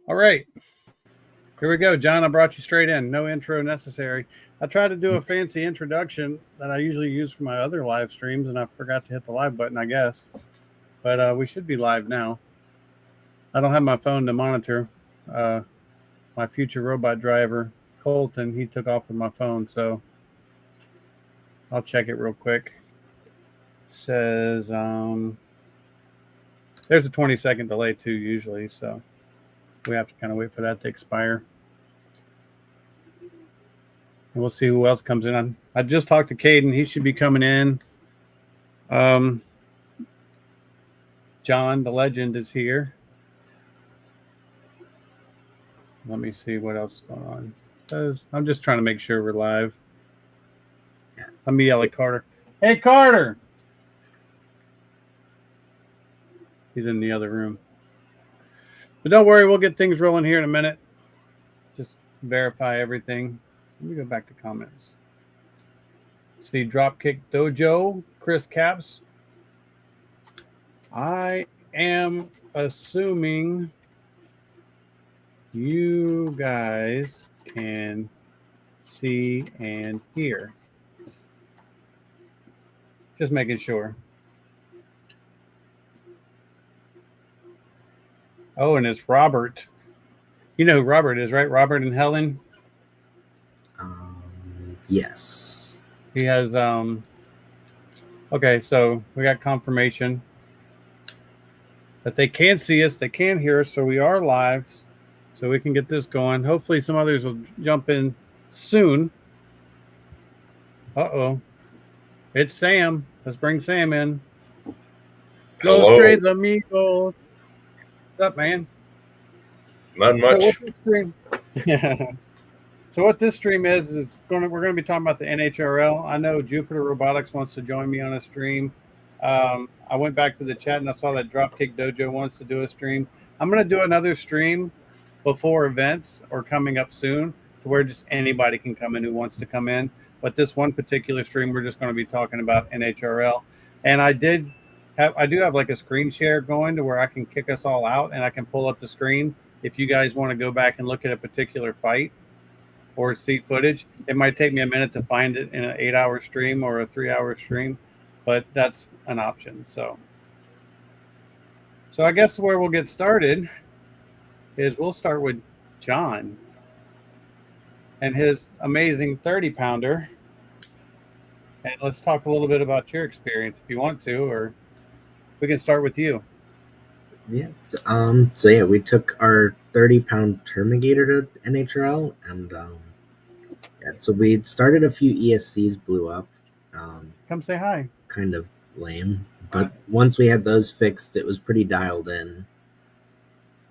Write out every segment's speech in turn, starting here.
All right. Here we go, John. I brought you straight in. No intro necessary. I tried to do a fancy introduction that I usually use for my other live streams, and I forgot to hit the live button, I guess. But we should be live now. I don't have my phone to monitor. My future robot driver, Colton, he took off with my phone, so I'll check it real quick. Says there's a 20-second delay too, usually, so we have to kind of wait for that to expire. And we'll see who else comes in. I just talked to Caden. He should be coming in. John, the legend, is here. Let me see what else is going on. I'm just trying to make sure we're live. Let me yell at Carter. Hey, Carter! He's in the other room. But don't worry, we'll get things rolling here in a minute. Just verify everything. Let me go back to comments. See, Dropkick Dojo, Chris Caps. I am assuming you guys can see and hear. Just making sure. Oh, and it's Robert. You know who Robert is, right? Robert and Helen? Yes. He has, okay, so we got confirmation that they can see us, they can hear us, so we are live, so we can get this going. Hopefully some others will jump in soon. Uh-oh. It's Sam. Let's bring Sam in. Hello. Los Tres Amigos. What's up, man? Not much. So what this stream is we're going to be talking about the NHRL. I know Jupiter Robotics wants to join me on a stream. I went back to the chat and I saw that Dropkick Dojo wants to do a stream. I'm going to do another stream before events or coming up soon to where just anybody can come in who wants to come in. But this one particular stream, we're just going to be talking about NHRL. And I do have like a screen share going to where I can kick us all out and I can pull up the screen. If you guys want to go back and look at a particular fight or see footage, it might take me a minute to find it in an 8-hour stream or a 3-hour stream, but that's an option. So I guess where we'll get started is we'll start with John and his amazing 30-pounder. And let's talk a little bit about your experience if you want to, or we can start with you. Yeah. So yeah, we took our 30-pound Termigator to NHRL, and so we started a few ESCs, blew up. Come say hi. Kind of lame, but once we had those fixed, it was pretty dialed in.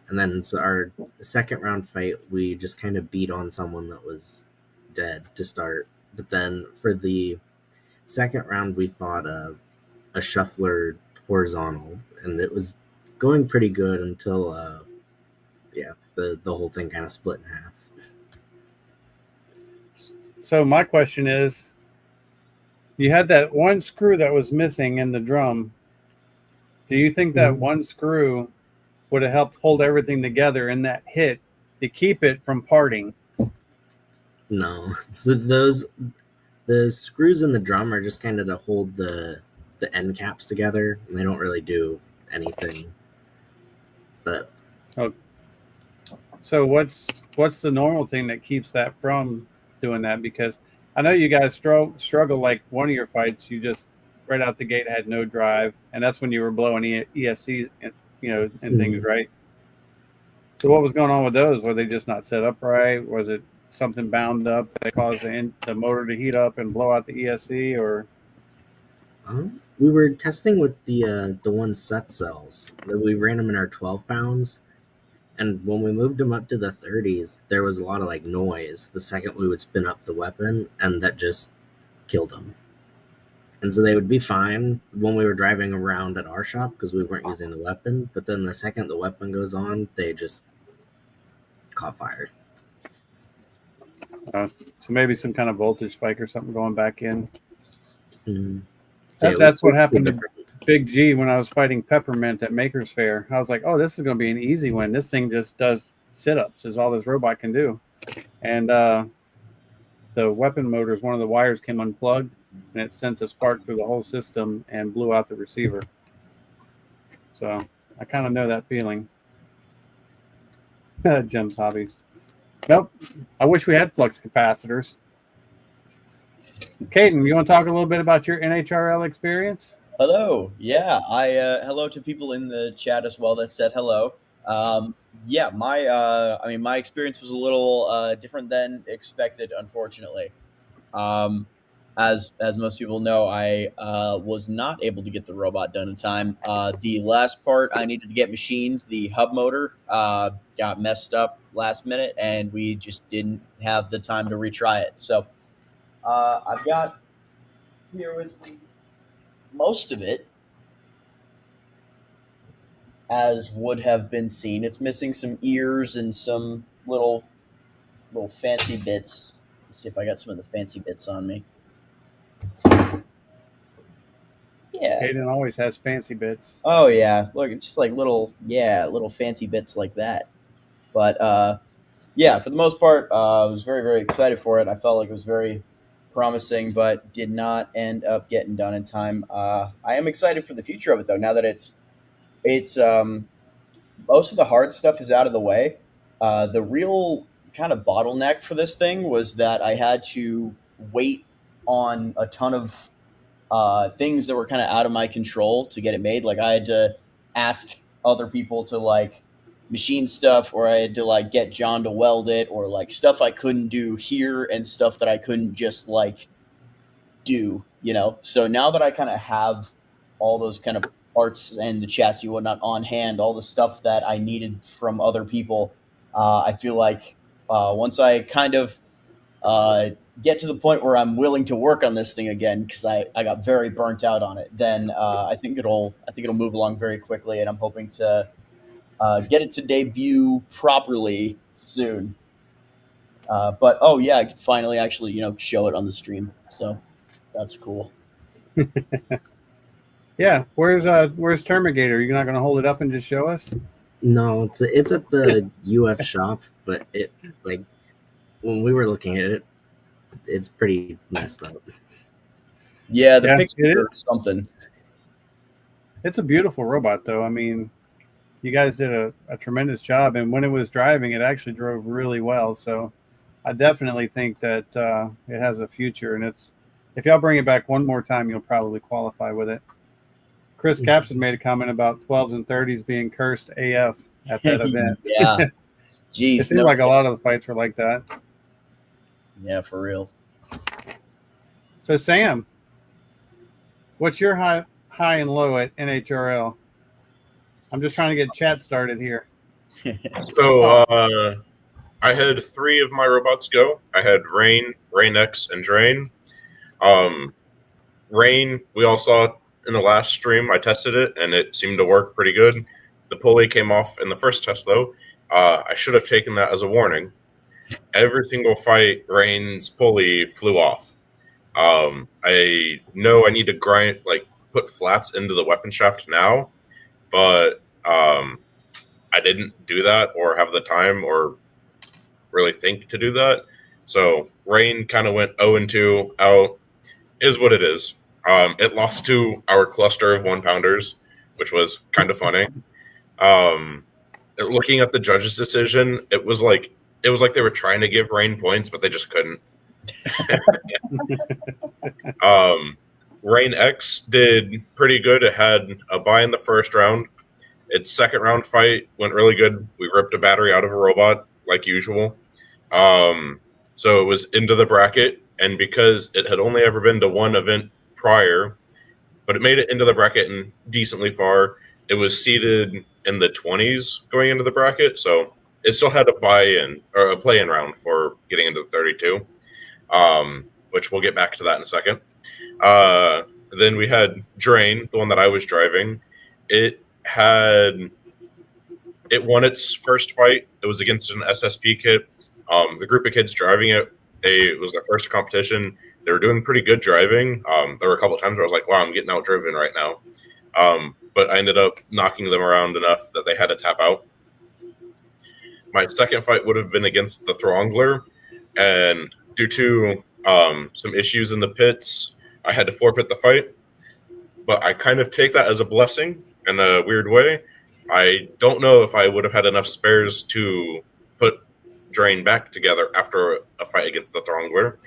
And then so our second round fight, we just kind of beat on someone that was dead to start. But then for the second round, we fought a shuffler horizontal, and it was going pretty good until the whole thing kind of split in half. So my question is, you had that one screw that was missing in the drum. Do you think that one screw would have helped hold everything together in that hit to keep it from parting? No. So the screws in the drum are just kind of to hold the end caps together, and they don't really do anything. But so what's the normal thing that keeps that from doing that? Because I know you guys struggle. Like one of your fights, you just right out the gate had no drive, and that's when you were blowing ESCs, and things, right? So what was going on with those? Were they just not set up right? Was it something bound up that caused the motor to heat up and blow out the ESC, or? We were testing with the one set cells. We ran them in our 12 pounds, and when we moved them up to the 30s, there was a lot of like noise the second we would spin up the weapon, and that just killed them. And so they would be fine when we were driving around at our shop because we weren't using the weapon. But then the second the weapon goes on, they just caught fire. So maybe some kind of voltage spike or something going back in. Mm-hmm. That's what happened to Big G when I was fighting Peppermint at Maker's Fair. I was like, oh, this is going to be an easy one. This thing just does sit-ups is all this robot can do. And the weapon motors, one of the wires came unplugged, and it sent a spark through the whole system and blew out the receiver. So I kind of know that feeling. Jim's hobbies. Nope. I wish we had flux capacitors. Caden, you want to talk a little bit about your NHRL experience? Hello. Yeah, hello to people in the chat as well that said hello. Yeah, my experience was a little different than expected, unfortunately. As most people know, I was not able to get the robot done in time. The last part I needed to get machined, the hub motor, got messed up last minute, and we just didn't have the time to retry it. So I've got here with me most of it, as would have been seen. It's missing some ears and some little fancy bits. Let's see if I got some of the fancy bits on me. Yeah. Caden always has fancy bits. Oh yeah. Look, it's just like little fancy bits like that. But yeah, for the most part, I was very, very excited for it. I felt like it was very promising, but did not end up getting done in time. I am excited for the future of it though. Now that it's most of the hard stuff is out of the way. The real kind of bottleneck for this thing was that I had to wait on a ton of things that were kind of out of my control to get it made. Like I had to ask other people to like machine stuff, or I had to like get John to weld it, or like stuff I couldn't do here and stuff that I couldn't just like do, you know? So now that I kind of have all those kind of parts and the chassis and whatnot on hand, all the stuff that I needed from other people, I feel like once I kind of get to the point where I'm willing to work on this thing again, because I got very burnt out on it, then I think it'll move along very quickly, and I'm hoping to get it to debut properly soon. But oh yeah, I could finally actually show it on the stream, so that's cool. Yeah, where's Termigator? You're not going to hold it up and just show us? No, it's at the UF shop, but it like when we were looking at it, it's pretty messed up. Yeah, the picture or something. It's a beautiful robot, though. I mean, you guys did a tremendous job, and when it was driving, it actually drove really well. So I definitely think that it has a future, and if y'all bring it back one more time, you'll probably qualify with it. Chris Capson made a comment about 12s and 30s being cursed AF at that event. Yeah. Jeez. It seemed like a lot of the fights were like that. Yeah, for real. So, Sam, what's your high and low at NHRL? I'm just trying to get chat started here. So, I had 3 of my robots go. I had Rain, Rain X, and Drain. Rain, we all saw it in the last stream. I tested it, and it seemed to work pretty good. The pulley came off in the first test, though. I should have taken that as a warning. Every single fight, Rain's pulley flew off. I know I need to put flats into the weapon shaft now, but I didn't do that or have the time or really think to do that. So Rain kind of went 0-2 out. Is what it is. It lost to our cluster of 1-pounders, which was kind of funny. Looking at the judge's decision, it was like they were trying to give Rain points, but they just couldn't. Rain X did pretty good. It had a bye in the first round. Its second round fight went really good. We ripped a battery out of a robot, like usual. So it was into the bracket, and because it had only ever been to one event prior, but it made it into the bracket and decently far, it was seated in the 20s going into the bracket, so it still had a buy-in or a play-in round for getting into the 32, which we'll get back to that in a second. Then we had Drain, the one that I was driving. It won its first fight. It was against an SSP kit. The group of kids driving it, it was their first competition. They were doing pretty good driving. There were a couple of times where I was like, wow, I'm getting outdriven right now. But I ended up knocking them around enough that they had to tap out. My second fight would have been against the Throngler, and due to some issues in the pits, I had to forfeit the fight. But I kind of take that as a blessing in a weird way. I don't know if I would have had enough spares to put Drain back together after a fight against the Throngler.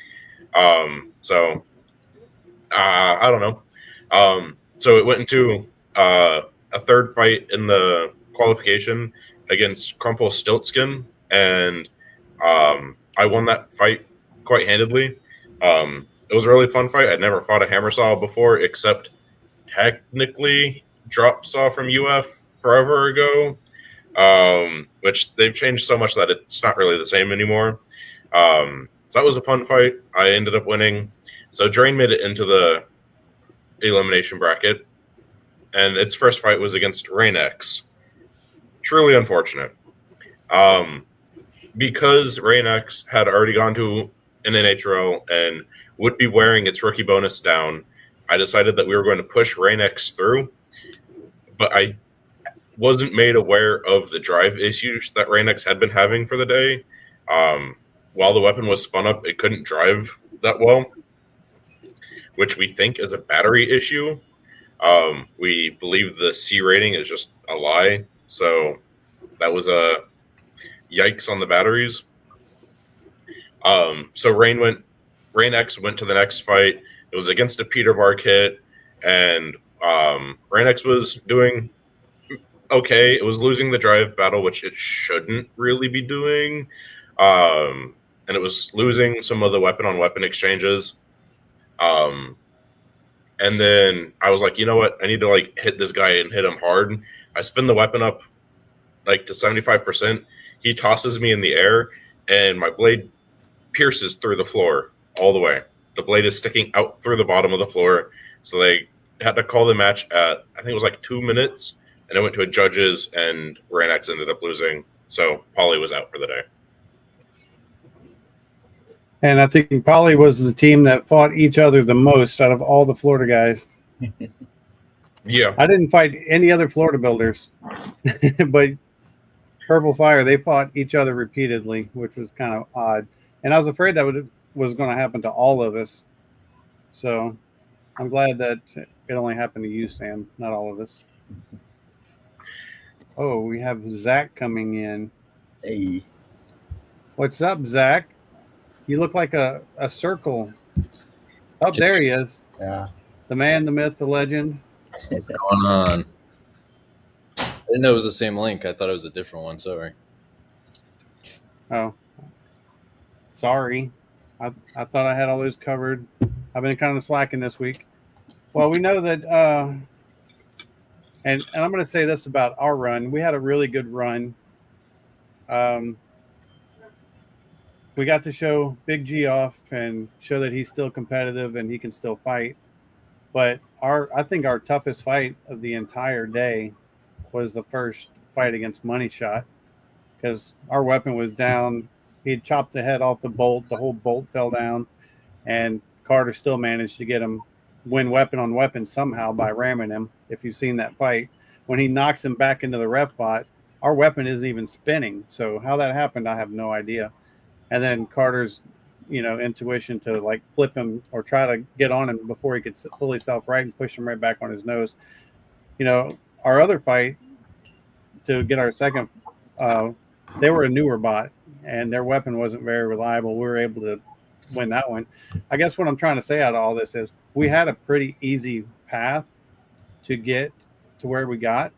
So I don't know. So it went into a third fight in the qualification against Crumple Stiltskin, and I won that fight quite handedly. It was a really fun fight. I'd never fought a Hammersaw before, except technically Drop Saw from UF forever ago, which they've changed so much that it's not really the same anymore. So that was a fun fight. I ended up winning. So Drain made it into the elimination bracket, and its first fight was against Rainex. Truly unfortunate. Because Rainex had already gone to an NHRL and would be wearing its rookie bonus down, I decided that we were going to push Rainex through, but I wasn't made aware of the drive issues that Rainex had been having for the day. While the weapon was spun up, it couldn't drive that well, which we think is a battery issue. We believe the C rating is just a lie, so that was a yikes on the batteries. So Rainex went to the next fight. It was against a Peterbar kit, and Rainex was doing okay. It was losing the drive battle, which it shouldn't really be doing, and it was losing some of the weapon-on-weapon exchanges. And then I was like, you know what? I need to hit this guy and hit him hard. I spin the weapon up to 75%. He tosses me in the air, and my blade pierces through the floor all the way. The blade is sticking out through the bottom of the floor. So they had to call the match at, I think it was 2 minutes, and it went to a judges, and Rainex ended up losing. So Polly was out for the day. And I think Polly was the team that fought each other the most out of all the Florida guys. Yeah. I didn't fight any other Florida builders, but Purple Fire, they fought each other repeatedly, which was kind of odd. And I was afraid that was going to happen to all of us. So I'm glad that it only happened to you, Sam, not all of us. Oh, we have Zach coming in. Hey. What's up, Zach? You look like a circle. Oh, there he is. Yeah. The man, the myth, the legend. What's going on? I didn't know it was the same link. I thought it was a different one. Sorry. Oh, sorry. I thought I had all those covered. I've been kind of slacking this week. Well, we know that, and I'm going to say this about our run. We had a really good run. We got to show Big G off and show that he's still competitive and he can still fight. But I think our toughest fight of the entire day was the first fight against Money Shot, because our weapon was down. He had chopped the head off the bolt. The whole bolt fell down, and Carter still managed to get him win weapon on weapon somehow by ramming him. If you've seen that fight, when he knocks him back into the ref bot, our weapon isn't even spinning. So how that happened, I have no idea. And then Carter's, intuition to flip him or try to get on him before he could pull himself right and push him right back on his nose. Our other fight to get our second, they were a newer bot and their weapon wasn't very reliable. We were able to win that one. I guess what I'm trying to say out of all this is we had a pretty easy path to get to where we got.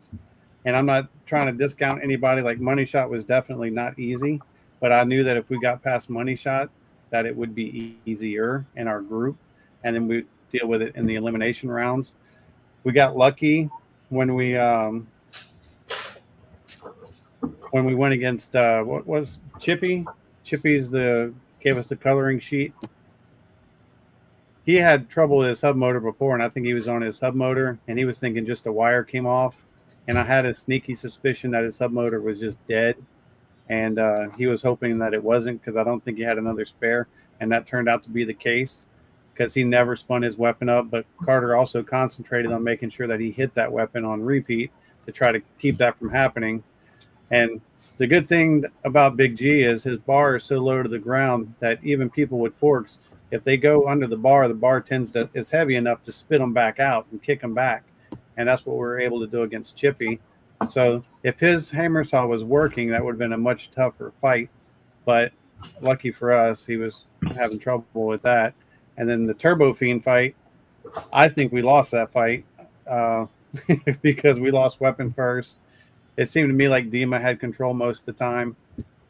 And I'm not trying to discount anybody. Money Shot was definitely not easy, but I knew that if we got past Money Shot, that it would be easier in our group, and then we deal with it in the elimination rounds. We got lucky when we went against what was Chippy. Chippy's gave us the coloring sheet. He had trouble with his hub motor before, and I think he was on his hub motor, and he was thinking just a wire came off, and I had a sneaky suspicion that his hub motor was just dead. And he was hoping that it wasn't, because I don't think he had another spare. And that turned out to be the case, because he never spun his weapon up. But Carter also concentrated on making sure that he hit that weapon on repeat to try to keep that from happening. And The good thing about Big G is his bar is so low to the ground that even people with forks, if they go under the bar tends to is heavy enough to spit them back out and kick them back, and that's what we were able to do against Chippy. So if his hammer saw was working, that would have been a much tougher fight. But lucky for us, he was having trouble with that. And then the Turbo Fiend fight, I think we lost that fight uh, because we lost weapon first. It seemed to me like Dima had control most of the time.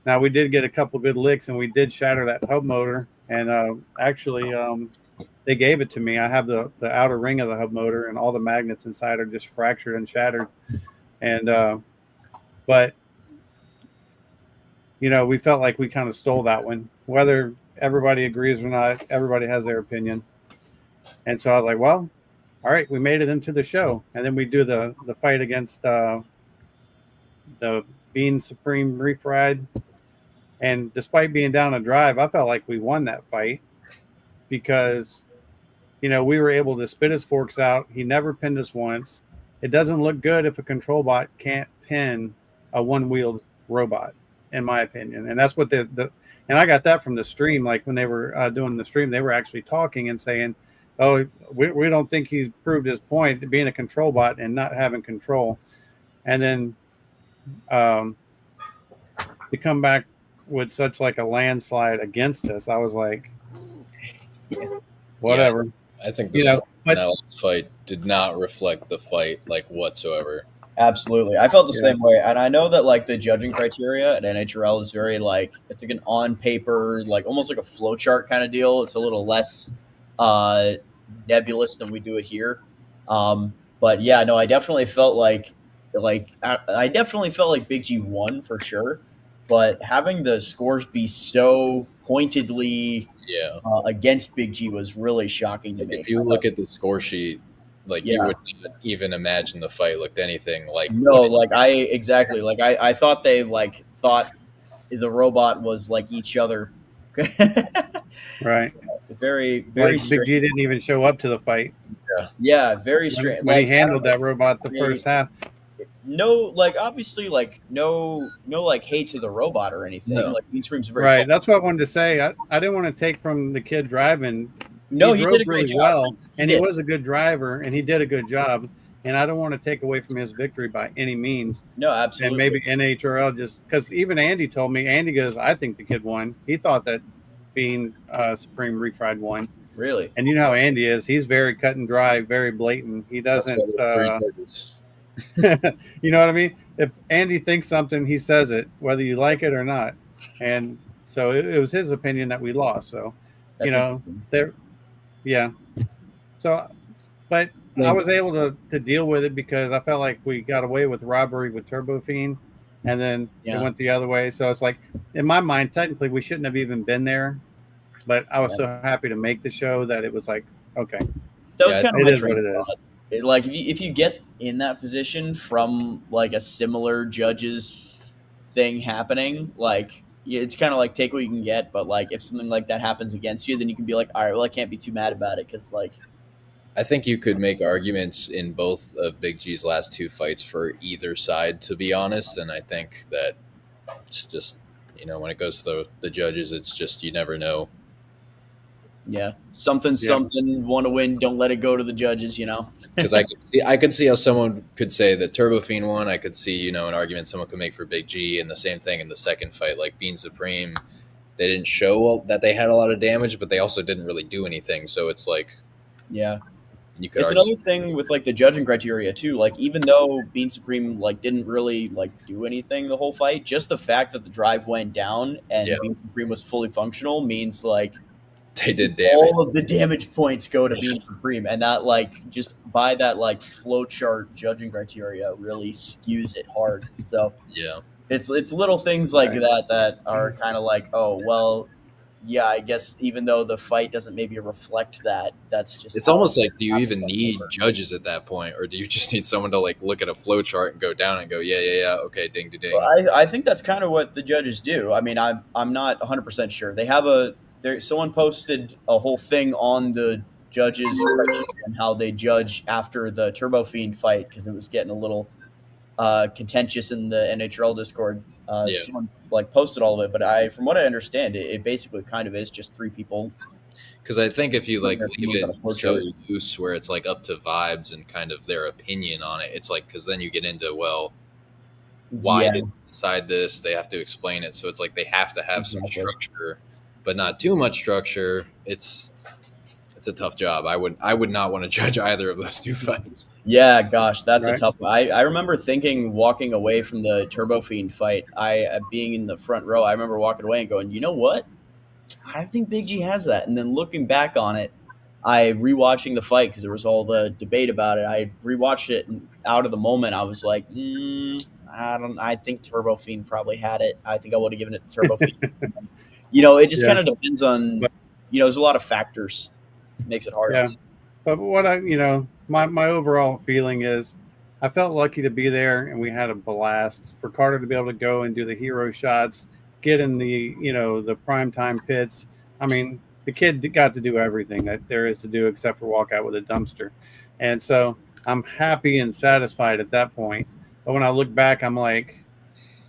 Now we did get a couple good licks, and we did shatter that hub motor. And actually, they gave it to me. I have the outer ring of the hub motor, and all the magnets inside are just fractured and shattered. And but we felt like we kind of stole that one. Whether everybody agrees or not, everybody has their opinion. And so I was like, well, all right, we made it into the show. And then we do the fight against the Bean Supreme Refried. And despite being down a drive, I felt like we won that fight because, we were able to spit his forks out. He never pinned us once. It doesn't look good if a control bot can't pin a one-wheeled robot, in my opinion. And that's what and I got that from the stream. Like when they were doing the stream, they were actually talking and saying, oh, we don't think he's proved his point, being a control bot and not having control. And then to come back with such like a landslide against us, I was like, whatever. Yeah, I think the last fight did not reflect the fight like whatsoever. Absolutely. I felt the same way. And I know that like the judging criteria at NHRL is very like, it's like an on paper, like almost like a flow chart kind of deal. It's a little less nebulous than we do it here. But yeah, no, I definitely felt like I definitely felt like Big G won for sure. But having the scores be so pointedly against Big G was really shocking to me. If you look at the score sheet, like you would not even imagine the fight looked anything like. No, like I thought they thought the robot was like each other. Right. Very, very like Big G didn't even show up to the fight. Yeah, very strange. When he handled that robot the first half. No, like obviously, like no, like hate to the robot or anything. No. Like Bean Supreme's very right. That's what I wanted to say. I didn't want to take from the kid driving. No, he drove did a great really job. well, and he was a good driver, and he did a good job. And I don't want to take away from his victory by any means. No, absolutely. And maybe NHRL just because even Andy told me. Andy goes, I think the kid won. He thought that Bean Supreme Refried won. Really? And you know how Andy is. He's very cut and dry, very blatant. He doesn't. You know what I mean? If Andy thinks something, he says it, whether you like it or not. And so it was his opinion that we lost. So, there. Yeah. So, but I was able to deal with it because I felt like we got away with robbery with Turbo Fiend, and then it went the other way. So it's like, in my mind, technically we shouldn't have even been there, but I was so happy to make the show that it was like, okay. That was kind of it is what it is. Like if you get in that position from like a similar judges thing happening, like it's kind of like take what you can get. But like if something like that happens against you, then you can be like, all right, well, I can't be too mad about it because like. I think you could make arguments in both of Big G's last two fights for either side, to be honest. And I think that it's just, when it goes to the judges, it's just you never know. Yeah, something, want to win, don't let it go to the judges, Because I could see how someone could say that Turbo Fiend won. I could see, an argument someone could make for Big G, and the same thing in the second fight, like Bean Supreme. They didn't show that they had a lot of damage, but they also didn't really do anything. So it's like, it's another thing with like the judging criteria too. Like even though Bean Supreme didn't really do anything the whole fight, just the fact that the drive went down and Bean Supreme was fully functional means they did damage. All of the damage points go to Bean Supreme, and that just by that flowchart judging criteria really skews it hard. So it's little things like that are kind of like, oh well. Yeah, I guess even though the fight doesn't maybe reflect that, that's just. It's almost like, do you even need judges at that point, or do you just need someone to look at a flow chart and go down and go, yeah, okay, ding, ding, ding. Well, I think that's kind of what the judges do. I mean, I'm not 100% sure. They have someone posted a whole thing on the judges' spreadsheet and how they judge after the Turbo Fiend fight because it was getting a little contentious in the NHRL Discord. Yeah. Someone like posted all of it, but from what I understand, it basically kind of is just three people. Because I think if you like Their leave opinions on it a flow so chart. loose where it's like up to vibes and kind of their opinion on it, it's like because then you get into, well, why Yeah, did they decide this? They have to explain it, so it's like they have to have some Exactly. structure, but not too much structure. It's a tough job. I would not want to judge either of those two fights. yeah, gosh, that's a Right. tough one. I remember thinking walking away from the Turbo Fiend fight, being in the front row, I remember walking away and going, you know what? I think Big G has that. And then looking back on it, I rewatching the fight because there was all the debate about it. I rewatched it and out of the moment, I was like, I think Turbo Fiend probably had it. I think I would have given it to Turbo Fiend. It just Yeah. kind of depends on, But- there's a lot of factors. Makes it hard. Yeah. But what my overall feeling is I felt lucky to be there and we had a blast. For Carter to be able to go and do the hero shots, get in the, the primetime pits. I mean, the kid got to do everything that there is to do except for walk out with a dumpster. And so I'm happy and satisfied at that point. But when I look back, I'm like,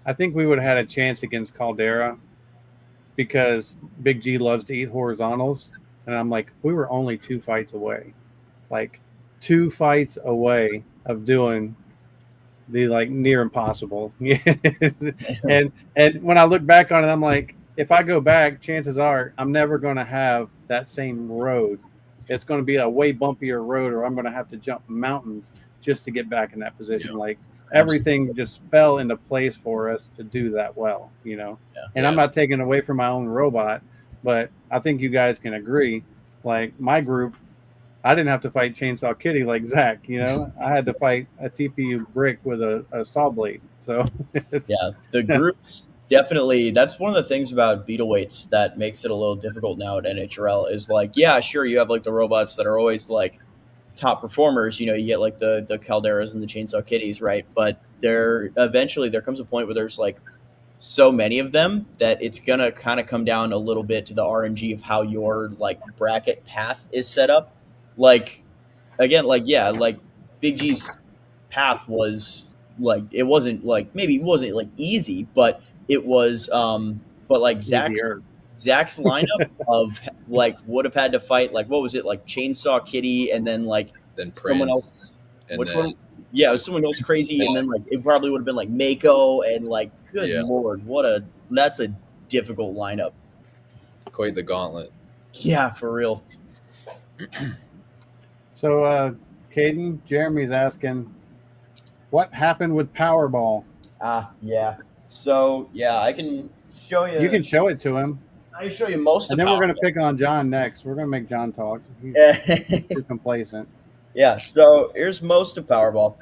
I think we would have had a chance against Caldera because Big G loves to eat horizontals. And I'm like, we were only 2 fights away. Like 2 fights away of doing the like near impossible. and when I look back on it, I'm like, if I go back, chances are I'm never going to have that same road. It's going to be a way bumpier road, or I'm going to have to jump mountains just to get back in that position. Like everything just fell into place for us to do that well, And I'm not taking away from my own robot, but I think you guys can agree. Like my group, I didn't have to fight Chainsaw Kitty like Zach, I had to fight a TPU brick with a saw blade. So the groups definitely, that's one of the things about beetle weights that makes it a little difficult now at NHRL is like, yeah, sure, you have like the robots that are always like top performers, you get like the Calderas and the Chainsaw Kitties, right? But there comes a point where there's like so many of them that it's gonna kind of come down a little bit to the RNG of how your like bracket path is set up. Like again, like Big G's path was like, it wasn't like, maybe it wasn't like easy, but it was but like Zach's lineup of like would have had to fight like, what was it, like Chainsaw Kitty and then like Then someone Prince, else. and Which then one? Yeah, it was someone else crazy, and then like it probably would have been like Mako and like, good lord, that's a difficult lineup. quite the gauntlet. Yeah, for real. So, Caden, Jeremy's asking, what happened with Powerball? Yeah. So yeah, I can show you. You can show it to him. I can show you most and of. And then we're going to pick on John next. We're going to make John talk. He's too complacent. Yeah. So here's most of Powerball.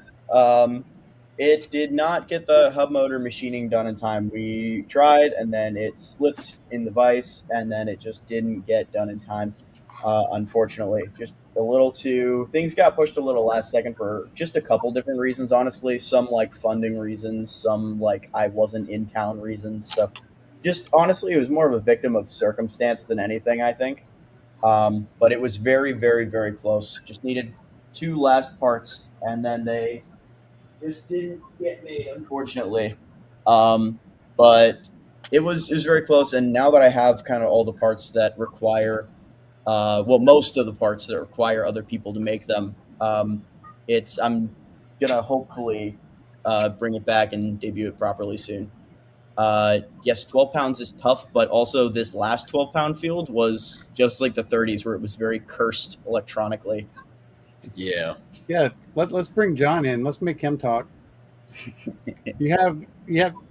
It did not get the hub motor machining done in time. We tried, and then it slipped in the vise, and then it just didn't get done in time. Unfortunately, just a little too, things got pushed a little last second for just a couple different reasons, honestly. Some like funding reasons, some like I wasn't in town reasons. So just honestly, it was more of a victim of circumstance than anything, I think. But it was very, very, very close. Just needed 2 last parts, and then they just didn't get made, unfortunately. But it was very close, and now that I have kind of all the parts that require most of the parts that require other people to make them, I'm gonna hopefully bring it back and debut it properly soon. Yes, 12 pounds is tough, but also this last 12-pound field was just like the 30s, where it was very cursed electronically. Yeah. Let's bring John in. Let's make him talk. You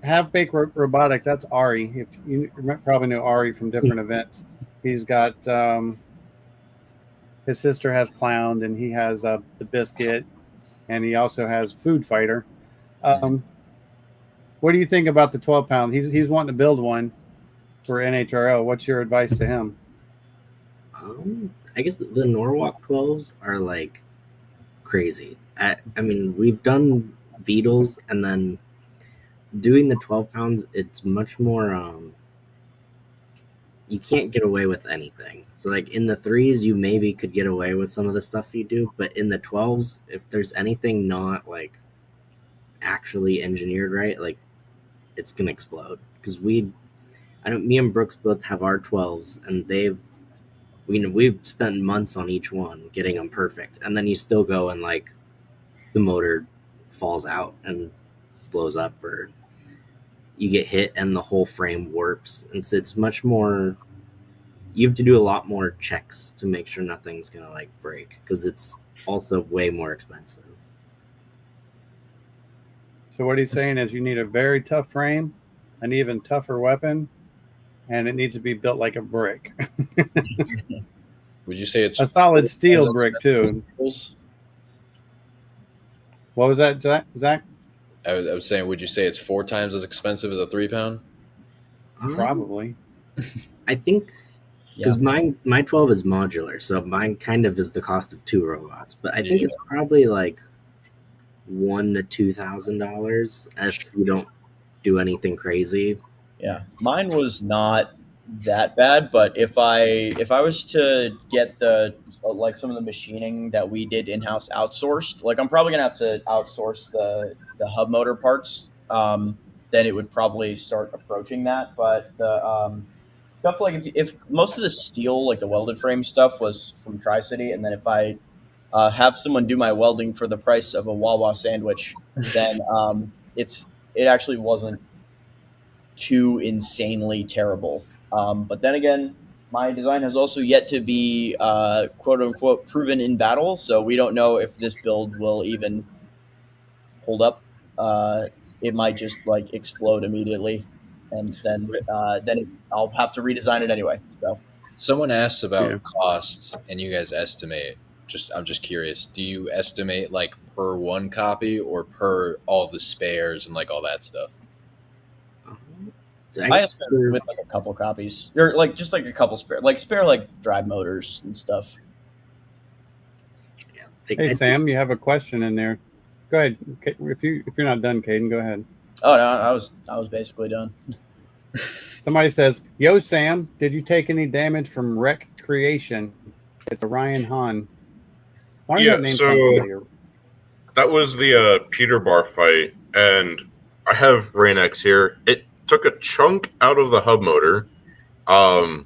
have Bake Robotics. That's Ari. If you probably know Ari from different events. He's got his sister has Clown, and he has the Biscuit, and he also has Food Fighter. What do you think about the 12-pound? He's wanting to build one for NHRL. What's your advice to him? I guess the Norwalk 12s are like crazy. I mean, we've done Beetles, and then doing the 12 pounds, it's much more. You can't get away with anything. So like in the 3s, you maybe could get away with some of the stuff you do, but in the 12s, if there's anything not like actually engineered right, like it's gonna explode. Because me and Brooks both have R12s, and we've spent months on each one getting them perfect, and then you still go and like the motor falls out and blows up, or you get hit and the whole frame warps, and so it's much more. You have to do a lot more checks to make sure nothing's gonna like break, because it's also way more expensive. So what he's saying is you need a very tough frame, an even tougher weapon, and it needs to be built like a brick. Would you say it's a solid steel brick too? What was that, Zach? I was saying, would you say it's 4 times as expensive as a 3-pound? Probably. I think because my 12 is modular, so mine kind of is the cost of 2 robots. But I think it's probably like $1,000 to $2,000 if you don't do anything crazy. Yeah, mine was not that bad, but if I was to get the like some of the machining that we did in house outsourced, like I'm probably gonna have to outsource the hub motor parts. Then it would probably start approaching that. But the stuff like if most of the steel, like the welded frame stuff, was from Tri City, and then if I have someone do my welding for the price of a Wawa sandwich, then it actually wasn't too insanely terrible. But then again, my design has also yet to be quote unquote proven in battle, so we don't know if this build will even hold up. It might just like explode immediately, and then I'll have to redesign it anyway. So someone asks about costs, and you guys estimate. I'm just curious. Do you estimate like per one copy or per all the spares and like all that stuff? So I estimate with like a couple copies, or like just like a couple spare like drive motors and stuff. Yeah. Hey Sam, you have a question in there. Go ahead. If you're not done, Caden, go ahead. Oh no, I was basically done. Somebody says, "Yo, Sam, did you take any damage from Wreck Creation at the Ryan Hahn?" Why does that name sound familiar? That was the Peter Bar fight, and I have Rain-X here. It took a chunk out of the hub motor. I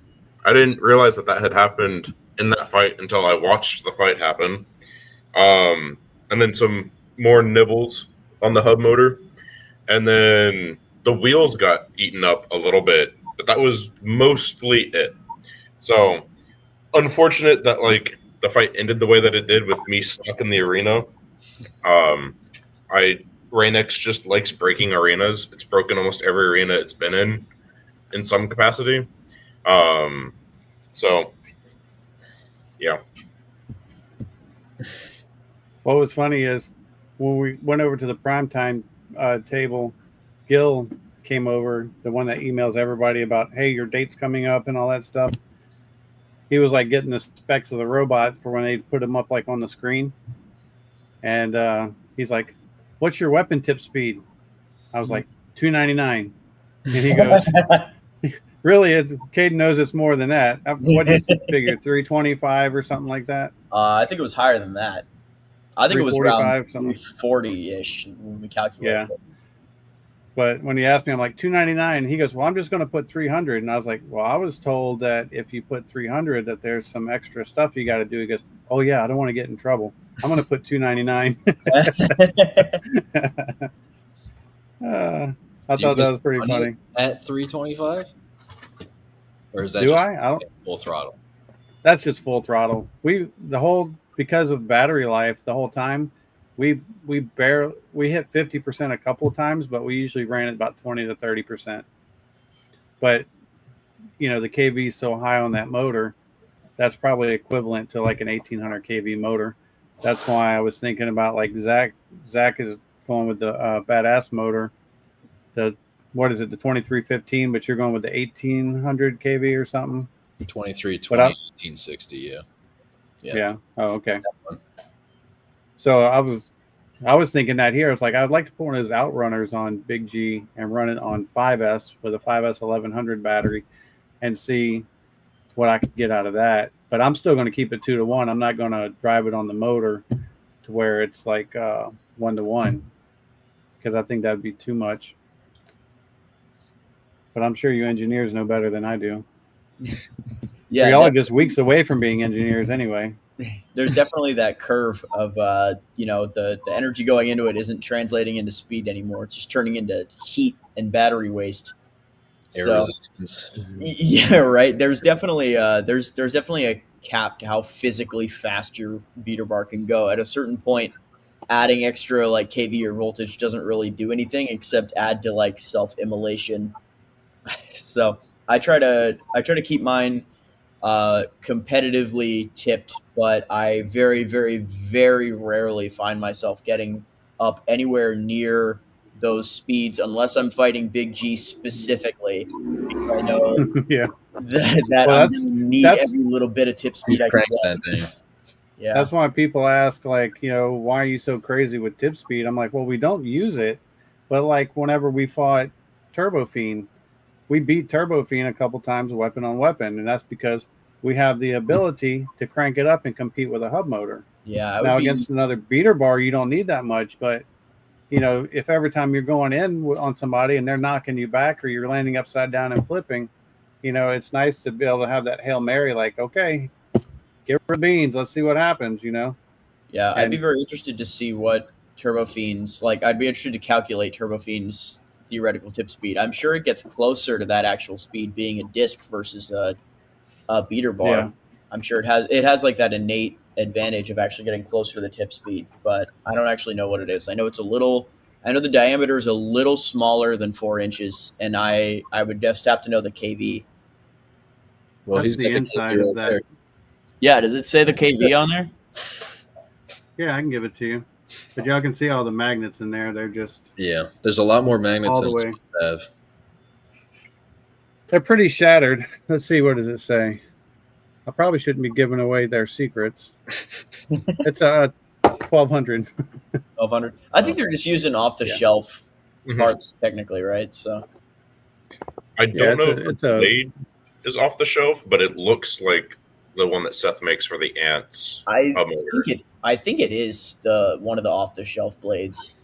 didn't realize that had happened in that fight until I watched the fight happen. And then some more nibbles on the hub motor. And then the wheels got eaten up a little bit, but that was mostly it. So unfortunate that like the fight ended the way that it did with me stuck in the arena. Rain-X just likes breaking arenas. It's broken almost every arena it's been in some capacity. So yeah. What was funny is when we went over to the primetime table, Gil came over, the one that emails everybody about, hey, your date's coming up and all that stuff. He was like getting the specs of the robot for when they put them up like on the screen. And he's like, what's your weapon tip speed? I was like, 299. And he goes, really? Caden knows it's more than that. What did you figure, 325 or something like that? I think it was higher than that. I think it was around 340-ish when we calculated it. But when he asked me, I'm like, 299. He goes, well, I'm just going to put 300. And I was like, well, I was told that if you put 300, that there's some extra stuff you got to do. He goes, oh, yeah, I don't want to get in trouble. I'm going to put 299. I thought that was pretty funny. At 325? Or is that I don't full throttle? That's just full throttle. Because of battery life, the whole time, we hit 50% a couple of times, but we usually ran at about 20 to 30%. But the kV is so high on that motor, that's probably equivalent to like an 1800 kV motor. That's why I was thinking about like Zach is going with the badass motor. The 2315, but you're going with the 1800 kV or something. 2320, 1860, yeah. Oh, okay. So I was thinking that here. It's like I'd like to put one of those outrunners on Big G and run it on 5S with a 5S 1100 battery and see what I could get out of that. But I'm still going to keep it 2-to-1. I'm not going to drive it on the motor to where it's like 1-to-1, because I think that'd be too much. But I'm sure you engineers know better than I do. Yeah, We all are just weeks away from being engineers anyway. there's definitely that curve of the energy going into it isn't translating into speed anymore. It's just turning into heat and battery waste. Air So resistance. yeah, right. There's definitely there's definitely a cap to how physically fast your beater bar can go. At a certain point, adding extra like kV or voltage doesn't really do anything except add to like self-immolation. So I try to keep mine competitively tipped, but I very, very, very rarely find myself getting up anywhere near those speeds unless I'm fighting Big G specifically, because I know Yeah. that Well, I'm going to need that's every little bit of tip speed He I can cranks get. that thing. Yeah, that's why people ask, like, why are you so crazy with tip speed? I'm like, well, we don't use it, but like whenever we fought Turbo Fiend, we beat Turbo Fiend a couple times weapon on weapon, and that's because we have the ability to crank it up and compete with a hub motor. yeah, I would Now be. against another beater bar, you don't need that much, but if every time you're going in on somebody and they're knocking you back or you're landing upside down and flipping, it's nice to be able to have that Hail Mary, like, okay, get rid of beans, let's see what happens. Yeah, I'd be And very interested to see what Turbo Fiend's like. I'd be interested to calculate Turbo Fiend's theoretical tip speed. I'm sure it gets closer to that actual speed being a disc versus a beater bar. yeah, I'm sure it has like that innate advantage of actually getting closer to the tip speed, but I don't actually know what it is. I know I know the diameter is a little smaller than 4 inches, and I would just have to know the kV. Well, that's he's the got the inside KV of right that. there. Yeah, does it say the kV on there? Yeah, I can give it to you, but y'all can see all the magnets in there. They're just Yeah, there's a lot more magnets all than the it's way. supposed to have. They're pretty shattered. Let's see, what does it say? I probably shouldn't be giving away their secrets. It's a 1200. 1200. I think they're just using off the shelf Mhm. parts technically, right? So I don't know if it's the a blade is off the shelf, but it looks like the one that Seth makes for the ants. I think it is the one of the off the shelf blades.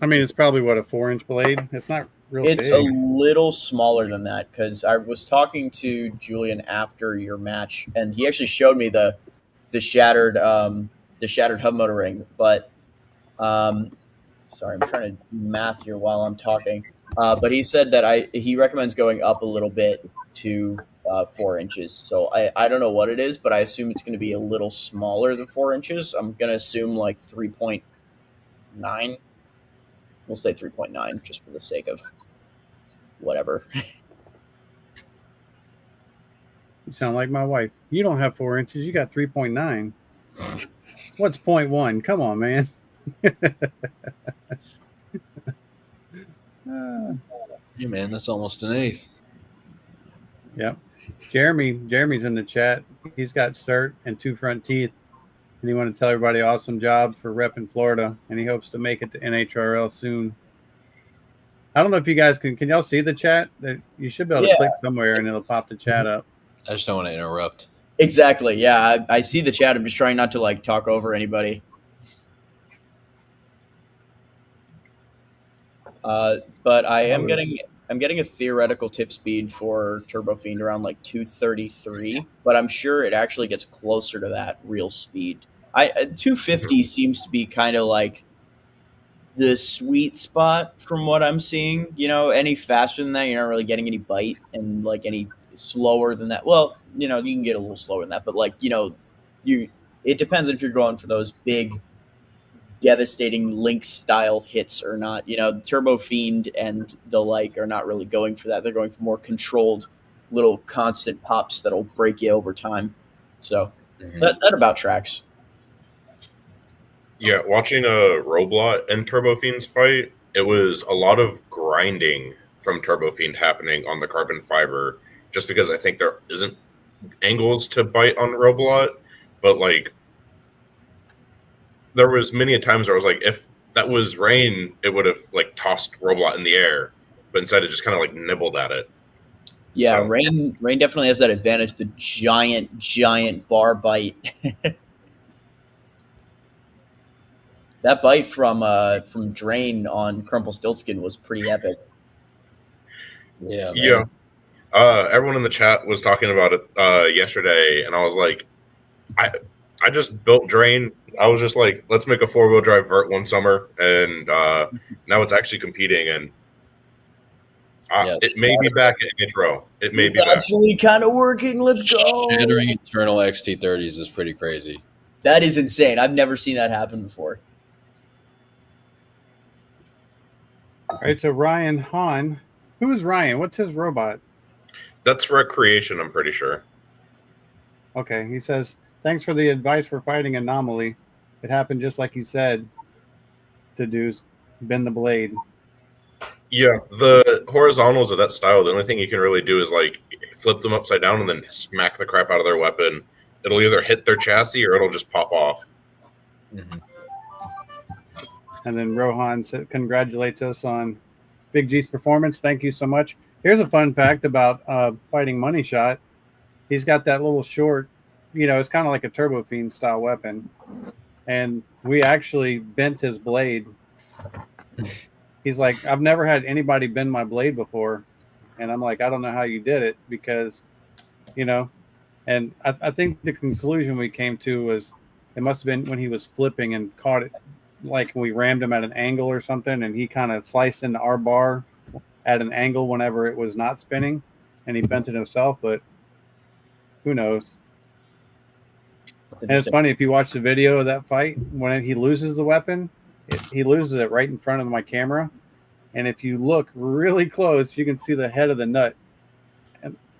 I mean, it's probably what, a 4-inch blade. It's not real It's big. a little smaller than that because I was talking to Julian after your match, and he actually showed me the shattered hub motor ring. But sorry, I'm trying to math here while I'm talking. But he said that he recommends going up a little bit to 4 inches. So I don't know what it is, but I assume it's going to be a little smaller than 4 inches. I'm going to assume like 3.9. We'll say 3.9 just for the sake of whatever. You sound like my wife. You don't have 4 inches. You got 3.9. What's 0.1? Come on, man. Hey man, that's almost an eighth. Yep. Jeremy's in the chat. He's got cert and 2 front teeth. And he wanted to tell everybody awesome job for repping Florida. And he hopes to make it to NHRL soon. I don't know if you guys can y'all see the chat? You should be able to click somewhere and it'll pop the chat up. I just don't want to interrupt. Exactly. Yeah, I see the chat. I'm just trying not to like talk over anybody. But I'm getting a theoretical tip speed for Turbo Fiend around like 233, but I'm sure it actually gets closer to that real speed. 250 seems to be kind of like the sweet spot from what I'm seeing. Any faster than that, you're not really getting any bite, and like any slower than that, well, you can get a little slower than that, but like it depends if you're going for those big devastating Lynx style hits or not. Turbo Fiend and the like are not really going for that. They're going for more controlled little constant pops that'll break you over time. So that about tracks. Yeah, watching a Roblot and Turbo Fiend's fight, it was a lot of grinding from Turbo Fiend happening on the carbon fiber, just because I think there isn't angles to bite on Roblot, but like there was many a times where I was like, if that was Rain, it would have like tossed Roblot in the air, but instead it just kind of like nibbled at it. Yeah, So- Rain definitely has that advantage, the giant bar bite. That bite from Drain on Crumple Stiltskin was pretty epic. Yeah, man. Yeah. Everyone in the chat was talking about it yesterday, and I was like, I just built Drain. I was just like, let's make a 4-wheel drive vert one summer, and now it's actually competing, and it may be back at NHRL. It may It's be back. actually kind of working. Let's go. Shattering internal XT30s is pretty crazy. That is insane. I've never seen that happen before. All right, so Ryan Hahn. Who is Ryan? What's his robot? That's Recreation, I'm pretty sure. Okay, he says, thanks for the advice for fighting Anomaly. It happened just like you said to do, bend the blade. Yeah, the horizontals of that style, the only thing you can really do is like flip them upside down and then smack the crap out of their weapon. It'll either hit their chassis or it'll just pop off. Mhm. And then Rohan congratulates us on Big G's performance. Thank you so much. Here's a fun fact about fighting Money Shot. He's got that little short, it's kind of like a Turbo Fiend style weapon. And we actually bent his blade. He's like, I've never had anybody bend my blade before. And I'm like, I don't know how you did it because, and I think the conclusion we came to was it must have been when he was flipping and caught it, like we rammed him at an angle or something, and he kind of sliced into our bar at an angle whenever it was not spinning, and he bent it himself, but who knows? And it's funny, if you watch the video of that fight, when he loses the weapon, he loses it right in front of my camera. And if you look really close, you can see the head of the nut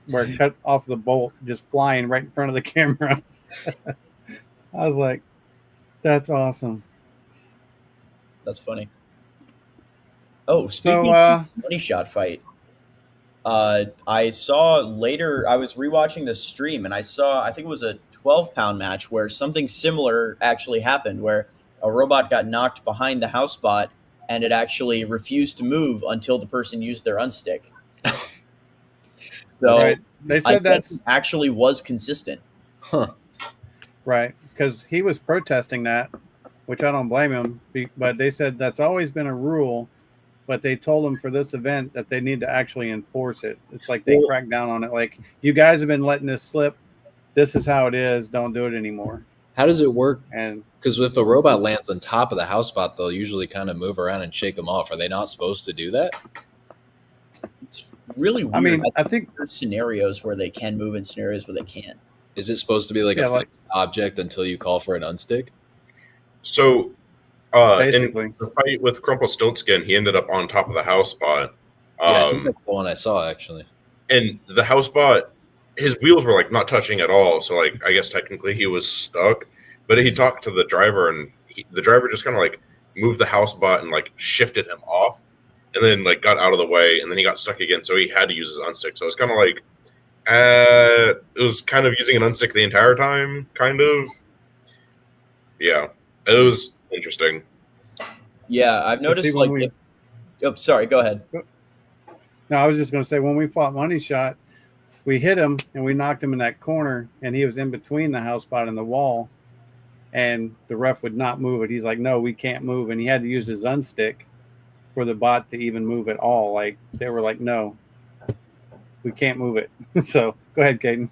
where it cut off the bolt just flying right in front of the camera. I was like, that's awesome. That's funny. Oh, speaking of Money Shot fight, I saw later, I was rewatching the stream and I think it was a 12-pound match where something similar actually happened, where a robot got knocked behind the house bot and it actually refused to move until the person used their unstick. So right. They said that actually was consistent. Huh. Right, because he was protesting that, which I don't blame him, but they said that's always been a rule, but they told him for this event that they need to actually enforce it. It's like they cracked down on it. Like, you guys have been letting this slip. This is how it is. Don't do it anymore. How does it work? And because if a robot lands on top of the house bot, they'll usually kind of move around and shake them off. Are they not supposed to do that? It's really weird. I mean, I think there's scenarios where they can move and scenarios where they can't. Is it supposed to be like a fixed object until you call for an unstick? So, basically, in the fight with Crumple Stiltskin, he ended up on top of the house bot. I think that's the one I saw, actually. And the house bot, his wheels were like not touching at all. So, like, I guess technically he was stuck. But he talked to the driver, and the driver just kind of like moved the house bot and like shifted him off, and then like got out of the way, and then he got stuck again. So he had to use his unstick. So it's kind of like, it was kind of using an unstick the entire time, kind of. Yeah, it was interesting. Yeah, I've noticed like. Sorry, go ahead. No, I was just going to say, when we fought Money Shot, we hit him and we knocked him in that corner, and he was in between the house bot and the wall, and the ref would not move it. He's like, no, we can't move. And he had to use his unstick for the bot to even move at all. Like, they were like, no, we can't move it. So go ahead, Caden.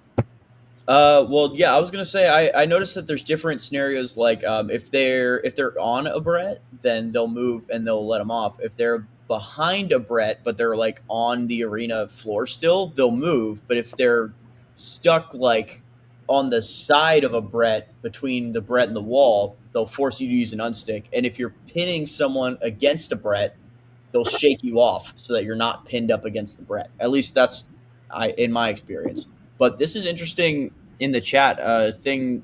Well, yeah, I was gonna say I noticed that there's different scenarios. Like, if they're on a Brett, then they'll move and they'll let them off. If they're behind a Brett but they're like on the arena floor still, they'll move. But if they're stuck like on the side of a Brett between the Brett and the wall, they'll force you to use an unstick. And if you're pinning someone against a Brett, they'll shake you off so that you're not pinned up against the Brett. At least that's in my experience. But this is interesting in the chat. Thing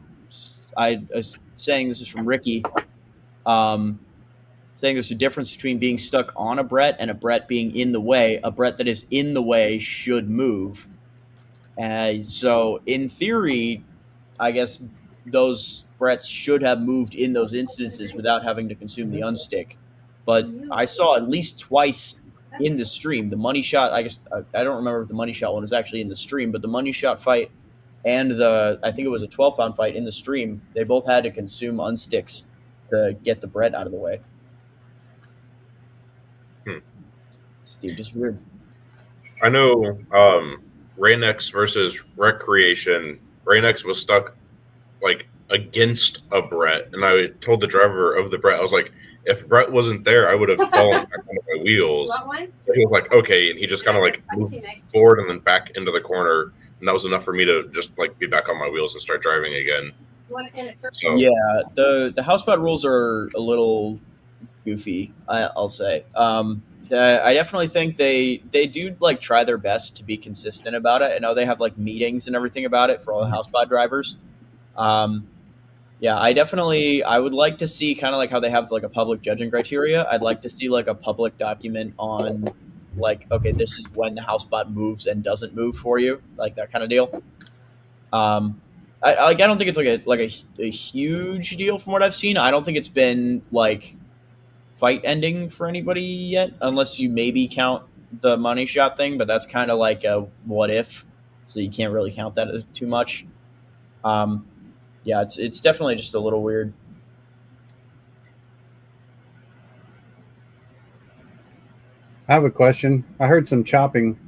I was saying, this is from Ricky, saying there's a difference between being stuck on a Brett and a Brett being in the way. A Brett that is in the way should move. So in theory, I guess those Bretts should have moved in those instances without having to consume the unstick. But I saw at least twice in the stream, the Money Shot, I guess, I don't remember if the Money Shot one was actually in the stream, but the Money Shot fight and I think it was a 12-pound fight in the stream, they both had to consume unsticks to get the Brett out of the way. Hmm. Dude, just weird. I know Rain-X versus Recreation. Rain-X was stuck like against a Brett, and I told the driver of the Brett, I was like, if Brett wasn't there, I would have fallen back onto my wheels. So he was like, okay, and he just kind of like moved forward and then back into the corner, and that was enough for me to just like be back on my wheels and start driving again. So Yeah, the houseboat rules are a little goofy, I'll say. I definitely think they do like try their best to be consistent about it. I know they have like meetings and everything about it for all the houseboat drivers. Yeah, I would like to see kind of like how they have like a public judging criteria. I'd like to see like a public document on like, okay, this is when the houseboat moves and doesn't move for you, like that kind of deal. I don't think it's like a huge deal from what I've seen. I don't think it's been like fight ending for anybody yet, unless you maybe count the money shot thing, but that's kind of like a what if, so you can't really count that as too much. Yeah, it's definitely just a little weird. I have a question. I heard some chopping.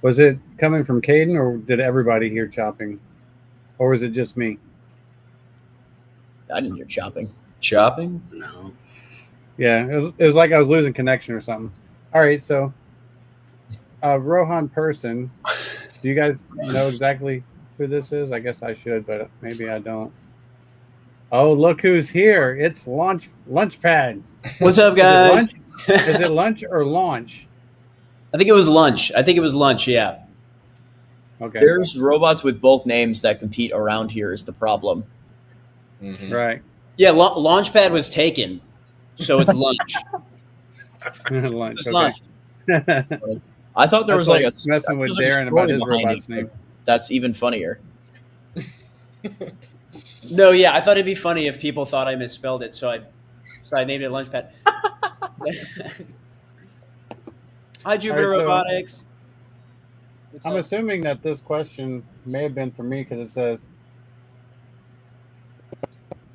Was it coming from Caden, or did everybody hear chopping? Or was it just me? I didn't hear chopping. Chopping? No. Yeah, it was like I was losing connection or something. All right, so Rohan Person, do you guys know exactly who this is? I guess I should, but maybe I don't. Oh, look who's here. It's Lunchpad. What's up, guys? Is it lunch or launch? I think it was lunch. Yeah. Okay. There's robots with both names that compete around here is the problem. Mm-hmm. Right. Yeah, Launchpad was taken, so it's lunch. Lunch. It's Okay. lunch. I thought there was like a messing with there was Darren a about story his behind robot's it. name. That's even funnier. No, yeah, I thought it'd be funny if people thought I misspelled it, so I named it Launchpad. Hi, Jupiter All right, so Robotics. What's I'm up? assuming that this question may have been for me because it says,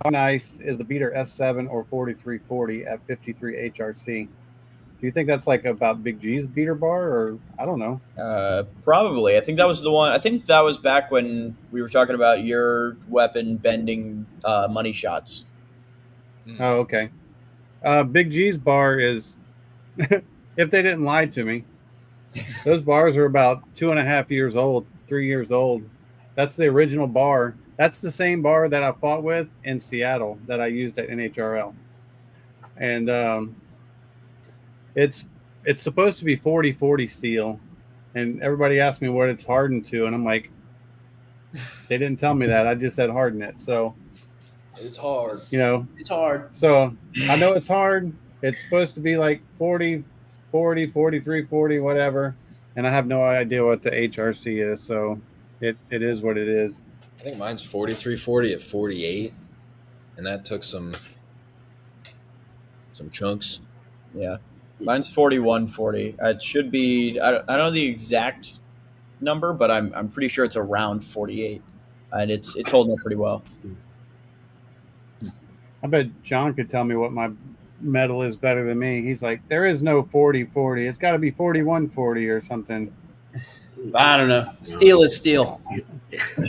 how nice is the beater S7 or 4340 at 53 HRC? Do you think that's like about Big G's beater bar, or I don't know? Probably. I think that was the one. I think that was back when we were talking about your weapon bending money shots. Oh, okay. Big G's bar is, if they didn't lie to me, those bars are about 2.5 years old, 3 years old. That's the original bar. That's the same bar that I fought with in Seattle that I used at NHRL. And it's supposed to be 40/40 steel. And everybody asked me what it's hardened to. And I'm like, they didn't tell me that. I just said harden it. So, It's hard. It's hard. So I know it's hard. It's supposed to be like 40, 43, 40, whatever. And I have no idea what the HRC is. So it is what it is. I think mine's 4340 at 48, and that took some chunks. Yeah. Mine's 4140. It should be. I don't know the exact number, but I'm pretty sure it's around 48, and it's holding up pretty well. I bet John could tell me what my metal is better than me. He's like, there is no 40/40. It's got to be 41/40 or something. I don't know. Steel is steel.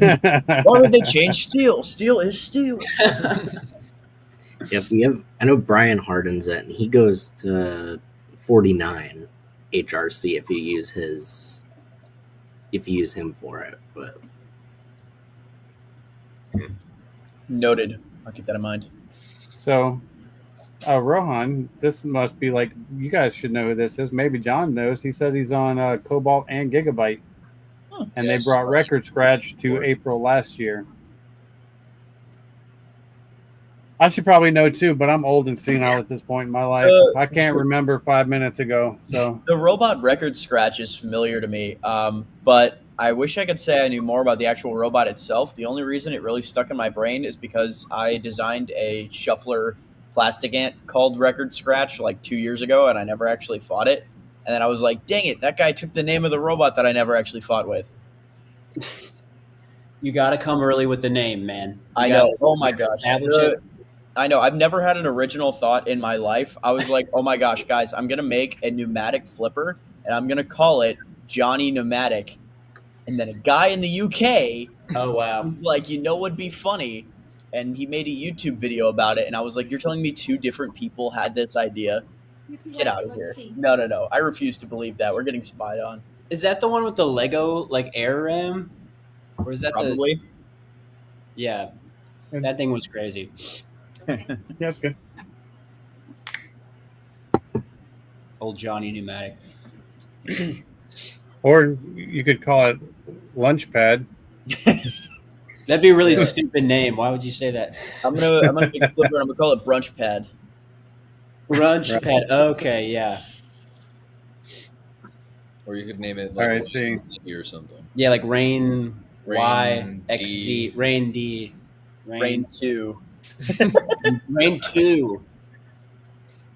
Why would they change steel? Steel is steel. Yeah, I know Brian hardens it, and he goes to 49 HRC if you use him for it. But Noted. I'll keep that in mind. So, Rohan, this must be like, you guys should know who this is. Maybe John knows. He said he's on Cobalt and Gigabyte. And they brought Record Scratch to April last year. I should probably know too, but I'm old and senile at this point in my life. I can't remember 5 minutes ago. So the robot Record Scratch is familiar to me, but I wish I could say I knew more about the actual robot itself. The only reason it really stuck in my brain is because I designed a shuffler plastic ant called Record Scratch like 2 years ago, and I never actually fought it. And then I was like, dang it, that guy took the name of the robot that I never actually fought with. You got to come early with the name, man. I know. Oh my gosh. I know. I've never had an original thought in my life. I was like, oh my gosh, guys, I'm going to make a pneumatic flipper and I'm going to call it Johnny Pneumatic. And then a guy in the UK Oh wow. was like, you know what'd be funny? And he made a YouTube video about it. And I was like, you're telling me two different people had this idea? Get out of here. No. I refuse to believe that. We're getting spied on. Is that the one with the Lego like air ram? Or is that Probably. Yeah. That thing was crazy. Yeah, it's good. Old Johnny Pneumatic. Or you could call it lunch pad. That'd be a really stupid name. Why would you say that? I'm gonna make a flipper and I'm gonna call it Brunch Pad. Brunch Right. pad. Okay, yeah. Or you could name it All like right, see. City or something. Yeah, like Rain Rain Y XC Rain D. Rain 2. Rain 2.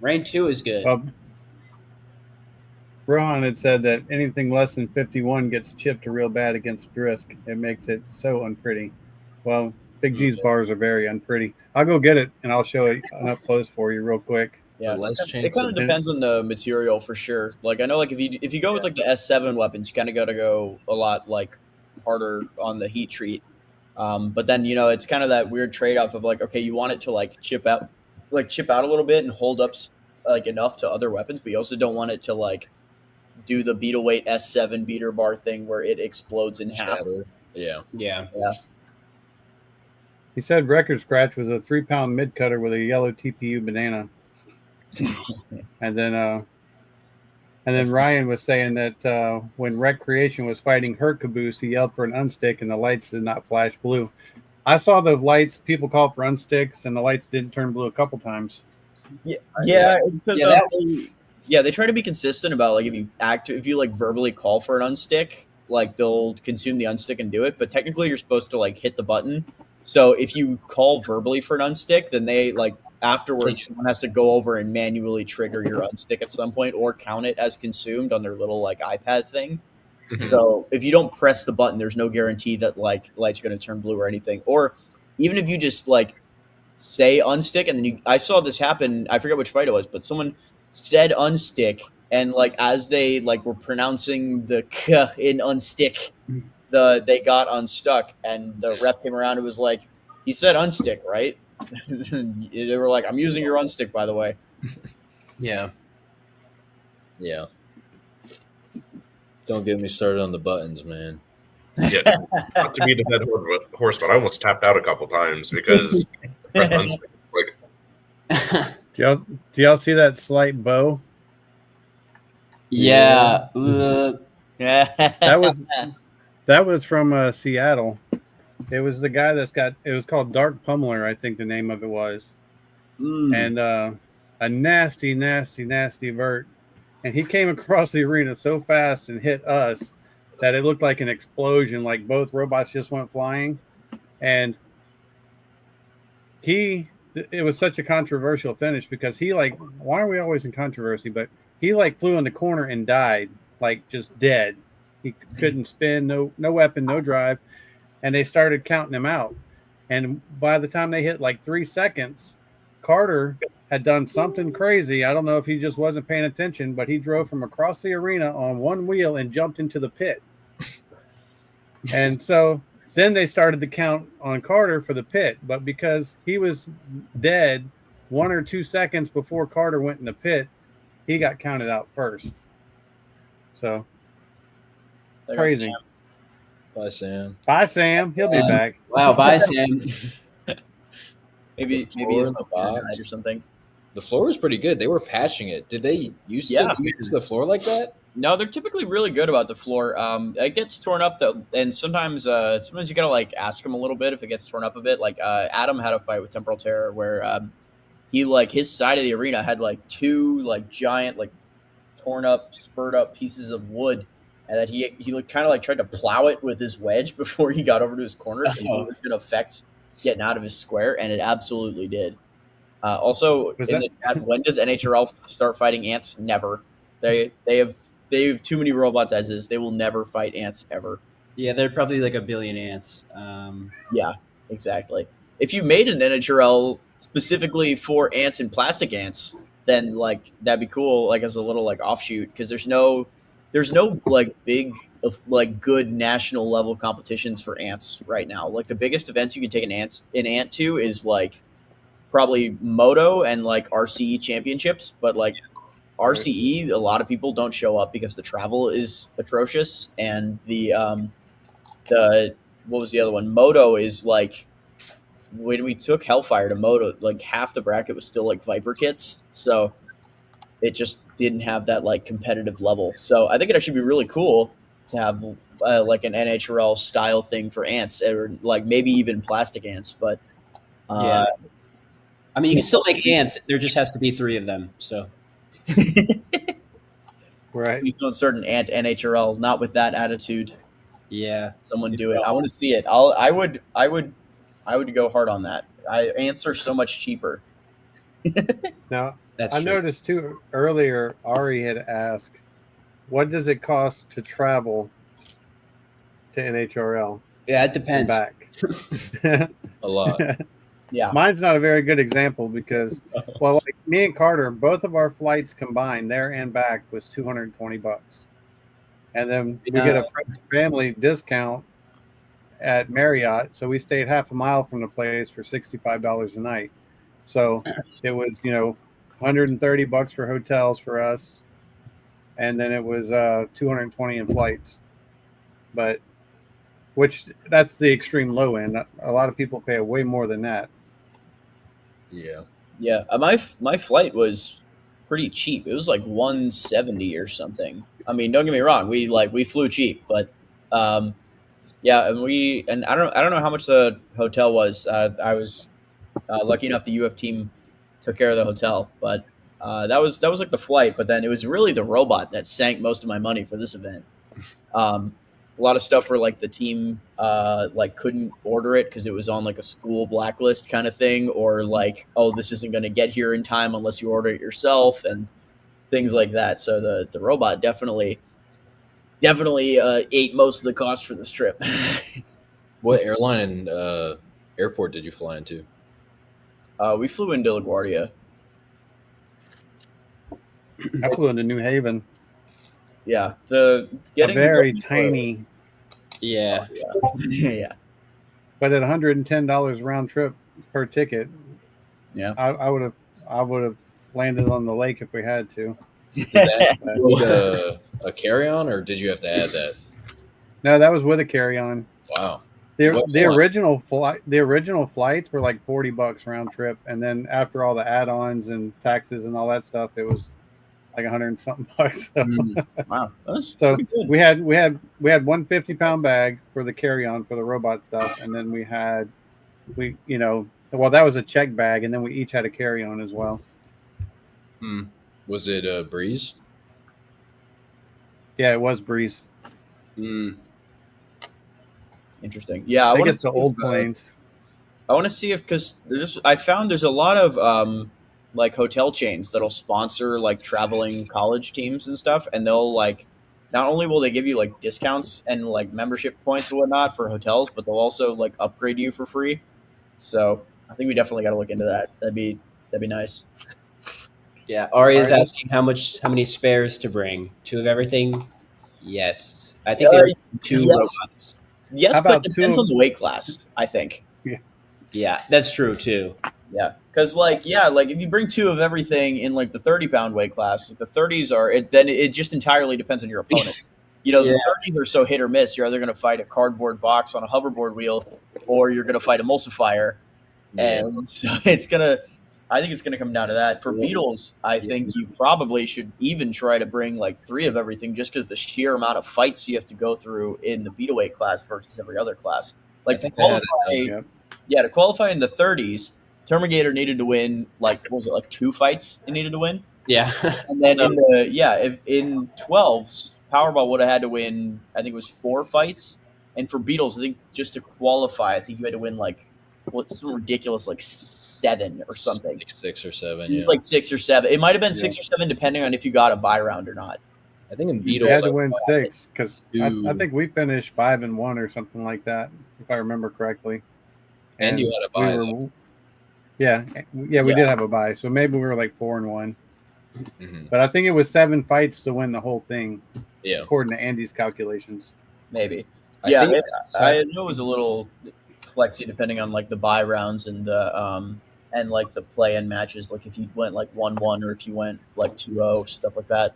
Rain 2 is good. Well, Rohan had said that anything less than 51 gets chipped real bad against Drisk. It makes it so unpretty. Well, Big G's bars are very unpretty. I'll go get it and I'll show it up close for you real quick. Yeah, less it chance kind of- of depends on the material for sure. Like I know, like if you go with like the S7 weapons, you kind of got to go a lot like harder on the heat treat. But then it's kind of that weird trade off of like, okay, you want it to like chip out a little bit and hold up like enough to other weapons, but you also don't want it to like do the beetle weight S7 beater bar thing where it explodes in half. Yeah. Yeah. He said Record Scratch was a 3-pound mid cutter with a yellow TPU banana. And then Ryan was saying that when Recreation was fighting Hurt Caboose, he yelled for an unstick and the lights did not flash blue. I saw the lights, people call for unsticks, and the lights didn't turn blue a couple times. Yeah, it's because they try to be consistent about like if you like verbally call for an unstick, like they'll consume the unstick and do it. But technically, you're supposed to like hit the button. So if you call verbally for an unstick, then they like afterwards someone has to go over and manually trigger your unstick at some point or count it as consumed on their little like iPad thing. So if you don't press the button, there's no guarantee that like light's going to turn blue or anything. Or even if you just like say unstick and then I saw this happen. I forget which fight it was, but someone said unstick and like as they like were pronouncing the k in unstick, they got unstuck and the ref came around and was like, he said unstick, right? They were like, I'm using your unstick, by the way. Yeah. Yeah. Don't get me started on the buttons, man. Yeah, not to be the dead horse, but I almost tapped out a couple times because pressed unstick, like Do y'all see that slight bow? Yeah. That was from Seattle. It was the guy it was called Dark Pummeler, I think the name of it was. And a nasty vert. And he came across the arena so fast and hit us that it looked like an explosion, like both robots just went flying. And it was such a controversial finish because he like, why are we always in controversy? But he like flew in the corner and died, like just dead. He couldn't spin, no weapon, no drive. And they started counting him out. And by the time they hit like 3 seconds, Carter had done something crazy. I don't know if he just wasn't paying attention, but he drove from across the arena on one wheel and jumped into the pit. And so then they started to count on Carter for the pit. But because he was dead 1 or 2 seconds before Carter went in the pit, he got counted out first. So crazy. Bye, Sam. Bye, Sam. He'll be back. Wow, bye, Sam. maybe The floor his in the computer box. died or something. The floor was pretty good. They were patching it. Did they used to use the floor like that? No, they're typically really good about the floor. It gets torn up though, and sometimes you gotta like ask them a little bit if it gets torn up a bit. Like Adam had a fight with Temporal Terror where he like his side of the arena had like 2 like giant like torn up, spurred up pieces of wood, and that he kind of like tried to plow it with his wedge before he got over to his corner. It was going to affect getting out of his square, and it absolutely did. Also, in the chat, when does NHRL start fighting ants? Never. They have too many robots as is. They will never fight ants ever. Yeah, they're probably like a billion ants. Yeah, exactly. If you made an NHRL specifically for ants and plastic ants, then like that'd be cool, like as a little like offshoot, because there's no like big like good national level competitions for ants right now. Like the biggest events you can take an ant to is like probably Moto and like RCE championships, but like RCE, a lot of people don't show up because the travel is atrocious, and the what was the other one? Moto is like when we took Hellfire to Moto, like half the bracket was still like Viper kits, so it just didn't have that like competitive level. So I think it'd actually be really cool to have like an NHRL style thing for ants, or like maybe even plastic ants. But Yeah. I mean, you can still make ants. There just has to be 3 of them. So Right. please don't start an ant NHRL. Not with that attitude. yeah, Someone do it. I want to see it. I would go hard on that. Ants are so much cheaper. Now, that's I true. noticed too earlier, Ari had asked, what does it cost to travel to NHRL Yeah, it and depends. back? A lot. Yeah. Mine's not a very good example because, well, like me and Carter, both of our flights combined, there and back, was $220, and then we get a friends and family discount at Marriott, so we stayed half a mile from the place for $65 a night. So it was, $130 for hotels for us, and then it was $220 in flights. But that's the extreme low end. A lot of people pay way more than that. Yeah. Yeah. My flight was pretty cheap. It was like 170 or something. I mean, don't get me wrong. We flew cheap, but yeah, and I don't know how much the hotel was. I was lucky enough the UF team took care of the hotel, but that was like the flight. But then it was really the robot that sank most of my money for this event. A lot of stuff where like the team like couldn't order it because it was on like a school blacklist kind of thing, or like, oh, this isn't going to get here in time unless you order it yourself, and things like that. So the robot definitely ate most of the cost for this trip. What airline and airport did you fly into? We flew into LaGuardia. I flew into New Haven, Yeah, a very tiny, Yeah. yeah. but at $110 round trip per ticket. Yeah. I would have landed on the lake if we had to. Did that include a carry-on, or did you have to add that? No, that was with a carry-on. Wow. The original flights were like $40 round trip, and then after all the add-ons and taxes and all that stuff, it was like $100 and something bucks. So, Wow, that's so pretty good. we had 150-pound bag for the carry-on for the robot stuff, and then that was a check bag, and then we each had a carry-on as well. Was it a Breeze? Yeah, it was Breeze. Interesting. Yeah, I think it's the old planes. I want to see if, because I found there's a lot of like hotel chains that'll sponsor like traveling college teams and stuff, and they'll like not only will they give you like discounts and like membership points and whatnot for hotels, but they'll also like upgrade you for free. So I think we definitely got to look into that. That'd be nice. Yeah, Ari is asking how many spares to bring. 2 of everything? Yes. I think there are 2 yes. robots. Yes, but it depends on the weight class, I think. Yeah, that's true too. Yeah, because like if you bring 2 of everything in like the 30-pound weight class, the 30s then it just entirely depends on your opponent. The 30s are so hit or miss. You're either going to fight a cardboard box on a hoverboard wheel, or you're going to fight a emulsifier, and so I think it's gonna come down to that. For Beetles, I think you probably should even try to bring like 3 of everything, just because the sheer amount of fights you have to go through in the beetle weight class versus every other class. Like to qualify in the 30s, Terminator needed to win like 2 fights it needed to win. Yeah. And then in 12s, Powerball would have had to win, I think it was 4 fights. And for Beetles, I think just to qualify, I think you had to win like some ridiculous like 7 or something. Like 6 or 7. It's like 6 or 7. It might have been 6 or 7 depending on if you got a buy round or not. I think in Beetles you had to win 6 because I think we finished 5-1 or something like that, if I remember correctly. And you had a buy. Yeah, we Yeah. did have a bye, so maybe we were like 4-1. Mhm. But I think it was 7 fights to win the whole thing, Yeah, according to Andy's calculations. Maybe. I Yeah, think I know it was a little flexy depending on like the buy rounds and like the play-in matches. Like if you went like 1-1 or if you went like 2-0, stuff like that.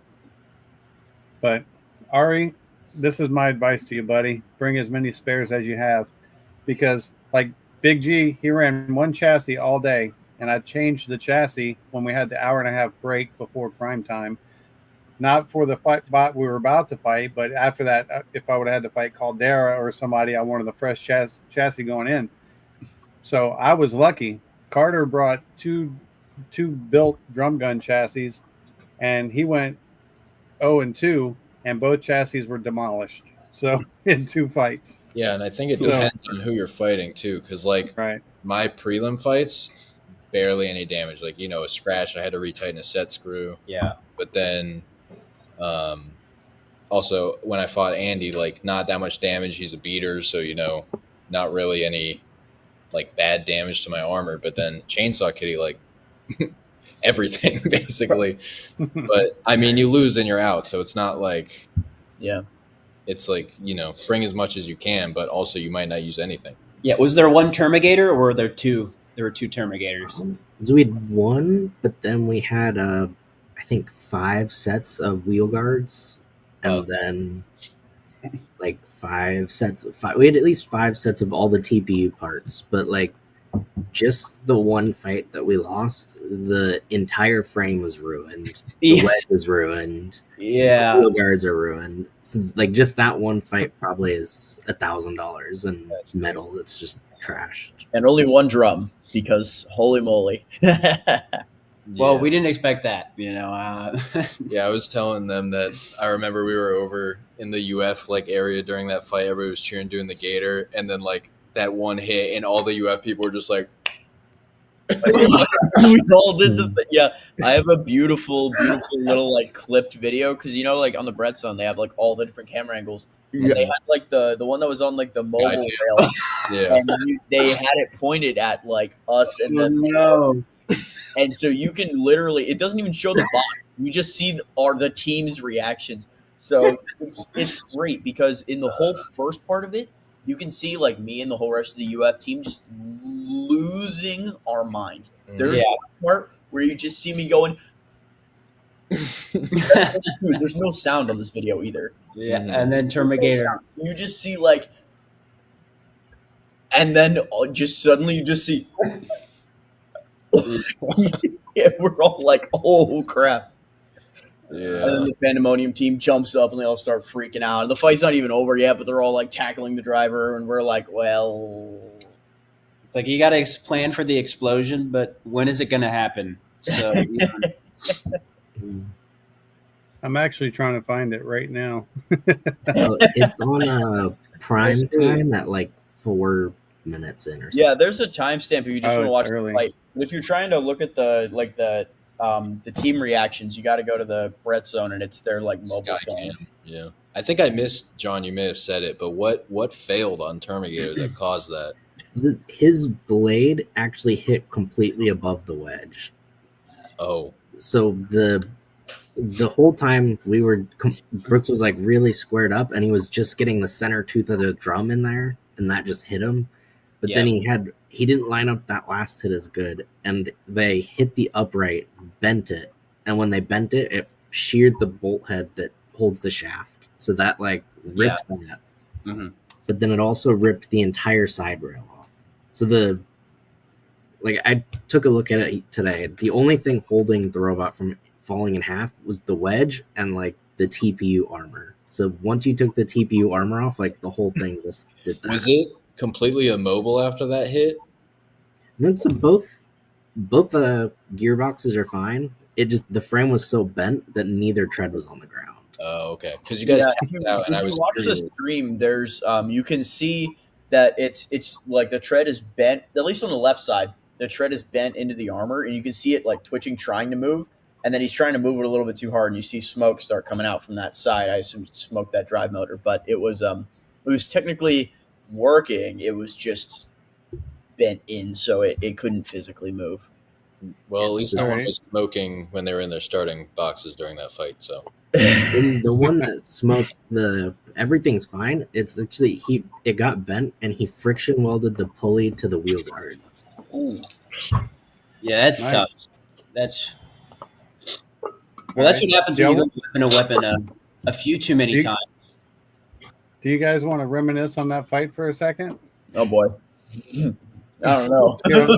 But Ari, this is my advice to you, buddy. Bring as many spares as you have, because like Big G, he ran one chassis all day, and I changed the chassis when we had the hour and a half break before prime time. Not for the fight bot we were about to fight, but after that, if I would have had to fight Caldera or somebody, I wanted the fresh chassis going in. So I was lucky. Carter brought two built drum gun chassis, and he went 0-2, and both chassis were demolished. So in 2 fights, yeah, and I think it So- depends on who you're fighting too, because like right? my prelim fights, barely any damage. Like a scratch, I had to retighten a set screw. Yeah. But then, also when I fought Andy, like not that much damage. He's a beater, so not really any like bad damage to my armor. But then Chainsaw Kitty, like everything basically. But I mean, you lose and you're out, so it's not like Yeah. it's like bring as much as you can, but also you might not use anything. Yeah. Was there one Termigator or were there two? There were 2 Termigators. So we had one, but then we had I think 5 sets of wheel guards, and then like 5 sets of 5. We had at least 5 sets of all the TPU parts, but like just the one fight that we lost, the entire frame was ruined. The Yeah. wedge was ruined. Yeah. The wheel guards are ruined. So like just that one fight probably is $1,000, and That's metal that's just trashed. And only one drum because holy moly. Well, Yeah. we didn't expect that, Yeah, I was telling them that I remember we were over in the UF like area during that fight. Everybody was cheering, doing the gator, and then like that one hit, and all the UF people were just like, We all did yeah. I have a beautiful little like clipped video because like on the Brett Zone they have like all the different camera angles. And they had like the one that was on like the mobile rail, yeah, and they had it pointed at like us and then no. and so you can literally, it doesn't even show the bot. You just see the team's reactions. So it's great because in the whole first part of it, you can see like me and the whole rest of the UF team just losing our minds. There's Yeah. one part where you just see me going. There's no sound on this video either. Yeah. Mhm. And then There's no Termigator. sound. You just see like, and then just suddenly you just see. Yeah, we're all like, oh crap. And then yeah. the Pandemonium team jumps up and they all start freaking out. And the fight's not even over yet, but they're all like tackling the driver, and we're like, well, It's like you got to plan for the explosion, but when is it going to happen? So I'm actually trying to find it right now. It's on prime time at like 4 minutes in or something. yeah, there's a timestamp if you just Oh, want to it's watch early. the fight. But if you're trying to look at the team reactions, you got to go to the Brett Zone, and it's their like mobile phone. Skycam. Yeah, I think I missed John. You may have said it, but what failed on Termigator that caused that? His blade actually hit completely above the wedge. Oh, So the whole time Brooks was like really squared up, and he was just getting the center tooth of the drum in there, and that just hit him. But then he didn't line up that last hit as good, and they hit the upright, bent it, and when they bent it, it sheared the bolt head that holds the shaft. So that like ripped that. Mhm. But then it also ripped the entire side rail off. So I took a look at it today. The only thing holding the robot from falling in half was the wedge and like the TPU armor. So once you took the TPU armor off, like the whole thing just did that. was it completely immobile after that hit? No, so both gearboxes are fine. It just the frame was so bent that neither tread was on the ground. Oh, okay. Because you guys tapped If out, and I you was watch the curious. stream, there's you can see that it's like the tread is bent, at least on the left side. The tread is bent into the armor, and you can see it like twitching, trying to move. And then he's trying to move it a little bit too hard, and you see smoke start coming out from that side. I assume he smoked that drive motor, but it was technically working. It was just bent in, so it couldn't physically move. Well, at least no one Alright. was smoking when they were in their starting boxes during that fight. So And the one that smoked everything's fine. It's actually it got bent and he friction welded the pulley to the wheel guard. Ooh. Yeah, that's Nice. tough. That's that's what happens when you go weapon to weapon a few too many times. Do you guys want to reminisce on that fight for a second? Oh boy. I don't know. You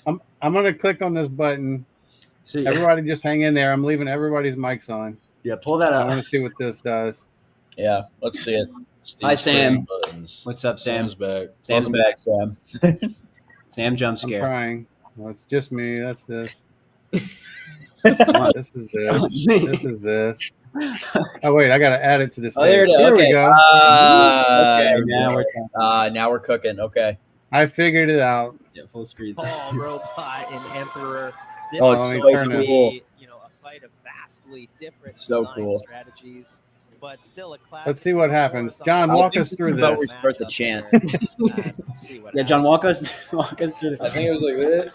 know, I'm gonna click on this button. So, Everybody just hang in there. I'm leaving everybody's mics on. yeah, pull that I up. want to see what this does. Yeah, let's see it. Steve Hi, Sam. buttons. What's up, Sam? Sam's back. Sam's Welcome back, Sam. Sam jump I'm scare. trying. Well, it's just me. That's this. This is this. This is this. Oh wait, I gotta add it to this. Oh, there it is. Here we Okay. go. Okay, Now we're cooking. Okay. I figured it out. Yeah, full screen. Paul, Robot, and Emperor. This Oh, is it's so going to cool. be, a fight of vastly different So design cool. strategies, but still a classic. Let's see what happens. John, I walk think us this through is about this. where we start the chant. Yeah, John, walk us through. I think it was like that.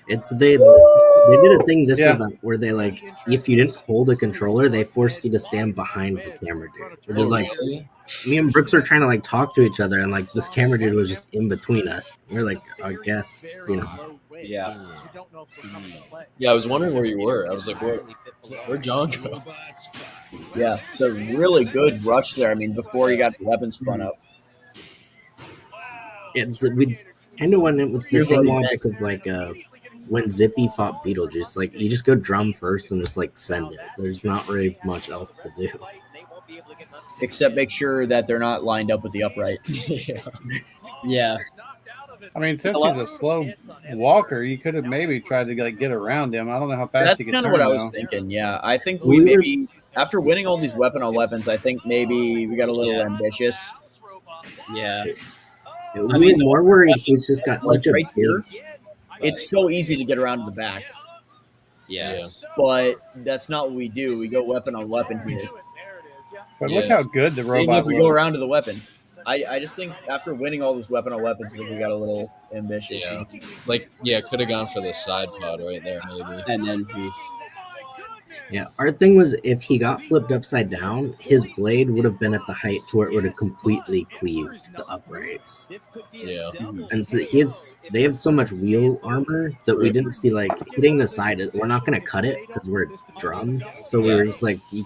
It's they did a thing this Yeah. event where they like if you didn't hold a controller, they forced you to stand behind the camera dude. Which is like me and Brooks were trying to like talk to each other and like this camera dude was just in between us. We're like, I guess, Yeah. Yeah, I was wondering where you were. I was like, where'd John go? Yeah, it's a really good rush there. I mean, before he got the weapon spun up. we kind of went in with the Here's same what he logic of like when Zippy fought Beetlejuice, like you just go drum first and just like send it. There's not really much else to do. Except make sure that they're not lined up with the upright. Yeah. I mean, since he's a slow walker, you could have maybe tried to like get around him. I don't know how fast. That's he could kind of turn, what I was though. thinking. Yeah, I think We we were- maybe after winning all these weapon on weapons, I think maybe we got a little ambitious. Yeah. I mean, more worried he's just got Like such a right big. here, it's so easy to get around to the back, Yeah. but that's not what we do. We go weapon on weapon here. But Yeah. look how good the Even robot if we go looks. around to the weapon. I just think after winning all this weapon on weapons, I think we got a little ambitious. Yeah. Could have gone for the side pod right there, maybe. And then Yeah, our thing was if he got flipped upside down, his blade would have been at the height to where it would have completely cleaved the uprights. Yeah. And so they have so much wheel armor that we didn't see like hitting the side. We're not going to cut it because we're drummed. So we were just like, we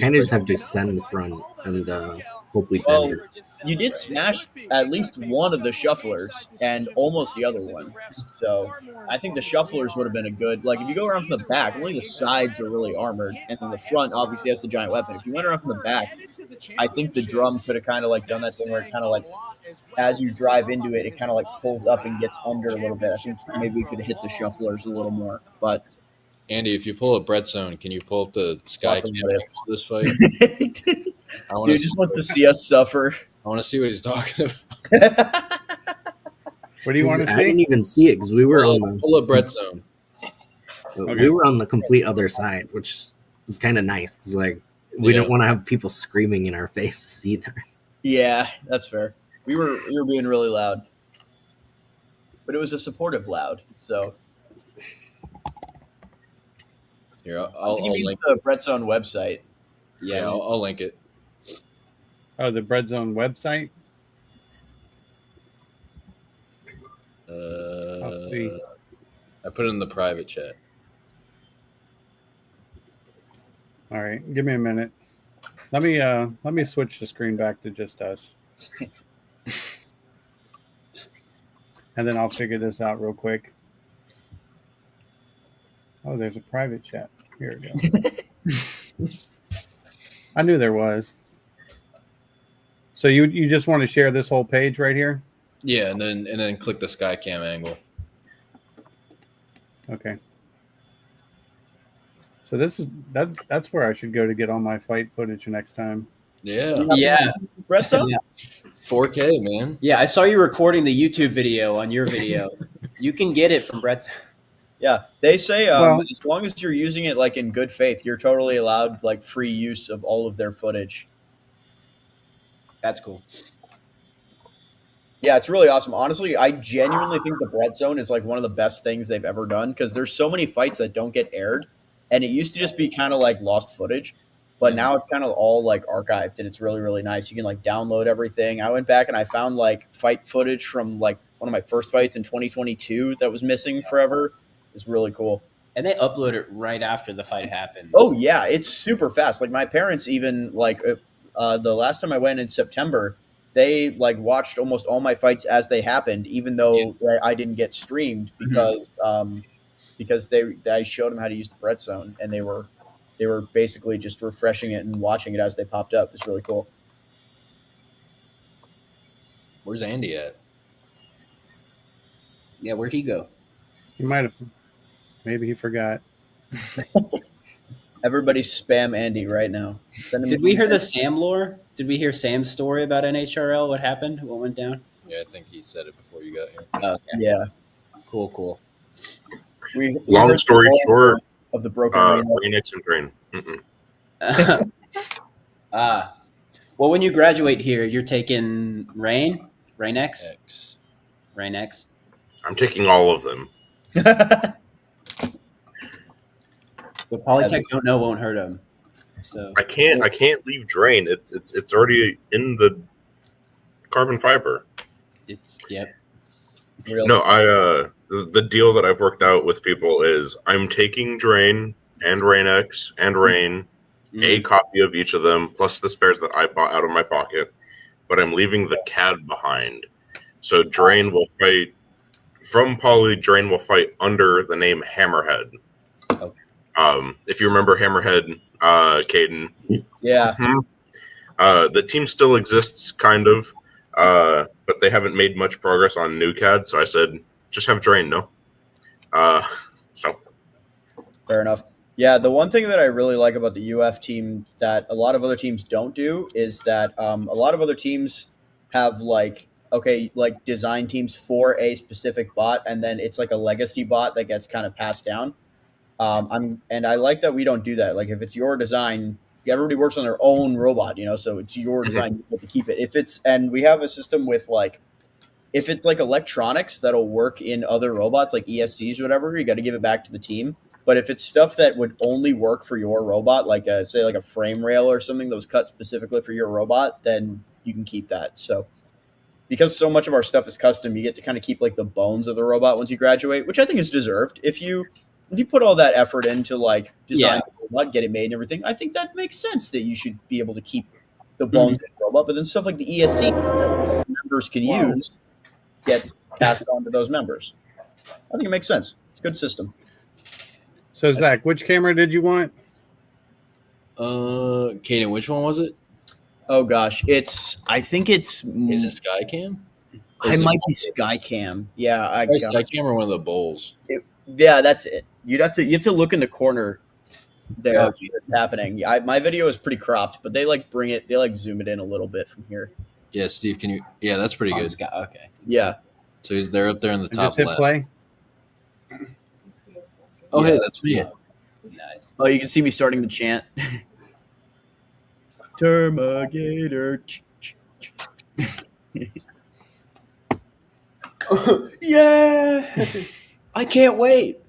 kind of just have to send the front and hope we bend it. You did smash at least one of the shufflers and almost the other one. So I think the shufflers would have been a good, like if you go around from the back, only the sides are really armored. And then the front obviously has the giant weapon. If you went around from the back, I think the drum could have kind of like done that thing where it kind of like, as you drive into it, it kind of like pulls up and gets under a little bit. I think maybe we could have hit the shufflers a little more. But Andy, if you pull a bread zone, can you pull up the sky Nothing camera but for this fight? I want dude to. just wants to see us suffer. I want to see what he's talking about. What do you want to I didn't see? even see it because we were on Pull up bread zone. we were on the complete other side, which was kind of nice because like we Yeah. didn't want to have people screaming in our faces either. Yeah, that's fair. We were being really loud, but it was a supportive loud. So Here, I I'll think it means link. the Brett Zone website. Yeah, I'll link it. Oh, the Bread Zone website. I'll see. I put it in the private chat. All right, give me a minute. Let me switch the screen back to just us, and then I'll figure this out real quick. Oh, there's a private chat. Here we go. I knew there was. So you just want to share this whole page right here? Yeah, and then click the sky cam angle. Okay. So that's where I should go to get all my fight footage next time. Yeah, Yeah. Brett Zone? Yeah. 4K, man. Yeah, I saw you recording the YouTube video on your video. You can get it from Brett's. Yeah, they say Well- as long as you're using it like in good faith, you're totally allowed like free use of all of their footage. That's cool. Yeah, it's really awesome. Honestly, I genuinely think the Brett Zone is like one of the best things they've ever done because there's so many fights that don't get aired, and it used to just be kind of like lost footage, but now it's kind of all like archived, and it's really really nice. You can like download everything. I went back and I found like fight footage from like one of my first fights in 2022 that was missing forever. It's really cool. And they upload it right after the fight happens. Oh yeah, it's super fast. Like my parents even like the last time I went in September, they like watched almost all my fights as they happened, even though I didn't get streamed because I showed them how to use the Brett Zone, and they were basically just refreshing it and watching it as they popped up. It's really cool. Where's Andy at? Yeah, where'd he go? He might have. Maybe he forgot. Everybody spam Andy right now. Did we hear the Sam lore? Did we hear Sam's story about NHRL? What happened? What went down? Yeah, I think he said it before you got here. Okay. Yeah. Cool. Long story short, of the broken Phoenix and Drain. Well, when you graduate here, you're taking Rain X. I'm taking all of them. But Polytech don't know won't hurt him. So I can't leave Drain. It's already in the carbon fiber. Yep. No, the deal that I've worked out with people is I'm taking Drain and Rain X and Rain, a copy of each of them, plus the spares that I bought out of my pocket, but I'm leaving the CAD behind. So Drain will fight from Poly. Drain will fight under the name Hammerhead. Okay. If you remember Hammerhead, Caden. Yeah. The team still exists, kind of, but they haven't made much progress on new CAD. So I said, just have Drain, no? So Fair enough. Yeah, the one thing that I really like about the UF team that a lot of other teams don't do is that a lot of other teams have like design teams for a specific bot, and then it's like a legacy bot that gets kind of passed down. And I like that we don't do that. Like if it's your design, everybody works on their own robot, so it's your design, you get to keep it. And we have a system with like, if it's like electronics that'll work in other robots like ESCs or whatever, you got to give it back to the team. But if it's stuff that would only work for your robot, like say like a frame rail or something that was cut specifically for your robot, then you can keep that. So because so much of our stuff is custom, you get to kind of keep like the bones of the robot once you graduate, which I think is deserved. If you put all that effort into like design the robot, get it made and everything, I think that makes sense that you should be able to keep the bones of the robot. But then stuff like the ESC members can use gets passed on to those members. I think it makes sense. It's a good system. So Zach, which camera did you want? Caden, which one was it? Oh gosh, I think it's. Is it Skycam? I might be Skycam. Yeah, Skycam or one of the bowls. Yeah, that's it. You have to look in the corner there. What's happening? My video is pretty cropped, but they like zoom it in a little bit from here. Yeah, Steve, can you? Yeah, that's pretty good. Okay. Yeah. So they're up there in the top just hit left. play. Oh, hey, that's me. Nice. Oh, you can see me starting the chant. Termigator. Yeah. I can't wait.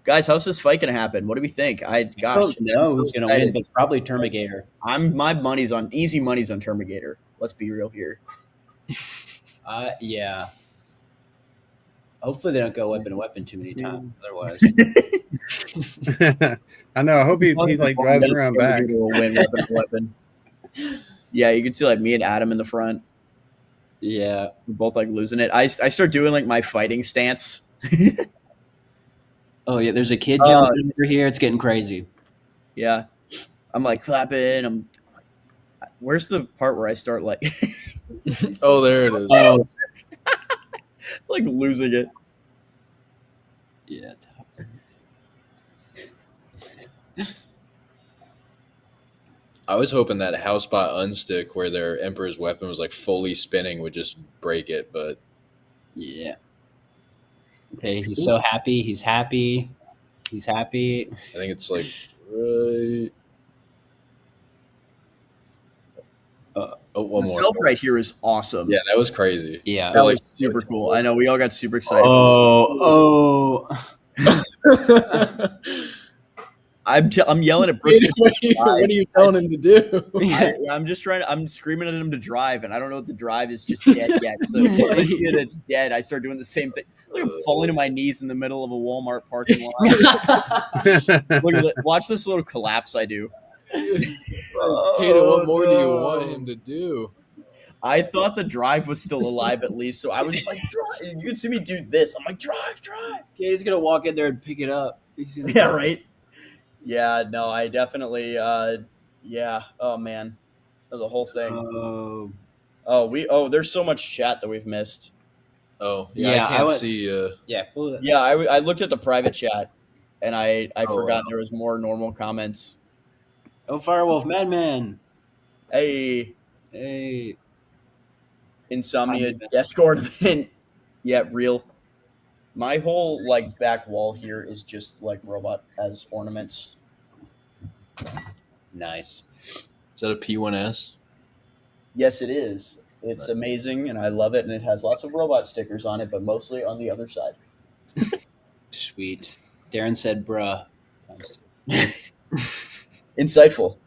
Guys, how's this fight gonna happen? What do we think? I don't know who's gonna win, but probably Termigator. Easy money's on Termigator. Let's be real here. Yeah. Hopefully they don't go weapon to weapon too many times. Otherwise, I know. I hope he like drives around back. Will win weapon to weapon. Yeah, you can see like me and Adam in the front. yeah, We're both like losing it. I start doing like my fighting stance. Oh yeah, there's a kid jumping over here. It's getting crazy. Yeah, I'm like clapping. Where's the part where I start like? Oh, there it is. Oh like losing it. yeah. I was hoping that house bot unstick where their Emperor's weapon was like fully spinning would just break it, but Yeah. Okay, he's so happy. He's happy. He's happy. I think it's like right. Oh, one The more. self right here is awesome. Yeah, that was crazy. Yeah. That Like- was super cool. I know we all got super excited. Oh. I'm yelling at Brooks. what are you telling him to do? I'm just trying. I'm screaming at him to drive, and I don't know if the drive is just dead yet. So when I see it, it's dead. I start doing the same thing. Look, I'm falling to my knees in the middle of a Walmart parking lot. Look at it. Watch this little collapse I do. Kato, what more do you want him to do? I thought the drive was still alive at least, so I was like, drive. You can see me do this. I'm like, drive. Yeah, he's gonna walk in there and pick it up. He's gonna Yeah, right. Yeah, no, I definitely. Yeah. Oh man, that was a whole thing. There's so much chat that we've missed. Oh, yeah, Yeah, I I can't went- see. Yeah. Pull it. Yeah, I looked at the private chat, and I Oh, forgot wow. there was more normal comments. Oh, Firewolf, Madman. Hey, Hey. Insomnia Madman. desk ornament. Yeah, real. My whole like back wall here is just like robot as ornaments. Nice. Is that a P1S? Yes, it is. It's Nice. amazing, and I love it, and it has lots of robot stickers on it, but mostly on the other side. Sweet. Darren said, bruh. Insightful.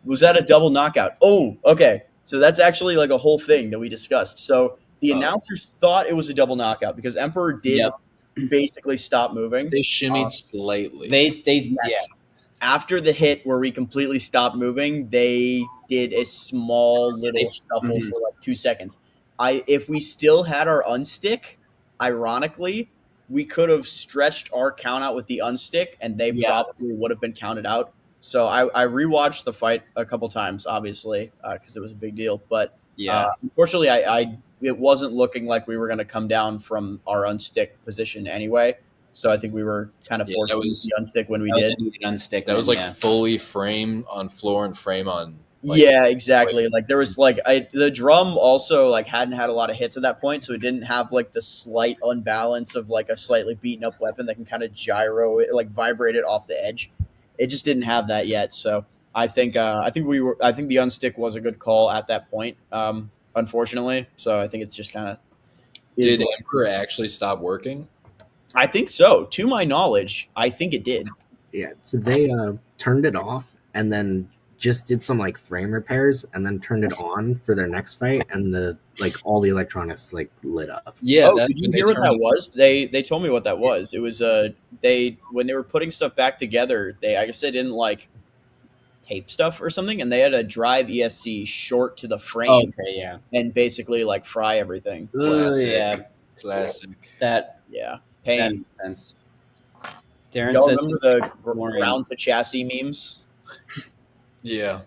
Was that a double knockout? Oh, okay. So that's actually like a whole thing that we discussed. So the announcers thought it was a double knockout because Emperor did Yep. basically stop moving. They shimmied slightly. They Yes. After the hit where we completely stopped moving, they did a small little shuffle for like 2 seconds. If we still had our unstick, ironically, we could have stretched our count out with the unstick, and they probably would have been counted out. So I rewatched the fight a couple times, obviously, because it was a big deal. But unfortunately, it wasn't looking like we were going to come down from our unstick position anyway. So I think we were kind of forced to use the unstick when we did. Unstick. That was like fully frame on floor and frame on. Like, yeah, exactly. Like there was like the drum also like hadn't had a lot of hits at that point, so it didn't have like the slight unbalance of like a slightly beaten up weapon that can kind of gyro it, like vibrate it off the edge. It just didn't have that yet. So I think the unstick was a good call at that point. Unfortunately, so I think it's just kind of. Did Emperor actually stop working? I think so. To my knowledge, I think it did. Yeah, so they turned it off and then just did some like frame repairs and then turned it on for their next fight, and all the electronics like lit up. Yeah, did you hear what that was? They told me what that was. It was when they were putting stuff back together, I guess they didn't like tape stuff or something, and they had a drive ESC short to the frame. Okay, yeah, and basically like fry everything. Classic. That pain. makes sense. Darren Y'all says remember the ground to chassis memes? Yeah.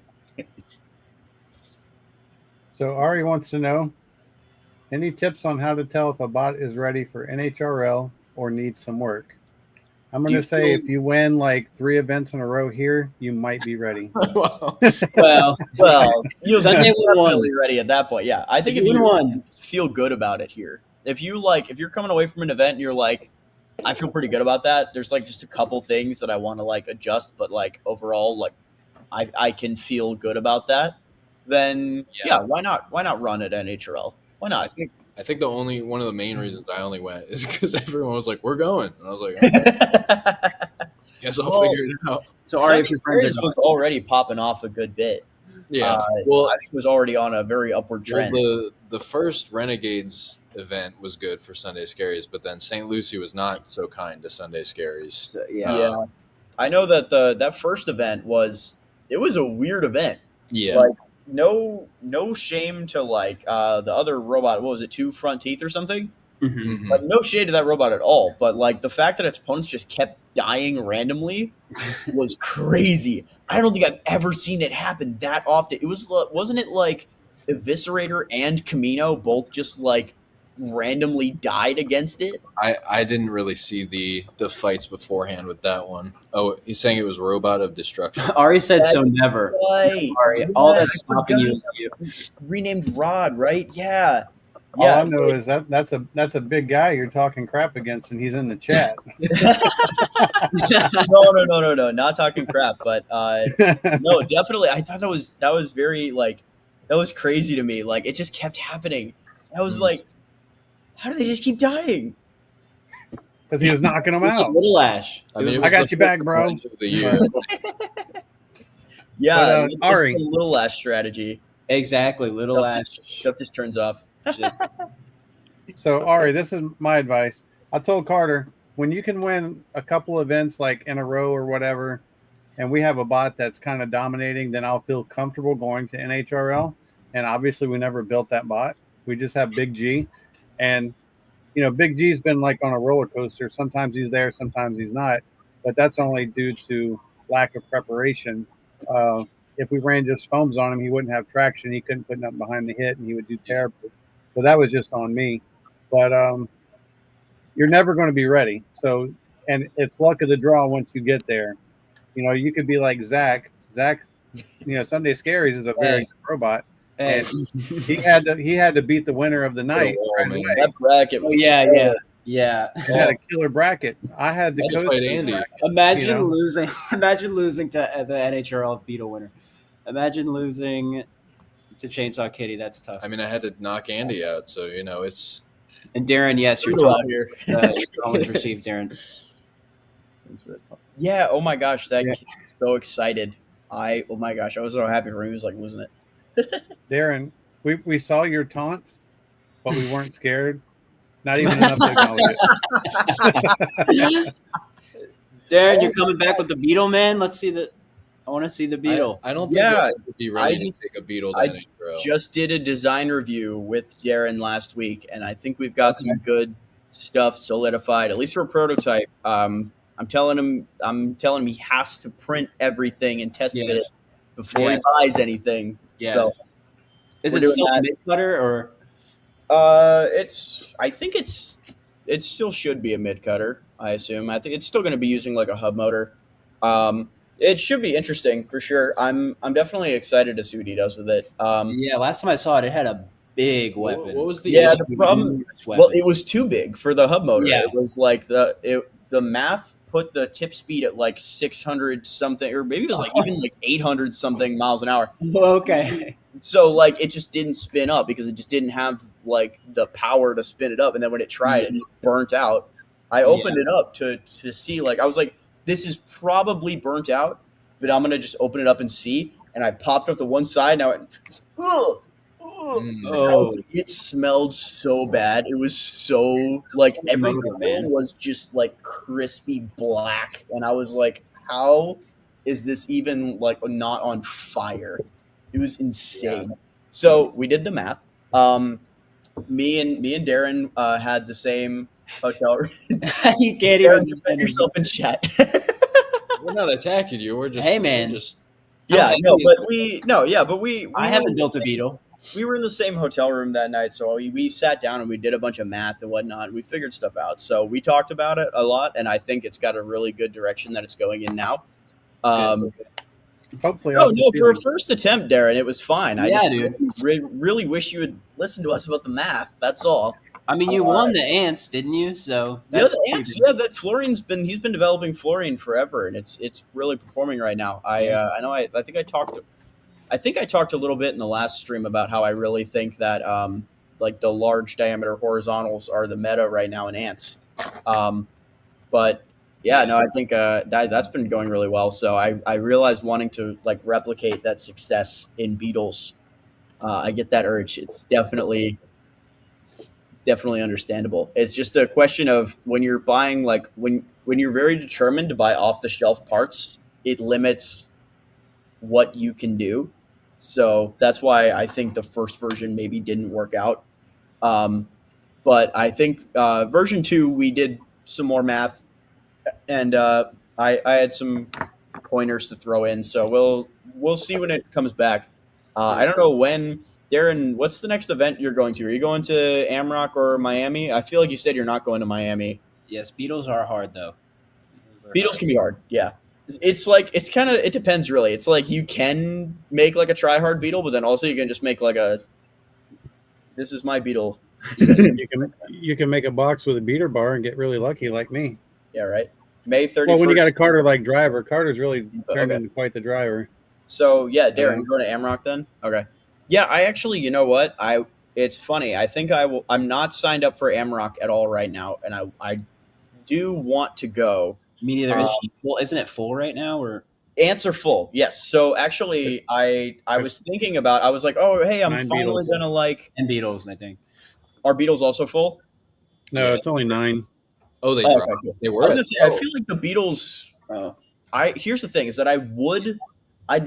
So Ari wants to know, any tips on how to tell if a bot is ready for NHRL or needs some work? I'm going to say if you win like 3 events in a row here, you might be ready. well, you're Sunday definitely ready at that point. Yeah, I think if you won, feel good about it here. If you're coming away from an event and you're like, I feel pretty good about that. There's like just a couple things that I want to like adjust, but like overall, like I can feel good about that. Then why not? Why not run at NHRL? Why not? I think one of the main reasons I only went is because everyone was like, "We're going," and I was like, "Guess I'll figure it out." So Sunday Scaries was already popping off a good bit. Yeah, I think it was already on a very upward trend. The first Renegades event was good for Sunday Scaries, but then St. Lucie was not so kind to Sunday Scaries. Yeah, I know that that first event was a weird event. Yeah, like no shame to like the other robot. What was it? 2 front teeth or something? Mm-hmm. Like no shade to that robot at all. But like the fact that its opponents just kept dying randomly was crazy. I don't think I've ever seen it happen that often. Wasn't it like Eviscerator and Camino both just like randomly died against it? I didn't really see the fights beforehand with that one. Oh, he's saying it was Robot of Destruction. Ari said so never. Right. Ari, all that's stopping you. Renamed Rod, right? Yeah. All I know is that's a big guy you're talking crap against, and he's in the chat. No, not talking crap, but no, definitely. I thought that was very like that was crazy to me. Like it just kept happening. I was like, how do they just keep dying? Because he was knocking them It was a out. Little Ash. I mean, it I was got the you back, first bro. one of the year. Yeah, But, it's Ari. the little Ash strategy. Exactly, Little Ash. Stuff just turns off. Just- So Ari, this is my advice. I told Carter, when you can win a couple events like in a row or whatever, and we have a bot that's kind of dominating, then I'll feel comfortable going to NHRL. And obviously, we never built that bot. We just have Big G, and Big G's been like on a roller coaster. Sometimes he's there, sometimes he's not. But that's only due to lack of preparation. If we ran just foams on him, he wouldn't have traction. He couldn't put nothing behind the hit, and he would do terribly. So that was just on me. But you're never going to be ready. So, and it's luck of the draw once you get there. You could be like Zach. Zach, Sunday Scaries is a very good robot. Hey. And he had to beat the winner of the night. Right away. That bracket was yeah. He had a killer bracket. I had the I had to coach fight Andy. Imagine losing. Imagine losing to the NHRL Beetle winner. Imagine losing to Chainsaw Kitty. That's tough. I mean, I had to knock Andy out, so it's. And Darren, yes, you're brutal out here. Your comments received, Darren. Yeah. Oh my gosh, that kid was so excited. Oh my gosh, I was so happy for him. He was like losing it. Darren, we saw your taunt, but we weren't scared. Not even enough to acknowledge it. Darren, you're coming back with the Beetle, man. Let's see the. I want to see the Beetle. I don't think Yeah, I would be ready to take a Beetle to I NHRL. Just did a design review with Darren last week, and I think we've got some good stuff solidified, at least for a prototype. I'm telling him he has to print everything and test fit it before he buys anything. Yeah. So Is we're it doing still that. mid cutter or? I think it still should be a mid cutter. I assume. I think it's still going to be using like a hub motor. It should be interesting for sure. I'm definitely excited to see what he does with it. Yeah, last time I saw it, it had a big weapon. What was the Yeah, issue? the problem. Huge weapon. Well, it was too big for the hub motor. Yeah. It was like the math put the tip speed at like 600 something, or maybe it was like even like 800 something miles an hour. Okay. So like it just didn't spin up because it just didn't have like the power to spin it up. And then when it tried, it just burnt out. I opened it up to see, like, I was like, this is probably burnt out, but I'm gonna just open it up and see. And I popped up the one side and I went, ugh. Oh. It smelled so bad. It was so like every Motor, grill was just like crispy black, and I was like, "How is this even like not on fire?" It was insane. So we did the math. Me and Darren had the same hotel room. You can't Darren, even defend yourself in chat. We're not attacking you. We're just. Hey, man. we're just but we I haven't built a Beetle. We were in the same hotel room that night, so we sat down and we did a bunch of math and whatnot, and we figured stuff out. So we talked about it a lot, and I think it's got a really good direction that it's going in now. Hopefully, For a first attempt, Darren, it was fine. I Yeah, just dude. really wish you would listen to us about the math. That's all. I mean, you won the ants, didn't you? So Yeah, that's the ants, that Florian's been developing Florian forever, and it's really performing right now. I think I talked a little bit in the last stream about how I really think that like the large diameter horizontals are the meta right now in ants. But yeah, no, I think that's been going really well. So I realized wanting to like replicate that success in beetles. I get that urge. It's definitely understandable. It's just a question of when you're buying, like when you're very determined to buy off the shelf parts, it limits what you can do. So that's why I think the first version maybe didn't work out. But I think version 2, we did some more math, and I had some pointers to throw in. So we'll see when it comes back. I don't know when. Darren, what's the next event you're going to? Are you going to Amrock or Miami? I feel like you said you're not going to Miami. Yes, beetles are hard though. Beetles can be hard, yeah. It's like it depends really. It's like you can make like a try hard beetle, but then also you can just make like a this is my beetle You can make a box with a beater bar and get really lucky like me. Yeah, right. May 31st. Well, when you got a Carter like driver, Carter's really turned Okay. into quite the driver. So yeah, Darren, go to Amrock then. Okay. Yeah, I actually, you know what? It's funny. I think I'm not signed up for Amrock at all right now, and I do want to go. Me neither. Is she full? Isn't it full right now? Or Answer full. Yes. So actually, I was thinking about. I was like, oh hey, I'm 9 finally Beetles. gonna like. and Beatles, I think. Are Beatles also full? No, Yeah. it's only 9. Oh, they Oh, dropped. okay, cool. They I were. was At gonna say, I 12. feel like the Beatles. Here's the thing: is that I'd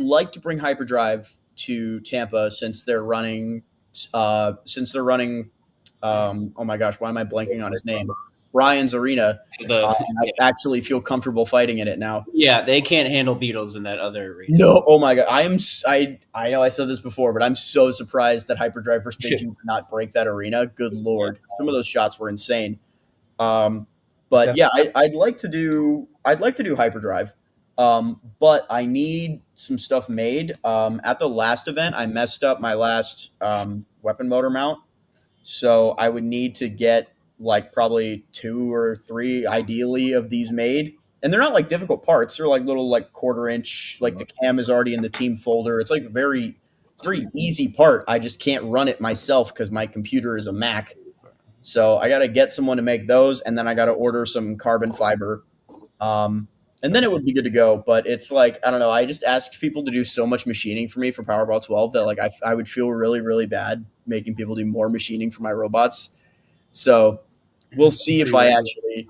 like to bring Hyperdrive to Tampa since they're running. Oh my gosh, why am I blanking on his name? Ryan's Arena. I actually feel comfortable fighting in it now. Yeah, they can't handle Beatles in that other arena. No, oh my god, I know I said this before, but I'm so surprised that Hyperdrive versus Big G did not break that arena. Good lord, some of those shots were insane. But yeah, I'd like to do Hyperdrive, but I need some stuff made. At the last event, I messed up my last weapon motor mount, so I would need to get like probably 2 or 3 ideally of these made. And they're not like difficult parts. They're like little like 1/4 inch. Like the cam is already in the team folder. It's like very easy part. I just can't run it myself because my computer is a Mac. So I got to get someone to make those, and then I got to order some carbon fiber, and then it would be good to go. But it's like, I don't know. I just asked people to do so much machining for me for Powerball 12 that like I would feel really, really bad making people do more machining for my robots. So we'll see if I actually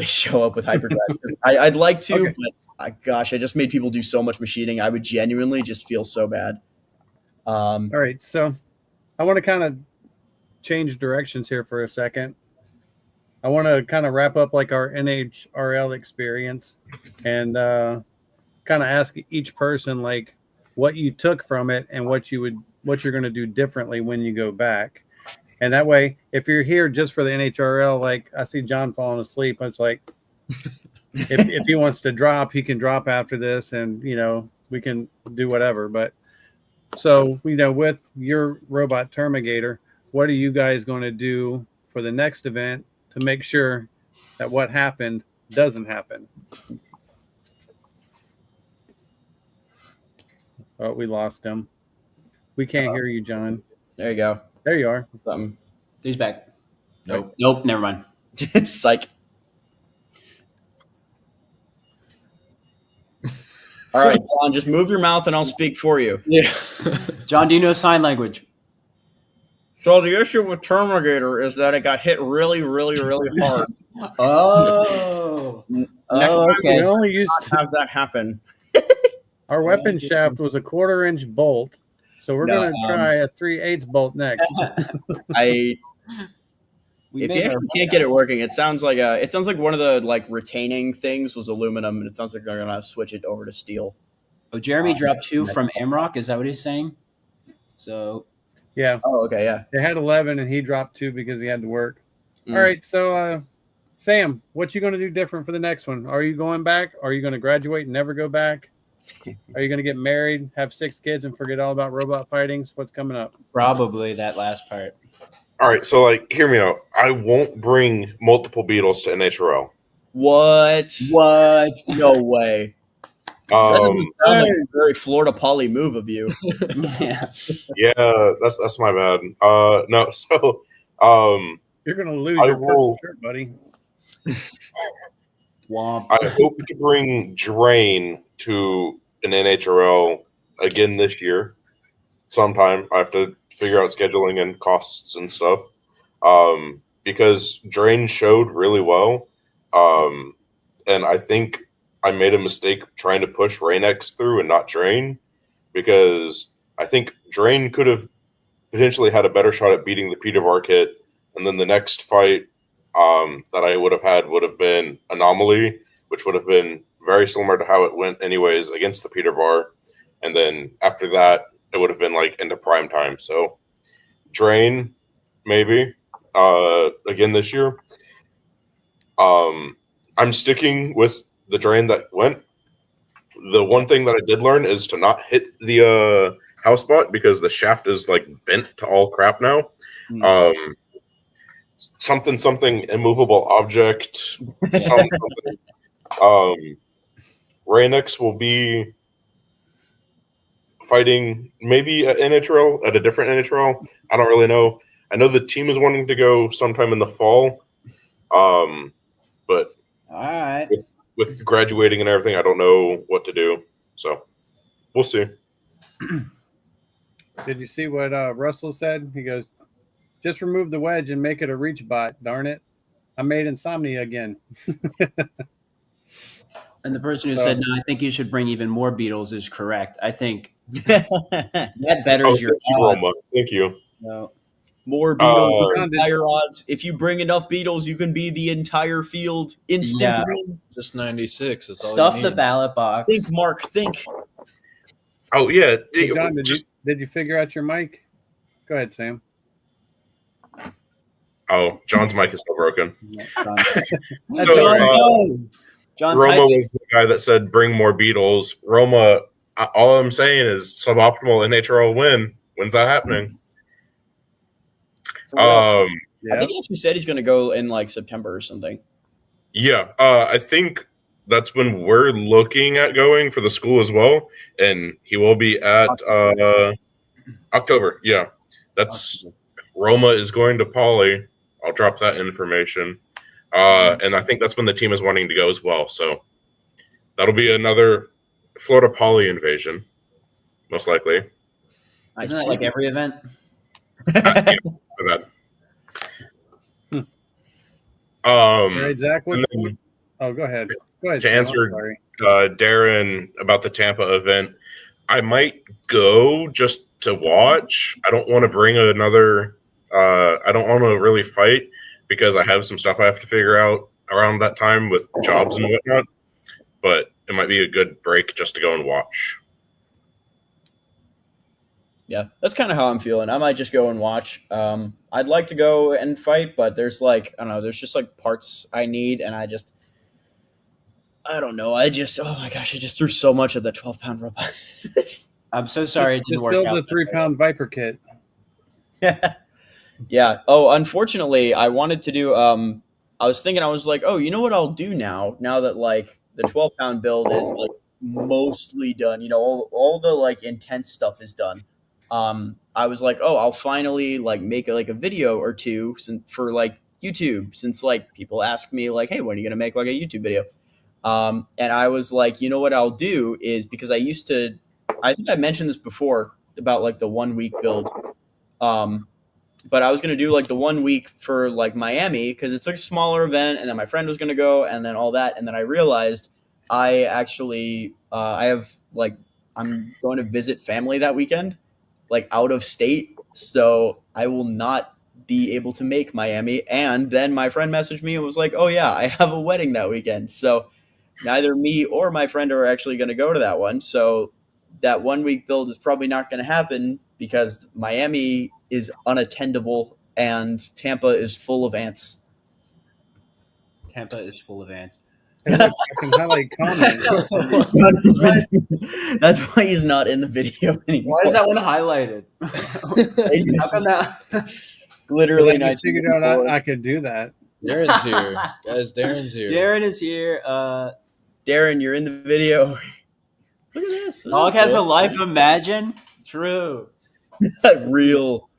show up with Hyperdrive. I'd like to, Okay. but gosh, I just made people do so much machining. I would genuinely just feel so bad. All right, so I want to kind of change directions here for a second. I want to kind of wrap up like our NHRL experience and kind of ask each person like what you took from it and what you're going to do differently when you go back. And that way, if you're here just for the NHRL, like I see John falling asleep, it's like if he wants to drop, he can drop after this, and we can do whatever. But so with your robot Termigator, what are you guys going to do for the next event to make sure that what happened doesn't happen? Oh, we lost him. We can't hear you, John. There you go. There you are. Something. He's back. Nope. Never mind. Psych. All right, John, just move your mouth and I'll speak for you. Yeah. John, do you know sign language? So the issue with Termigator is that it got hit really, really, really hard. Oh. Next We time Okay. only used not have that happen. our weapon shaft was a 1/4 inch bolt, so we're No, going to try a 3/8 bolt next. If you actually can't get it working, it sounds like one of the like retaining things was aluminum, and it sounds like they're gonna switch it over to steel. Oh, Jeremy dropped 2 from Amrock. Is that what he's saying? So Yeah, Oh, okay, yeah. they had 11 and he dropped 2 because he had to work. Mm. All right, so Sam, what you going to do different for the next one? Are you going back? Are you going to graduate and never go back? Are you going to get married, have 6 kids, and forget all about robot fightings? What's coming up? probably that last part. All right, so like, hear me out. I won't bring multiple Beetles to NHRL. What? No way. That doesn't sound like a very Florida Poly move of you. Yeah. Yeah, that's my bad. No, so You're going to lose I your purple will- shirt, buddy. Womp. I hope to bring Drain to an NHRL again this year sometime. I have to figure out scheduling and costs and stuff. Because Drain showed really well. And I think I made a mistake trying to push Rain-X through and not Drain, because I think Drain could have potentially had a better shot at beating the Peter Bar kit, and then the next fight that I would have had would have been Anomaly, which would have been very similar to how it went anyways against the Peter Bar, and then after that it would have been like into prime time. So Drain maybe again this year. I'm sticking with the Drain that went. The one thing that I did learn is to not hit the house bot, because the shaft is like bent to all crap now. Something immovable object. Something. Raynix will be fighting maybe at NHRL, at a different NHRL. I don't really know. I know the team is wanting to go sometime in the fall. But All right. with graduating and everything, I don't know what to do. So we'll see. Did you see what Russell said? He goes, just remove the wedge and make it a reach bot. Darn it. I made insomnia again. And the person who said, no, I think you should bring even more beetles is correct. I think that betters your thank you, odds. Roma. Thank you. No. More beetles, John, did- entire odds. If you bring enough beetles, you can be the entire field instantly. Just 96. That's all Stuff you the need. ballot box. Think, Mark. Think. Oh yeah. Hey, John, did you figure out your mic? Go ahead, Sam. Oh, John's mic is still broken. That's So, John. No. John Roma typed- was the guy that said bring more beetles. Roma, all I'm saying is suboptimal NHRL win. When's that happening? I Yeah. think he actually said he's going to go in like September or something. Yeah, I think that's when we're looking at going for the school as well, and he will be at October. Yeah, that's Roma is going to Poly. I'll drop that information, and I think that's when the team is wanting to go as well. So that'll be another Florida Poly invasion, most likely. Isn't that like every event? Yeah, for that. All right, Zach. What, and then- oh, go ahead. Go ahead. To Sam. I'm answer- sorry. Darren about the Tampa event, I might go just to watch. I don't want to bring another. I don't want to really fight because I have some stuff I have to figure out around that time with jobs and whatnot. But it might be a good break just to go and watch. Yeah, that's kind of how I'm feeling. I might just go and watch. I'd like to go and fight, but there's like, I don't know, there's just like parts I need, and I don't know. Oh my gosh, I just threw so much of the 12-pound robot. I'm so sorry it Just didn't work build out. a 3-pound Viper kit. Yeah. Oh, unfortunately, I wanted to do. I was thinking, I was like, oh, you know what I'll do now that like the 12-pound build is like mostly done. You know, all the like intense stuff is done. I was like, oh, I'll finally like make like a video or two for like YouTube, since like people ask me like, hey, when are you gonna make like a YouTube video? And I was like, you know what I'll do is, because I think I mentioned this before about like the 1 week build. But I was going to do like the 1 week for like Miami because it's like a smaller event, and then my friend was going to go, and then all that. And then I realized I actually, I have like, I'm going to visit family that weekend, like out of state. So I will not be able to make Miami. And then my friend messaged me and was like, oh yeah, I have a wedding that weekend. So neither me or my friend are actually going to go to that one. So that 1 week build is probably not going to happen because Miami is unattendable and Tampa is full of ants. Tampa is full of ants. Hey, look, I can highlight comments. That's why he's not in the video anymore. Why is that one highlighted? How come that? Literally, I just figured out I could do that. Darren's here. Guys, Darren's here. Darren is here. Darren, you're in the video. Look at this. Dog has a life. Imagine. True. Real.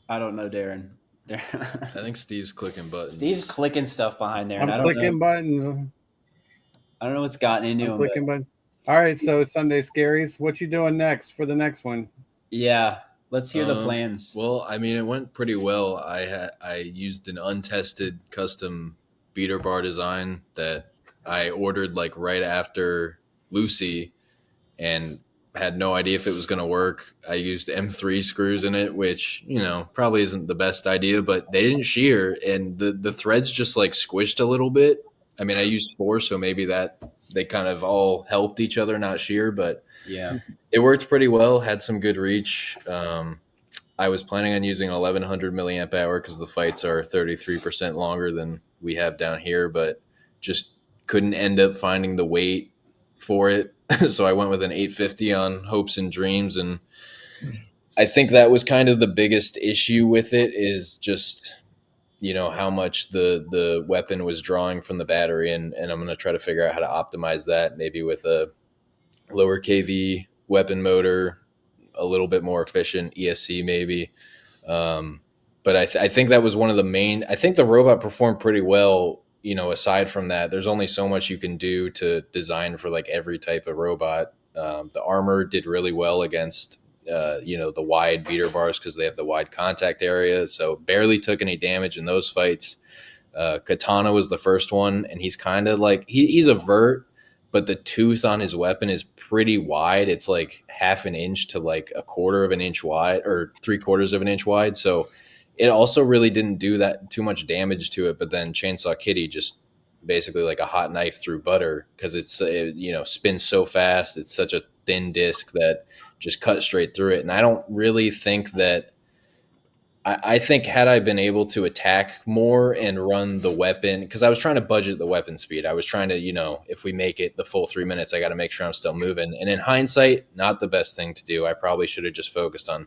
I don't know, Darren. I think Steve's clicking buttons. Steve's clicking stuff behind there. And I I'm don't clicking know. buttons. I don't know what's gotten into I'm him. clicking buttons. All right, so Sunday Scaries. What you doing next for the next one? Yeah. Let's hear the plans. Well, I mean, it went pretty well. I used an untested custom beater bar design that I ordered like right after Lucy, and had no idea if it was going to work. I used M3 screws in it, which, you know, probably isn't the best idea, but they didn't shear, and the threads just like squished a little bit. I mean, I used 4, so maybe that they kind of all helped each other not shear, but Yeah. it worked pretty well, had some good reach. I was planning on using an 1100 milliamp hour because the fights are 33% longer than we have down here, but just couldn't end up finding the weight for it. So I went with an 850 on hopes and dreams. And I think that was kind of the biggest issue with it, is just, how much the weapon was drawing from the battery. And I'm going to try to figure out how to optimize that, maybe with a lower KV weapon motor, a little bit more efficient ESC maybe. But I think that was one of the main. I think the robot performed pretty well. Aside from that, there's only so much you can do to design for like every type of robot. The armor did really well against the wide beater bars because they have the wide contact area, so barely took any damage in those fights. Katana was the first one, and he's kind of like he's a vert, but the tooth on his weapon is pretty wide. It's like half an inch to like a quarter of an inch wide, or 3/4 of an inch wide. So it also really didn't do that too much damage to it. But then Chainsaw Kitty just basically like a hot knife through butter, because it spins so fast. It's such a thin disc that just cut straight through it. And I don't really think that. I think had I been able to attack more and run the weapon, because I was trying to budget the weapon speed. I was trying to, if we make it the full 3 minutes, I got to make sure I'm still moving. And in hindsight, not the best thing to do. I probably should have just focused on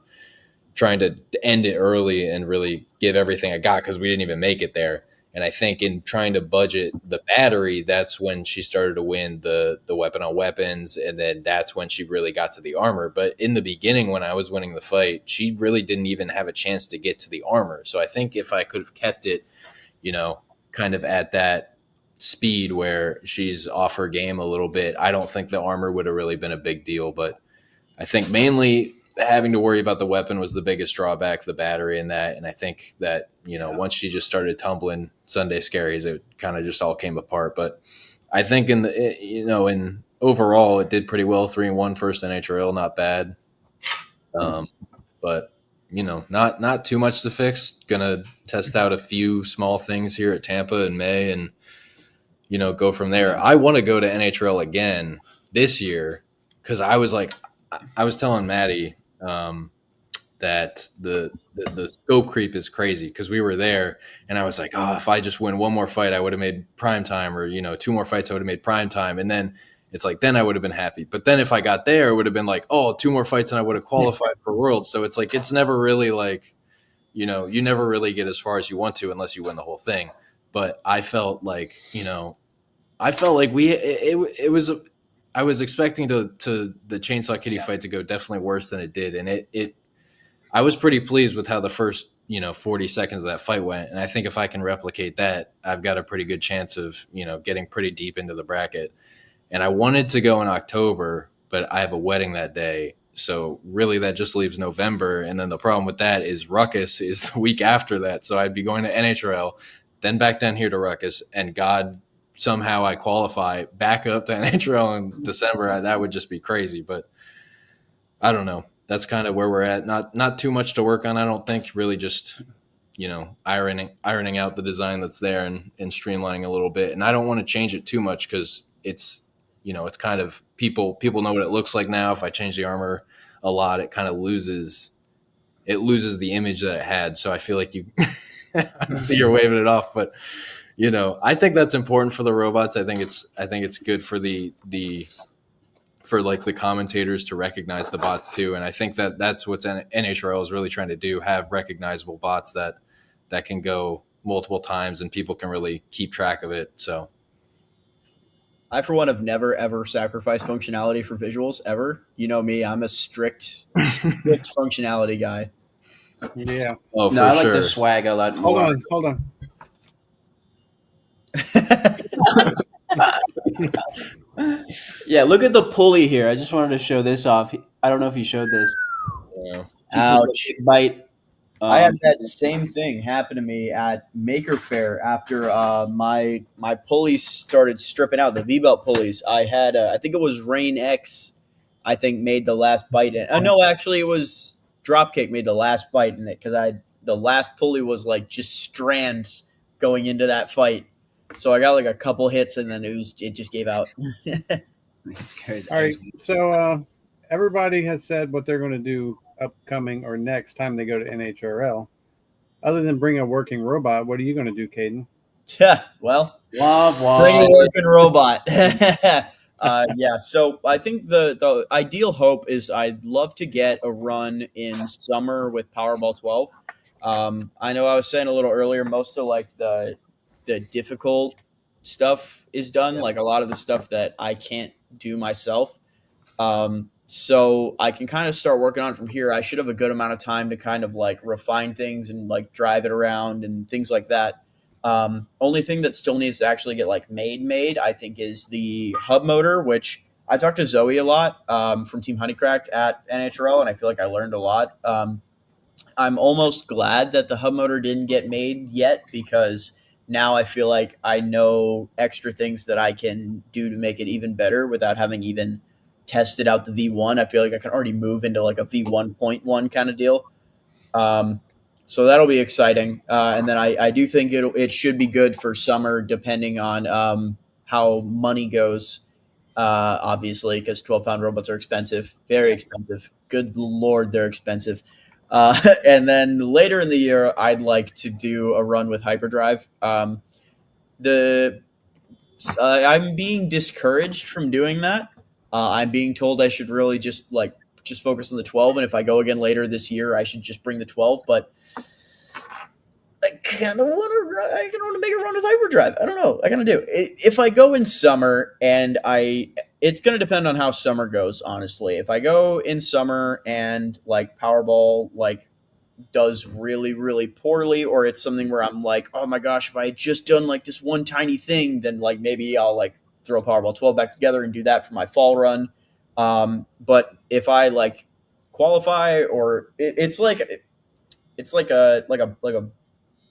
trying to end it early and really give everything I got, because we didn't even make it there. And I think in trying to budget the battery, that's when she started to win the weapon on weapons. And then that's when she really got to the armor. But in the beginning, when I was winning the fight, she really didn't even have a chance to get to the armor. So I think if I could have kept it, kind of at that speed where she's off her game a little bit, I don't think the armor would have really been a big deal. But I think mainly having to worry about the weapon was the biggest drawback, the battery and that. And I think that, once she just started tumbling Sunday Scaries, it kind of just all came apart. But I think in overall, it did pretty well. 3-1 first NHRL, not bad. But not too much to fix. Gonna test out a few small things here at Tampa in May, and go from there. I want to go to NHRL again this year, because I was telling Maddie that the scope creep is crazy, because we were there and I was like, oh, if I just win one more fight, I would have made prime time, or 2 more fights, I would have made prime time. And then it's like, then I would have been happy. But then if I got there, it would have been like, oh, 2 more fights and I would have qualified for Worlds. So it's like, it's never really like, you never really get as far as you want to unless you win the whole thing. But I felt like, I was expecting the Chainsaw Kitty fight to go definitely worse than it did. And I was pretty pleased with how the first, 40 seconds of that fight went. And I think if I can replicate that, I've got a pretty good chance of, getting pretty deep into the bracket. And I wanted to go in October, but I have a wedding that day. So really that just leaves November. And then the problem with that is Ruckus is the week after that. So I'd be going to NHRL, then back down here to Ruckus, and God, somehow I qualify back up to NHRL in December. That would just be crazy. But I don't know. That's kind of where we're at. Not too much to work on, I don't think. Really just, ironing out the design that's there and streamlining a little bit. And I don't want to change it too much, because it's, it's kind of people know what it looks like now. If I change the armor a lot, it kind of loses the image that it had. So I feel like I see you're waving it off, but I think that's important for the robots. I think it's good for for like the commentators to recognize the bots too. And I think that's what NHRL is really trying to do, have recognizable bots that can go multiple times and people can really keep track of it. So I, for one, have never, ever sacrificed functionality for visuals, ever. You know me, I'm a strict functionality guy. Yeah. Oh, for No, I like sure. the swag a lot more. Hold on. Yeah, look at the pulley here. I just wanted to show this off. I don't know if he showed this. Yeah. Ouch. Bite. I had that same thing happen to me at Maker Faire after my pulleys started stripping out, the V-belt pulleys. I had, I think it was Rain X, I think, made the last bite in it. No, actually, it was Dropkick made the last bite in it, because the last pulley was like just strands going into that fight. So I got like a couple hits, and then it just gave out. That's crazy. All right. So everybody has said what they're going to do upcoming or next time they go to NHRL. Other than bring a working robot, what are you going to do, Caden? Yeah, well, Wah, wah. bring a working robot. Yeah, so I think the ideal hope is I'd love to get a run in summer with Powerball 12. I know I was saying a little earlier, most of like the difficult stuff is done, like a lot of the stuff that I can't do myself. So I can kind of start working on it from here. I should have a good amount of time to kind of like refine things and like drive it around and things like that. Only thing that still needs to actually get like made, I think, is the hub motor, which I talked to Zoe a lot from Team Honeycracked at NHRL, and I feel like I learned a lot. I'm almost glad that the hub motor didn't get made yet because now I feel like I know extra things that I can do to make it even better without having even tested out the V1. I feel like I can already move into like a V1.1 kind of deal. So that'll be exciting. And then I do think it should be good for summer, depending on how money goes. Obviously, because 12-pound robots are expensive, very expensive. Good Lord, they're expensive. And then later in the year, I'd like to do a run with hyperdrive. I'm being discouraged from doing that. I'm being told I should really just focus on the 12, and if I go again later this year, I should just bring the 12. But I kind of want to run. I kind of want to make a run with hyperdrive. I don't know. I kind of do. If I go in summer, it's going to depend on how summer goes. Honestly, if I go in summer and like Powerball does really, really poorly, or it's something where I'm like, oh my gosh, if I had just done like this one tiny thing, then like maybe I'll like throw Powerball 12 back together and do that for my fall run. But if I like qualify, or it's like a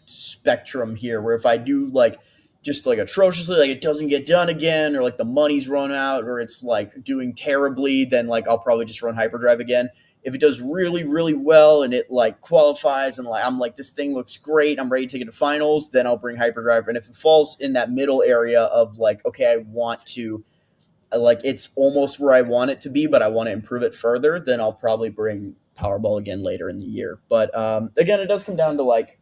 spectrum here, where if I do like just like atrociously, like it doesn't get done again, or like the money's run out, or it's like doing terribly, then like I'll probably just run hyperdrive again. If it does really, really well and it like qualifies and like I'm like, this thing looks great, I'm ready to take it to finals, then I'll bring hyperdrive. And if it falls in that middle area of like, okay, I want to like it's almost where I want it to be, but I want to improve it further, then I'll probably bring Powerball again later in the year. But again, it does come down to like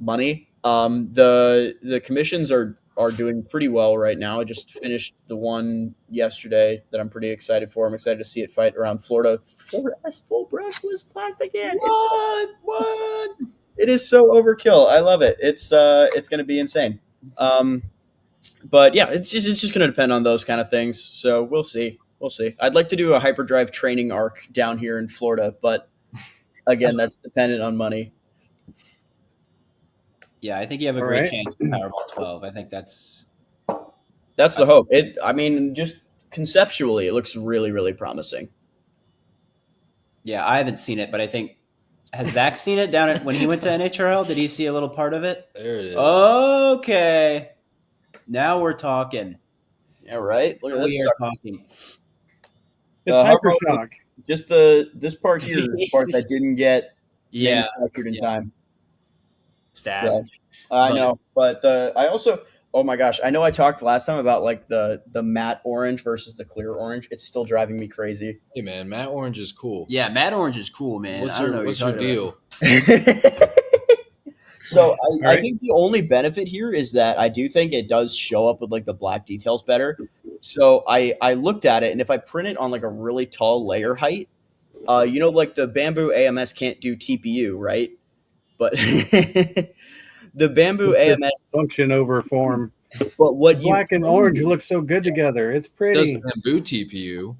money. The commissions are doing pretty well right now. I just finished the one yesterday that I'm pretty excited for. I'm excited to see it fight around Florida. 4S full brushless plastic in. What? It is so overkill. I love it. It's going to be insane. But yeah, it's just going to depend on those kind of things. So we'll see. I'd like to do a hyperdrive training arc down here in Florida, but again, that's dependent on money. Yeah, I think you have a great chance with Powerball 12. I think that's the hope. I mean, just conceptually, it looks really, really promising. Yeah, I haven't seen it, but I think has Zach seen it down when he went to NHRL? Did he see a little part of it? There it is. Okay, now we're talking. Yeah, right. Look at this. We are talking. It's Hypershock. Just this part here is the part that didn't get manufactured in time. Sad. So, I know, but I also, oh my gosh, I know I talked last time about like the matte orange versus the clear orange. It's still driving me crazy. Hey man, matte orange is cool. Yeah, matte orange is cool, man. What's your deal? So I think the only benefit here is that I do think it does show up with like the black details better. So I looked at it, and if I print it on like a really tall layer height, like the Bamboo AMS can't do TPU, right? But the Bamboo AMS function over form. But what black and orange look so good together. It's pretty. Does Bamboo TPU?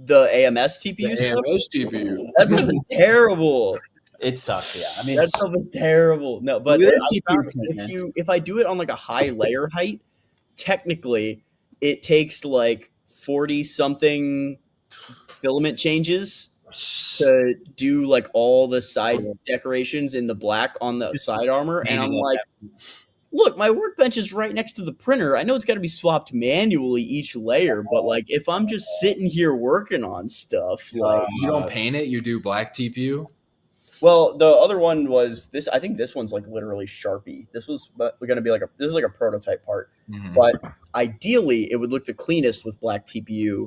The AMS TPU stuff? AMS TPU. That stuff is terrible. It sucks. Yeah, I mean that stuff is terrible. No, but if I do it on like a high layer height, technically it takes like 40 something filament changes to do like all the side decorations in the black on the side armor, and I'm like, look, my workbench is right next to the printer. I know it's got to be swapped manually each layer, but like if I'm just sitting here working on stuff, like you don't paint it, you do black TPU. Well, the other one was this. I think this one's like literally Sharpie. This was going to be this is like a prototype part, but ideally it would look the cleanest with black TPU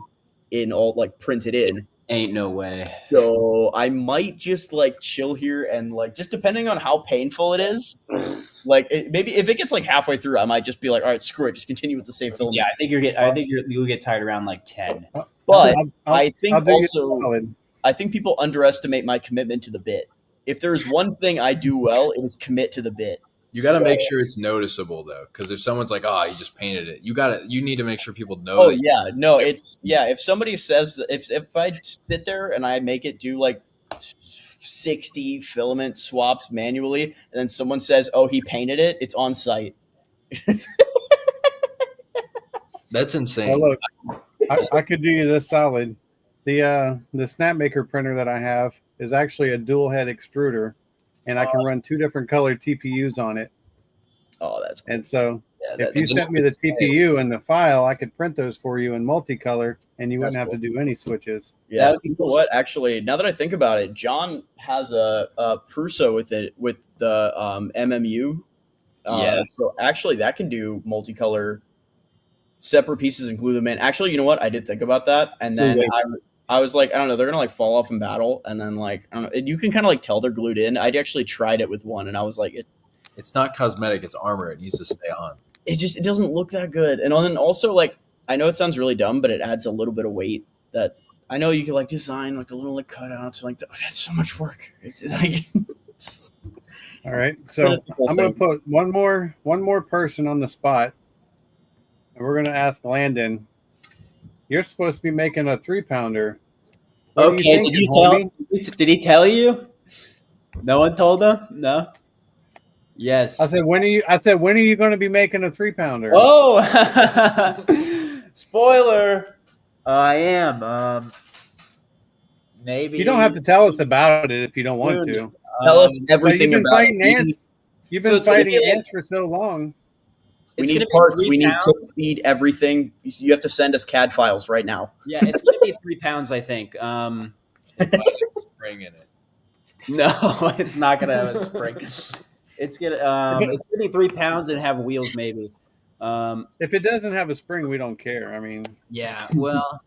in all like printed in. Ain't no way. So I might just like chill here and like just depending on how painful it is. Like maybe if it gets like halfway through, I might just be like, all right, screw it, just continue with the same filament. Yeah, I think you'll get tired around like 10. But I I'll think do you also solid. I think people underestimate my commitment to the bit. If there's one thing I do well, it is commit to the bit. You got to So- make sure it's noticeable though, because if someone's like, "Oh, he just painted it," you need to make sure people know. Oh that yeah, no, it's yeah. If somebody says that, if I sit there and I make it do like 60 filament swaps manually, and then someone says, "Oh, he painted it," it's on site. That's insane. Well, look, I could do you this solid. The Snapmaker printer that I have is actually a dual head extruder, and I can run 2 different colored TPUs on it. Oh, that's cool. And so Yeah, if you sent me the TPU and the file, I could print those for you in multicolor, and you wouldn't That's have to do any switches. yeah, That would be you know cool. what? Actually, now that I think about it, John has a Prusa with it with the MMU. Yes. So actually, that can do multicolor, separate pieces and glue them in. Actually, you know what? I did think about that, and then Wait. I was like, I don't know, they're gonna like fall off in battle, and then like I don't know, you can kind of like tell they're glued in. I'd actually tried it with one, and I was like, It's not cosmetic; it's armor. It needs to stay on. it doesn't look that good. And then also like I know it sounds really dumb, but it adds a little bit of weight that I know you could like design like the little like cutouts like that's so much work. It's like All right, so That's the whole I'm going to thing. put one more person on the spot, and we're going to ask Landon. You're supposed to be making a 3-pounder. What are Okay, thinking, homie? did he tell you? No one told him? No. Yes. I said, when are you going to be making a 3-pounder? Oh, spoiler! I am. Maybe You don't have to tell us about it if you don't want to. Tell us But everything you've been about fighting it. ants. You've So been it's gonna fighting be like- ants for so long. We It's need gonna be parts. 3 We need pounds. tip feed everything. You have to send us CAD files right now. Yeah, it's gonna be 3 pounds, I think. Spring in it. No, it's not gonna have a spring. It's gonna be 3 pounds and have wheels, maybe. If it doesn't have a spring, we don't care. I mean, Yeah, well,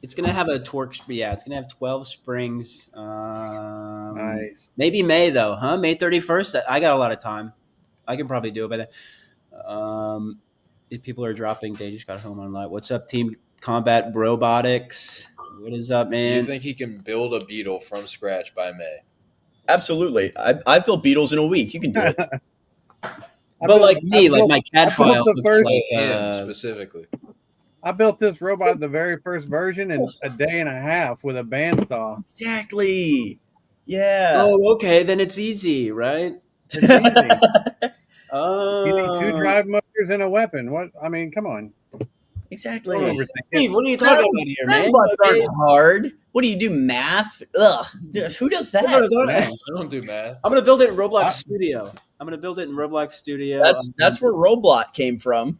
it's gonna have a torque. Yeah, it's gonna have 12 springs. nice. Maybe May though, huh? May 31st. I got a lot of time. I can probably do it by then. If people are dropping, they just got home online. What's up, Team Combat Robotics? What is up, Do you man? think he can build a beetle from scratch by May? Absolutely. I built beetles in a week. You can do it. But like me, like my CAD I built file. the looks first- like, Him specifically. I built this robot, the very first version, in a day and a half with a bandsaw. Exactly. Yeah. oh, okay, then it's easy, right? It's easy. Oh, You need 2 drive motors and a weapon. What? I mean, come on. Exactly. Don't overthink Steve, it. what are you talking about here, man? Robots Okay. aren't hard. What do you do? Math? Ugh. Who does that? No, no, no, Man. I don't do math. I'm gonna build it in Roblox I- Studio. I'm gonna build it in Roblox Studio. That's where Roblox came from.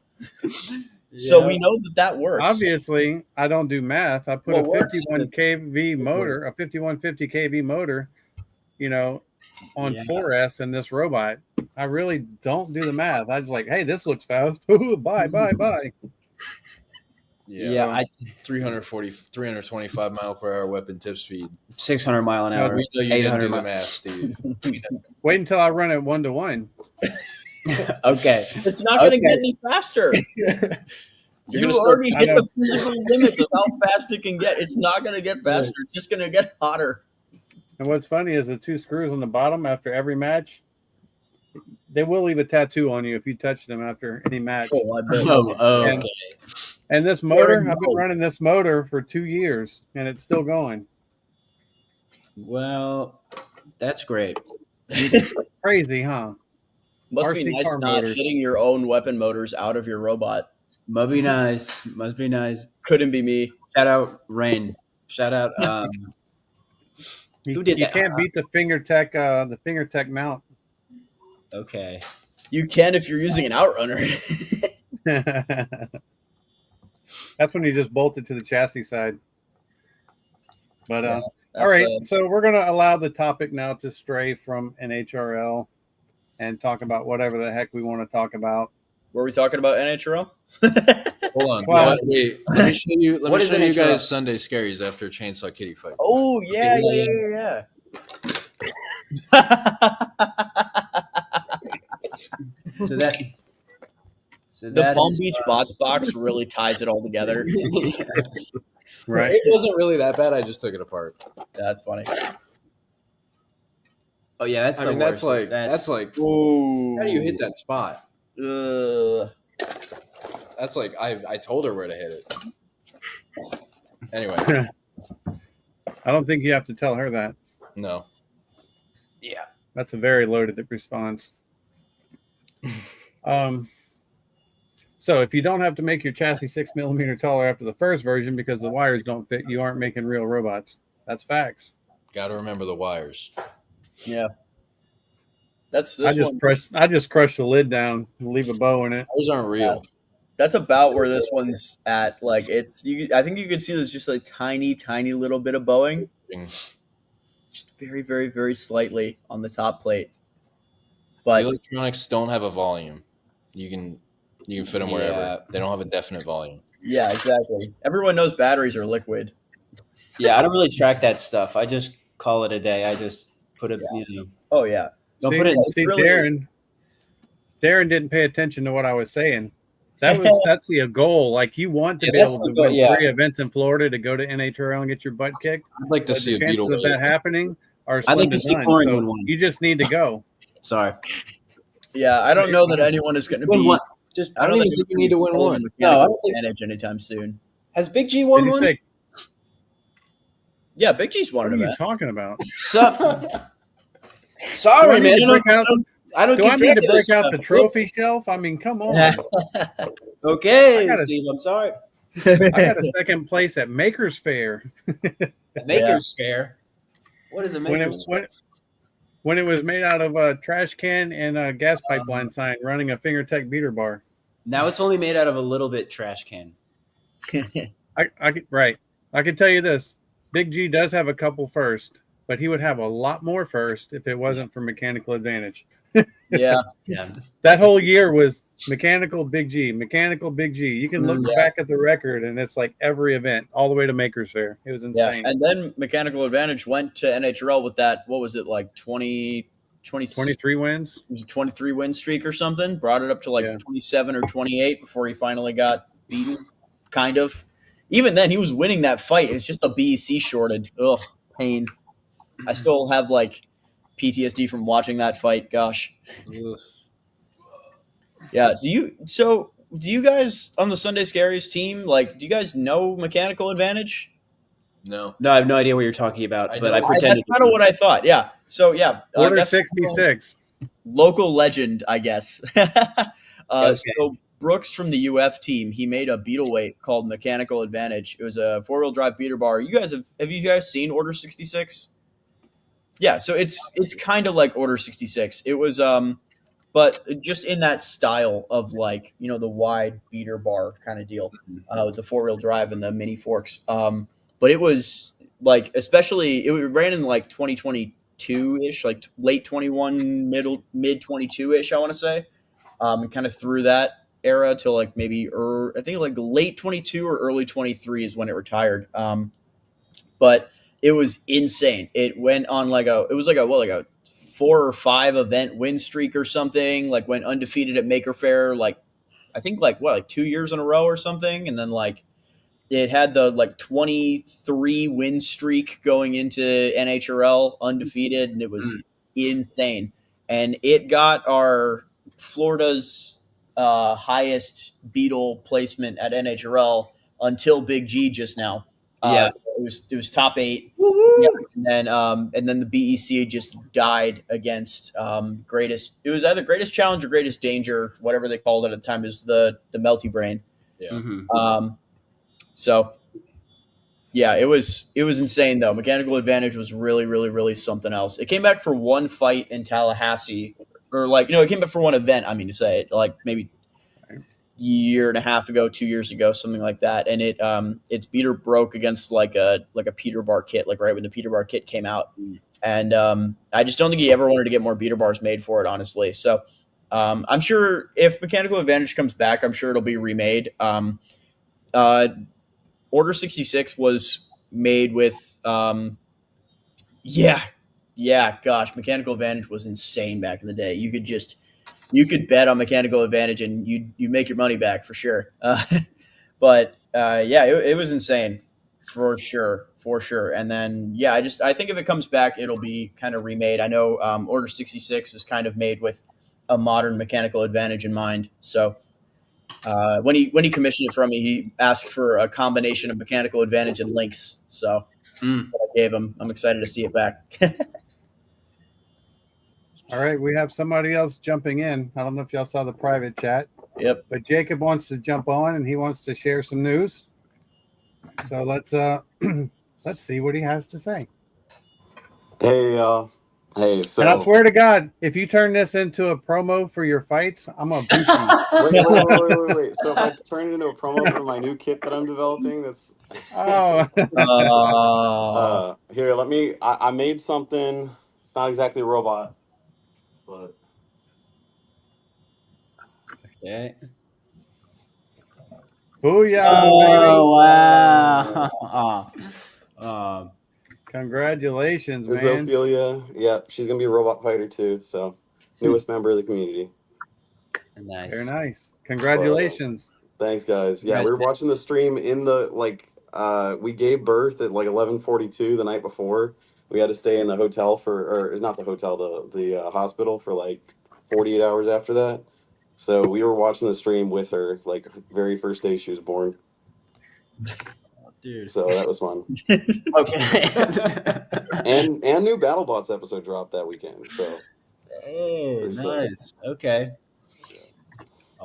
So Yeah. we know that works. Obviously, I don't do math. I put What a works? 51 kV motor, a 5150 kV motor, on Yeah. 4S in this robot. I really don't do the math. I just like, hey, this looks fast. Bye. Yeah, I 325 mile per hour weapon tip speed. 600 mile an No, hour. We know you didn't 800 do the mi- math, Steve. Wait until I run it 1-to-1. Okay. It's not going to Okay. get any faster. You're You gonna start. already I hit know. the physical limits of how fast it can get. It's not going to get faster. It's just going to get hotter. And what's funny is the 2 screws on the bottom after every match, they will leave a tattoo on you if you touch them after any match. Oh, I bet. Oh, And- okay. And this motor, Very I've been low. running this motor for 2 years, and it's still going. Well, that's great. Crazy, huh? Must be RC nice car not motors. hitting your own weapon motors out of your robot. Must be nice. Must be nice. Couldn't be me. Shout out Rain. Shout out. You, Who did you that? can't beat the FingerTech mount. Okay. You can if you're using an outrunner. That's when you just bolt it to the chassis side. But That's, all right, so we're going to allow the topic now to stray from NHRL and talk about whatever the heck we want to talk about. Were we talking about NHRL? Hold on. Well- Wait, let me show you. Let What me is show you NHRL? guys Sunday scaries after Chainsaw Kitty fight. Oh yeah. So that. So The that Palm is, Beach Bots box really ties it all together. Right. It wasn't really that bad. I just took it apart. That's funny. Oh yeah, that's. I the mean, worst. that's like. Ooh. How do you hit that spot? Ugh. That's like I told her where to hit it. Anyway, I don't think you have to tell her that. no. Yeah. That's a very loaded response. So if you don't have to make your chassis 6 millimeter taller after the first version because the wires don't fit, you aren't making real robots. That's facts. Got to remember the wires. Yeah. That's this one. I just crush the lid down and leave a bow in it. Those aren't real. That's about where this one's at. Like it's I think you can see there's just a tiny little bit of bowing. Just very, very, very slightly on the top plate. But The electronics don't have a volume. You can fit them wherever. Yeah. They don't have a definite volume. yeah, exactly. Everyone knows batteries are liquid. Yeah, I don't really track that stuff. I just call it a day. I just put it. You know, Oh yeah. don't See, put it. It's really- Darren didn't pay attention to what I was saying. That's the goal. Like you want to Yeah, be that's able to the goal, win yeah. 3 events in Florida to go to NHRL and get your butt kicked. I'd like to But see the a chances beetle. of that happening are I'd like slim to to see none. Corin So win one. you just need to go. Sorry. Yeah, I don't know that anyone is going to Win be. one. Just I don't even think you need to win one. No, I don't think so. advantage anytime soon. Has Big G Did won you one? say, Yeah, Big G's won what an are you event. talking about? Sorry, Do I need man. to break out- I don't Do keep I need track to of this break out stuff. the trophy shelf? I mean, come on. Okay, I gotta- Steve. I'm sorry. I got a second place at Makers Fair Maker's Fair. What is a when it Maker's Fair? when it was made out of a trash can and a gas pipeline sign running a FingerTech beater bar. Now it's only made out of a little bit trash can. I can tell you this: Big G does have a couple first, but he would have a lot more first if it wasn't for Mechanical Advantage. Yeah. Yeah. That whole year was Mechanical Big G, Mechanical Big G. You can look Yeah. back at the record, and it's like every event, all the way to Makers Fair. It was Yeah. insane. And then Mechanical Advantage went to NHRL with that, what was it, like 23 wins. 23 win streak or something, brought it up to like Yeah. 27 or 28 before he finally got beaten, kind of. Even then, he was winning that fight. It's just the BEC shorted. Ugh, pain. I still have like PTSD from watching that fight. Gosh. Yeah. Do you guys on the Sunday Scaries team, like, do you guys know Mechanical Advantage? No. No, I have no idea what you're talking about, I but know. I pretended. That's kind of what I thought. Yeah. So yeah, I Order guess 66. local legend, I guess. Okay. So Brooks from the UF team, he made a beetle weight called Mechanical Advantage. It was a 4-wheel drive beater bar. You guys have you guys seen Order 66? Yeah, so it's kind of like Order 66. It was but just in that style of, like, you know, the wide beater bar kind of deal, with the 4-wheel drive and the mini forks. But it was like, especially it ran in like 2022-ish, like late 21, mid 22-ish, I want to say. And kind of through that era till like maybe I think like late 22 or early 23 is when it retired. But it was insane. It went on like a 4 or 5 event win streak or something. Like went undefeated at Maker Fair, like I think like 2 years in a row or something. And then like it had the like 23 win streak going into NHRL undefeated, and it was insane. And it got our Florida's highest beetle placement at NHRL until Big G just now. Yeah. So it was top 8. Yeah, and then the BEC just died against greatest. It was either greatest challenge or greatest danger, whatever they called it at the time. It was the Melty Brain. Yeah. Mhm. So yeah, it was insane though. Mechanical Advantage was really, really, really something else. It came back for one fight in Tallahassee, or like, it came back for one event. I mean to say, like maybe year and a half ago, 2 years ago, something like that. And its beater broke against like a Peter Bar kit, like right when the Peter Bar kit came out. And I just don't think he ever wanted to get more beater bars made for it, honestly. So I'm sure if Mechanical Advantage comes back, I'm sure it'll be remade. Order 66 was made with gosh, Mechanical Advantage was insane back in the day. You could bet on Mechanical Advantage and you make your money back for sure. But it was insane for sure. And then I think if it comes back, it'll be kind of remade. I know Order 66 was kind of made with a modern Mechanical Advantage in mind. So when he commissioned it from me, he asked for a combination of Mechanical Advantage and Lynx. So I gave him. I'm excited to see it back. All right, we have somebody else jumping in. I don't know if y'all saw the private chat. Yep. But Jacob wants to jump on and he wants to share some news. So let's see what he has to say. Hey, hey. So and I swear to God, if you turn this into a promo for your fights, I'm gonna boot you. wait. So if I turn it into a promo for my new kit that I'm developing, that's here. Let me. I made something. It's not exactly a robot, but Okay. Booyah! Oh wow! Congratulations, man. Zophelia, yeah, she's gonna be a robot fighter too. So newest member of the community. Nice. Very nice. Congratulations. Thanks, guys. Yeah, we were watching the stream in the we gave birth at like 11:42 the night before. We had to stay in the hotel or not the hotel, the hospital for like 48 hours after that. So we were watching the stream with her, like very first day she was born. Dude. So that was fun. Okay. and new BattleBots episode dropped that weekend. So nice. Okay.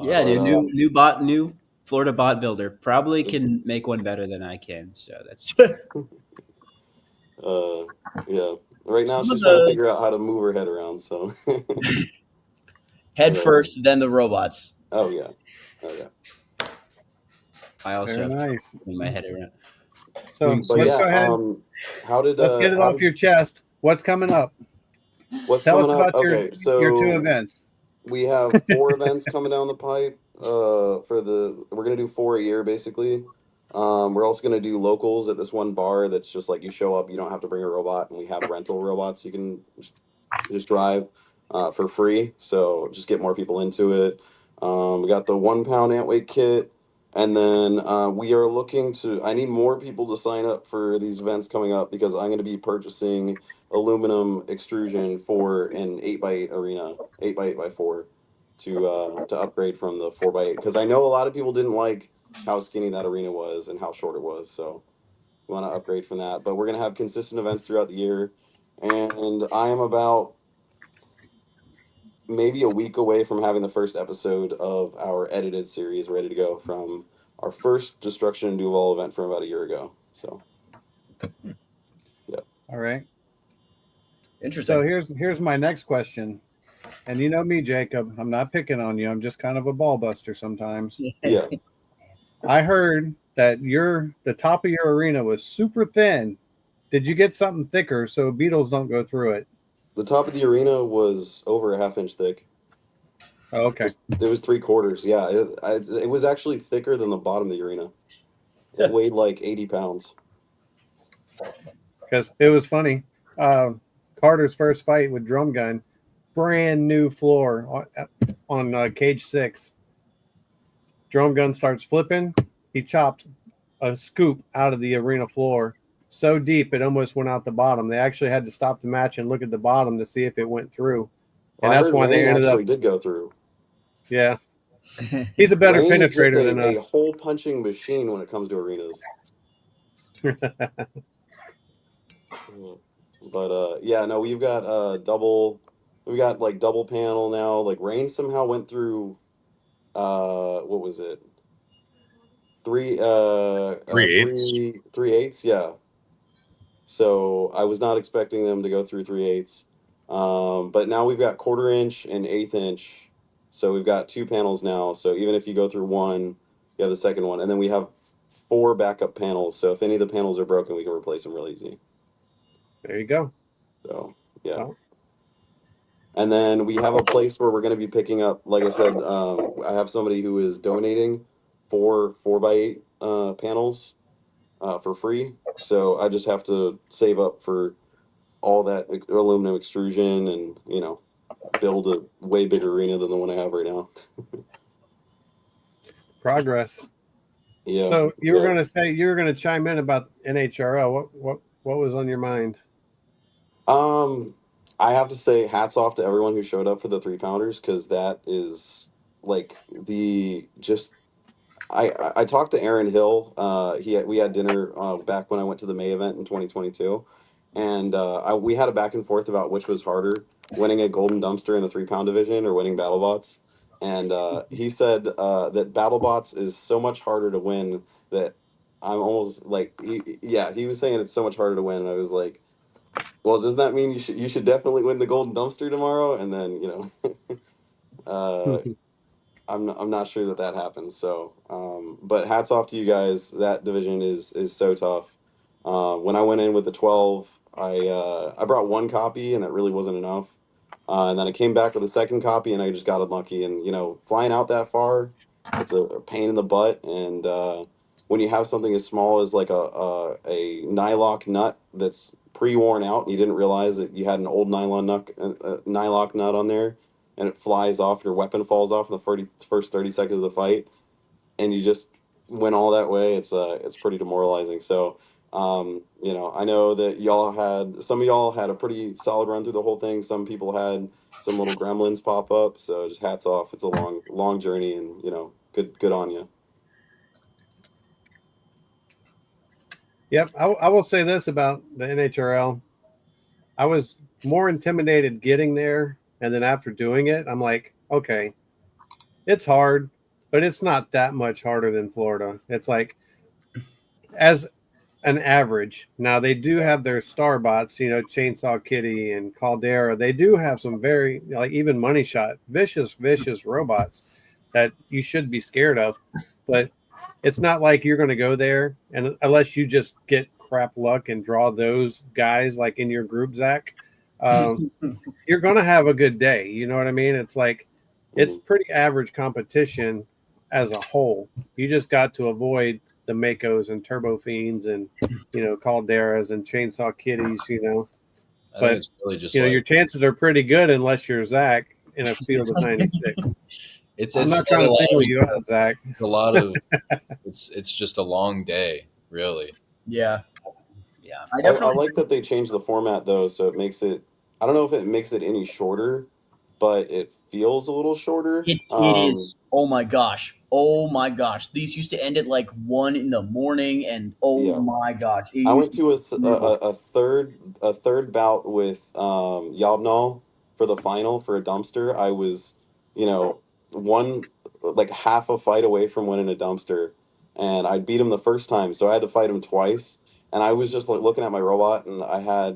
Yeah, dude. New Florida bot builder probably can make one better than I can. So that's. Yeah. Right now she's trying to figure out how to move her head around. So. Head first, then the robots. Oh yeah. I also Very have nice. to move my head around. So let's go ahead. Let's get it off your chest. What's coming up? Tell us about your 2 events. We have 4 events coming down the pipe. We're gonna do 4 a year basically. We're also gonna do locals at this one bar that's just like you show up, you don't have to bring a robot, and we have rental robots you can just drive for free. So just get more people into it. We got the 1 pound ant weight kit. And then we are looking I need more people to sign up for these events coming up because I'm going to be purchasing aluminum extrusion for an 8x8 arena, 8x8x4 to upgrade from the 4x8. Because I know a lot of people didn't like how skinny that arena was and how short it was. So we want to upgrade from that. But we're going to have consistent events throughout the year. And I am about maybe a week away from having the first episode of our edited series ready to go from our first Destruction and Duval event from about a year ago. So, yeah. All right. Interesting. So here's my next question. And you know me, Jacob, I'm not picking on you. I'm just kind of a ball buster sometimes. Yeah. I heard that the top of your arena was super thin. Did you get something thicker so beetles don't go through it? The top of the arena was over a half-inch thick. Oh, okay. It was 3/4. Yeah, it was actually thicker than the bottom of the arena. It weighed like 80 pounds. Because it was funny. Carter's first fight with drum gun, brand new floor on cage 6. Drum gun starts flipping. He chopped a scoop out of the arena floor so deep it almost went out the bottom. They actually had to stop the match and look at the bottom to see if it went through. And that's why they ended up. Did go through. Yeah, he's a better Rain penetrator is than us. a hole punching machine when it comes to arenas. But yeah, no, we've got like double panel now. Like Rain somehow went through what was it? 3/8. Yeah. So I was not expecting them to go through 3/8. But now we've got 1/4 inch and 1/8 inch. So we've got 2 panels now. So even if you go through one, you have the second one. And then we have 4 backup panels. So if any of the panels are broken, we can replace them real easy. There you go. So, yeah. Well. And then we have a place where we're going to be picking up, like I said, I have somebody who is donating 4 4x8 panels for free. So I just have to save up for all that aluminum extrusion and, build a way bigger arena than the one I have right now. Progress. Yeah. So you were but- going to say you were going to chime in about NHRL. What was on your mind? I have to say hats off to everyone who showed up for the 3-pounders, because that is like I talked to Aaron Hill. We had dinner back when I went to the May event in 2022, and we had a back and forth about which was harder, winning a golden dumpster in the 3-pound division or winning BattleBots. And he said that BattleBots is so much harder to win that I'm almost like, he was saying it's so much harder to win, and I was like, well, does that mean you should definitely win the golden dumpster tomorrow? And then I'm not sure that happens. So, but hats off to you guys. That division is so tough. When I went in with the 12, I brought one copy, and that really wasn't enough. And then I came back with a second copy, and I just got unlucky. And flying out that far, it's a pain in the butt. And when you have something as small as like a nylock nut that's pre-worn out, and you didn't realize that you had an old nylock nut on there, and it flies off, your weapon falls off in the first 30 seconds of the fight, and you just went all that way, it's pretty demoralizing. So, I know that some of y'all had a pretty solid run through the whole thing. Some people had some little gremlins pop up. So just hats off. It's a long journey, and good on you. Yep, I will say this about the NHRL. I was more intimidated getting there, and then after doing it, I'm like, okay, it's hard, but it's not that much harder than Florida. It's like, as an average. Now they do have their star bots, Chainsaw Kitty and Caldera. They do have some very, like, even Money Shot, vicious robots that you should be scared of. But it's not like you're going to go there, and unless you just get crap luck and draw those guys like in your group, Zach, you're going to have a good day. You know what I mean? It's like, it's pretty average competition as a whole. You just got to avoid the Makos and Turbo Fiends and Calderas and Chainsaw Kitties. I think But it's really just your chances are pretty good unless you're Zach in a field of 96. I'm not trying to single you out, Zach. a lot of it's just a long day, really. Yeah. I like that they changed the format though, so it makes it. I don't know if it makes it any shorter, but it feels a little shorter. It is. Oh my gosh. These used to end at like 1 a.m, and my gosh. I went to a third bout with Yabnal for the final for a dumpster. I was, one like half a fight away from winning a dumpster, and I beat him the first time, so I had to fight him twice. And I was just like looking at my robot, and I had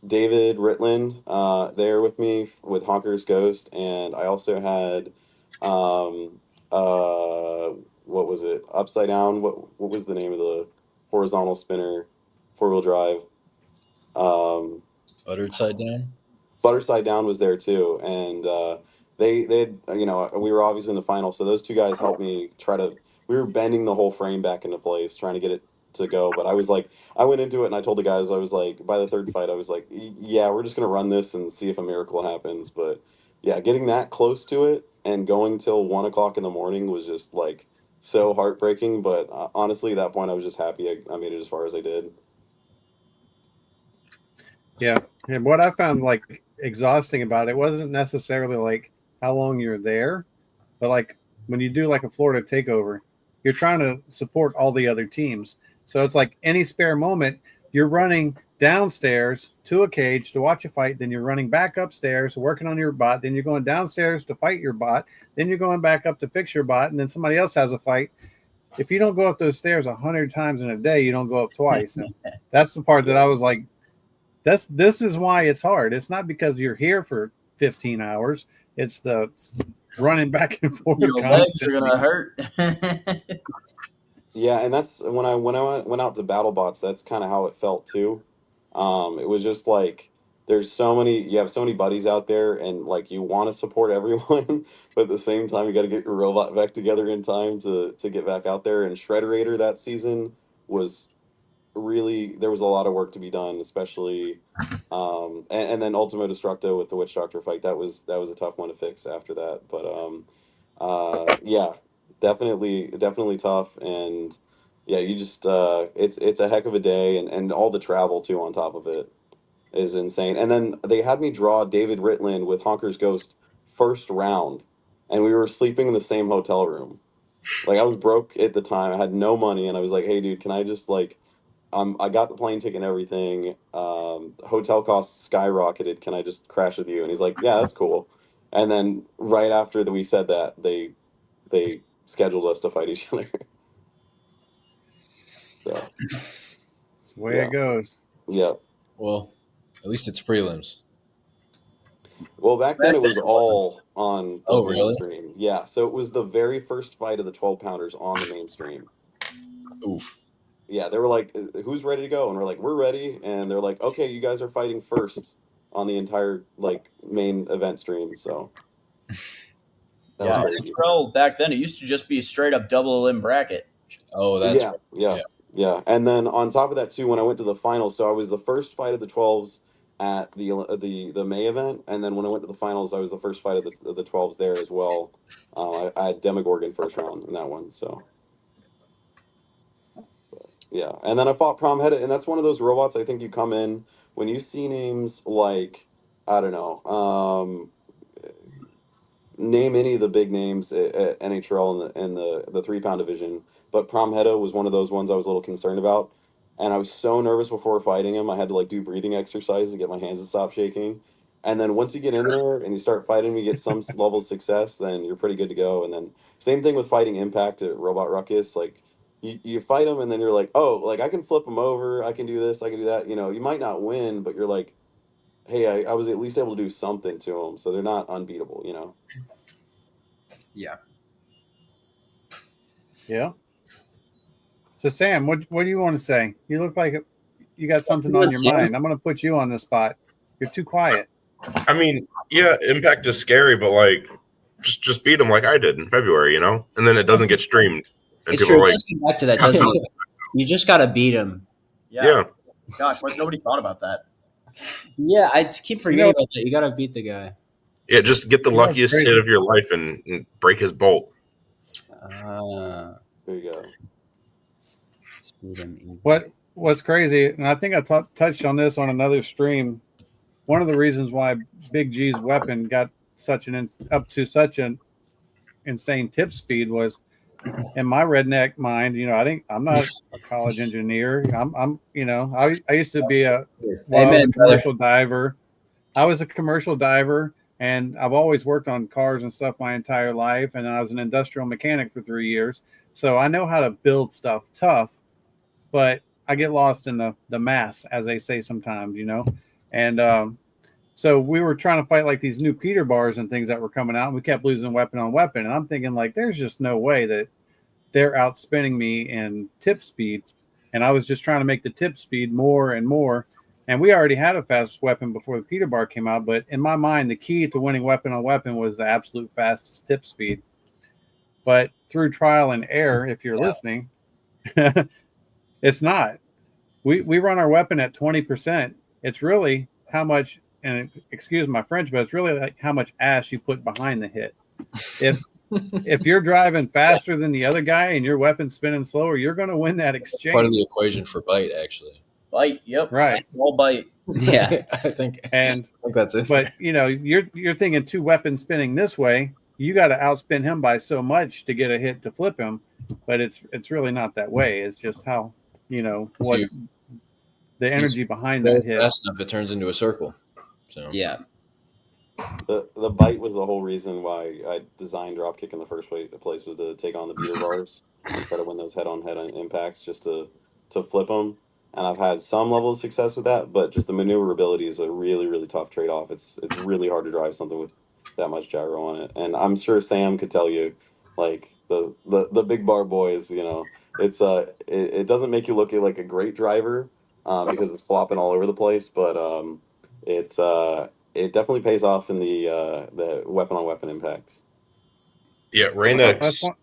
David Ritland there with me with Honker's Ghost, and I also had what was it? Upside Down. What was the name of the horizontal spinner, 4-wheel drive? Uttered side down. Butterside Down was there too, and they we were obviously in the final, so those two guys helped me we were bending the whole frame back into place, trying to get it to go. But I went into it and I told the guys, I was like, by the third fight, I was like, yeah, we're just gonna run this and see if a miracle happens. But yeah, getting that close to it and going till 1 o'clock in the morning was just like so heartbreaking. But honestly, at that point, I was just happy I made it as far as I did. Yeah, and what I found like exhausting about it wasn't necessarily like how long you're there, but like when you do like a Florida takeover, you're trying to support all the other teams. So it's like any spare moment, you're running downstairs to a cage to watch a fight, then you're running back upstairs working on your bot, then you're going downstairs to fight your bot, then you're going back up to fix your bot, and then somebody else has a fight. If you don't go up those stairs 100 times in a day, you don't go up twice. And that's the part that I was like, this is why it's hard. It's not because you're here for 15 hours. It's the running back and forth. Your legs are gonna hurt. Yeah, and that's when I went out to BattleBots. That's kind of how it felt too. It was just like there's you have so many buddies out there, and like you want to support everyone, but at the same time you got to get your robot back together in time to get back out there. And Shredderator that season was really, there was a lot of work to be done, especially and then Ultimo Destructo with the Witch Doctor fight. That was a tough one to fix after that. But yeah, definitely tough. And yeah, you just it's a heck of a day, and all the travel too on top of it is insane. And then they had me draw David Ritland with Honker's Ghost first round, and we were sleeping in the same hotel room. Like I was broke at the time. I had no money, and I was like, "Hey, dude, can I just like, I got the plane ticket and everything. Hotel costs skyrocketed. Can I just crash with you?" And he's like, "Yeah, that's cool." And then right after that we said that, they scheduled us to fight each other. So That's the way yeah, it goes. yeah. Well, at least it's prelims. Well, back then it was Back then it wasn't. all on the Oh, really? mainstream. Yeah, so it was the very first fight of the 12 pounders on the mainstream. Oof. Yeah, they were like, "Who's ready to go?" And we're like, "We're ready." And they're like, "Okay, you guys are fighting first on the entire like main event stream." So that was Yeah, crazy. NHRL back then it used to just be a straight up double limb bracket. Oh, that's Yeah, right. yeah, Yeah. yeah. And then on top of that too, when I went to the finals, so I was the first fight of the 12s at the May event, and then when I went to the finals, I was the first fight of the 12s there as well. I had Demogorgon first round in that one, so yeah. And then I fought Prom Head, and that's one of those robots. I think you come in when you see names like, I don't know, name any of the big names at NHRL in the 3 pound division, but Prom Hedo was one of those ones I was a little concerned about, and I was so nervous before fighting him. I had to like do breathing exercises to get my hands to stop shaking. And then once you get in there and you start fighting, you get some level of success, then you're pretty good to go. And then same thing with fighting Impact at Robot Ruckus, like. You fight them and then you're like, oh, like I can flip them over, I can do this, I can do that. You might not win, but you're like, hey, I was at least able to do something to them, so they're not unbeatable. Yeah. Yeah. So Sam, what do you want to say? You look like you got something on your mind. I'm going to put you on the spot. You're too quiet. I mean, yeah, Impact is scary, but like, just beat them like I did in February, and then it doesn't get streamed, and It's people true. are like, Let's come back to that, doesn't it? You just got to beat him. yeah. Gosh, what nobody thought about that. Yeah, I keep forgetting about that. You got to beat the guy. Yeah, just get the You know what's luckiest crazy? hit of your life and break his bolt. There you go. What's crazy, and I think I touched on this on another stream. One of the reasons why Big G's weapon got up to such an insane tip speed was, in my redneck mind, I'm not a college engineer. I used to be I was a commercial diver. I was a commercial diver, and I've always worked on cars and stuff my entire life. And I was an industrial mechanic for 3 years, so I know how to build stuff tough. But I get lost in the mass, as they say sometimes, And so we were trying to fight like these new Peter bars and things that were coming out, and we kept losing weapon on weapon. And I'm thinking like, there's just no way that they're outspinning me in tip speed. And I was just trying to make the tip speed more and more. And we already had a fast weapon before the Peter bar came out. But in my mind, the key to winning weapon on weapon was the absolute fastest tip speed. But through trial and error, if you're listening, it's not. We run our weapon at 20%. It's really how much, and excuse my French, but it's really like how much ass you put behind the hit. If you're driving faster than the other guy and your weapon's spinning slower, you're going to win that exchange. Part of the equation for bite, actually. Bite, yep. Right. It's all bite. Yeah. I think that's it. But you're thinking two weapons spinning this way. You got to outspin him by so much to get a hit to flip him, but it's really not that way. It's just how what the energy behind that hit. Fast enough, it turns into a circle. So yeah. The bite was the whole reason why I designed dropkick in the first place was to take on the beater bars, try to win those head-on-head impacts, just to flip them. And I've had some level of success with that, but just the maneuverability is a really, really tough trade-off. It's really hard to drive something with that much gyro on it. And I'm sure Sam could tell you, like the big bar boys, it's it doesn't make you look like a great driver because it's flopping all over the place, but it definitely pays off in the weapon on weapon impacts. Yeah, That's Rain-X one.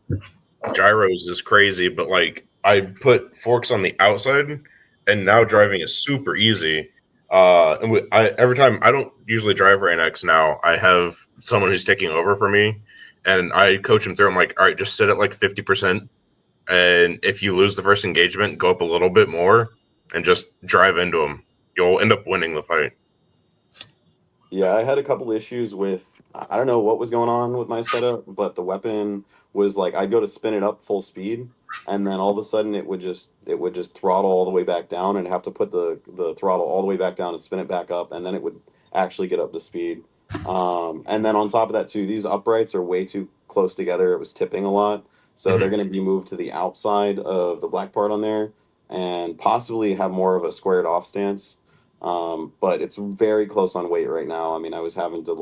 gyros is crazy, but like I put forks on the outside, and now driving is super easy. Every time I don't usually drive Rain-X now, I have someone who's taking over for me, and I coach him through. I'm like, all right, just sit at like 50%, and if you lose the first engagement, go up a little bit more, and just drive into him. You'll end up winning the fight. Yeah, I had a couple issues with I don't know what was going on with my setup, but the weapon was like I'd go to spin it up full speed, and then all of a sudden it would just throttle all the way back down, and have to put the throttle all the way back down and spin it back up, and then it would actually get up to speed. And then on top of that too, these uprights are way too close together. It was tipping a lot, so they're going to be moved to the outside of the black part on there, and possibly have more of a squared off stance. But it's very close on weight right now. I mean, I was having to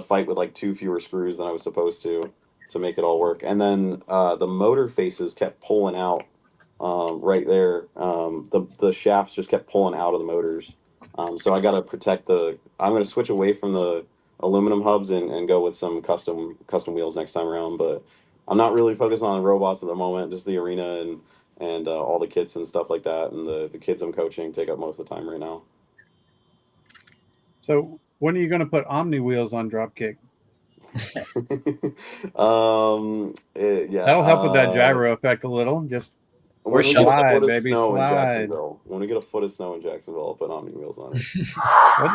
fight with like two fewer screws than I was supposed to make it all work. And then the motor faces kept pulling out right there. The shafts just kept pulling out of the motors. So I got to protect the. I'm going to switch away from the aluminum hubs and go with some custom wheels next time around. But I'm not really focused on robots at the moment. Just the arena and all the kits and stuff like that, and the kids I'm coaching take up most of the time right now. So when are you going to put Omni wheels on Dropkick? Yeah, That'll help with that gyro effect a little. Just when we Or get a slide, foot of baby, snow in slide. Jacksonville, when we get a foot of snow in Jacksonville, I'll put Omni wheels on it.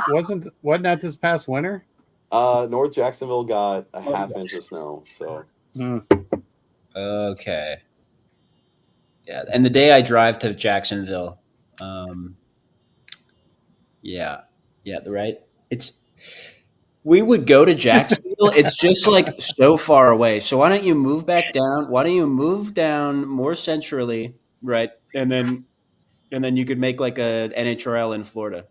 Wasn't that this past winter? North Jacksonville got a half inch of snow, so Okay. Yeah, and the day I drive to Jacksonville, yeah, right. We would go to Jacksonville. It's just like so far away. So why don't you move back down? Why don't you move down more centrally, right? And then you could make like a NHRL in Florida,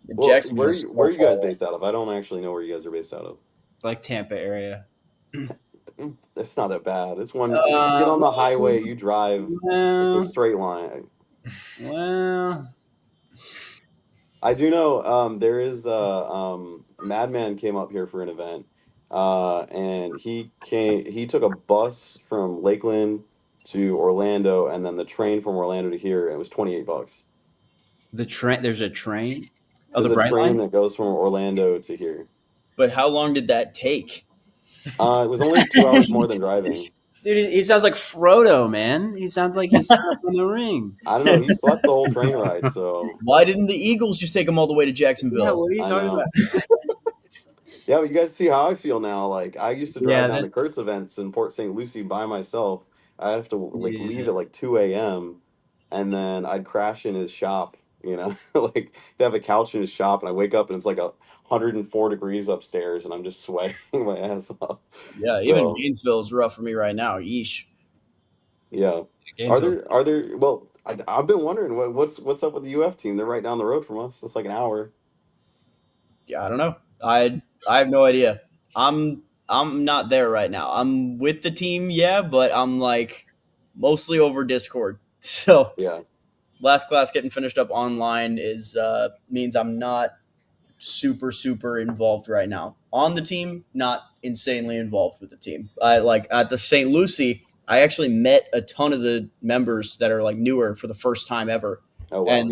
well, Jacksonville's where are so you guys far away. based out of? I don't actually know where you guys are based out of. like Tampa area. It's not that bad. It's one get on the highway, you drive. It's a straight line. Well, I do know there is Madman came up here for an event, and he took a bus from Lakeland to Orlando, and then the train from Orlando to here, and it was $28. the train. There's a train. Oh, There's the a Bright train Line. that goes from Orlando to here. But how long did that take? It was only 2 hours more than driving. Dude, he sounds like Frodo, man. He sounds like he's in the ring. I don't know. He slept the whole train ride, so Why didn't the Eagles just take them all the way to Yeah, Jacksonville? what are you I talking know. about? Yeah, but you guys see how I feel now. Like I used to drive Yeah, down to that's Kurt's events in Port St. Lucie by myself. I have to like leave yeah. at like 2 a.m. and then I'd crash in his shop. Like he'd have a couch in his shop, and I wake up and it's like 104 degrees upstairs, and I'm just sweating my ass off. Yeah, even So Gainesville is rough for me right now. Yeesh. yeah, are there? Well, I've been wondering what's up with the UF team. They're right down the road from us. It's like an hour. Yeah, I don't know. I have no idea. I'm not there right now. I'm with the team, yeah, but I'm like mostly over Discord. So Yeah. last class getting finished up online is means I'm not super involved right now on the team, not insanely involved with the team. I like at the St. Lucie, I actually met a ton of the members that are like newer for the first time ever. Oh wow. And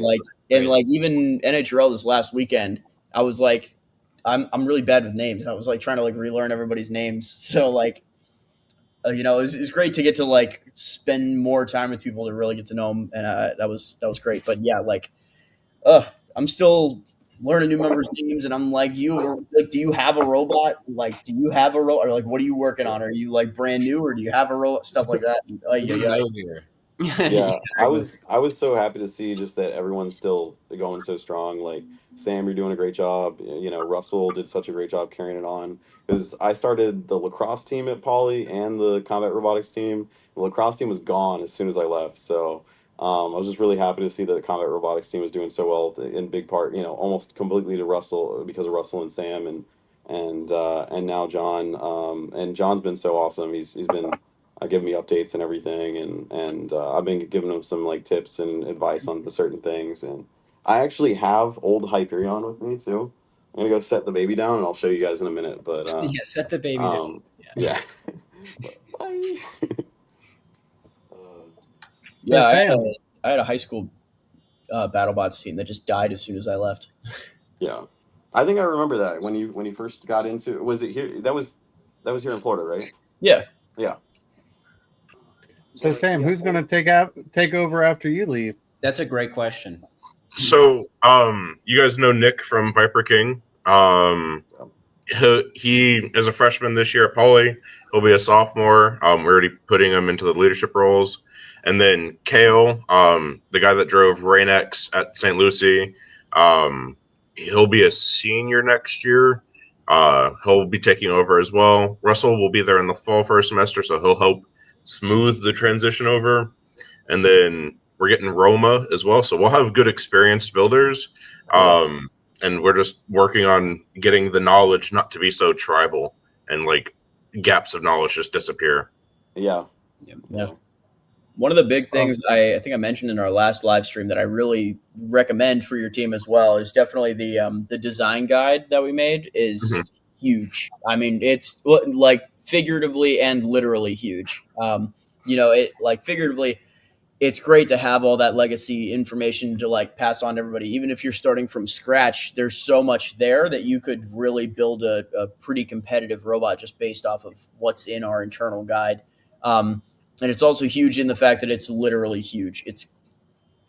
Yeah. like even NHRL this last weekend, I was like I'm really bad with names. I was like trying to like relearn everybody's names. So like it's great to get to like spend more time with people to really get to know them, and that was great. But yeah, like, I'm still learning new members' names, and I'm like, do you have a robot? Like, do you have a robot? Or like, what are you working on? Are you like brand new, or do you have a robot? Stuff like that. Yeah, I was so happy to see just that everyone's still going so strong. Like Sam, you're doing a great job. Russell did such a great job carrying it on. Because I started the lacrosse team at Poly and the combat robotics team. The lacrosse team was gone as soon as I left. So I was just really happy to see that the combat robotics team was doing so well in big part. Almost completely to Russell because of Russell and Sam and now John. And John's been so awesome. He's been giving me updates and everything, and I've been giving him some like tips and advice on the certain things, and I actually have old Hyperion with me too. I'm gonna go set the baby down, and I'll show you guys in a minute. But Yeah, set the baby down. yeah. Bye. Yeah, I had, Sam. I had a high school BattleBots team that just died as soon as I left. Yeah, I think I remember that when you first got into. Was it here? That was here in Florida, right? Yeah. Yeah. So Sam, who's going to take over after you leave? That's a great question. So, you guys know Nick from Viper King. He is a freshman this year at Poly. He'll be a sophomore. We're already putting him into the leadership roles. And then Kale, the guy that drove Rain-X at St. Lucie, he'll be a senior next year. He'll be taking over as well. Russell will be there in the fall for a semester, so he'll help smooth the transition over. And then we're getting Roma as well, so we'll have good experienced builders. And we're just working on getting the knowledge not to be so tribal and like gaps of knowledge just disappear. Yeah. Yeah. One of the big things I think I mentioned in our last live stream that I really recommend for your team as well is definitely the design guide that we made is huge. I mean, it's like figuratively and literally huge. It like figuratively, it's great to have all that legacy information to like pass on to everybody. Even if you're starting from scratch, there's so much there that you could really build a pretty competitive robot just based off of what's in our internal guide. And it's also huge in the fact that it's literally huge. It's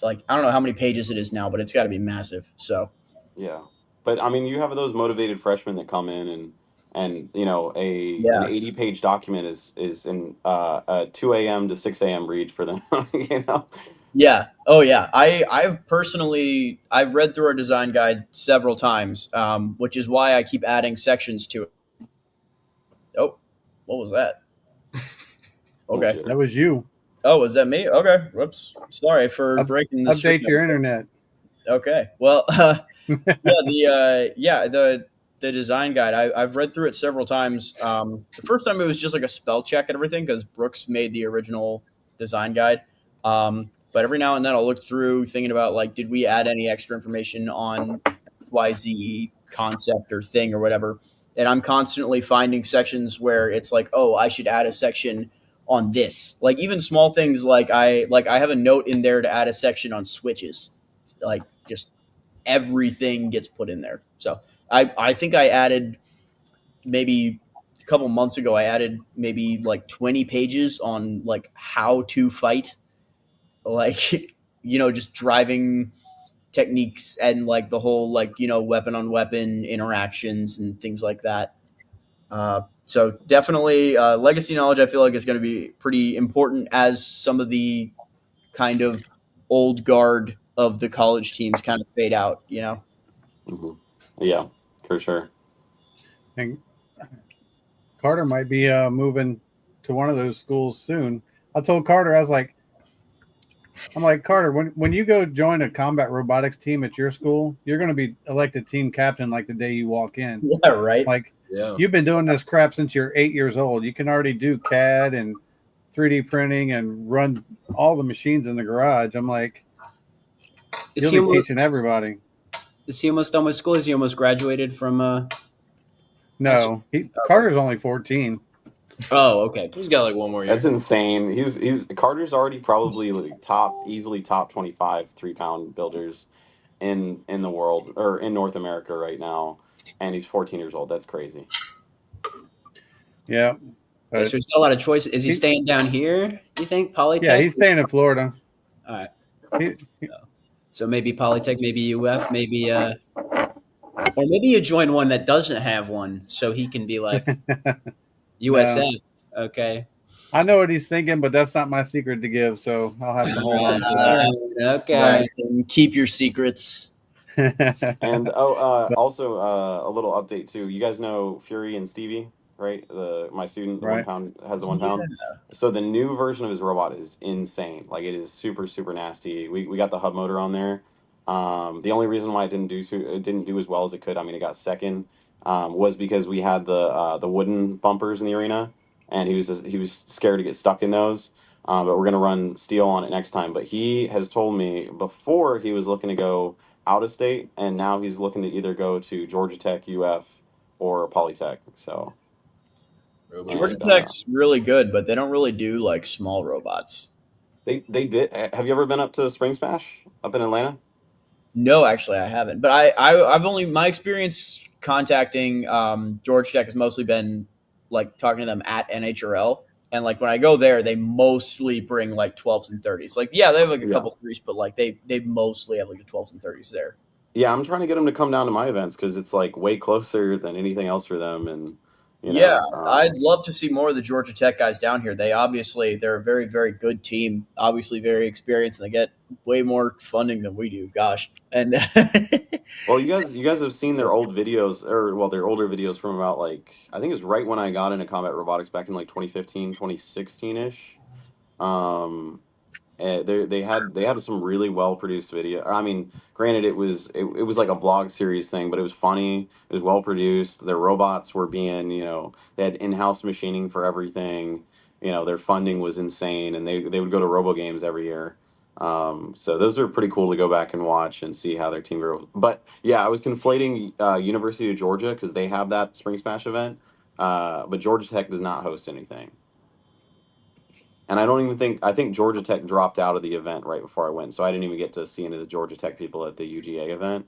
like, I don't know how many pages it is now, but it's got to be massive. So, yeah. But I mean, you have those motivated freshmen that come in and an 80-page document is in a 2 a.m. to 6 a.m. read for them. Yeah. Oh yeah. I've read through our design guide several times, which is why I keep adding sections to it. Oh, what was that? Okay. That was you. Oh, was that me? Okay. Whoops. Sorry for breaking the update your internet. Okay. Well, the design guide, I've read through it several times. The first time it was just like a spell check and everything because Brooks made the original design guide. But every now and then I'll look through thinking about like, did we add any extra information on YZ concept or thing or whatever? And I'm constantly finding sections where it's like, oh, I should add a section on this. Like even small things like I have a note in there to add a section on switches. Like just everything gets put in there. So I think I added maybe a couple months ago, I added maybe like 20 pages on like how to fight, like, just driving techniques and like the whole, like, weapon on weapon interactions and things like that. So definitely legacy knowledge, I feel like is going to be pretty important as some of the kind of old guard of the college teams kind of fade out, Mm-hmm. Yeah, for sure. And Carter might be moving to one of those schools soon. I told Carter, I'm like, Carter, when you go join a combat robotics team at your school, you're going to be elected team captain like the day you walk in. Yeah, right. Like, you've been doing this crap since you're 8 years old. You can already do CAD and 3D printing and run all the machines in the garage. I'm like, you'll be teaching everybody. Is he almost done with school? Is he almost graduated from? No, Carter's only 14. Oh, okay. He's got like one more year. That's insane. He's Carter's already probably like easily top 25 3-pound builders in the world or in North America right now, and he's 14 years old. That's crazy. Yeah. So he's got a lot of choices. Is he staying down here, you think, Polytech? Yeah, he's staying in Florida. All right. So maybe Polytech, maybe UF, maybe or maybe you join one that doesn't have one so he can be like USF. No. Okay. I know what he's thinking, but that's not my secret to give, so I'll have to hold on to that. Okay. Right. And keep your secrets. And also a little update too. You guys know Fury and Stevie, right? My student, the 1 pound has the 1 pound. So the new version of his robot is insane. Like it is super, super nasty. We got the hub motor on there. The only reason why it didn't do as well as it could, I mean, it got second, was because we had the wooden bumpers in the arena, and he was scared to get stuck in those. But we're gonna run steel on it next time. But he has told me before he was looking to go out of state, and now he's looking to either go to Georgia Tech, UF, or Polytech. So Georgia and, Tech's really good, but they don't really do like small robots. they did. Have you ever been up to Spring Smash up in Atlanta? No, actually, I haven't. But I've only my experience contacting Georgia Tech has mostly been like talking to them at NHRL, and like when I go there, they mostly bring like 12s and 30s. Like yeah, they have like a Yeah. couple threes, but like they mostly have like the 12s and 30s there. Yeah, I'm trying to get them to come down to my events because it's like way closer than anything else for them, and Yeah, I'd love to see more of the Georgia Tech guys down here. They're a very, very good team, obviously very experienced, and they get way more funding than we do. Gosh. And well, you guys have seen their old videos, or well, their older videos from about like I think it was right when I got into combat robotics back in like 2015, 2016-ish. They had some really well produced video. I mean, granted, it was like a vlog series thing, but it was funny. It was well produced. Their robots were being, they had in-house machining for everything. Their funding was insane, and they would go to Robo Games every year. So those are pretty cool to go back and watch and see how their team grew. But yeah, I was conflating University of Georgia because they have that Spring Smash event, but Georgia Tech does not host anything. And I think Georgia Tech dropped out of the event right before I went, so I didn't even get to see any of the Georgia Tech people at the UGA event.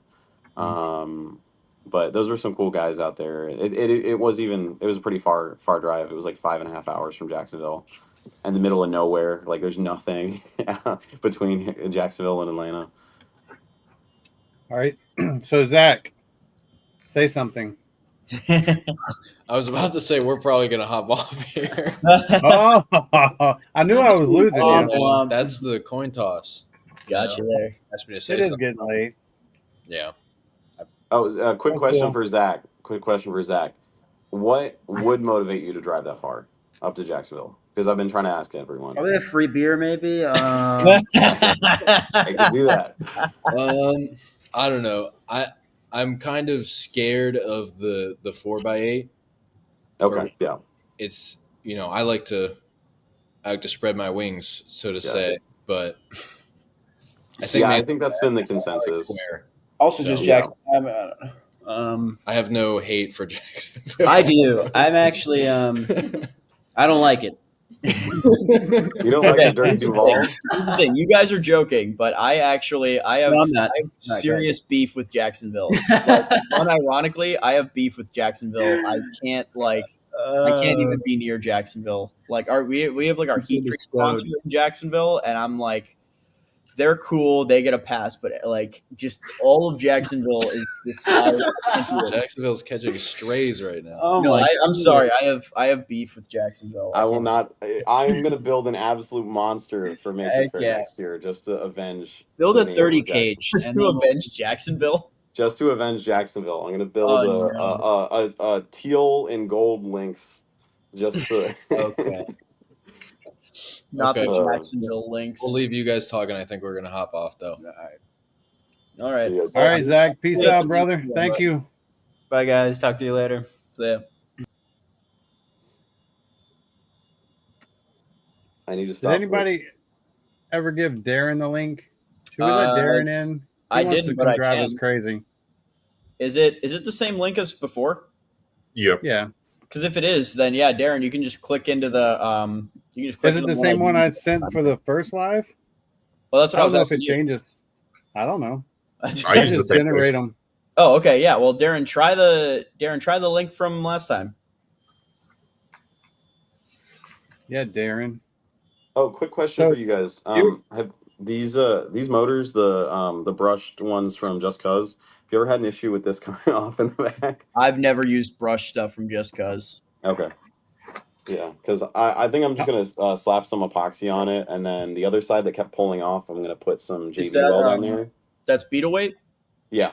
But those were some cool guys out there. It was a pretty far drive. It was like 5.5 hours from Jacksonville, in the middle of nowhere. Like there's nothing between Jacksonville and Atlanta. All right. So Zach, say something. I was about to say we're probably gonna hop off here. Oh, I knew I was losing Oh, you. man, that's the coin toss. Got you there. Asked me to say It is something. getting late. Yeah. Oh, quick question cool. for Zach. What would motivate you to drive that far up to Jacksonville? Because I've been trying to ask everyone. Probably a free beer, maybe. I could do that. I don't know. I'm kind of scared of the 4x8. Okay, yeah. It's I like to spread my wings, so to say, but I think that's been the consensus. Also, just Jackson. I have no hate for Jacksonville. I do. I'm actually. I don't like it. You don't like the Dirty Duval? Here's the thing. You guys are joking, but I have No, I'm not. serious beef with Jacksonville. Like, unironically, I have beef with Jacksonville. I can't even be near Jacksonville. Like we have like our heat drink sponsor in Jacksonville, and I'm like, they're cool, they get a pass, but like just all of Jacksonville is just Jacksonville's catching strays right now. Oh no, I'm sorry. I have beef with Jacksonville. I will not. I'm going to build an absolute monster for Maker Fair next year just to avenge. Build a 30 cage just to avenge Jacksonville. Just to avenge Jacksonville, I'm going to build a teal and gold Lynx just to. Okay. Not the Jacksonville Lynx. We'll leave you guys talking. I think we're going to hop off, though. All right. All right, Zach. Peace out, brother. Thank you. Bye, guys. Talk to you later. See ya. I need to stop. Did anybody ever give Darren the link? Should we let Darren in? I didn't, but I drive can. us crazy. Is it the same link as before? Yep. Yeah. Because if it is, then yeah, Darren, you can just click into the You can just click Is it the same one I sent for the first live? Well, that's what I was don't know if asking it you. changes. I don't know. I use the just same generate link. them. Oh, okay, yeah. Well, Darren, try the link from last time. Yeah, Darren. Oh, quick question for you guys. Have these motors, the brushed ones from Just Cause, have you ever had an issue with this coming off in the back? I've never used brush stuff from Just Cause. Okay. Yeah, because I think I'm just gonna slap some epoxy on it, and then the other side that kept pulling off, I'm gonna put some JB weld on there. That's Beetle weight? Yeah.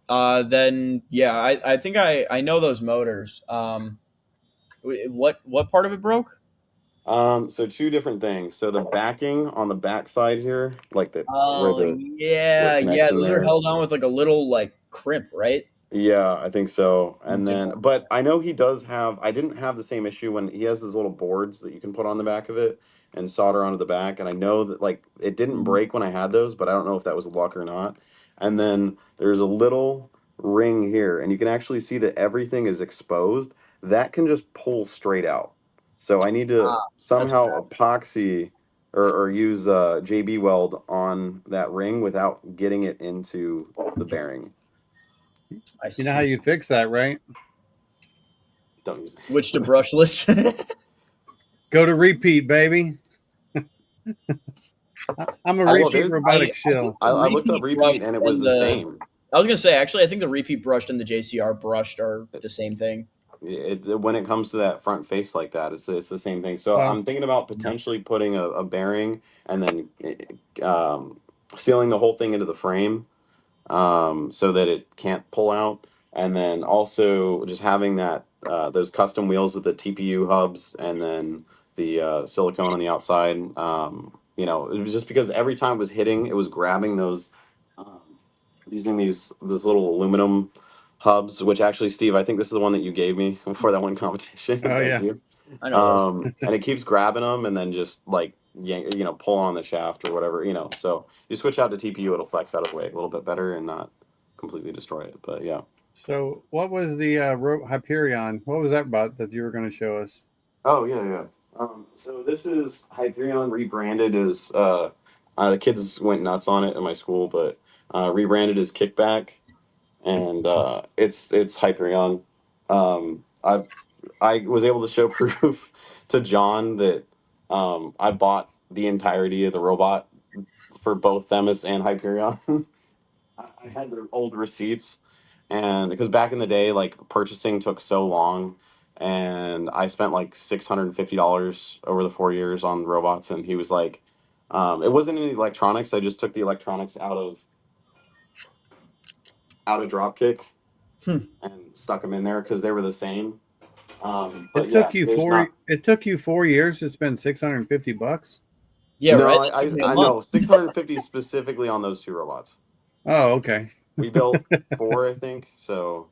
Then yeah, I think I know those motors. What part of it broke? So two different things. So the backing on the back side here, like the yeah, those are held on with like a little like crimp, right? Yeah, I think so. And then, but I know he does have. I didn't have the same issue when he has those little boards that you can put on the back of it and solder onto the back. And I know that like it didn't break when I had those, but I don't know if that was luck or not. and then there's a little ring here, and you can actually see that everything is exposed. That can just pull straight out. So I need to somehow epoxy or use JB weld on that ring without getting it into the bearing. I You know how see. you fix that, right? Don't use it. Switch to brushless. Go to repeat, baby. I'm a Well, repeat dude, robotics I think shill. the I looked up brushed repeat and it was and the same. I was gonna say, actually, I think the repeat brushed and the JCR brushed are the same thing. When it comes to that front face like that, it's the same thing. So Oh. I'm thinking about potentially putting a bearing and then sealing the whole thing into the frame so that it can't pull out, and then also just having that those custom wheels with the TPU hubs and then the silicone on the outside. It was just because every time it was hitting, it was grabbing those um, using this little aluminum hubs. Which actually, Steve, I think this is the one that you gave me for that one competition. Oh, Thank yeah. you. I know. And it keeps grabbing them and then just like pull on the shaft or whatever. So you switch out to TPU, it'll flex out of the way a little bit better and not completely destroy it. But yeah. So, what was the Hyperion? What was that about that you were going to show us? Oh yeah. So this is Hyperion rebranded as the kids went nuts on it in my school, but rebranded as Kickback, and it's Hyperion. I was able to show proof to John that I bought the entirety of the robot for both Themis and Hyperion. I had their old receipts, and because back in the day, like purchasing took so long, and I spent like $650 over the 4 years on robots, and he was like, it wasn't any electronics. I just took the electronics out of Dropkick and stuck them in there because they were the same. But It took yeah, you there's four. not. It took you 4 years to spend $650. Yeah, No, right. That took me a I month. know 650 specifically on those two robots. Oh, okay. We built four, I think. So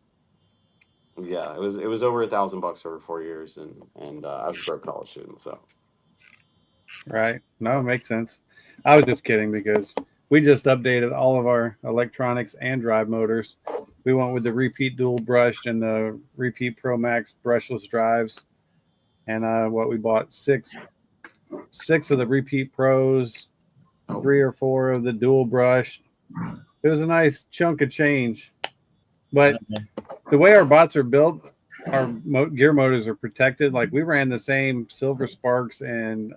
yeah, it was over $1,000 over 4 years, and I was a broke college student. So Right. No, it makes sense. I was just kidding because we just updated all of our electronics and drive motors. We went with the repeat dual brushed and the repeat Pro Max brushless drives. And what we bought six of the repeat pros, 3 or 4 of the dual brush. It was a nice chunk of change. But the way our bots are built, our gear motors are protected. Like we ran the same Silver Sparks and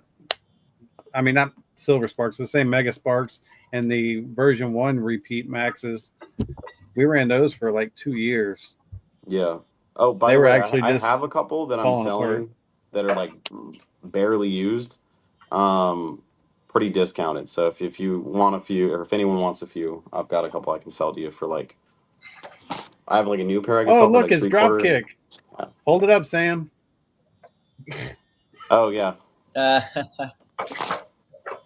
not Silver Sparks, the same Mega Sparks and the version 1 repeat Maxes. We ran those for like 2 years. yeah. Oh, by They the were way, actually I just have a couple that I'm falling selling apart. that are like barely used, pretty discounted. So if you want a few, or if anyone wants a few, I've got a couple I can sell to you for like. I have like a new pair I can Oh, sell for look, like it's 3/4. Dropkick. Yeah. Hold it up, Sam. Oh yeah,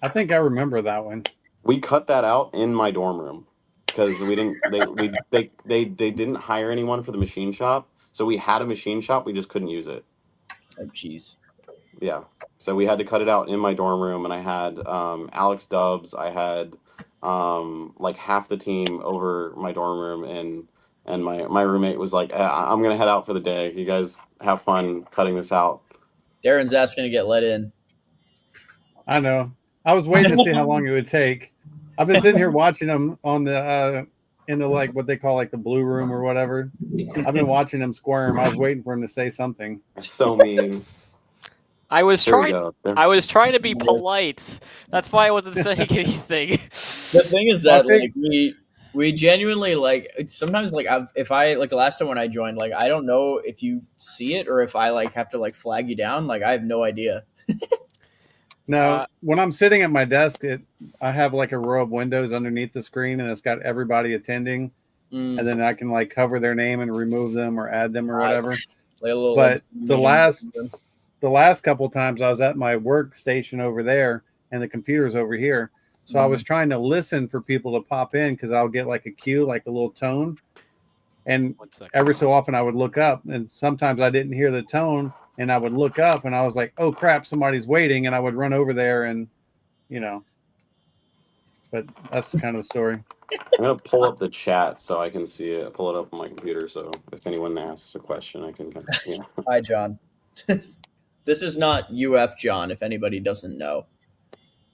I think I remember that one. we cut that out in my dorm room because we didn't. They didn't hire anyone for the machine shop, so we had a machine shop. We just couldn't use it. Oh, jeez. Yeah, so we had to cut it out in my dorm room, and I had Alex Dubs. I had like half the team over my dorm room, and my roommate was like, I'm gonna head out for the day. You guys have fun cutting this out. Darren's asking to get let in. I know. I was waiting to see how long it would take. I've been sitting here watching them on the in the like what they call like the blue room or whatever. I've been watching them squirm. I was waiting for him to say something. So mean. I was There we trying. go. There. I was trying to be Yes. polite. That's why I wasn't saying anything. The thing is Well, I that think- like we genuinely like it's sometimes like if I like the last time when I joined, like I don't know if you see it or if I like have to like flag you down. Like I have no idea. No, when I'm sitting at my desk, I have like a row of windows underneath the screen, and it's got everybody attending, and then I can like cover their name and remove them or add them or whatever. Like a little, But like, the last couple of times I was at my workstation over there, and the computer's over here. So I was trying to listen for people to pop in because I'll get like a cue, like a little tone. And every so often I would look up, and sometimes I didn't hear the tone, and I would look up, and I was like, "Oh crap, somebody's waiting!" And I would run over there, and But that's kind of a story. I'm gonna pull up the chat so I can see it. Pull it up on my computer, so if anyone asks a question, I can kind of, yeah. Hi, John. This is not UF John, if anybody doesn't know.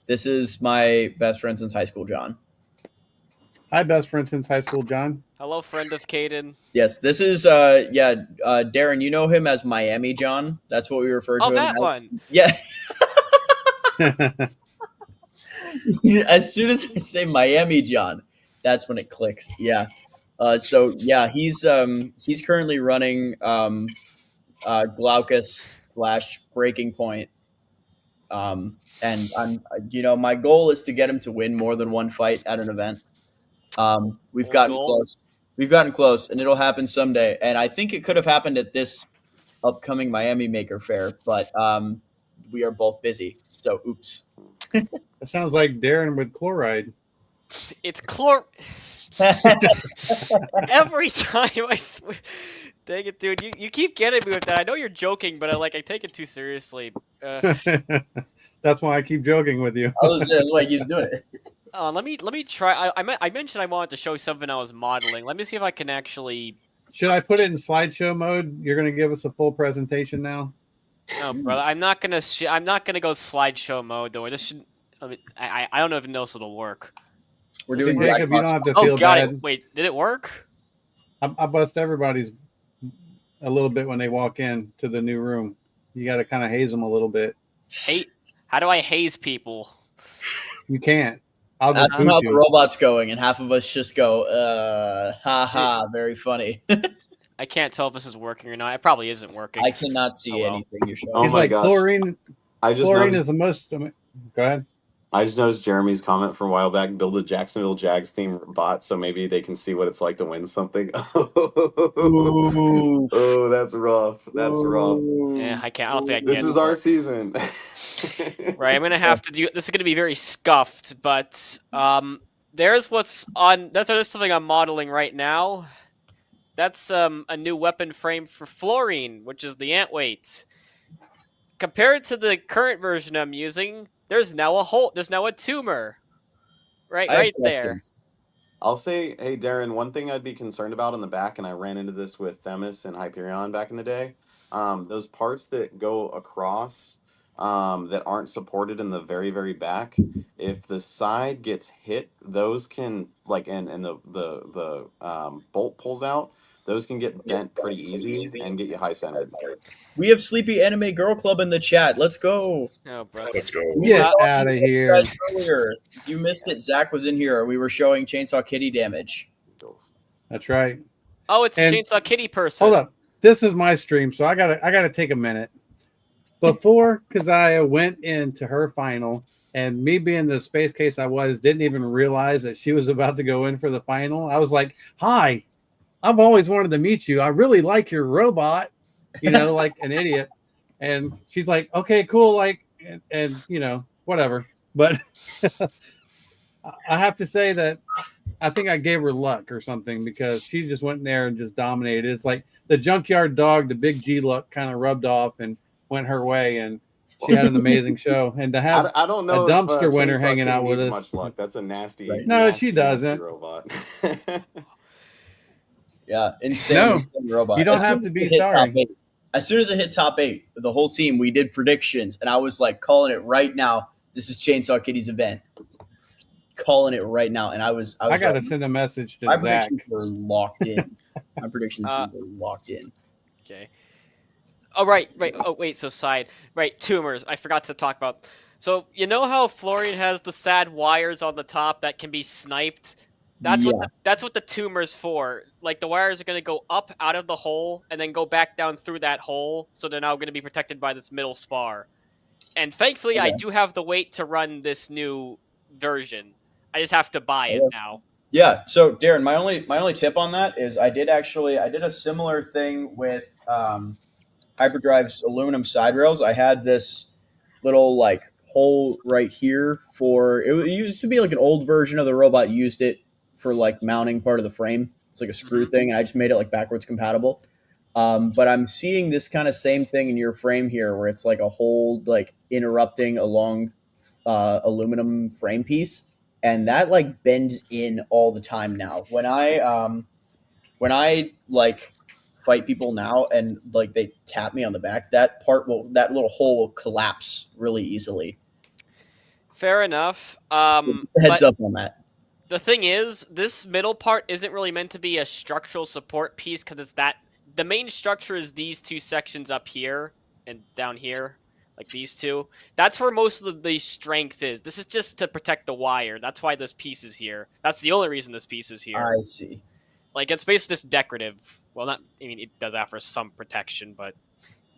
This is my best friend since high school, John. Hi, best friend since high school, John. Hello, friend of Caden. Yes, this is Darren, you know him as Miami John. That's what we refer to Oh, him that as. one. Yeah. As soon as I say Miami John, that's when it clicks. Yeah. So yeah, he's currently running Glaucus / Breaking Point. And I'm my goal is to get him to win more than one fight at an event. We've Bold gotten goal. close. We've gotten close, and it'll happen someday. And I think it could have happened at this upcoming Miami Maker Fair, but we are both busy. So oops. That sounds like Darren with chloride. It's every time, I swear. Dang it, dude. You keep getting me with that. I know you're joking, but I take it too seriously. That's why I keep joking with you. That's why he keeps doing it. Let me try. I mentioned I wanted to show something I was modeling. Let me see if I can actually. Should I put it in slideshow mode? You're going to give us a full presentation now? No, brother. I'm not gonna go slideshow mode though. I just should. I don't know if it'll work. We're See, doing Jacob, you don't have to Oh, feel got bad. it. Wait, did it work? I bust everybody's a little bit when they walk in to the new room. You got to kind of haze them a little bit. How do I haze people? You can't. I'll just That's how boot the you. robot's going, and half of us just go, ha ha, very funny. I can't tell if this is working or not. It probably isn't working. I cannot see Oh, well. anything you're showing. Oh He's my like, gosh. chlorine I just is noticed, the most. Go ahead. I just noticed Jeremy's comment from a while back, build a Jacksonville Jags theme bot so maybe they can see what it's like to win something. Ooh. Oh, that's rough. That's rough. Yeah, I can't. I don't think I can. This is our season. Right, I'm gonna have to do. This is gonna be very scuffed, but there's what's on. There's something I'm modeling right now. That's a new weapon frame for fluorine, which is the ant weight. Compared to the current version I'm using, there's now a tumor, right there. I'll say, hey, Darren, one thing I'd be concerned about in the back, and I ran into this with Themis and Hyperion back in the day, those parts that go across that aren't supported in the very, very back, if the side gets hit, those can, and the bolt pulls out, those can get bent pretty easy and get you high centered. We have Sleepy Anime Girl Club in the chat. Let's go. Oh, brother. Let's go. Get out of here. Earlier. You missed it. Zach was in here. We were showing Chainsaw Kitty damage. That's right. Oh, it's And- a Chainsaw Kitty person. Hold up. This is my stream, so I gotta take a minute. Before Keziah went into her final, and me being the space case I was, didn't even realize that she was about to go in for the final. I was like, "Hi, I've always wanted to meet you. I really like your robot," like an idiot. And she's like, "Okay, cool," and whatever. But I have to say that I think I gave her luck or something, because she just went in there and just dominated. It's like the junkyard dog, the big G luck kind of rubbed off and went her way, and she had an amazing show. And to have I don't know a dumpster if, winner Chainsaw hanging Kitty out with needs us. much luck. That's a nasty. Right. No, nasty, she doesn't. nasty robot. Yeah, insane, No, insane robot. you don't As soon have as to it be hit sorry. top 8 As soon as it hit top 8, the whole team, we did predictions, and I was like, calling it right now. This is Chainsaw Kitty's event. Calling it right now, and I I got to like, send a message to my Zach. predictions were locked in. My predictions were locked in. Okay. Oh, right. Oh, wait. So tumors. I forgot to talk about. So you know how fluorine has the sad wires on the top that can be sniped? That's what the tumor's for. Like, the wires are going to go up out of the hole and then go back down through that hole, so they're now going to be protected by this middle spar. And thankfully, I do have the weight to run this new version. I just have to buy it now. Yeah. So Darren, my only tip on that is I did a similar thing with Hyperdrive's aluminum side rails. I had this little hole right here for it used to be like an old version of the robot used it for mounting part of the frame. It's like a screw thing, and I just made it backwards compatible. But I'm seeing this kind of same thing in your frame here, where it's like a hole interrupting a long aluminum frame piece. and that like bends in all the time now. When I like fight people now and like they tap me on the back, that little hole will collapse really easily. Fair enough. Heads But up on that. the thing is, this middle part isn't really meant to be a structural support piece because it's that the main structure is these two sections up here and down here, like these two. That's where most of the strength is. This is just to protect the wire. That's why this piece is here. That's the only reason this piece is here. I see. Like, it's basically just decorative. Well, not. I mean, it does offer some protection, but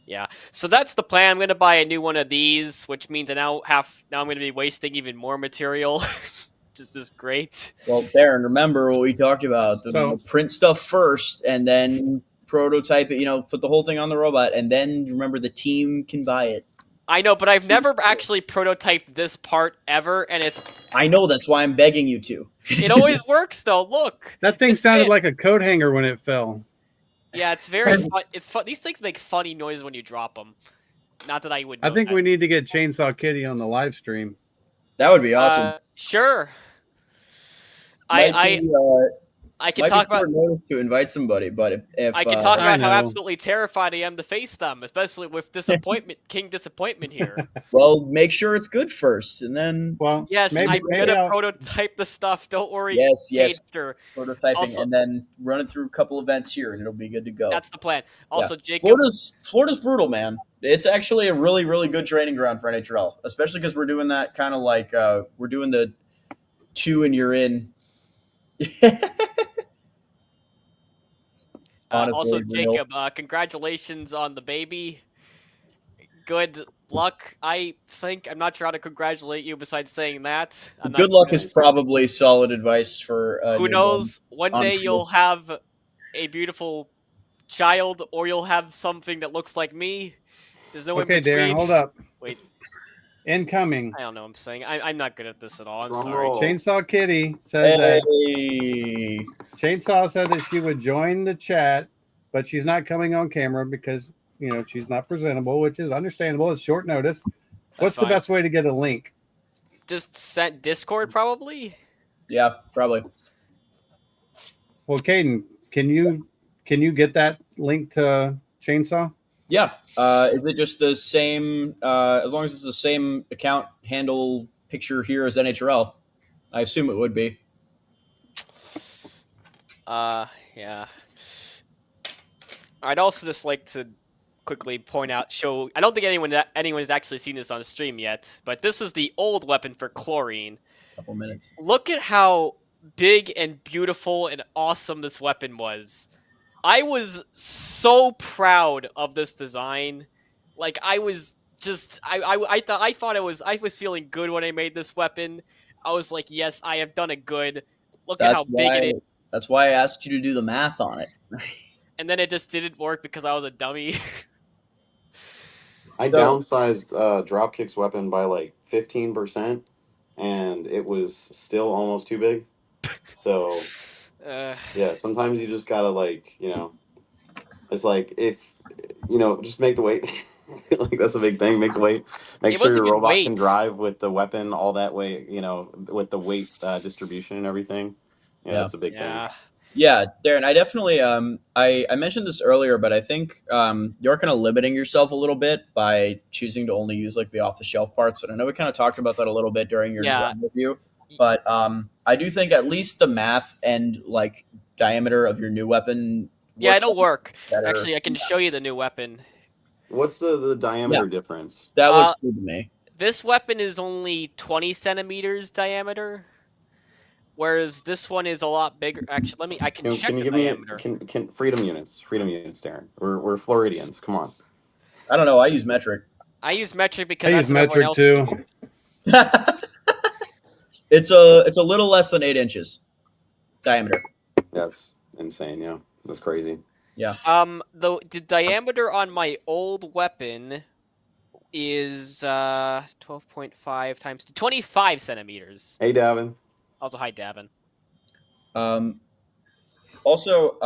yeah. So that's the plan. I'm gonna buy a new one of these, which means now I'm gonna be wasting even more material. Which is great. Well, Darren, remember what we talked about: the print stuff first, and then prototype it. Put the whole thing on the robot, and then remember the team can buy it. I know, but I've never actually prototyped this part ever, and it's. I know, that's why I'm begging you to. It always works, though. Look, that thing sounded like a coat hanger when it fell. Yeah, it's very fun. It's fun. These things make funny noises when you drop them. Not that I would. I think we need to get Chainsaw Kitty on the live stream. That would be awesome. Sure. I can talk about notice to invite somebody, but if I can talk about how absolutely terrified I am to face them, especially with King Disappointment here. Well, make sure it's good first, and then. Well, yes, I'm gonna prototype the stuff. Don't worry. Yes. Prototyping, also, and then run it through a couple events here, and it'll be good to go. That's the plan. Also, Jacob, Florida's brutal, man. It's actually a really, really good training ground for NHRL, especially because we're doing that kind of like we're doing the 2 and you're in. Also, Jacob, congratulations on the baby. Good luck. I'm not sure how to congratulate you besides saying that. Good luck is probably solid advice for. Who knows? One day you'll have a beautiful child, or you'll have something that looks like me. There's no in between. Darren, hold up. Wait. Incoming. I don't know what I'm saying. I'm not good at this at all. I'm sorry. Chainsaw Kitty said that Chainsaw said that she would join the chat, but she's not coming on camera because she's not presentable, which is understandable. It's short notice. What's the best way to get a link? Just send Discord, probably. Yeah, probably. Well, Caden, can you get that link to Chainsaw? Yeah. Is it just the same? As long as it's the same account handle picture here as NHRL, I assume it would be. Yeah. I'd also just like to quickly show. I don't think anyone's actually seen this on stream yet, but this is the old weapon for chlorine. Couple minutes. Look at how big and beautiful and awesome this weapon was. I was so proud of this design. Like, I was just I was feeling good when I made this weapon. I was like, yes, I have done it good. Look at how big it is. That's why I asked you to do the math on it. And then it just didn't work because I was a dummy. I downsized Dropkick's weapon by like 15%, and it was still almost too big. So yeah, sometimes you just gotta it's like if just make the weight. Like that's a big thing. Make the weight. Make sure your robot can drive with the weapon all that way. With the weight distribution and everything. Yeah, that's a big thing. Yeah, Darren, I definitely I mentioned this earlier, but I think you're kind of limiting yourself a little bit by choosing to only use like the off the shelf parts. And I know we kind of talked about that a little bit during your design review. But I do think at least the math and like diameter of your new weapon. Yeah, it'll work. Actually, I can show you the new weapon. What's the diameter difference? That looks good to me. This weapon is only 20 centimeters diameter, whereas this one is a lot bigger. Actually, I can check the diameter. Can freedom units, Darren. We're Floridians. Come on. I don't know. I use metric. I use metric because I use metric too. It's a little less than 8 inches diameter. That's insane. Yeah, that's crazy. Yeah. The diameter on my old weapon is 12.5 times 25 centimeters. Hey, Davin. Also, hi, Davin. Also,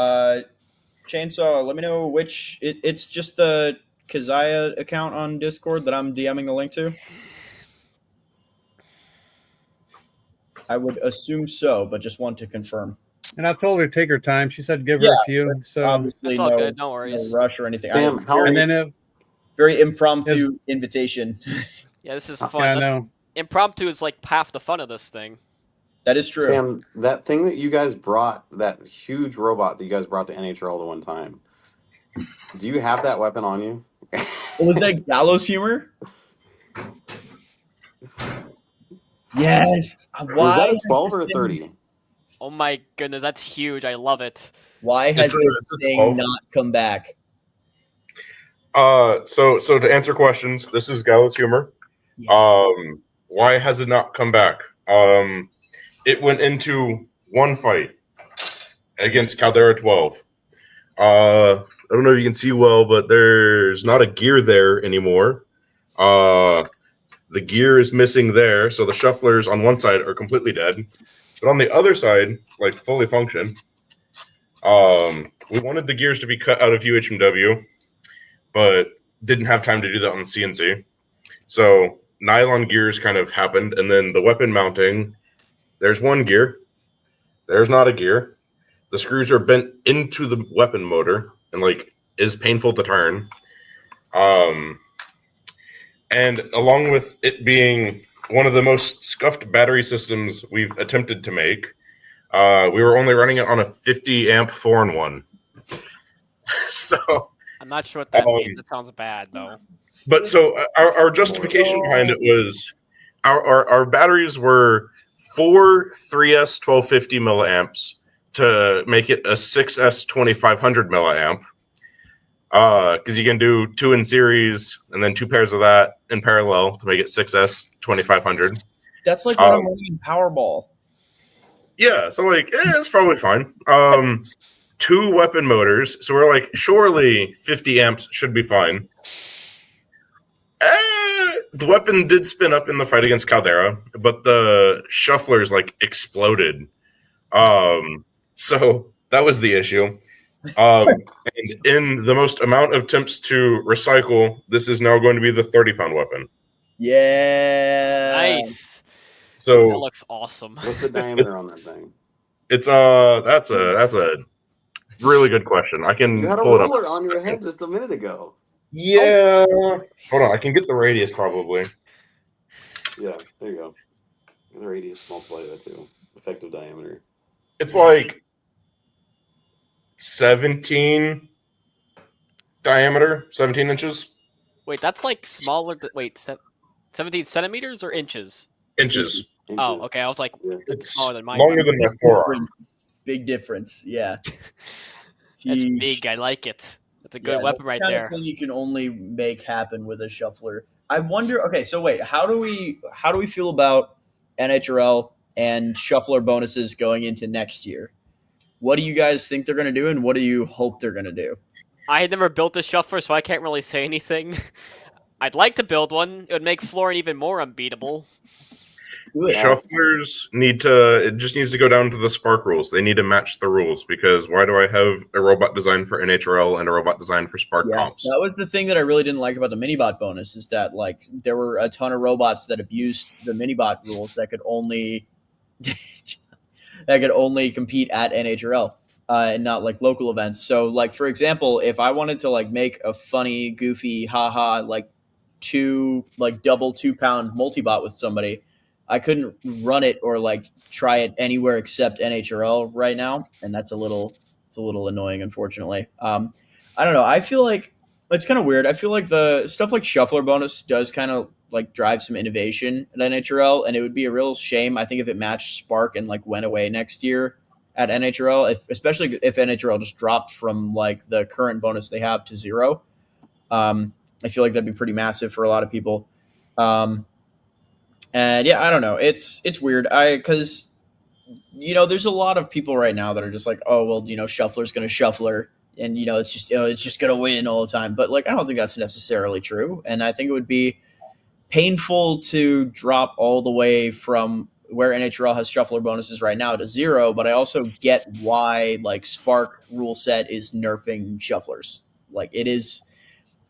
Chainsaw, let me know which it's just the Kazaya account on Discord that I'm DMing the link to. I would assume so, but just want to confirm. And I told her to take her time. She said give her Yeah, a few. So Obviously, That's all no, good. No no worries. rush or anything. Sam, how and then if Very impromptu invitation. Yeah, this is yeah, fun. I know. Impromptu is like half the fun of this thing. That is true. Sam, that thing that you guys brought, that huge robot that you guys brought to NHRL the one time, do you have that weapon on you? Was that gallows humor? Yes. Was that a has 12 this or a thing- 30? Oh my goodness, that's huge. I love it. Why has It's this a thing 12. not come back? So to answer questions, this is Gallows humor. Why has it not come back? It went into one fight against Caldera 12. I don't know if you can see well, but there's not a gear there anymore. The gear is missing there, so the shufflers on one side are completely dead. But on the other side, like fully function, we wanted the gears to be cut out of UHMW, but didn't have time to do that on CNC. So nylon gears kind of happened, and then the weapon mounting, there's one gear, there's not a gear. The screws are bent into the weapon motor and like is painful to turn. And along with it being one of the most scuffed battery systems we've attempted to make, we were only running it on a 50 amp 4-in-1. So I'm not sure what that means. It sounds bad though. But so our justification behind it was our batteries were 4 3S 1250 milliamps to make it a 6S 2500 milliamp. Because you can do 2 in series and then 2 pairs of that in parallel to make it 6S 2500. That's like what I'm running in Powerball. Yeah, so like it's probably fine. 2 weapon motors, so we're like, surely 50 amps should be fine. The weapon did spin up in the fight against Caldera, but the shufflers like exploded. So that was the issue. And in the most amount of attempts to recycle, this is now going to be the 30-pound weapon. Yeah. Nice. So that looks awesome. What's the diameter on that thing? It's that's a really good question. I can You had a pull it up. ruler on your head just a minute ago. Yeah. Hold on, I can get the radius probably. Yeah, there you go. The radius, multiply that too. Effective diameter. It's like 17 diameter, 17 inches. Wait, that's like smaller. Wait, 17 centimeters or inches? Inches. Oh, okay. I was like, Yeah. It's smaller than mine. longer than my forearm. Big difference. Yeah. That's Jeez. big. I like it. That's a good Yeah, weapon that's right the kind there. of thing you can only make happen with a shuffler. I wonder. Okay, so wait, how do we feel about NHRL and shuffler bonuses going into next year? What do you guys think they're going to do, and what do you hope they're going to do? I had never built a shuffler, so I can't really say anything. I'd like to build one. It would make Florin even more unbeatable. Shufflers it just needs to go down to the Spark rules. They need to match the rules, because why do I have a robot design for NHRL and a robot design for Spark comps? That was the thing that I really didn't like about the minibot bonus, is that like there were a ton of robots that abused the minibot rules that could only compete at NHRL and not like local events. So like, for example, if I wanted to like make a funny, goofy, haha, like double 2-pound multibot with somebody, I couldn't run it or like try it anywhere except NHRL right now, and it's a little annoying, unfortunately. I don't know. I feel like it's kind of weird. I feel like the stuff like shuffler bonus does kind of like drive some innovation at NHRL, and it would be a real shame, I think, if it matched Spark and like went away next year at NHRL, especially if NHRL just dropped from like the current bonus they have to 0. I feel like that'd be pretty massive for a lot of people. And yeah, I don't know. It's weird. Because there's a lot of people right now that are just like, oh well, shuffler's gonna shuffler, and it's just gonna win all the time. But like, I don't think that's necessarily true, and I think it would be painful to drop all the way from where NHRL has shuffler bonuses right now to 0. But I also get why like Spark rule set is nerfing shufflers. Like, it is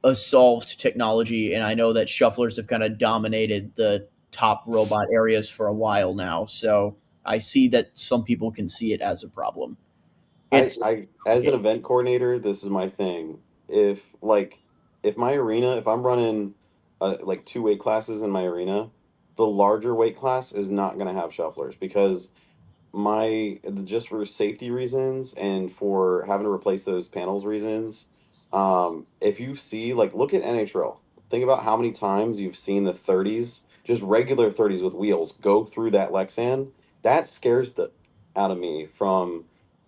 a solved technology, and I know that shufflers have kind of dominated the top robot areas for a while now. So I see that some people can see it as a problem. I as an event coordinator, this is my thing. If my arena, if I'm running like 2 weight classes in my arena, the larger weight class is not going to have shufflers because just for safety reasons and for having to replace those panels reasons, if you see, like, look at NHRL, think about how many times you've seen the 30s, just regular 30s with wheels, go through that Lexan. That scares the out of me from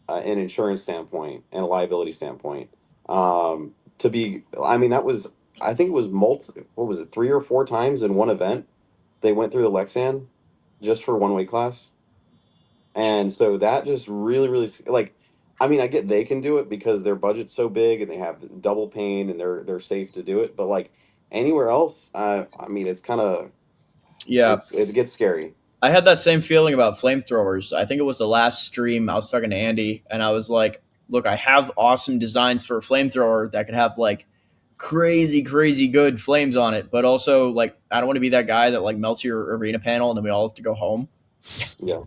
an insurance standpoint and a liability standpoint. To be, I mean, that was, I think it was what was it, 3 or 4 times in one event they went through the Lexan just for one weight class. And so that just really, really, like, I mean, I get they can do it because their budget's so big and they have double pane and they're safe to do it. But like anywhere else, I mean, it's kind of it gets scary. I had that same feeling about flamethrowers. I think it was the last stream I was talking to Andy, and I was like, "Look, I have awesome designs for a flamethrower that could have like crazy, crazy good flames on it, but also like I don't want to be that guy that like melts your arena panel and then we all have to go home." Yeah.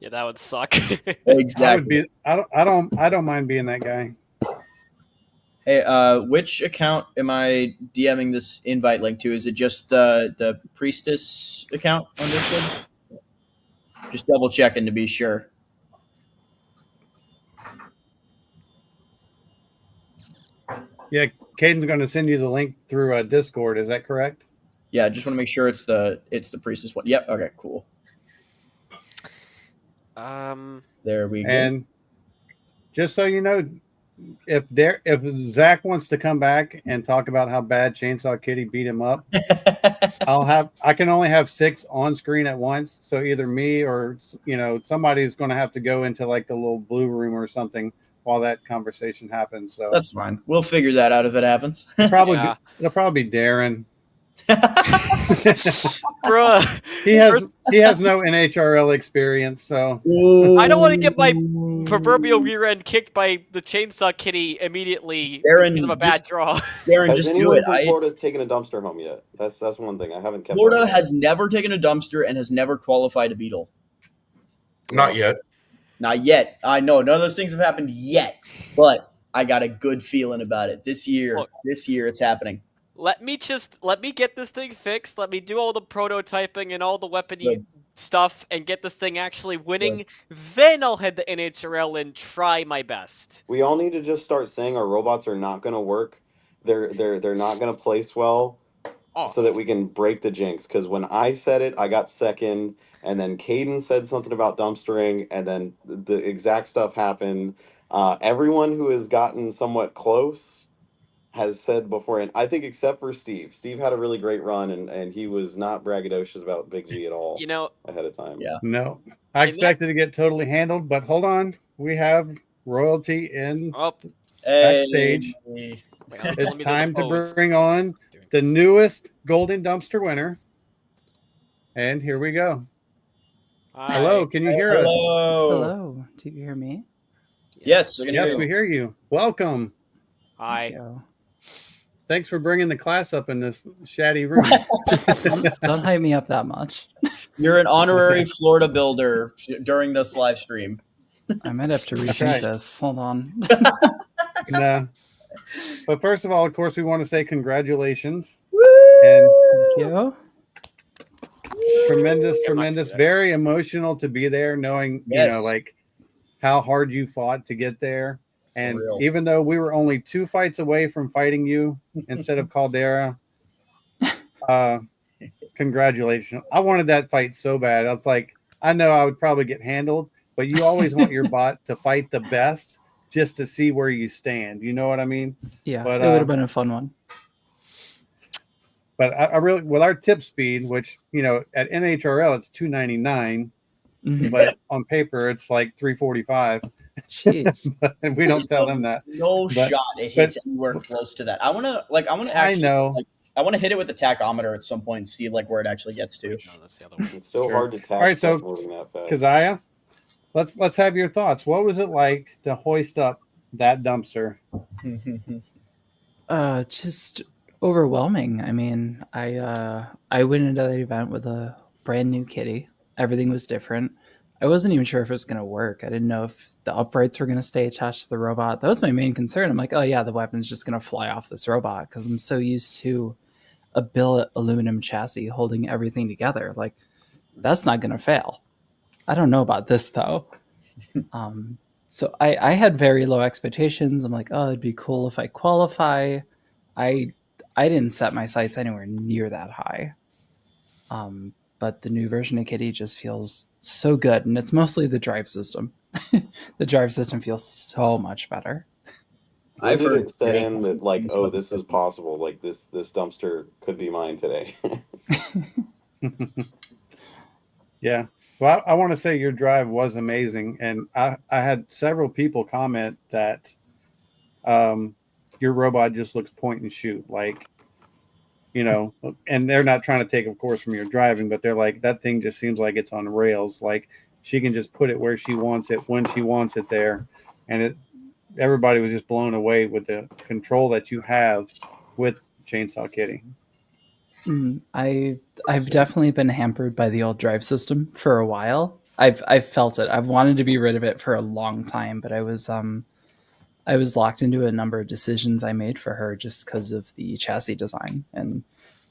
Yeah, that would suck. Exactly. I don't mind being that guy. Hey, which account am I DMing this invite link to? Is it just the Priestess account on Discord? Just double checking to be sure. Yeah, Caden's going to send you the link through Discord. Is that correct? Yeah, I just want to make sure it's the Priestess one. Yep. Okay. Cool. There we go. And just so you know, if Zach wants to come back and talk about how bad Chainsaw Kitty beat him up, I can only have 6 on screen at once. So either me or somebody's going to have to go into like the little blue room or something while that conversation happens. So that's fine. We'll figure that out if it happens. It'll probably be Darren. Bruh. He has no NHRL experience, so I don't want to get my proverbial rear end kicked by the Chainsaw Kitty immediately because of a bad draw. Darren, has just anyone do it. from Florida taken a dumpster home yet? That's one thing I haven't kept. Florida has never taken a dumpster and has never qualified a beetle. Not yet. Not yet. I know none of those things have happened yet, but I got a good feeling about it this year. Look, this year it's happening. Let me get this thing fixed. Let me do all the prototyping and all the weapony stuff and get this thing actually winning. Good. Then I'll head to NHRL and try my best. We all need to just start saying our robots are not going to work. They're not going to place well, so that we can break the jinx. Because when I said it, I got second, and then Caden said something about dumpstering, and then the exact stuff happened. Everyone who has gotten somewhat close has said before, and I think except for Steve. Steve had a really great run, and he was not braggadocious about Big G at all. Ahead of time. Yeah. No, I expected to get totally handled, but hold on, we have royalty in backstage. It's time to bring on the newest Golden Dumpster winner, and here we go. Hi. Hello, can you hear us? Hello, do you hear me? Yes, we hear you. Welcome. Hi. Thanks for bringing the class up in this shatty room. Don't hype me up that much. You're an honorary Florida builder during this live stream. I might have to rethink this. Hold on. No. But first of all, of course, we want to say congratulations. Woo! And thank you. Tremendous, very emotional to be there, knowing, like how hard you fought to get there. And even though we were only 2 fights away from fighting you instead of Caldera, congratulations. I wanted that fight so bad. I was like, I know I would probably get handled, but you always want your bot to fight the best just to see where you stand. You know what I mean? Yeah, but, it would have been a fun one. But I really, with our tip speed, which, at NHRL, it's 299, but on paper, it's like 345. Jeez. But we don't tell them that. No shot it hits anywhere close to that. I want to actually, I want to hit it with the tachometer at some point and see like where it actually gets to. No, that's the other one. It's so hard to tack. All right, so moving that fast. Keziah, let's have your thoughts. What was it like to hoist up that dumpster? Just overwhelming. I mean, I went into that event with a brand new kitty. Everything was different. I wasn't even sure if it was going to work. I didn't know if the uprights were going to stay attached to the robot. That was my main concern. I'm like, oh yeah, the weapon's just going to fly off this robot because I'm so used to a billet aluminum chassis holding everything together. Like, that's not going to fail. I don't know about this though. So I had very low expectations. I'm like, oh, it'd be cool if I qualify. I didn't set my sights anywhere near that high. But the new version of Kitty just feels so good, and it's mostly the drive system. The drive system feels so much better. When I've did heard it set great in that like, things oh, about this the is possible? Like this dumpster could be mine today. Yeah. Well, I want to say your drive was amazing, and I had several people comment that your robot just looks point and shoot, like, you know, and they're not trying to take, of course, from your driving, but they're like, that thing just seems like it's on rails. Like she can just put it where she wants it when she wants it there, and everybody was just blown away with the control that you have with Chainsaw Kitty. I've definitely been hampered by the old drive system for a while. I've felt it. I've wanted to be rid of it for a long time, but I was locked into a number of decisions I made for her just because of the chassis design, and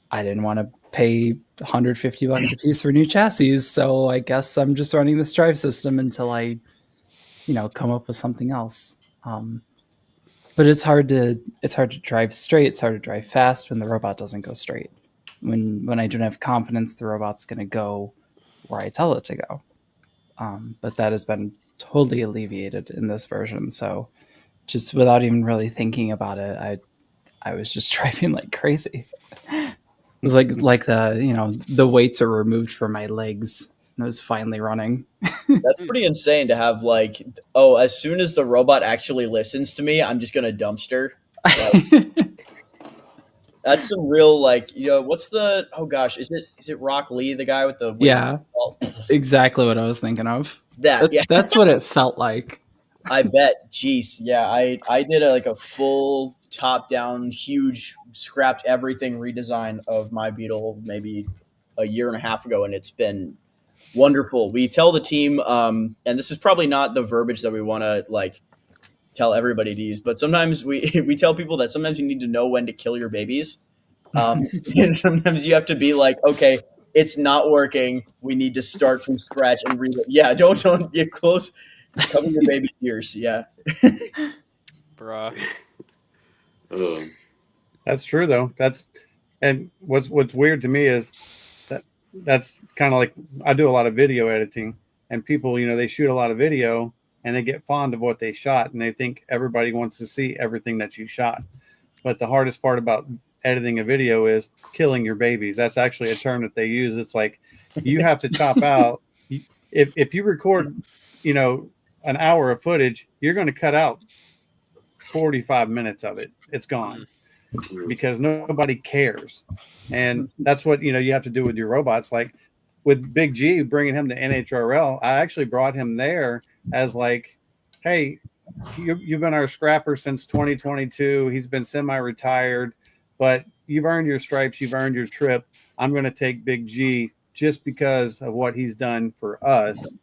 I didn't want to pay $150 a piece for new chassis. So I guess I'm just running this drive system until I, come up with something else. But it's hard to drive straight. It's hard to drive fast when the robot doesn't go straight. When I don't have confidence the robot's going to go where I tell it to go. But that has been totally alleviated in this version. So just without even really thinking about it, I was just driving like crazy. It was like the weights are removed from my legs and I was finally running. That's pretty insane to have like, oh, as soon as the robot actually listens to me, I'm just gonna dumpster. Like, that's some real like, what's the oh gosh, is it Rock Lee, the guy with the weights? Yeah, exactly what I was thinking of. Yeah. That's what it felt like. I bet. Jeez, yeah, I did a full top down, huge, scrapped everything redesign of my Beetle maybe a year and a half ago, and it's been wonderful. We tell the team, and this is probably not the verbiage that we want to like tell everybody to use, but sometimes we tell people that sometimes you need to know when to kill your babies, and sometimes you have to be like, okay, it's not working. We need to start from scratch and read it. Yeah, don't get close. Cover your baby's ears. Yeah. Bruh. That's true though. And what's weird to me is that's kind of like I do a lot of video editing, and people, they shoot a lot of video and they get fond of what they shot and they think everybody wants to see everything that you shot. But the hardest part about editing a video is killing your babies. That's actually a term that they use. It's like you have to chop out. If you record, an hour of footage, you're going to cut out 45 minutes of it. It's gone because nobody cares. And that's what, you have to do with your robots. Like with Big G, bringing him to NHRL, I actually brought him there as like, hey, you've been our scrapper since 2022. He's been semi-retired, but you've earned your stripes. You've earned your trip. I'm going to take Big G just because of what he's done for us.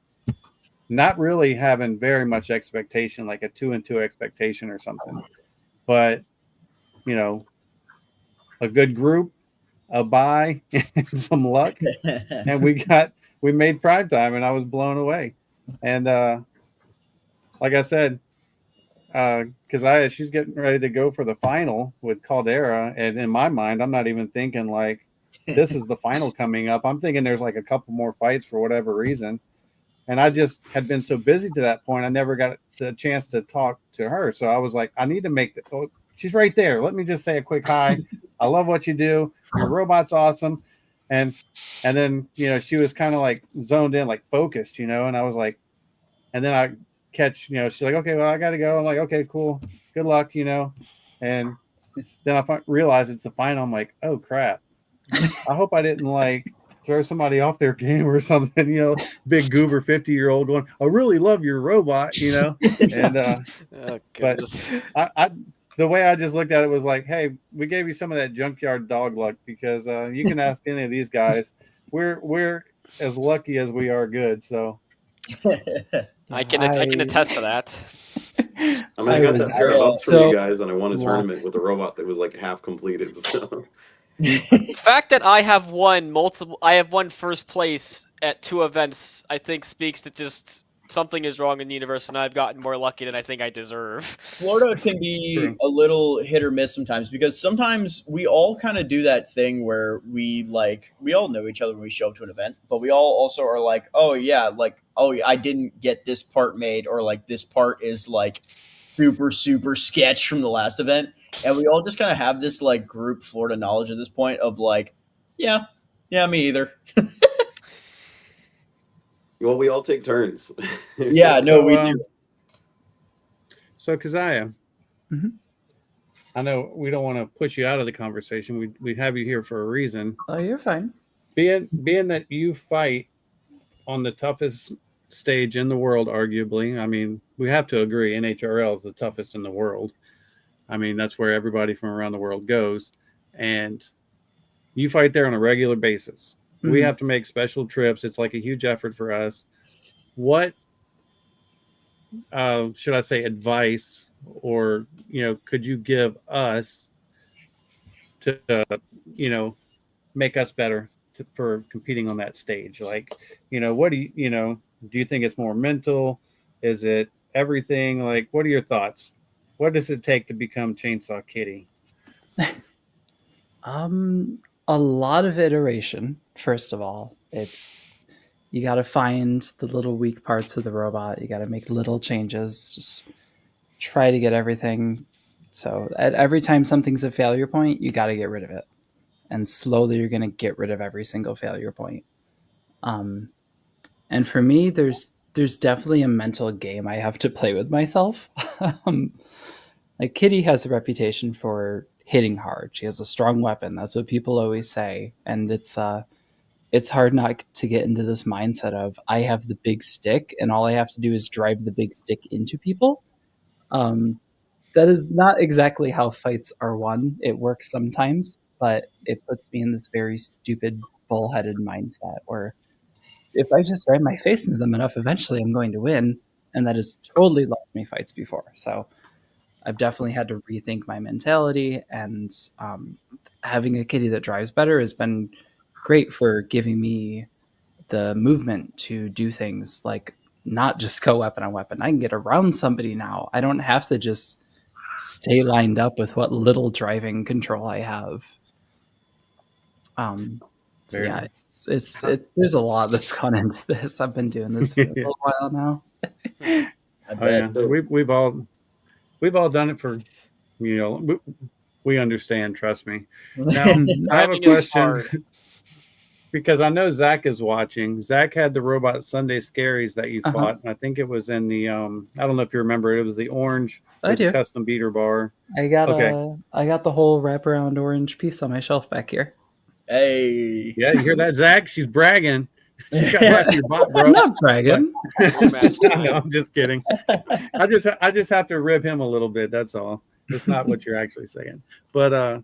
Not really having very much expectation, like a 2-2 expectation or something, but a good group, a buy, and some luck, and we made prime time, and I was blown away. And like I said, because she's getting ready to go for the final with Caldera, and in my mind, I'm not even thinking like this is the final coming up. I'm thinking there's like a couple more fights for whatever reason. And I just had been so busy to that point, I never got the chance to talk to her. So I was like, I need to make the. Oh, she's right there. Let me just say a quick hi. I love what you do. Your robot's awesome. And then she was kind of like zoned in, like focused, and I was like, and then I catch, she's like, okay, well I got to go. I'm like, okay, cool, good luck, and then I realized it's the final. I'm like, oh crap. I hope I didn't like throw somebody off their game or something, big goober 50-year-old going, I really love your robot, and but I the way I just looked at it was like, hey, we gave you some of that junkyard dog luck because you can ask any of these guys. We're as lucky as we are good. So I can attest to that. I mean, I got that was pair of ups from so you guys, and I won a lucky. tournament with a robot that was like half completed. So The fact that I have won first place at 2 events, I think speaks to just something is wrong in the universe, and I've gotten more lucky than I think I deserve. Florida can be True. a little hit or miss sometimes because sometimes we all kind of do that thing where we all know each other when we show up to an event, but we all also are like, oh yeah, I didn't get this part made, or like this part is like super sketch from the last event, and we all just kind of have this like group Florida knowledge at this point of like, yeah, me either. well, we all take turns. Yeah, no, So, we do. So, Keziah, Mhm. I know we don't want to push you out of the conversation. We have you here for a reason. Oh, you're fine. Being that you fight on the toughest stage in the world, arguably. I mean, we have to agree NHRL is the toughest in the world. I mean, that's where everybody from around the world goes. And you fight there on a regular basis. We Mhm. have to make special trips. It's like a huge effort for us. What should I say advice, or could you give us to make us better for competing on that stage? Like, what do do you think it's more mental? Is it everything? Like, what are your thoughts? What does it take to become Chainsaw Kitty? A lot of iteration. First of all, you got to find the little weak parts of the robot. You got to make little changes. Just try to get everything. So at every time something's a failure point, you got to get rid of it, and slowly you're going to get rid of every single failure point. And for me, there's definitely a mental game I have to play with myself. Like Kitty has a reputation for hitting hard. She has a strong weapon. That's what people always say, and it's hard not to get into this mindset of I have the big stick, and all I have to do is drive the big stick into people. That is not exactly how fights are won. It works sometimes, but it puts me in this very stupid, bullheaded mindset where if I just drive my face into them enough, eventually I'm going to win, and that has totally lost me fights before. So I've definitely had to rethink my mentality, and having a kitty that drives better has been great for giving me the movement to do things like not just go weapon on weapon. I can get around somebody now. I don't have to just stay lined up with what little driving control I have. So Very yeah, nice. there's a lot that's gone into this. I've been doing this for a little while now. I Oh bet. yeah, we've all done it for we understand. Trust me. Now I have a Driving is question hard. because I know Zach is watching. Zach had the robot Sunday Scaries that you fought. And I think it was in the I don't know if you remember. It was the orange I with the do. custom beater bar. I got Okay. I got the whole wraparound orange piece on my shelf back here. Hey. Yeah, you hear that, Zach? She's bragging. She's got right to your bot, bro. I'm not bragging. No, I'm just kidding. I just have to rib him a little bit. That's all. It's not what you're actually saying. But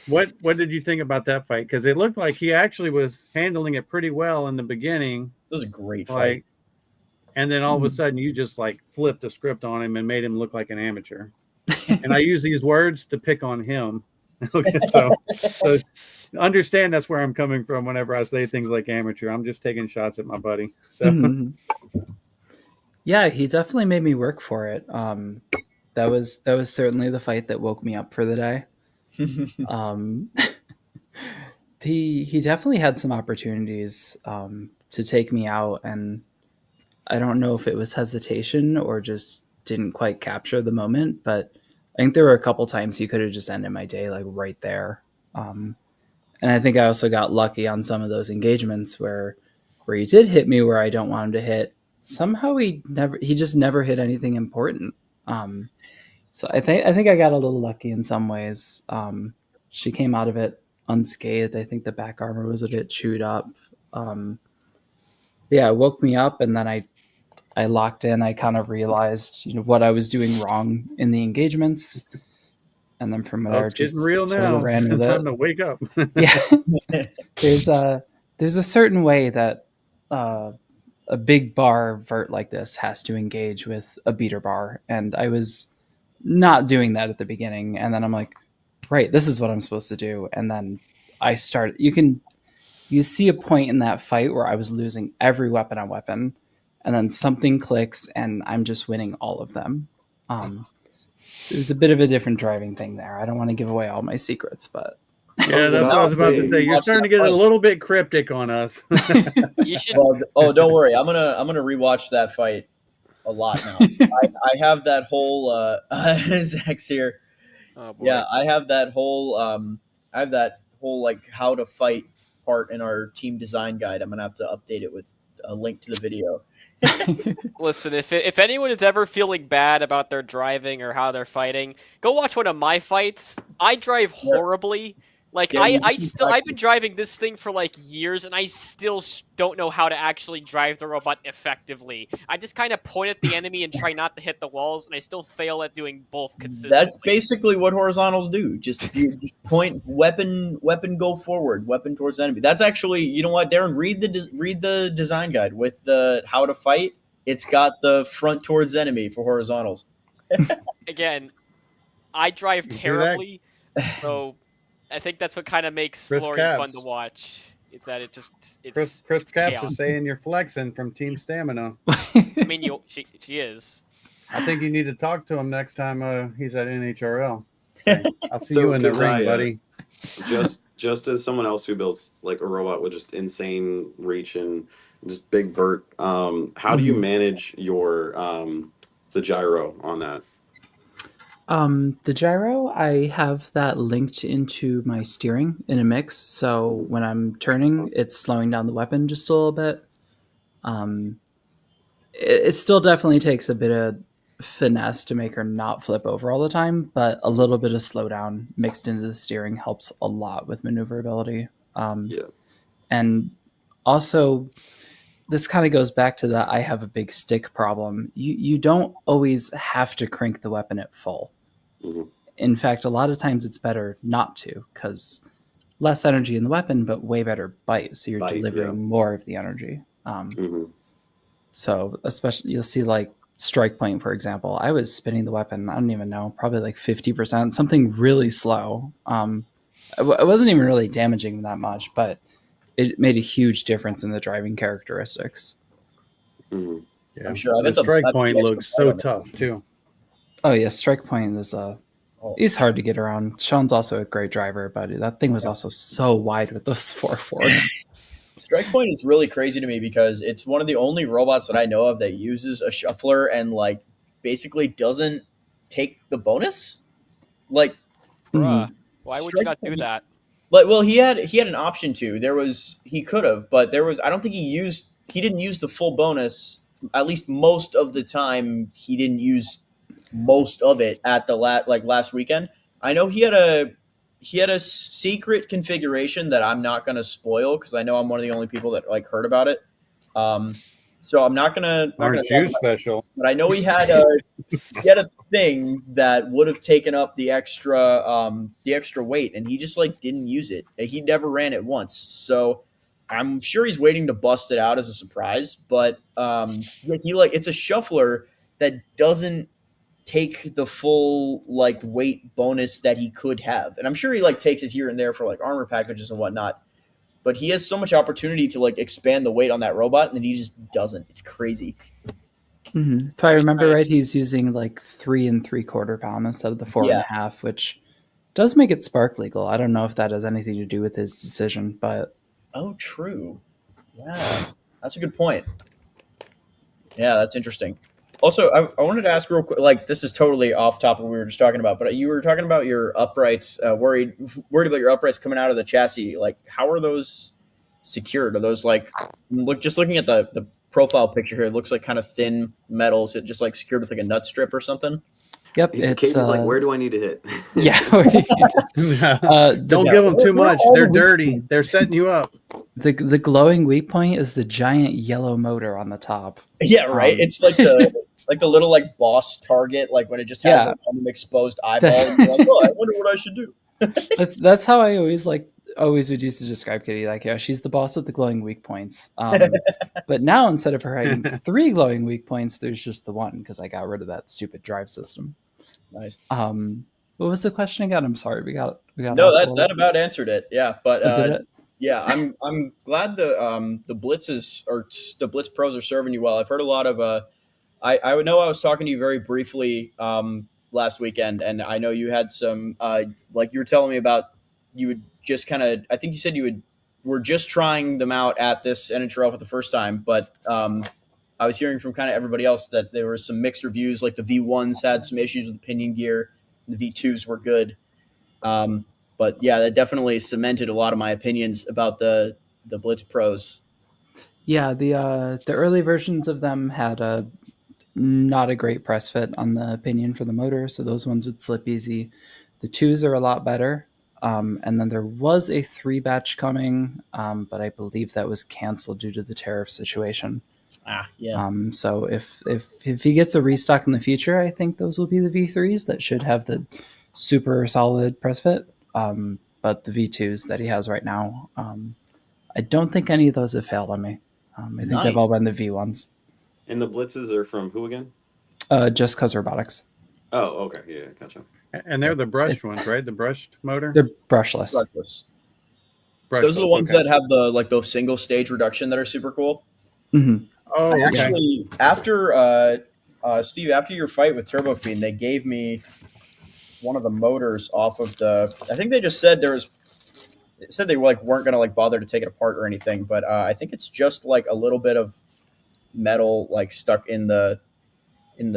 what did you think about that fight? Because it looked like he actually was handling it pretty well in the beginning. It was a great fight. Like, and then all of a sudden you just like flipped the script on him and made him look like an amateur. And I use these words to pick on him. so understand that's where I'm coming from whenever I say things like amateur. I'm just taking shots at my buddy. So yeah, he definitely made me work for it. That was certainly the fight that woke me up for the day. He definitely had some opportunities to take me out, and I don't know if it was hesitation or just didn't quite capture the moment, but I think there were a couple times he could have just ended my day like right there. And I think I also got lucky on some of those engagements where he did hit me where I don't want him to hit. Somehow he just never hit anything important. So I think I got a little lucky in some ways. She came out of it unscathed. I think the back armor was a bit chewed up. Yeah, it woke me up, and then I locked in. I kind of realized what I was doing wrong in the engagements, and then from there, it's just getting real sort now. of ran with Time it. to wake up. Yeah, there's a certain way that a big bar vert like this has to engage with a beater bar, and I was not doing that at the beginning, and then I'm like, right, this is what I'm supposed to do, and then I start. You see a point in that fight where I was losing every weapon on weapon, and then something clicks, and I'm just winning all of them. There's a bit of a different driving thing there. I don't want to give away all my secrets, but Yeah, that's what I was about to say. You're starting to get a little bit cryptic on us. You should. Well, don't worry. I'm gonna rewatch that fight a lot now. I have that whole Zach's here. Oh boy. Yeah, I have that whole like how to fight part in our team design guide. I'm gonna have to update it with a link to the video. Listen, if anyone is ever feeling bad about their driving or how they're fighting, go watch one of my fights. I drive horribly. Like Yeah, I've been driving this thing for like years, and I still don't know how to actually drive the robot effectively. I just kind of point at the enemy and try not to hit the walls, and I still fail at doing both consistently. That's basically what horizontals do. Just point weapon, go forward, weapon towards enemy. That's actually, you know what, Darren, read the design guide with the how to fight. It's got the front towards enemy for horizontals. Again, I drive terribly, so I think that's what kind of makes Chris Florian Caps. fun to watch. It's that it's Chris it's Caps chaos. is saying you're flexing from Team Stamina. I mean, she is. I think you need to talk to him next time he's at NHRL. I'll see So, you in the 'cause ring, buddy. Just as someone else who builds like a robot with just insane reach and just big vert, how do you manage your the gyro on that? The gyro, I have that linked into my steering in a mix. So when I'm turning, it's slowing down the weapon just a little bit. It still definitely takes a bit of finesse to make her not flip over all the time, but a little bit of slowdown mixed into the steering helps a lot with maneuverability. And also, this kind of goes back to that I have a big stick problem. You don't always have to crank the weapon at full. In fact, a lot of times it's better not to, because less energy in the weapon, but way better bite. So you're delivering more of the energy. So especially, you'll see like Strike Point, for example. I was spinning the weapon, I don't even know, probably like 50%, something really slow. It wasn't even really damaging that much, but it made a huge difference in the driving characteristics. Yeah. I'm sure. The Strike Point looks so tough too. Oh yeah, Strike Point is he's hard to get around. Sean's also a great driver, but that thing was also so wide with those 4 forks. Strike Point is really crazy to me because it's one of the only robots that I know of that uses a shuffler and like basically doesn't take the bonus. Like, Bruh, why would you not do that? Like, well, he had an option to. He could have, but I don't think he didn't use the full bonus. At least most of the time, he didn't use most of it at the last weekend. I know he had a secret configuration that I'm not going to spoil because I know I'm one of the only people that like heard about it. So I'm not gonna. Aren't you special? But I know he had a thing that would have taken up the extra weight, and he just like didn't use it. He never ran it once, so I'm sure he's waiting to bust it out as a surprise. But it's a shuffler that doesn't take the full like weight bonus that he could have, and I'm sure he like takes it here and there for like armor packages and whatnot. But he has so much opportunity to like expand the weight on that robot, and then he just doesn't. It's crazy. If I remember right, he's using like 3 3/4 pound instead of the 4.5, which does make it spark legal. I don't know if that has anything to do with his decision, but true. Yeah, that's a good point. Yeah, that's interesting. Also, I wanted to ask real quick, like this is totally off topic what we were just talking about, but you were talking about your uprights, worried about your uprights coming out of the chassis. Like, how are those secured? Are those like, looking at the profile picture here, it looks like kind of thin metal. Is it just like secured with like a nut strip or something? Yep. Katie's like, where do I need to hit? Yeah. Don't give them too much. They're dirty. They're setting you up. The glowing weak point is the giant yellow motor on the top. Yeah, right. It's like the little like boss target, like when it just has an exposed eyeball. And you're like, oh, I wonder what I should do. That's how I always like always would used to describe Kitty like, yeah, she's the boss with the glowing weak points. But now instead of her having 3 glowing weak points, there's just the 1 because I got rid of that stupid drive system. Nice. What was the question again? I'm sorry, we got No, off a that little. that about answered it. Yeah, but Did it? yeah, I'm glad the blitzes or the blitz pros are serving you well. I've heard a lot of I would know I was talking to you very briefly last weekend, and I know you had some like you were telling me about you would just kind of I think you said were just trying them out at this NHRL for the first time, but I was hearing from kind of everybody else that there were some mixed reviews. Like the V1s had some issues with the pinion gear, the V2s were good. But yeah, that definitely cemented a lot of my opinions about the Blitz Pros. Yeah, the early versions of them had not a great press fit on the pinion for the motor, so those ones would slip easy. The 2s are a lot better. And then there was a 3 batch coming, but I believe that was canceled due to the tariff situation. Yeah. So if he gets a restock in the future, I think those will be the V3s that should have the super solid press fit. But the V2s that he has right now, I don't think any of those have failed on me. I think Nice. they've all been the V1s. And the blitzes are from who again? Just Cause Robotics. Oh, okay. Yeah, gotcha. And they're the brushed ones, right? The brushed motor? They're brushless. Those are the ones that have the like those single stage reduction that are super cool. Mm-hmm. Oh, I okay. actually after Steve, after your fight with Turbo Fiend, they gave me one of the motors off of the. I think they just said it said they like weren't gonna like bother to take it apart or anything, but I think it's just like a little bit of metal like stuck in the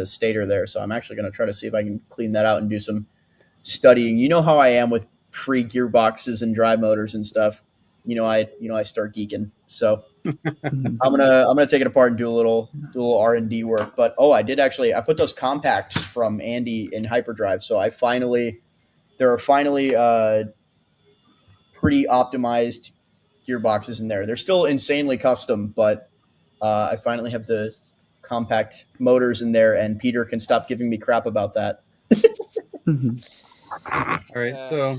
stator there. So I'm actually gonna try to see if I can clean that out and do some studying. You know how I am with free gearboxes and drive motors and stuff. I start geeking. So I'm gonna take it apart and do a little R&D work. But I put those compacts from Andy in hyperdrive. So there are finally pretty optimized gearboxes in there. They're still insanely custom, but I finally have the compact motors in there, and Peter can stop giving me crap about that. All right, so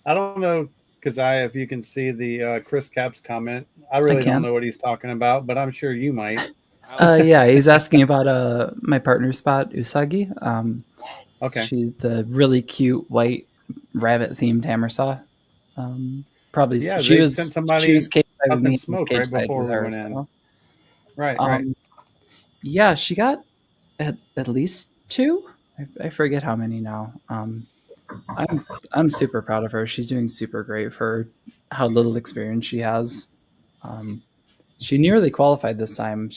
I don't know, Keziah, if you can see the Chris Capps comment. I really don't know what he's talking about, but I'm sure you might. Yeah, he's asking about my partner spot, Usagi. Okay. She's the really cute white rabbit themed hammer saw. Probably she was case up me in smoke right before we went in. Right. Yeah, she got at least 2. I forget how many now. I'm super proud of her. She's doing super great for how little experience she has. She nearly qualified this time.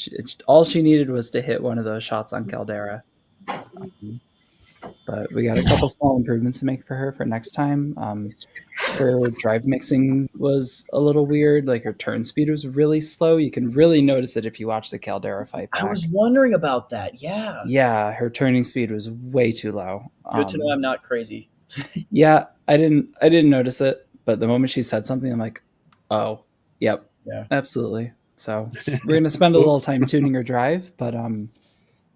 All she needed was to hit one of those shots on Caldera. But we got a couple small improvements to make for her for next time. Her drive mixing was a little weird. Like her turn speed was really slow. You can really notice it if you watch the Caldera fight back. I was wondering about that. Yeah. Yeah, her turning speed was way too low. Good to know I'm not crazy. Yeah, I didn't notice it, but the moment she said something, I'm like, oh, yep, yeah, absolutely. So we're gonna spend a little time tuning her drive, but I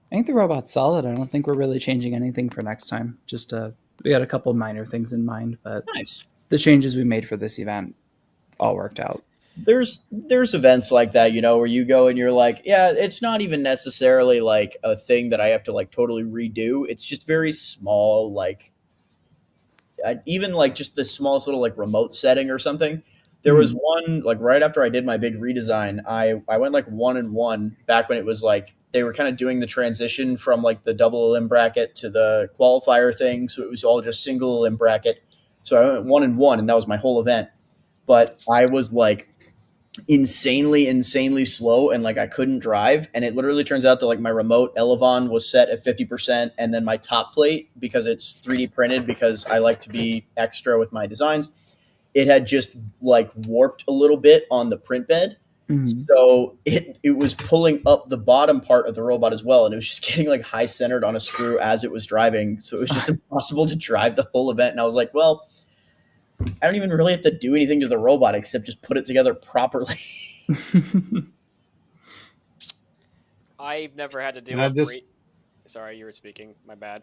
think the robot's solid. I don't think we're really changing anything for next time. Just we got a couple minor things in mind, but nice. The changes we made for this event all worked out. There's events like that, where you go and you're like, yeah, it's not even necessarily like a thing that I have to like totally redo. It's just very small, like even like just the smallest little like remote setting or something. There was one like right after I did my big redesign, I went like 1-1 back when it was like they were kind of doing the transition from like the double limb bracket to the qualifier thing. So it was all just single limb bracket. So I went 1-1 and that was my whole event. But I was like insanely slow and like I couldn't drive. And it literally turns out that like my remote Elevon was set at 50%. And then my top plate, because it's 3D printed, because I like to be extra with my designs, it had just like warped a little bit on the print bed. So it was pulling up the bottom part of the robot as well. And it was just getting like high centered on a screw as it was driving. So it was just impossible to drive the whole event. And I was like, well, I don't even really have to do anything to the robot except just put it together properly. I've never had to deal with Sorry, you were speaking. My bad.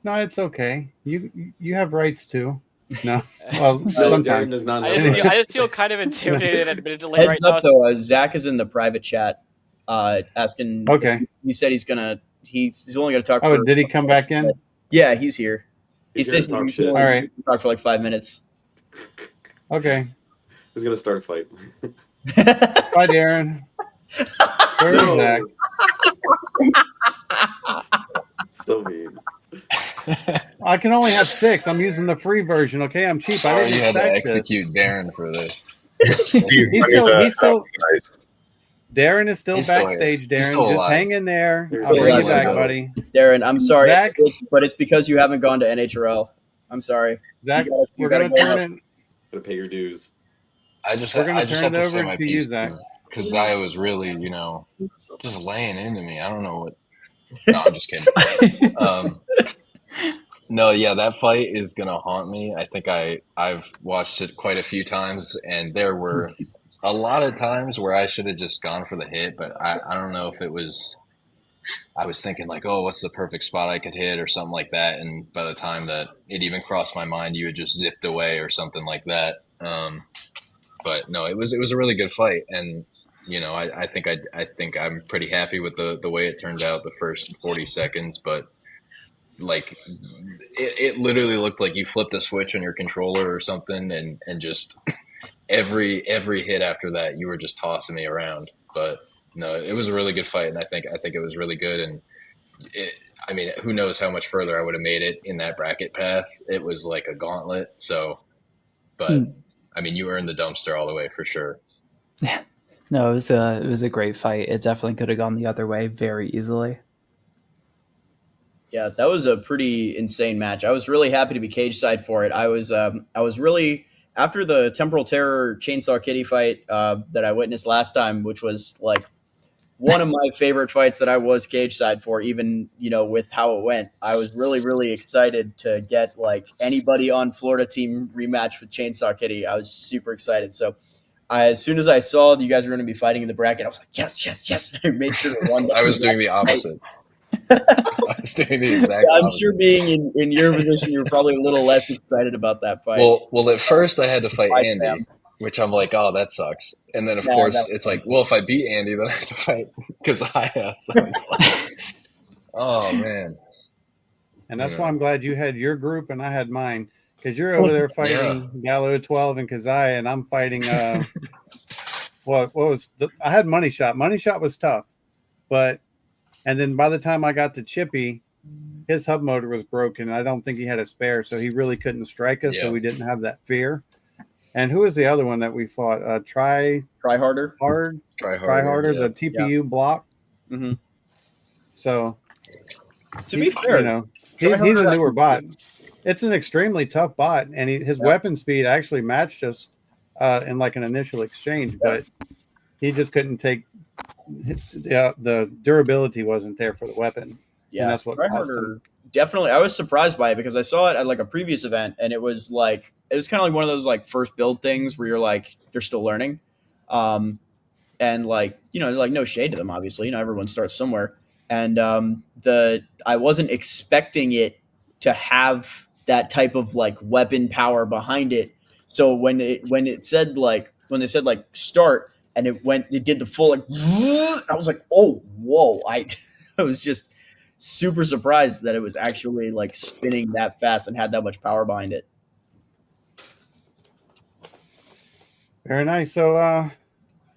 No, it's okay. You have rights too. No. Well, No, sometimes. Darren does not know. I just feel kind of intimidated, admittedly, right Heads now. up though, Zach is in the private chat, asking. Okay. He said he's only gonna talk. Oh, for did he come back in? Yeah, he's here. He He's here says to talk he shit. can only All right. talk for like 5 minutes. Okay. He's gonna start a fight. Bye, Darren. Where's No. Zach? So mean. I can only have 6. I'm using the free version. Okay, I'm cheap. I Sorry didn't you had to expect this. execute Darren for this. Steve, He's I need to he's still. tonight. Darren is still He's still backstage. here. He's Darren, still just alive. hang in there. He's I'll still bring you alive, back, though. buddy. Darren, I'm sorry, Zach? but it's because you haven't gone to NHRL. I'm sorry. Zach, You we're gotta gonna go turn up. it. Gotta pay your dues. I just We're gonna have turn it to say over my to you, piece Zach. because Zaya was really, just laying into me. I don't know what. No, I'm just kidding. No, yeah, that fight is gonna haunt me. I think I've watched it quite a few times, and there were a lot of times where I should have just gone for the hit, but I don't know if it was. I was thinking like, oh, what's the perfect spot I could hit or something like that, and by the time that it even crossed my mind, you had just zipped away or something like that. But no, it was a really good fight, and I think I'm pretty happy with the way it turned out the first 40 seconds, but like it literally looked like you flipped a switch on your controller or something, and just every hit after that you were just tossing me around. But no, it was a really good fight, and I think it was really good. And who knows how much further I would have made it in that bracket path. It was like a gauntlet. So, but you were in the dumpster all the way for sure. Yeah. No, it was a great fight. It definitely could have gone the other way very easily. Yeah, that was a pretty insane match. I was really happy to be cage side for it. I was really, after the Temporal Terror Chainsaw Kitty fight that I witnessed last time, which was like one of my favorite fights that I was cage side for, even with how it went. I was really, really excited to get like anybody on Florida team rematch with Chainsaw Kitty. I was super excited. So as soon as I saw that you guys were going to be fighting in the bracket, I was like, yes. I made sure to run. I was doing the opposite. I was doing the exact I'm opposite. sure being in your position, you were probably a little less excited about that fight. Well, at first I had to fight Bye, Andy, Sam. which I'm like, oh, that sucks. And then, of No, course, that was it's like, well, if I beat Andy, then I have to fight Kazaya. So it's like, oh, man. And that's why I'm glad you had your group and I had mine. Because you're over there fighting Gallo 12 and Kazaya, and I'm fighting what was I had Money Shot. Money Shot was tough. And then by the time I got to Chippy, his hub motor was broken. I don't think he had a spare, so he really couldn't strike us, so we didn't have that fear. And who was the other one that we fought? Try Harder, the TPU block. Mm-hmm. So, to be fair, he's a newer bot. It's an extremely tough bot, and his weapon speed actually matched us in like an initial exchange, but he just couldn't take the durability wasn't there for the weapon. Yeah, and that's what cost him. Definitely, I was surprised by it because I saw it at like a previous event, and it was kind of like one of those like first build things where you're like they're still learning, and like no shade to them, obviously, everyone starts somewhere, and I wasn't expecting it to have that type of like weapon power behind it. So when they said start and it did the full like, I was like, oh whoa! I was just super surprised that it was actually like spinning that fast and had that much power behind it. Very nice. So,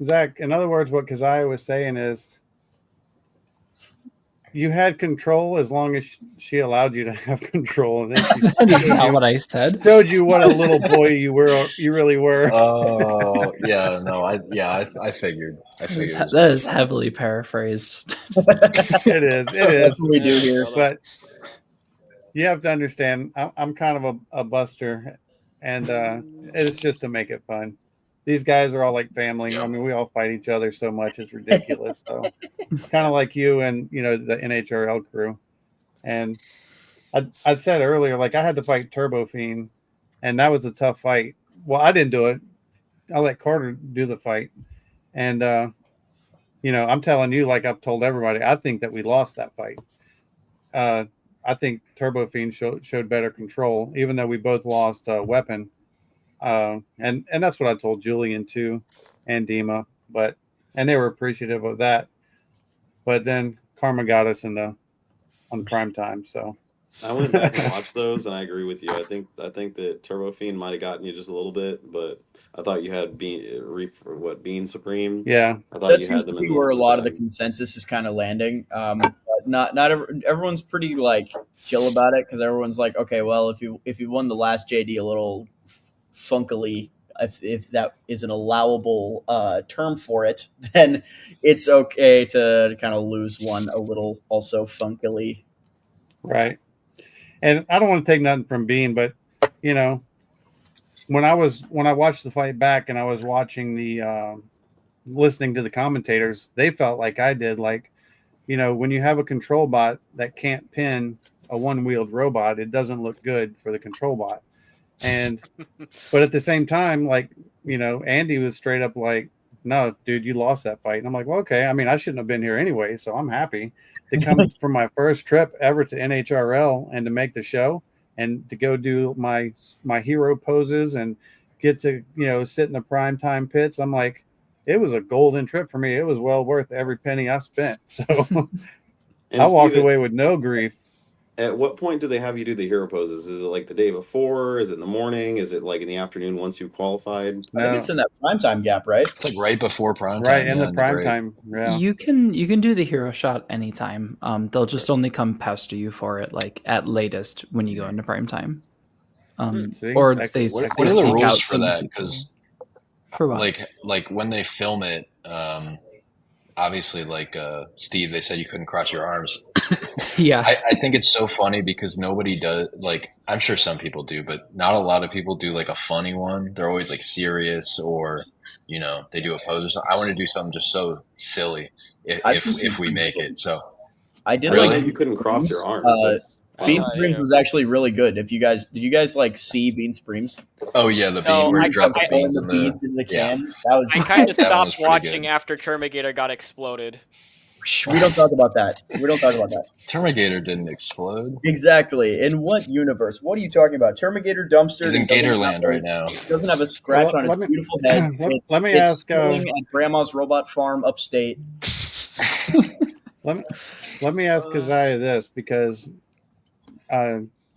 Zach, in other words, what Kazaya was saying is you had control as long as she allowed you to have control. And then That's not what I said. Showed you what a little boy you really were. Oh, yeah. No, I figured. That is heavily paraphrased. It is. That's what we do here. But you have to understand, I'm kind of a buster, and it's just to make it fun. These guys are all like family. I mean, we all fight each other so much, it's ridiculous. So kind of like you and, the NHRL crew. And I said earlier, like I had to fight Turbo Fiend, and that was a tough fight. Well, I didn't do it. I let Carter do the fight. And, I'm telling you, like I've told everybody, I think that we lost that fight. I I think Turbo Fiend showed better control, even though we both lost a weapon. And that's what I told Julian too, and Dima, and they were appreciative of that. But then Karma got us on prime time. So I went back and watched those, and I agree with you. I think that Turbo Fiend might have gotten you just a little bit, but I thought you had Bean Supreme. yeah, I thought That you seems had to them be in where a lot of the bag. consensus is kind of landing. But not everyone's pretty like chill about it because everyone's like, okay, well, if you won the last JD a little funkily, if that is an allowable term for it, then it's okay to kind of lose one a little also funkily. right. And I don't want to take nothing from Bean, but you know, when I watched the fight back and I was watching listening to the commentators, they felt like I did. Like, you know, when you have a control bot that can't pin a one-wheeled robot, it doesn't look good for the control bot. And but at the same time, like, you know, Andy was straight up like, no, dude, you lost that fight. And I'm like, well, okay. I mean, I shouldn't have been here anyway, so I'm happy to come from my first trip ever to NHRL and to make the show and to go do my hero poses and get to, you know, sit in the prime time pits. I'm like, it was a golden trip for me. It was well worth every penny I spent. So And I walked Steven, away with no grief. at what point do they have you do the hero poses? Is it like the day before? Is it in the morning? Is it like in the afternoon once you qualified? I think No, it's in that primetime gap, right? It's like right before prime right time. in Yeah, the in prime break. time. Yeah. You can do the hero shot anytime. They'll just only come pester you for it, like at latest when you go into prime time. See? Or Excellent. they What What are the seek rules out for some that? people. Because For what? like when they film it, obviously, like Steve, they said you couldn't cross your arms. Yeah. I think it's so funny because nobody does, like, I'm sure some people do, but not a lot of people do like a funny one. They're always like serious, or you know, they do a pose or something. I want to do something just so silly I've seen some if we make it. So I did I didn't Really? know you couldn't cross Beans, your arms. That's Bean wow. Supremes was actually really good. Did you guys like see Bean Supremes? oh yeah, the No, bean where I- you drop the I- beans the in beans into the yeah. can. That was I kind of That one stopped was pretty watching good. after Termigator got exploded. we don't talk about that. We don't talk about that. Termigator didn't explode. Exactly. In what universe? What are you talking about? Termigator dumpster. He's in that doesn't Gatorland have a- right now. Doesn't have a scratch on its let me- beautiful head. let me it's ask, sitting at Grandma's Robot Farm upstate. Let me ask Keziah this, because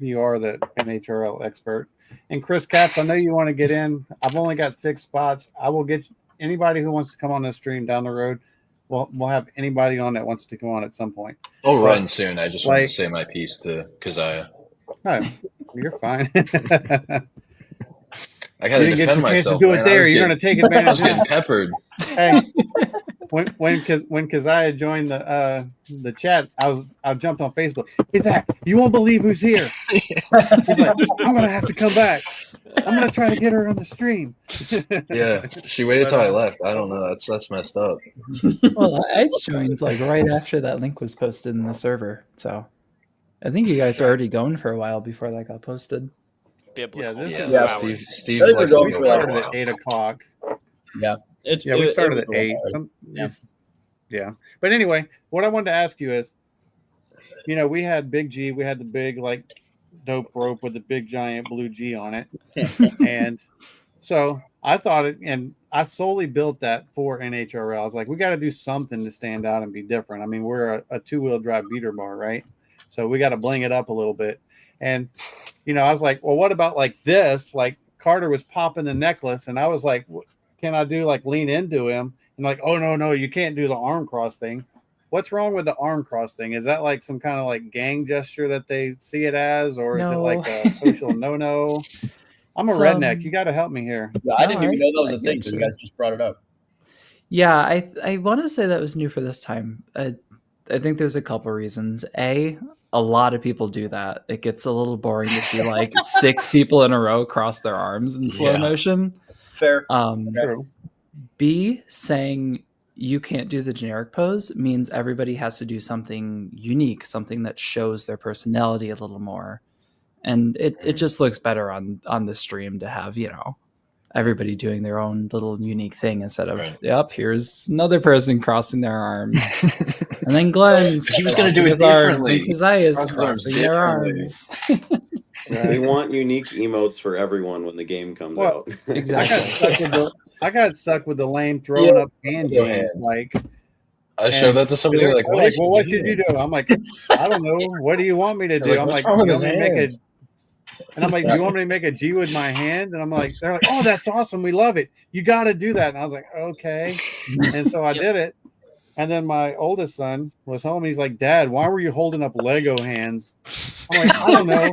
you are the NHRL expert. And Chris Katz, I know you want to get in. I've only got 6 spots. I will get anybody who wants to come on the stream down the road. We'll have anybody on that wants to come on at some point. I'll But, run soon. I just wanted like- to say my piece to Keziah. No, you're fine. I got You to didn't get defend your chance myself. to do it man. there. I You're going to take I was advantage getting of it. peppered. Hey, when Keziah joined the chat, I jumped on Facebook. Hey Zach, you won't believe who's here. He's like, I'm gonna have to come back. I'm gonna try to get her on the stream. Yeah, she waited till I left. I don't know. That's messed up. Well, I joined like right after that link was posted in the server, so I think you guys were already going for a while before that got posted. Biblical. this Yeah, is Yeah. Steve I think likes we're to going go we for for a started while. at 8 o'clock. Yeah. We started was at 8. hard. Yeah. But anyway, what I wanted to ask you is, you know, we had Big G, we had the big like dope rope with the big giant blue G on it. And so I thought and I solely built that for NHRL. I was like, we got to do something to stand out and be different. I mean, we're a 2-wheel drive beater bar, right? So we got to bling it up a little bit. And, you know, I was like, well, what about like this? Like Carter was popping the necklace, and I was like, can I do like lean into him? And like, oh, no, you can't do the arm cross thing. What's wrong with the arm cross thing? Is that like some kind of like gang gesture that they see it as, or is it No. like a social no? I'm a redneck. You got to help me here. Yeah, I No, didn't even know that was I a thing get until you you. guys just brought it up. Yeah, I want to say that was new for this time. I think there's a couple reasons. A lot of people do that. It gets a little boring to see like 6 people in a row cross their arms in slow Yeah. motion. Fair. True. B, saying you can't do the generic pose means everybody has to do something unique, something that shows their personality a little more. And it just looks better on the stream to have, you know, everybody doing their own little unique thing instead of Right. yep, here's another person crossing their arms. And then Glenn's He was gonna do crossing it his arms, differently. and Keziah's Cross his arms crossing their differently. arms. We want unique emotes for everyone when the game comes Well, out. Exactly. I got stuck with the lame throwing up hand Go gene. ahead. Like, I showed that to somebody. They're like, they're "What is he well, what doing?" should you do? I'm like, I don't know. What do you want me to do? They're like, I'm "What's like, wrong with you his want me to make a hands?" And I'm like, do you want me to make a G with my hand? And I'm like, they're like, oh, that's awesome. We love it. You got to do that. And I was like, okay. And so I did it. And then my oldest son was home. He's like, Dad, why were you holding up Lego hands? I'm like, I don't know.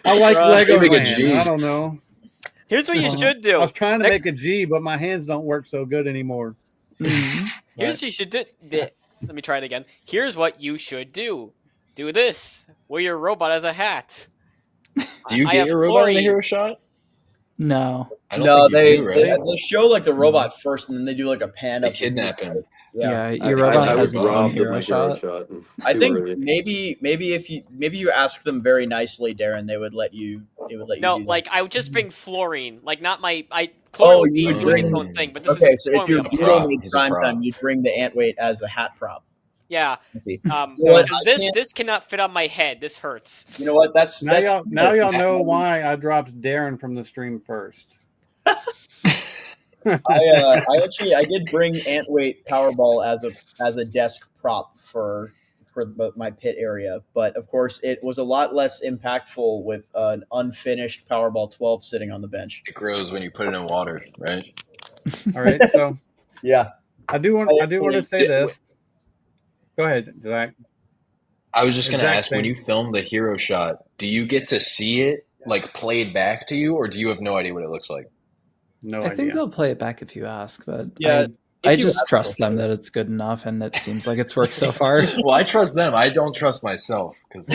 I like Lego Make a hands. G. I don't know. Here's what you should I do. was trying to make a G, but my hands don't work so good anymore. Mhm. Here's what you should do. Let me try it again. Here's what you should do. Do this. Wear your robot as a hat. Do you I get have your robot in the Florian. hero shot? No. I don't No, think you do, right? they show like the robot first, and then they do like a pan They up. kidnap him. Yeah, Yeah. your robot I has was its own robbed of hero my hero shot. shot. I too think early. maybe if you ask them very nicely, Darren, they would let you. They would let you. No, do that. like I would just bring Florine. Like not my. Chlorine Oh, would be you would doing its bring- own thing, but this Okay, is so if you're Florian. a Brutal prop. made He's a prime prop. time, you'd bring the ant weight as a hat prop. Yeah. I see. Because I this cannot fit on my head. This hurts. You know what? That's Now y'all know why I dropped Darren from the stream first. I did bring ant weight Powerball as a desk prop for my pit area, but of course it was a lot less impactful with an unfinished Powerball 12 sitting on the bench. It grows when you put it in water, right? All right, so Yeah, I do want to say this. Go ahead, Zach. I was just going to Exact ask, when same. you film the hero shot, do you get to see it like played back to you, or do you have no idea what it looks like? No I think idea. they'll play it back if you ask, but Yeah, I if you just ask, trust they'll them that it's good enough, and it seems like it's worked so far. Well, I trust them. I don't trust myself because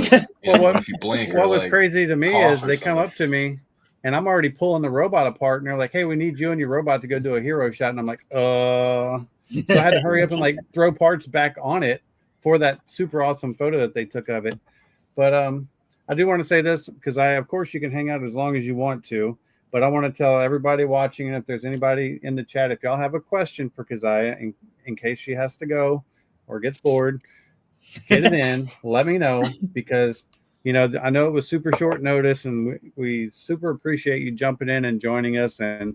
Well, what if you blink or What was like crazy to me cough is or they come something? up to me, and I'm already pulling the robot apart, and they're like, "Hey, we need you and your robot to go do a hero shot," and I'm like, So I had to hurry up and like throw parts back on it for that super awesome photo that they took of it. But I do want to say this because of course, you can hang out as long as you want to, but I want to tell everybody watching, and if there's anybody in the chat, if y'all have a question for Keziah in case she has to go or gets bored, get it in. Let me know because I know it was super short notice, and we super appreciate you jumping in and joining us and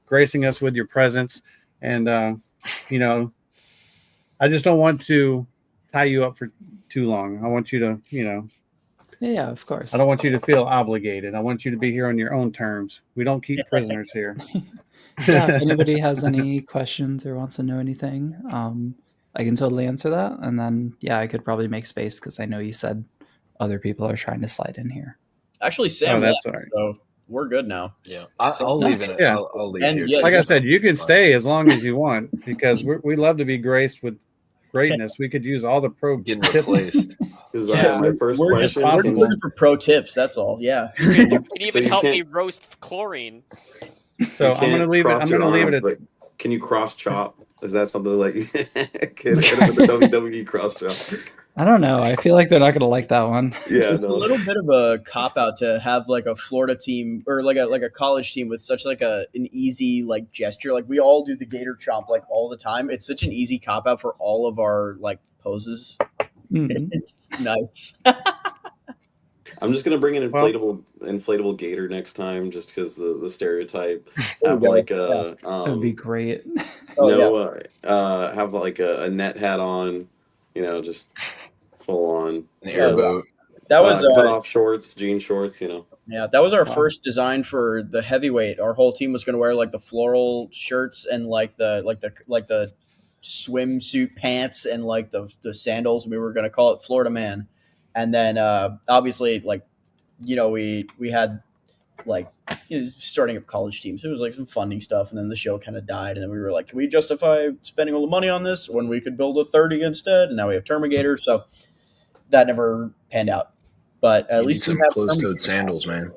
gracing us with your presence. And I just don't want to tie you up for too long. I want you to, Yeah, of course. I don't want you to feel obligated. I want you to be here on your own terms. We don't keep prisoners here. Yeah, if anybody has any questions or wants to know anything, I can totally answer that. And then, I could probably make space because I know you said other people are trying to slide in here. Actually, Sam that's left, all right. so we're good now. Yeah, I'll leave it. Yeah. I'll leave And here. yeah, Like I It's said, you can fine. stay as long as you want because we love to be graced with greatness. We could use all the pro Getting tips. replaced. Because Yeah. my first We're just question. looking for pro tips. That's all. Yeah. You can So even you help me can't- roast Chlorine. So You I'm gonna can't leave it. cross I'm your gonna leave it arms, at. but can you cross chop? Is that something like can hit it with the WWE cross chop? I don't know. I feel like they're not going to like that one. Yeah, It's a little bit of a cop out to have like a Florida team or like a college team with such like an easy like gesture. Like we all do the gator chomp like all the time. It's such an easy cop out for all of our like poses. Mhm. It's nice. I'm just gonna bring an inflatable gator next time, just because the stereotype. There Have we go. like That would be great. have like a net hat on, just full on An airboat. That was cut off shorts, jean shorts. Yeah, that was our first design for the heavyweight. Our whole team was going to wear like the floral shirts and like the swimsuit pants and like the sandals. We were going to call it Florida Man, and then obviously we had like starting up college teams. It was like some funding stuff, and then the show kind of died, and then we were like, can we justify spending all the money on this when we could build a 30 instead? And now we have Termigator, so that never panned out. But at You least need we some have closed-toed sandals, man.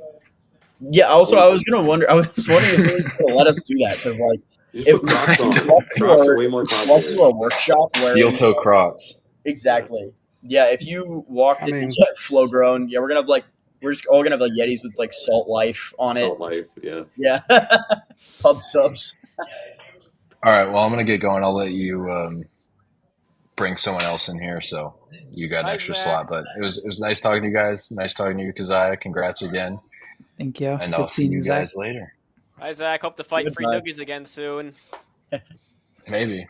Yeah. Also, I was wondering if they were going to let us do that because, like, You if put Crocs on. don't Crocs are way more walk popular. through our workshop wearing Steel-toe Crocs. exactly, yeah. If you walked I in mean- and get flow grown, we're gonna have like We're just all gonna have like Yetis with like Salt Life on it. Salt Life, yeah. Yeah. Pub subs. All right, well, I'm going to get going. I'll let you bring someone else in here, so you got an Hi, extra Zach. slot. But it was nice talking to you guys. Nice talking to you, Keziah. Congrats again. Thank you. And Good I'll see seeing you Zach. guys later. Hi, Zach. Hope to fight free Goodbye. noogies again soon. Maybe.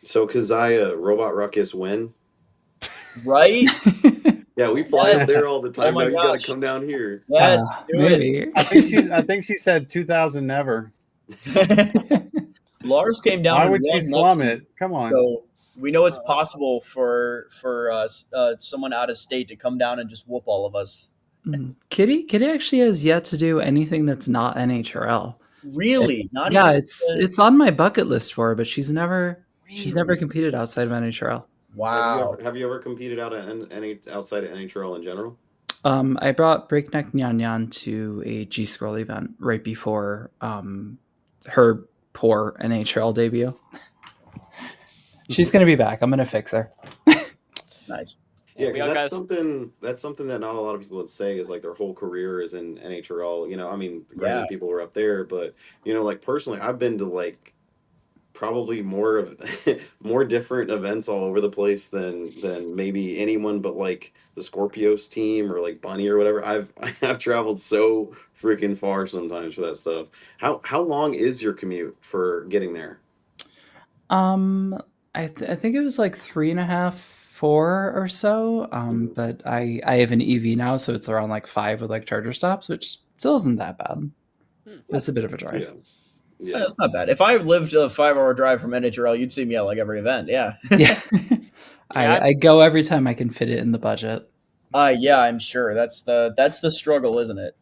So Keziah, Robot Ruckus win? Right? Yeah, we fly Yes. up there all the time. Oh my Now you got to gosh. come down here. Yes, do maybe. I think she said 2000 never. it. Lars came down. Why and would she won slum next it? Come on. So we know it's possible for someone out of state to come down and just whoop all of us. Kitty actually has yet to do anything that's not NHRL. Really? Not Yeah, even it's on my bucket list for her, but she's never Really? competed outside of NHRL. Wow. Have you ever competed outside of NHRL in general? I brought Breakneck Nyan Nyan to a G Scroll event right before her poor NHRL debut. She's gonna be back. I'm gonna fix her. Nice. Yeah, we all because guys- that's something that not a lot of people would say is like their whole career is in NHRL. You know, I mean, granted, Yeah. people were up there, but you know, like personally, I've been to like probably more of more different events all over the place than maybe anyone but like the Scorpios team or like Bunny or whatever. I've traveled so freaking far sometimes for that stuff. How long is your commute for getting there? I think it was like 3.5, 4 or so. But I have an EV now, so it's around like 5 with like charger stops, which still isn't that bad. It's a bit of a drive. Yeah. That's not bad. If I lived a 5-hour drive from NHRL, you'd see me at like every event. Yeah. Yeah. I go every time I can fit it in the budget. Yeah, I'm sure. That's the struggle, isn't it?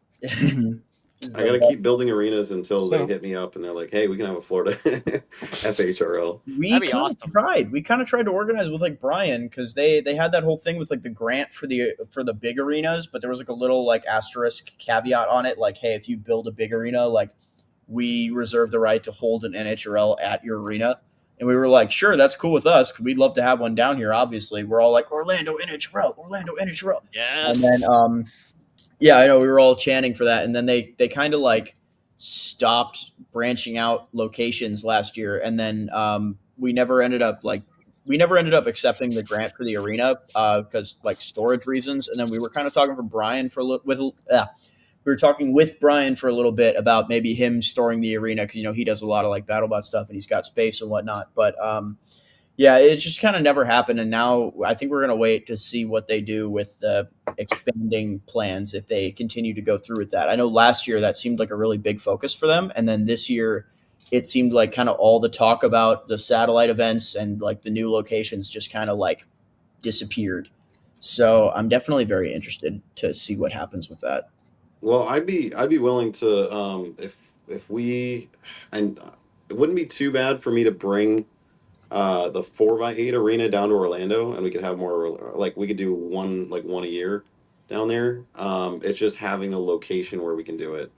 I gotta keep building arenas until they hit me up and they're like, "Hey, we can have a Florida FHRL." We kind of tried. We kind of tried to organize with like Brian because they had that whole thing with like the grant for the big arenas, but there was like a little like asterisk caveat on it, like, hey, if you build a big arena, like we reserve the right to hold an NHRL at your arena. And we were like, sure, that's cool with us. We'd love to have one down here. Obviously, we're all like Orlando NHRL. Yes. And then yeah, I know we were all chanting for that, and then they kind of like stopped branching out locations last year, and then we never ended up accepting the grant for the arena because like storage reasons. And then we were kind of talking for Brian for a little we were talking with Brian for a little bit about maybe him storing the arena because you know he does a lot of like BattleBot stuff and he's got space and whatnot, but yeah, it just kind of never happened. And now I think we're going to wait to see what they do with the expanding plans if they continue to go through with that. I know last year that seemed like a really big focus for them. And then this year it seemed like kind of all the talk about the satellite events and like the new locations just kind of like disappeared. So I'm definitely very interested to see what happens with that. Well, I'd be willing to if we and it wouldn't be too bad for me to bring the 4x8 arena down to Orlando, and we could have more like we could do one a year down there. It's just having a location where we can do it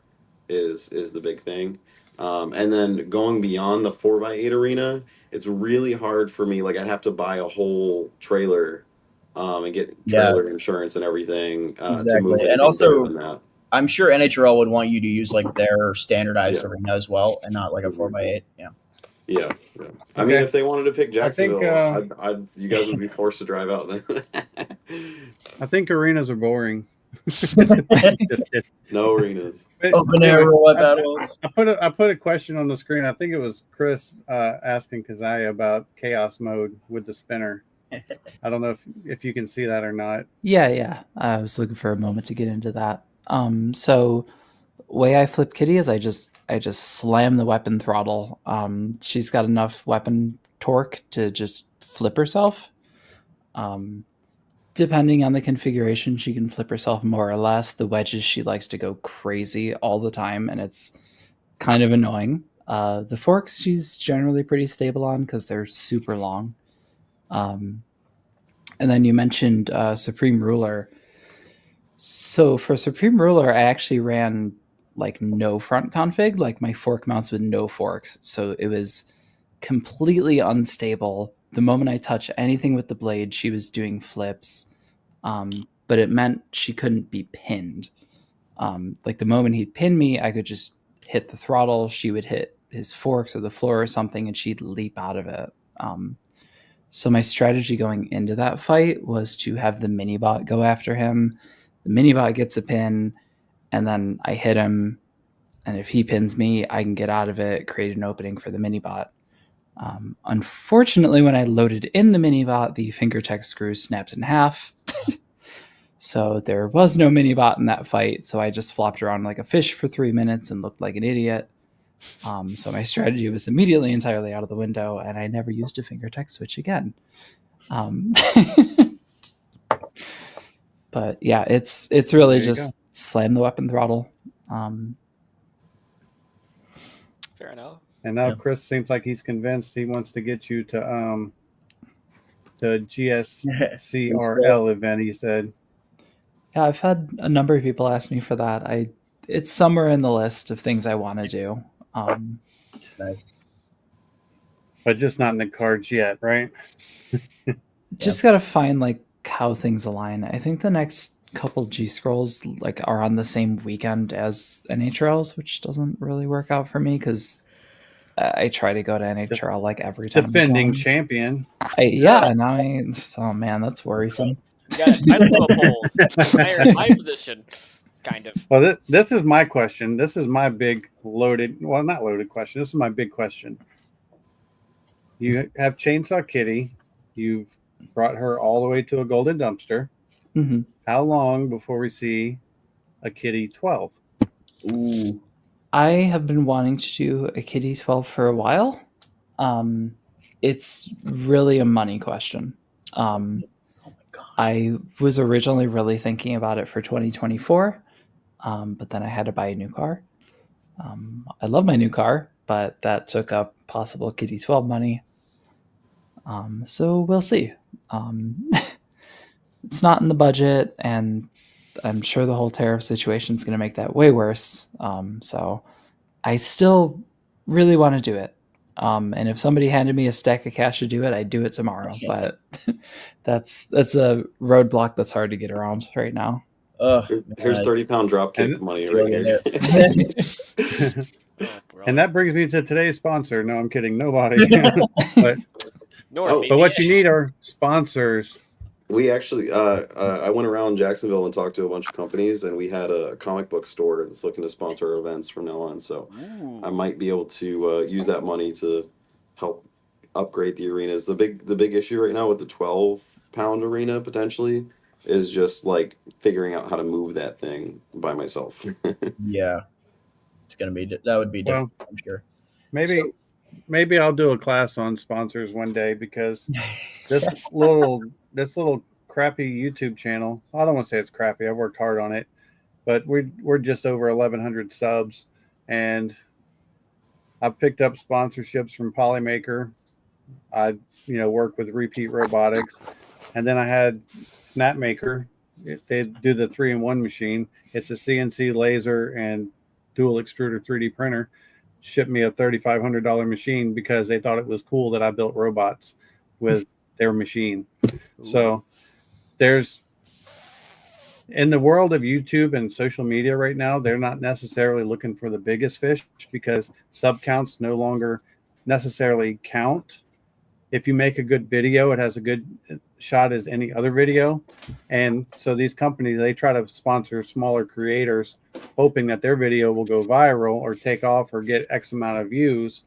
is the big thing. And then going beyond the 4x8 arena, it's really hard for me. Like I'd have to buy a whole trailer and get trailer insurance and everything to move Exactly. And also I'm sure NHRL would want you to use like their standardized arena as well and not like a 4x8. Yeah. I mean, if they wanted to pick Jacksonville, you guys would be forced to drive out then. I think arenas are boring. No arenas. Open air robot battles. I put a question on the screen. I think it was Chris asking Keziah about chaos mode with the spinner. I don't know if you can see that or not. Yeah. I was looking for a moment to get into that. So way I flip Kitty is I just slam the weapon throttle. She's got enough weapon torque to just flip herself. Depending on the configuration, she can flip herself more or less. The wedges, she likes to go crazy all the time, and it's kind of annoying. The forks, she's generally pretty stable on because they're super long. And then you mentioned Supreme Ruler. So for Supreme Ruler, I actually ran like no front config, like my fork mounts with no forks. So it was completely unstable. The moment I touch anything with the blade, she was doing flips. but it meant she couldn't be pinned. Like the moment he'd pin me, I could just hit the throttle. She would hit his forks or the floor or something, and she'd leap out of it. So my strategy going into that fight was to have the mini-bot go after him. The mini-bot gets a pin, and then I hit him. And if he pins me, I can get out of it, create an opening for the mini-bot. Unfortunately, when I loaded in the mini-bot, the fingertech screw snapped in half. So there was no mini-bot in that fight. So I just flopped around like a fish for 3 minutes and looked like an idiot. So my strategy was immediately entirely out of the window, and I never used a fingertech switch again. But yeah, it's really just slam the weapon throttle. Fair enough. And now Chris seems like he's convinced he wants to get you to the GSCRL event, he said. Yeah, I've had a number of people ask me for that. It's somewhere in the list of things I want to do. Nice. But just not in the cards yet, right? Just got to find like how things align. I think the next couple G Scrolls like are on the same weekend as NHRLs, which doesn't really work out for me because I try to go to NHRL like every time. Defending champion. Oh man, that's worrisome. You got a title to uphold. High position, kind of. Well, this is my question. This is my big loaded, well, not loaded question. This is my big question. You have Chainsaw Kitty. You've brought her all the way to a golden dumpster. Mm-hmm. How long before we see a Kitty 12? Ooh. I have been wanting to do a Kitty 12 for a while. It's really a money question. I was originally really thinking about it for 2024, but then I had to buy a new car. I love my new car, but that took up possible Kitty 12 money. So we'll see. It's not in the budget, and I'm sure the whole tariff situation is going to make that way worse. So I still really want to do it. And if somebody handed me a stack of cash to do it, I'd do it tomorrow. But that's a roadblock that's hard to get around right now. Here's 30-pound dropkick money right here. And that brings me to today's sponsor. No, I'm kidding. Nobody. but what you need are sponsors. We actually, I went around Jacksonville and talked to a bunch of companies, and we had a comic book store that's looking to sponsor our events from now on. So I might be able to use that money to help upgrade the arenas. The big issue right now with the 12-pound arena potentially is just like figuring out how to move that thing by myself. Yeah, it's gonna be that would be difficult, I'm sure. Maybe I'll do a class on sponsors one day because this little crappy YouTube channel. I don't want to say it's crappy. I've worked hard on it, but we're just over 1,100 subs, and I've picked up sponsorships from Polymaker. I work with Repeat Robotics, and then I had Snapmaker. They do the 3-in-1 machine. It's a CNC laser and dual extruder 3D printer. Shipped me a $3,500 machine because they thought it was cool that I built robots with their machine. So there's, in the world of YouTube and social media right now, they're not necessarily looking for the biggest fish because sub counts no longer necessarily count. If you make a good video, it has a good shot as any other video. And so these companies, they try to sponsor smaller creators, hoping that their video will go viral or take off or get X amount of views.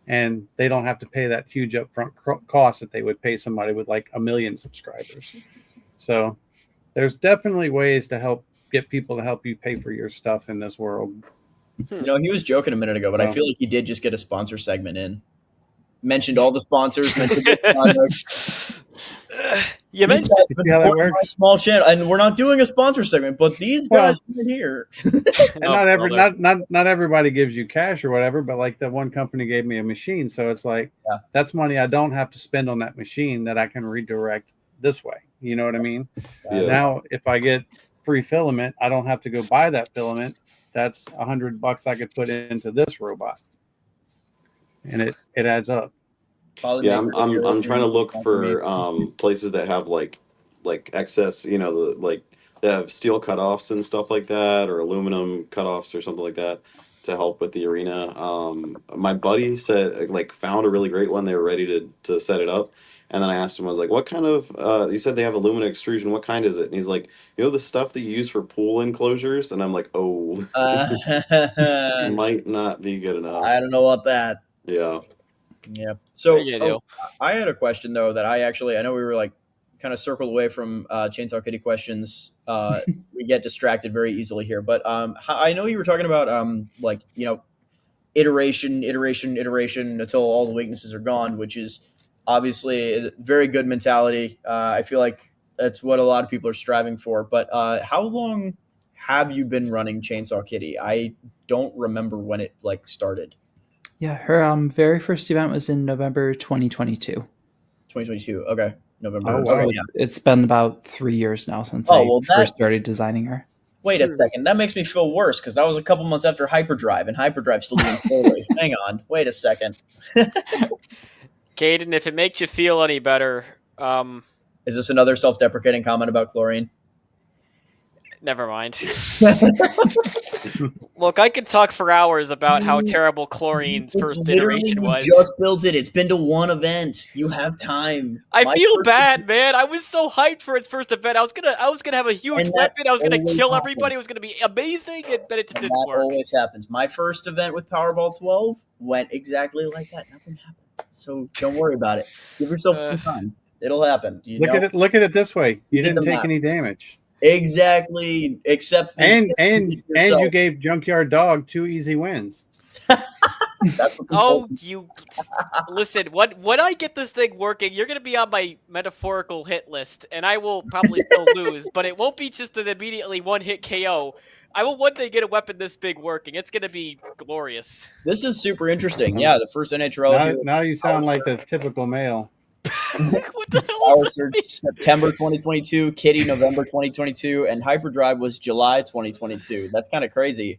And they don't have to pay that huge upfront cost that they would pay somebody with like 1 million subscribers. So there's definitely ways to help get people to help you pay for your stuff in this world. He was joking a minute ago, but I feel like he did just get a sponsor segment in. Mentioned all the sponsors. You mentioned my small channel, and we're not doing a sponsor segment, but these guys are here. And not everybody gives you cash or whatever, but like the one company gave me a machine, so it's like that's money I don't have to spend on that machine that I can redirect this way. You know what I mean? Yeah. Now, if I get free filament, I don't have to go buy that filament. That's $100 I could put into this robot, and it adds up. Yeah, I'm trying to look for places that have like like excess, they have steel cutoffs and stuff like that, or aluminum cutoffs or something like that to help with the arena. My buddy said like found a really great one. They were ready to set it up. And then I asked him, I was like, what kind of, you said they have aluminum extrusion. What kind is it? And he's like, the stuff that you use for pool enclosures? And I'm like, oh, might not be good enough. I don't know about that. Yeah. Yeah. So What are you gonna do? I had a question though that I know we were like kind of circled away from Chainsaw Kitty questions. We get distracted very easily here, but I know you were talking about like iteration until all the weaknesses are gone, which is obviously a very good mentality. I feel like that's what a lot of people are striving for. But how long have you been running Chainsaw Kitty? I don't remember when it like started. Yeah, her very first event was in November 2022. 2022. Okay, November. Oh, wow. So Okay. it's been about 3 years now since Oh, I well, first started designing her. Wait a second. That makes me feel worse because that was a couple months after Hyperdrive, and Hyperdrive's still doing poorly. Hang on. Wait a second. Caden, if it makes you feel any better, Is this another self-deprecating comment about chlorine? never mind. Look, I could talk for hours about how terrible chlorine's first iteration was. You just built it. It's been to one event. You have time. I feel bad, man. I was so hyped for its first event. I was gonna have a huge weapon. I was gonna kill everybody. It was gonna be amazing, but it just didn't work. That always happens. My first event with Powerball 12 went exactly like that. Nothing happened. So don't worry about it. Give yourself some time. It'll happen. Look at it this way. You didn't take any damage. Exactly, except and you gave Junkyard Dog 2 easy wins. Oh, you listen. When I get this thing working, you're gonna be on my metaphorical hit list, and I will probably still lose, but it won't be just an immediately one-hit KO. I will one day get a weapon this big working. It's gonna be glorious. This is super interesting. Yeah, the first NHRL. Now you sound like the typical male. What the hell? Power Surge September 2022, Kitty November 2022, and Hyperdrive was July 2022. That's kind of crazy.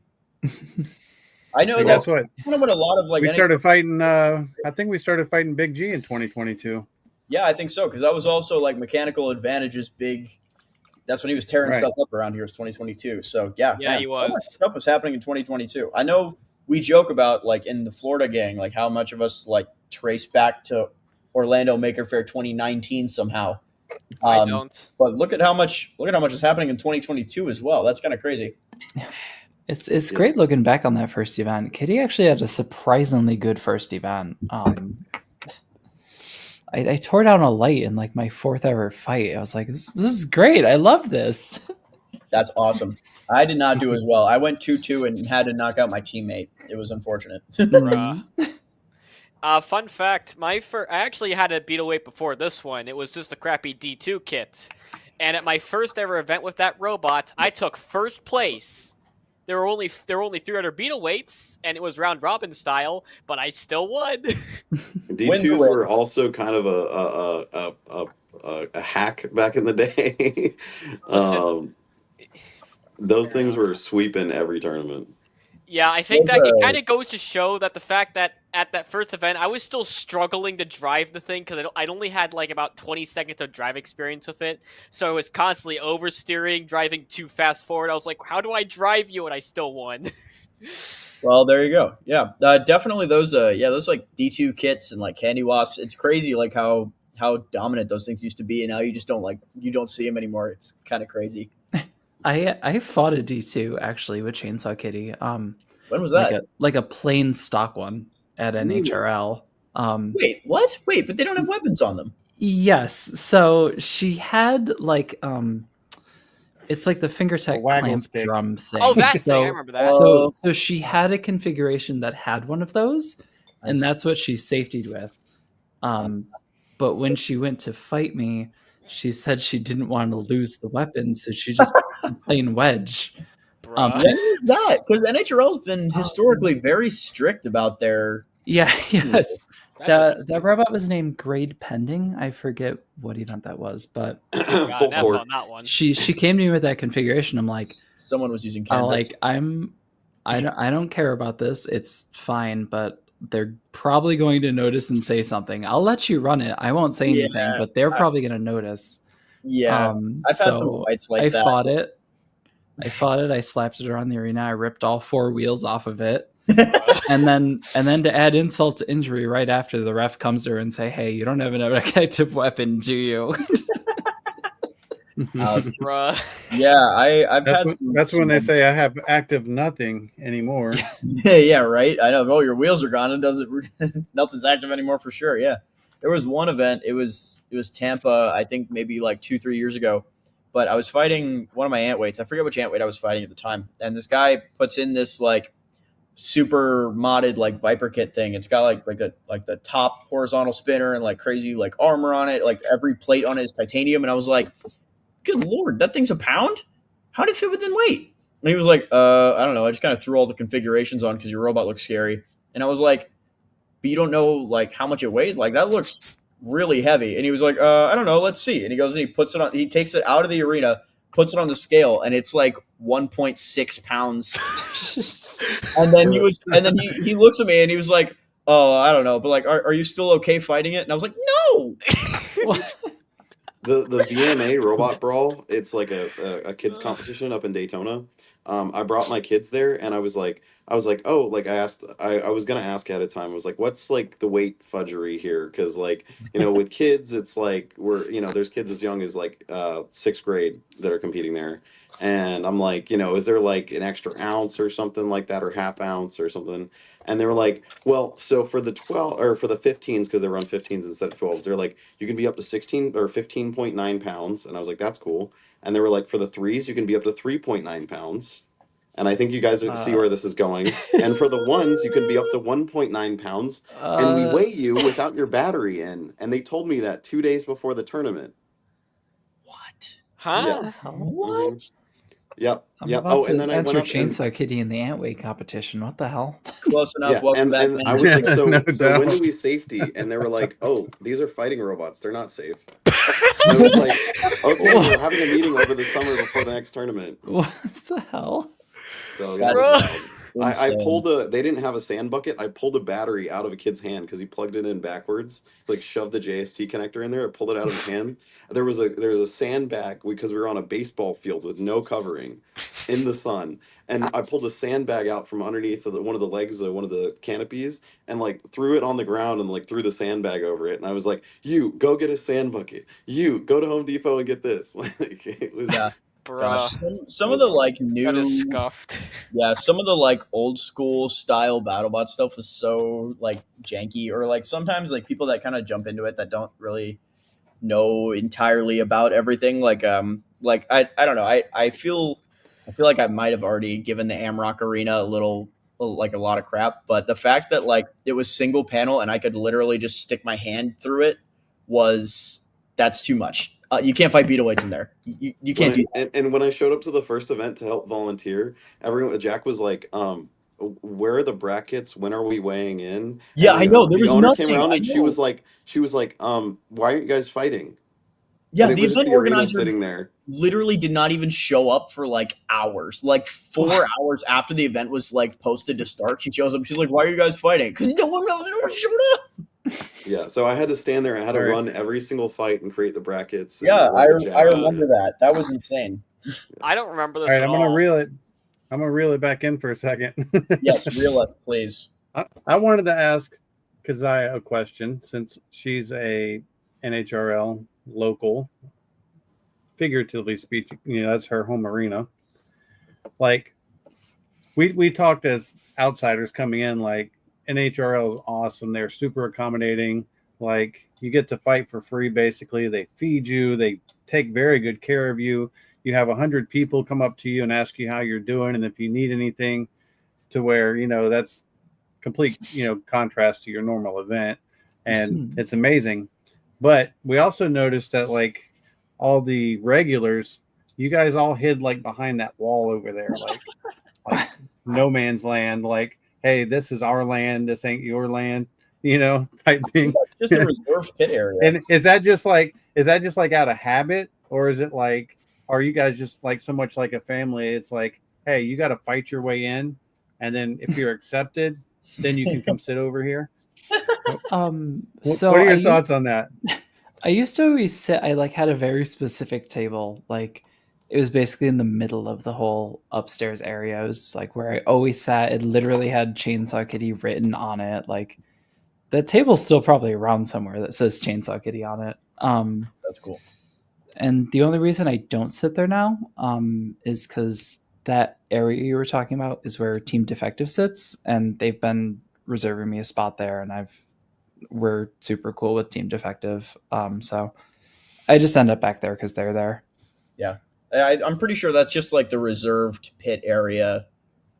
I know that's what kind of what a lot of like. We started fighting. I think we started fighting Big G in 2022. Yeah, I think so because that was also like Mechanical Advantage's big. That's when he was tearing stuff up around here. Was 2022. So yeah, he was. So much stuff was happening in 2022. I know we joke about like in the Florida gang, like how much of us like trace back to Orlando Maker Faire 2019 somehow. I don't. But look at how much is happening in 2022 as well. That's kind of crazy. It's great looking back on that first event. Kitty actually had a surprisingly good first event. I tore down a light in like my 4th ever fight. I was like, this is great. I love this. That's awesome. I did not do as well. I went 2-2 and had to knock out my teammate. It was unfortunate. Fun fact, I actually had a beetle weight before this one. It was just a crappy D2 kit. And at my first ever event with that robot, I took first place. There were only 300 beetle weights, and it was round robin style, but I still won. D2s were also kind of a hack back in the day. Those things were sweeping every tournament. Yeah, I think that it kind of goes to show that the fact that at that first event, I was still struggling to drive the thing because I'd only had like about 20 seconds of drive experience with it. So I was constantly oversteering, driving too fast forward. I was like, how do I drive you? And I still won. Well, there you go. Yeah, definitely those like D2 kits and like Candy Wasps. It's crazy like how dominant those things used to be, and now you just don't see them anymore. It's kind of crazy. I fought a D2 actually with Chainsaw Kitty. When was that? Like a plain stock one at NHRL. Wait, what? Wait, but they don't have weapons on them. Yes. So she had like it's like the fingertech clamp stick. drum thing. Oh, that thing. I remember that. So she had a configuration that had one of those, and that's what she safetied with. But when she went to fight me, she said she didn't want to lose the weapon, so she just plain wedge. When was that? Because NHRL's been historically very strict about their. Yes. That robot was named Grade Pending. I forget what event that was, but that one. She came to me with that configuration. I'm like, someone was using Canvas. I don't care about this. It's fine, but they're probably going to notice and say something. I'll let you run it. I won't say anything, but they're probably going to notice. Yeah, I've had some so fights like I that. fought it. I slapped it around the arena. I ripped all 4 wheels off of it. and then to add insult to injury, right after the ref comes there and say, "Hey, you don't have an active weapon, do you?" Bruh. Yeah, I've That's had when, some. that's when some they say I have active nothing anymore. yeah, right. I know. Oh, your wheels are gone. It doesn't. Nothing's active anymore for sure. Yeah, there was one event. It was Tampa. I think maybe like 2-3 years ago. But I was fighting one of my ant weights. I forget which ant weight I was fighting at the time. And this guy puts in this like super modded like Viper kit thing. It's got like the top horizontal spinner and like crazy like armor on it. Like every plate on it is titanium. And I was like, good Lord, that thing's a pound? How did it fit within weight? And he was like, I don't know. I just kind of threw all the configurations on because your robot looks scary. And I was like, but you don't know like how much it weighs? Like that looks really heavy. And he was like, I don't know. Let's see. And he goes and he puts it on. He takes it out of the arena, puts it on the scale, and it's like 1.6 pounds. And then he looks at me and he was like, oh, I don't know, but like, are you still okay fighting it? And I was like, no. The VMA Robot Brawl, it's like a kids competition up in Daytona. I brought my kids there, and I was like, oh, like I was gonna ask ahead of time. I was like, what's like the weight fudgery here? Because like with kids, it's like there's kids as young as like 6th grade that are competing there, and I'm like, is there like an extra ounce or something like that, or half ounce or something? And they were like, well, so for the 12 or for the 15s, because they run 15s instead of 12s, they're like, you can be up to 16 or 15.9 pounds. And I was like, that's cool. And they were like, for the 3s, you can be up to 3.9 pounds. And I think you guys see where this is going. And for the 1s, you can be up to 1.9 pounds. And we weigh you without your battery in. And they told me that 2 days before the tournament. What? Huh? Yeah. What? Mm-hmm. Yep. I'm Yep. about Oh, to and then I enter went up and Chainsaw Kitty in the Antweight competition. What the hell? Close enough. yeah, Welcome back. and I was like, so No so when doubt. do we safety? And they were like, oh, these are fighting robots. They're not safe. I was like, okay, we're having a meeting over the summer before the next tournament. What the hell? So yeah, it That's was wild. I insane. they didn't have a sand bucket. I pulled a battery out of a kid's hand because he plugged it in backwards, like shoved the JST connector in there. I pulled it out of his hand. There was a sandbag because we were on a baseball field with no covering in the sun. And I pulled a sandbag out from underneath one of the legs of one of the canopies and like threw it on the ground and like threw the sandbag over it. And I was like, you go get a sand bucket. You go to Home Depot and get this. Like it was Yeah. Gosh, Bruh. some of the like That is new, scuffed. yeah, some of the like old school style BattleBot stuff is so like janky, or like sometimes like people that kind of jump into it that don't really know entirely about everything. Like I don't know. I feel like I might have already given the Amrock Arena a lot of crap, but the fact that like it was single panel and I could literally just stick my hand through it that's too much. You can't fight beetaweights in there. You can't do that. And when I showed up to the first event to help volunteer, Jack was like, where are the brackets? When are we weighing in? Yeah, And I then know. There the was owner came nothing. around I and know. she was like, why aren't you guys fighting? Yeah, And it the was just event the arena organizer sitting there. literally did not even show up for like hours. Like 4 hours after the event was like posted to start, she shows up. She's like, "Why are you guys fighting?" Because no one showed up. Yeah, so I had to stand there. I had to Sorry. run every single fight and create the brackets. And Yeah, work with I Jack. remember that. That was insane. I don't remember All this right, at I'm gonna all. reel it. I'm gonna reel it back in for a second. Yes, reel us, please. I wanted to ask Kazaya a question since she's a NHRL local, figuratively speaking. That's her home arena. Like we talked as outsiders coming in, like NHRL is awesome. They're super accommodating. Like you get to fight for free. Basically, they feed you. They take very good care of you. You have 100 people come up to you and ask you how you're doing, and if you need anything, to where that's complete contrast to your normal event, and it's amazing. But we also noticed that like all the regulars, you guys all hid like behind that wall over there, like no man's land. Like, hey, this is our land. This ain't your land. Type thing. Just a reserved pit area. And is that just like out of habit, or is it like, are you guys just like so much like a family? It's like, hey, you got to fight your way in, and then if you're accepted, then you can come sit over here. So what are I your thoughts used, on that? I used to always sit. I like had a very specific table. Like it was basically in the middle of the whole upstairs area. It was like where I always sat. It literally had Chainsaw Kitty written on it. Like the table's still probably around somewhere that says Chainsaw Kitty on it. That's cool. And the only reason I don't sit there now is because that area you were talking about is where Team Defective sits, and they've been reserving me a spot there, and we're super cool with Team Defective. So I just end up back there because they're there. Yeah, I'm pretty sure that's just like the reserved pit area.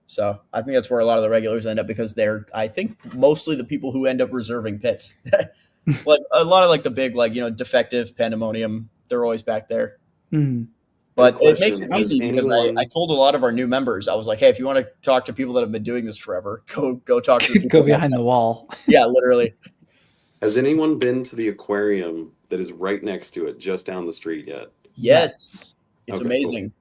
So I think that's where a lot of the regulars end up because they're, I think, mostly the people who end up reserving pits. Like a lot of like the big, like, Defective, Pandemonium, they're always back there. Mm. But Good it makes it question. Has easy because anyone- I told a lot of our new members, I was like, hey, if you want to talk to people that have been doing this forever, go talk to the people Go behind the wall. Yeah, literally. Has anyone been to the aquarium that is right next to it, just down the street yet? Yes. It's Okay, amazing.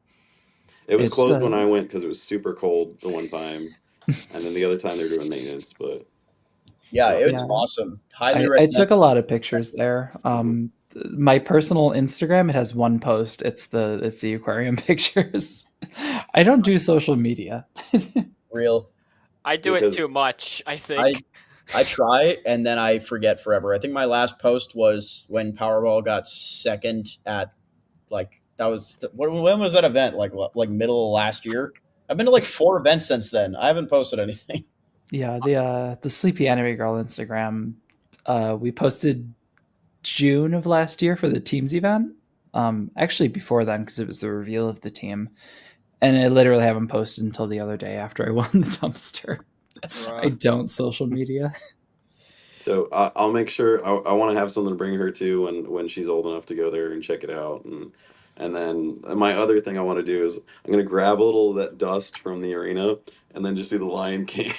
It was It's closed the- when I went because it was super cold the one time, and then the other time they're doing maintenance. But Yeah, it's Yeah. awesome. Highly I recommend. took a lot of pictures there. My personal Instagram, it has one post. It's the aquarium pictures. I don't do social media. Real. I do it Because- too much, I think. I try and then I forget forever. I think my last post was when Powerball got second at when was that event? Like middle of last year. I've been to like 4 events since then. I haven't posted anything. Yeah, the Sleepy Anime Girl Instagram. We posted June of last year for the teams event. Actually before then because it was the reveal of the team, and I literally haven't posted until the other day after I won the dumpster. I don't social media. so I'll make sure I want to have something to bring her to when she's old enough to go there and check it out. And then my other thing I want to do is I'm going to grab a little of that dust from the arena and then just do the Lion King.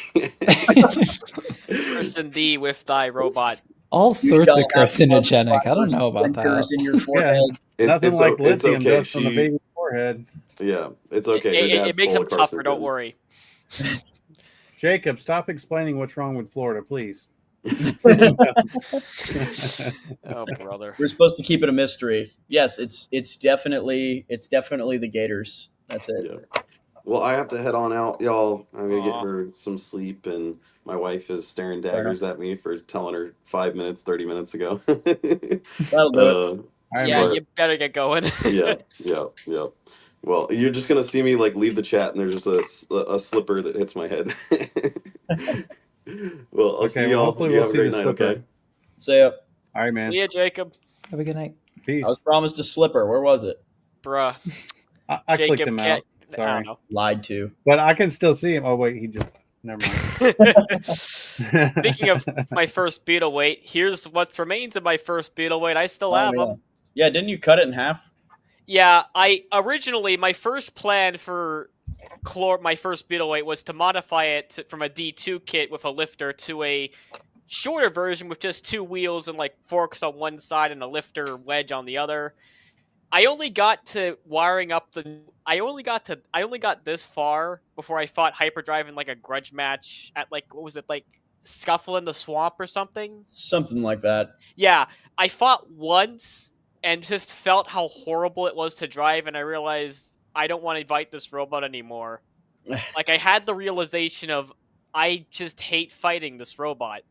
Person thee with thy robot. All sorts shall of have carcinogenic. I don't know about splinters that. in your forehead. Nothing it's like it's lithium okay. dust on the baby's forehead. Yeah, it's okay. Her It dad's makes full them of tougher, don't carcinogens. worry. Jacob, stop explaining what's wrong with Florida, please. Oh, brother. We're supposed to keep it a mystery. Yes, it's definitely the Gators. That's it. Yeah. Well, I have to head on out, y'all. I'm gonna get Aw. her some sleep, and my wife is staring daggers at me for telling her 5 minutes, 30 minutes ago. That'll do it. All right, Yeah, man. you better get going. yeah. Well, you're just gonna see me like leave the chat, and there's just a slipper that hits my head. Well, I'll see y'all. hopefully You we'll have a see great the night. slipper. Okay. So yeah, All right, man. See ya, Jacob. Have a good night. Peace. I was promised a slipper. Where was it? Bruh. I Jacob clicked him can't. out. Sorry, I don't Lied to. but I can still see him. Oh wait, he just never mind. know. Speaking of my first beetle weight, here's what remains of my first beetle weight. I still have yeah. them. Yeah, didn't you cut it in half? Yeah, I originally my first plan for my first beetle weight was to modify it from a D2 kit with a lifter to a shorter version with just 2 wheels and like forks on one side and a lifter wedge on the other. I only got to wiring up I only got this far before I fought Hyperdrive in like a grudge match at like what was it, like Scuffle in the Swamp or something? Something like that. Yeah, I fought once and just felt how horrible it was to drive, and I realized I don't want to fight this robot anymore. Like, I had the realization of I just hate fighting this robot.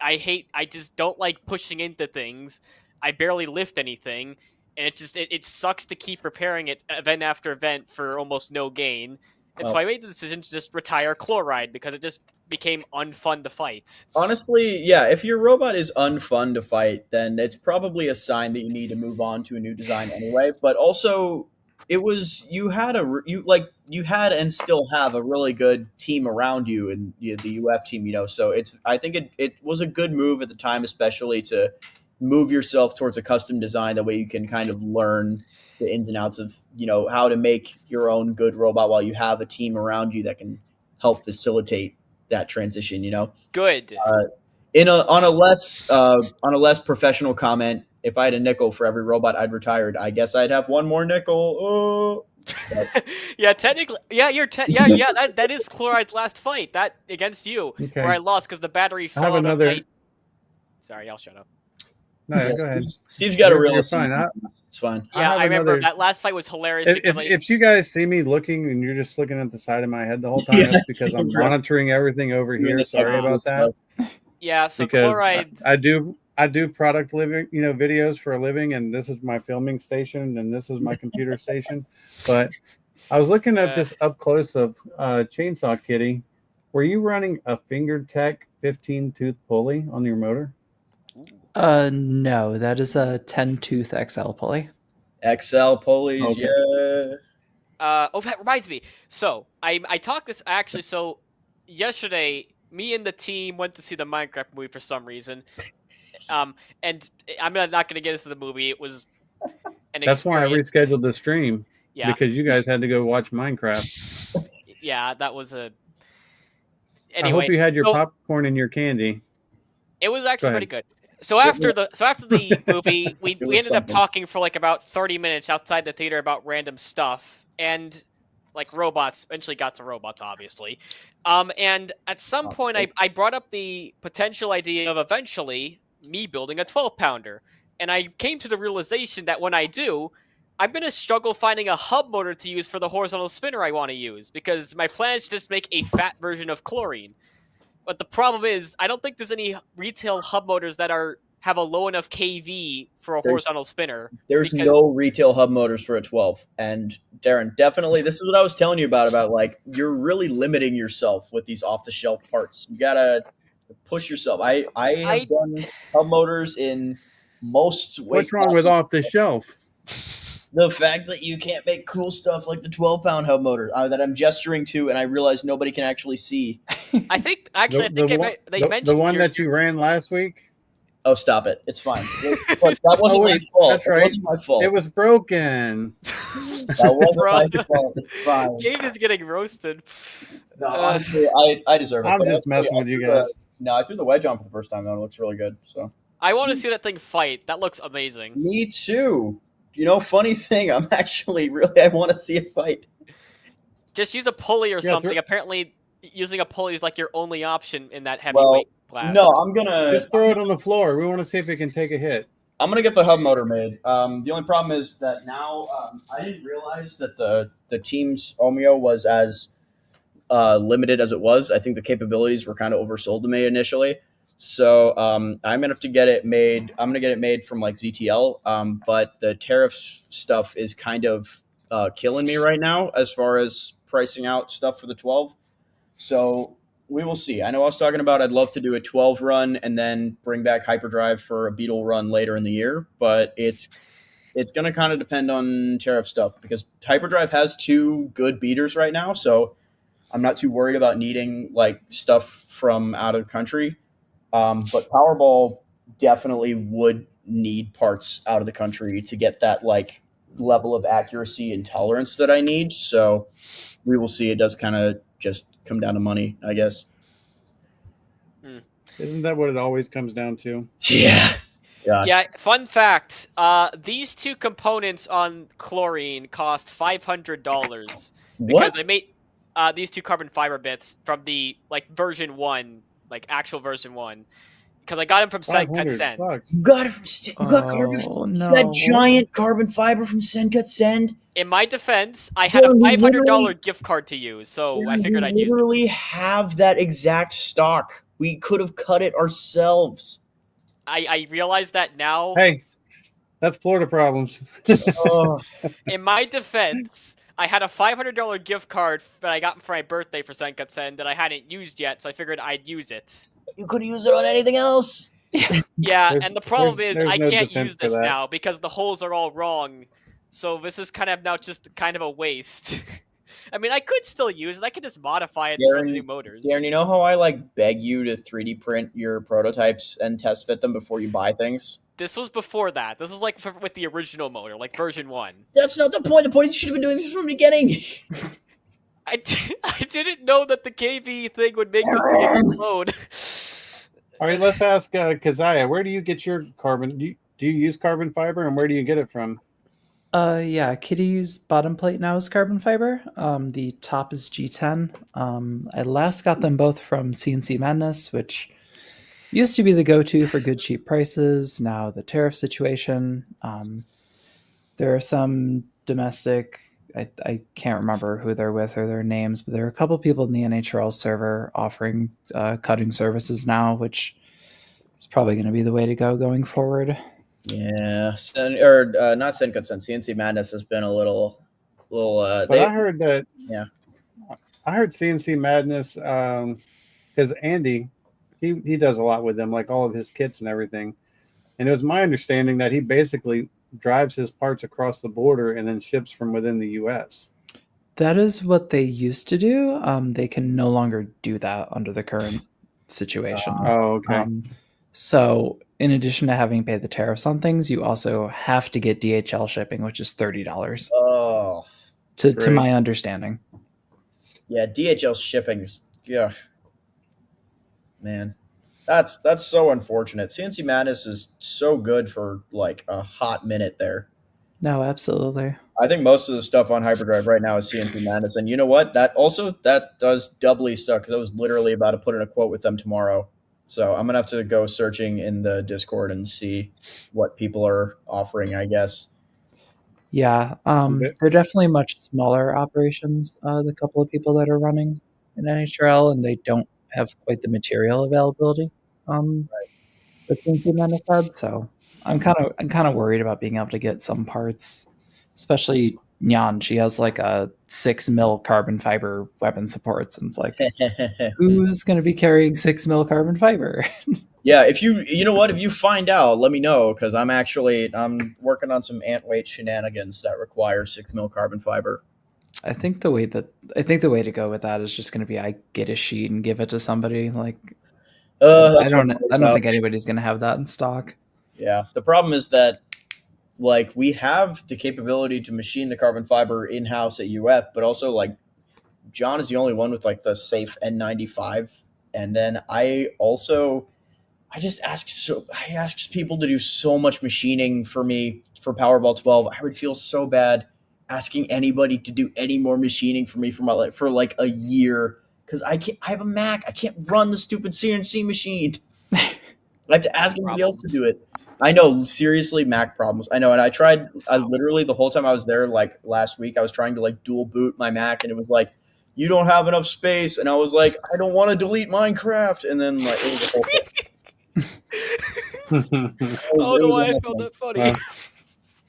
I just don't like pushing into things. I barely lift anything, and it sucks to keep repairing it event after event for almost no gain. And so I made the decision to just retire Chloride because it just became unfun to fight. Honestly, yeah, if your robot is unfun to fight, then it's probably a sign that you need to move on to a new design anyway. But also, you had and still have a really good team around you and the UF team, So I think it was a good move at the time, especially to move yourself towards a custom design. That way you can kind of learn the ins and outs of how to make your own good robot while you have a team around you that can help facilitate that transition. Good. On a less professional comment, if I had a nickel for every robot I'd retired, I guess I'd have one more nickel. Yeah, technically, that is Chloride's last fight. That against you, Okay. where I lost because the battery fell have out another- of my... Sorry, I'll shut up. No, Yeah, go ahead. Steve's got a You're real. fine. It's fine. I Yeah, have I remember another- that last fight was hilarious because If you guys see me looking and you're just looking at the side of my head the whole time, Yeah, it's because I'm same, bro. monitoring everything over Doing here. the Sorry technical about that. stuff. yeah. So Because chloride. I do product living, videos for a living, and this is my filming station, and this is my computer station. But I was looking at this up close of Chainsaw Kitty. Were you running a FingerTech 15 tooth pulley on your motor? No, that is a 10 tooth XL pulley. XL pulleys, Okay. yeah. Oh, that reminds me. So I talked this actually. So yesterday, me and the team went to see the Minecraft movie for some reason. And I'm not gonna get into the movie. It was an That's why I experience. rescheduled the stream. Yeah. Because you guys had to go watch Minecraft. Yeah, that was a. I Anyway, hope you had your so popcorn and your candy. it was actually Go pretty good. So after the movie, we was ended up something. talking for like about 30 minutes outside the theater about random stuff and like robots. Eventually got to robots, obviously. And at some point, I brought up the potential idea of eventually me building a 12-pounder, and I came to the realization that when I do, I'm gonna struggle finding a hub motor to use for the horizontal spinner I want to use because my plan is to just make a fat version of chlorine. But the problem is, I don't think there's any retail hub motors that have a low enough kV for a horizontal spinner. There's no retail hub motors for a 12. And Darren, definitely, this is what I was telling you about like you're really limiting yourself with these off the shelf parts. You gotta push yourself. I have done hub motors in most weight What's wrong with classes. off the shelf? The fact that you can't make cool stuff like the 12-pound hub motor that I'm gesturing to, and I realize nobody can actually see. I think actually, The mentioned the one that you ran last week. Oh, stop it! It's fine. Look, that wasn't my fault. That's right. It wasn't my fault. It was broken. That wasn't my fault. It's fine. Gabe is getting roasted. No, honestly, I deserve it. I'm But just messing with you guys. No, I threw the wedge on for the first time though. It looks really good. So I want to see that thing fight. That looks amazing. me too. Funny thing, I want to see it fight. Just use a pulley or something. Apparently, using a pulley is like your only option in that heavyweight class. No, I'm gonna Just throw it on the floor. We want to see if it can take a hit. I'm gonna get the hub motor made. The only problem is that now I didn't realize that the team's Omeo was as limited as it was. I think the capabilities were kind of oversold to me initially. So I'm gonna have to get it made. I'm gonna get it made from like ZTL. But the tariff stuff is kind of killing me right now as far as pricing out stuff for the 12. So we will see. I know I was talking about I'd love to do a 12 run and then bring back hyperdrive for a Beetle run later in the year, but it's going to kind of depend on tariff stuff because hyperdrive has 2 good beaters right now, so I'm not too worried about needing like stuff from out of the country. But Powerball definitely would need parts out of the country to get that like level of accuracy and tolerance that I need. So we will see. It does kind of just come down to money, I guess. Isn't that what it always comes down to? Yeah. Gosh. Yeah, fun fact. These 2 components on chlorine cost $500 because What? I made these 2 carbon fiber bits from the like version 1, like actual version 1, because I got them from Sencut Send. You got it from that giant carbon fiber from Sencut Send. In my defense, I had a $500 gift card to use, so I figured I'd use it. We literally have that exact stock. We could have cut it ourselves. I realize that now. Hey, that's Florida problems. In my defense, I had a $500 gift card that I got for my birthday for Sencut Send that I hadn't used yet, so I figured I'd use it. You could have used it on anything else. Yeah, and the problem is there's I no can't defense use for this that. now because the holes are all wrong. So this is kind of now just kind of a waste. I mean, I could still use it. I could just modify it for the new motors. Darren, you know how I like beg you to 3D print your prototypes and test fit them before you buy things? This was before that. This was like with the original motor, like version 1. That's not the point. The point is you should have been doing this from the beginning. I didn't know that the KV thing would make the thing explode. All right, let's ask Keziah. Where do you get your carbon? Do you use carbon fiber, and where do you get it from? Yeah, Kitty's bottom plate now is carbon fiber. The top is G10. I last got them both from CNC Madness, which used to be the go-to for good cheap prices. Now the tariff situation. There are some domestic. I can't remember who they're with or their names, but there are a couple people in the NHRL server offering cutting services now, which is probably going to be the way to go going forward. Yeah, not Sencut Sen. CNC Madness has been a little. But I heard that. Yeah. I heard CNC Madness because Andy, he does a lot with them, like all of his kits and everything. And it was my understanding that he basically drives his parts across the border and then ships from within the U.S. That is what they used to do. They can no longer do that under the current situation. Oh, okay. So, in addition to having paid the tariffs on things, you also have to get DHL shipping, which is $30. Oh, to my understanding. Yeah, DHL shipping's man. That's so unfortunate. CNC Madness is so good for like a hot minute there. No, absolutely. I think most of the stuff on Hyperdrive right now is CNC Madness, and you know what? That does doubly suck because I was literally about to put in a quote with them tomorrow. So I'm gonna have to go searching in the Discord and see what people are offering, I guess. Yeah, they're definitely much smaller operations. The couple of people that are running in NHRL, and they don't have quite the material availability that CNC Madness had. So I'm kind of worried about being able to get some parts, especially Nyan. She has like a 6 mil carbon fiber weapon supports, and it's like, who's going to be carrying 6 mil carbon fiber? Yeah, if you know what, if you find out, let me know because I'm working on some ant weight shenanigans that require 6 mil carbon fiber. I think the way to go with that is just going to be I get a sheet and give it to somebody. Like, I don't think anybody's going to have that in stock. Yeah, the problem is that like we have the capability to machine the carbon fiber in house at UF, but also like John is the only one with like the safe N95, and then I ask people to do so much machining for me for Powerball 12. I would feel so bad asking anybody to do any more machining for me for like a year because I have a Mac. I can't run the stupid CNC machine. I have to ask anybody else to do it. I know, seriously, Mac problems. I know, and I literally the whole time I was there, like last week, I was trying to like dual boot my Mac, and it was like, you don't have enough space, and I was like, I don't want to delete Minecraft, and then like it was a whole thing. I found that funny.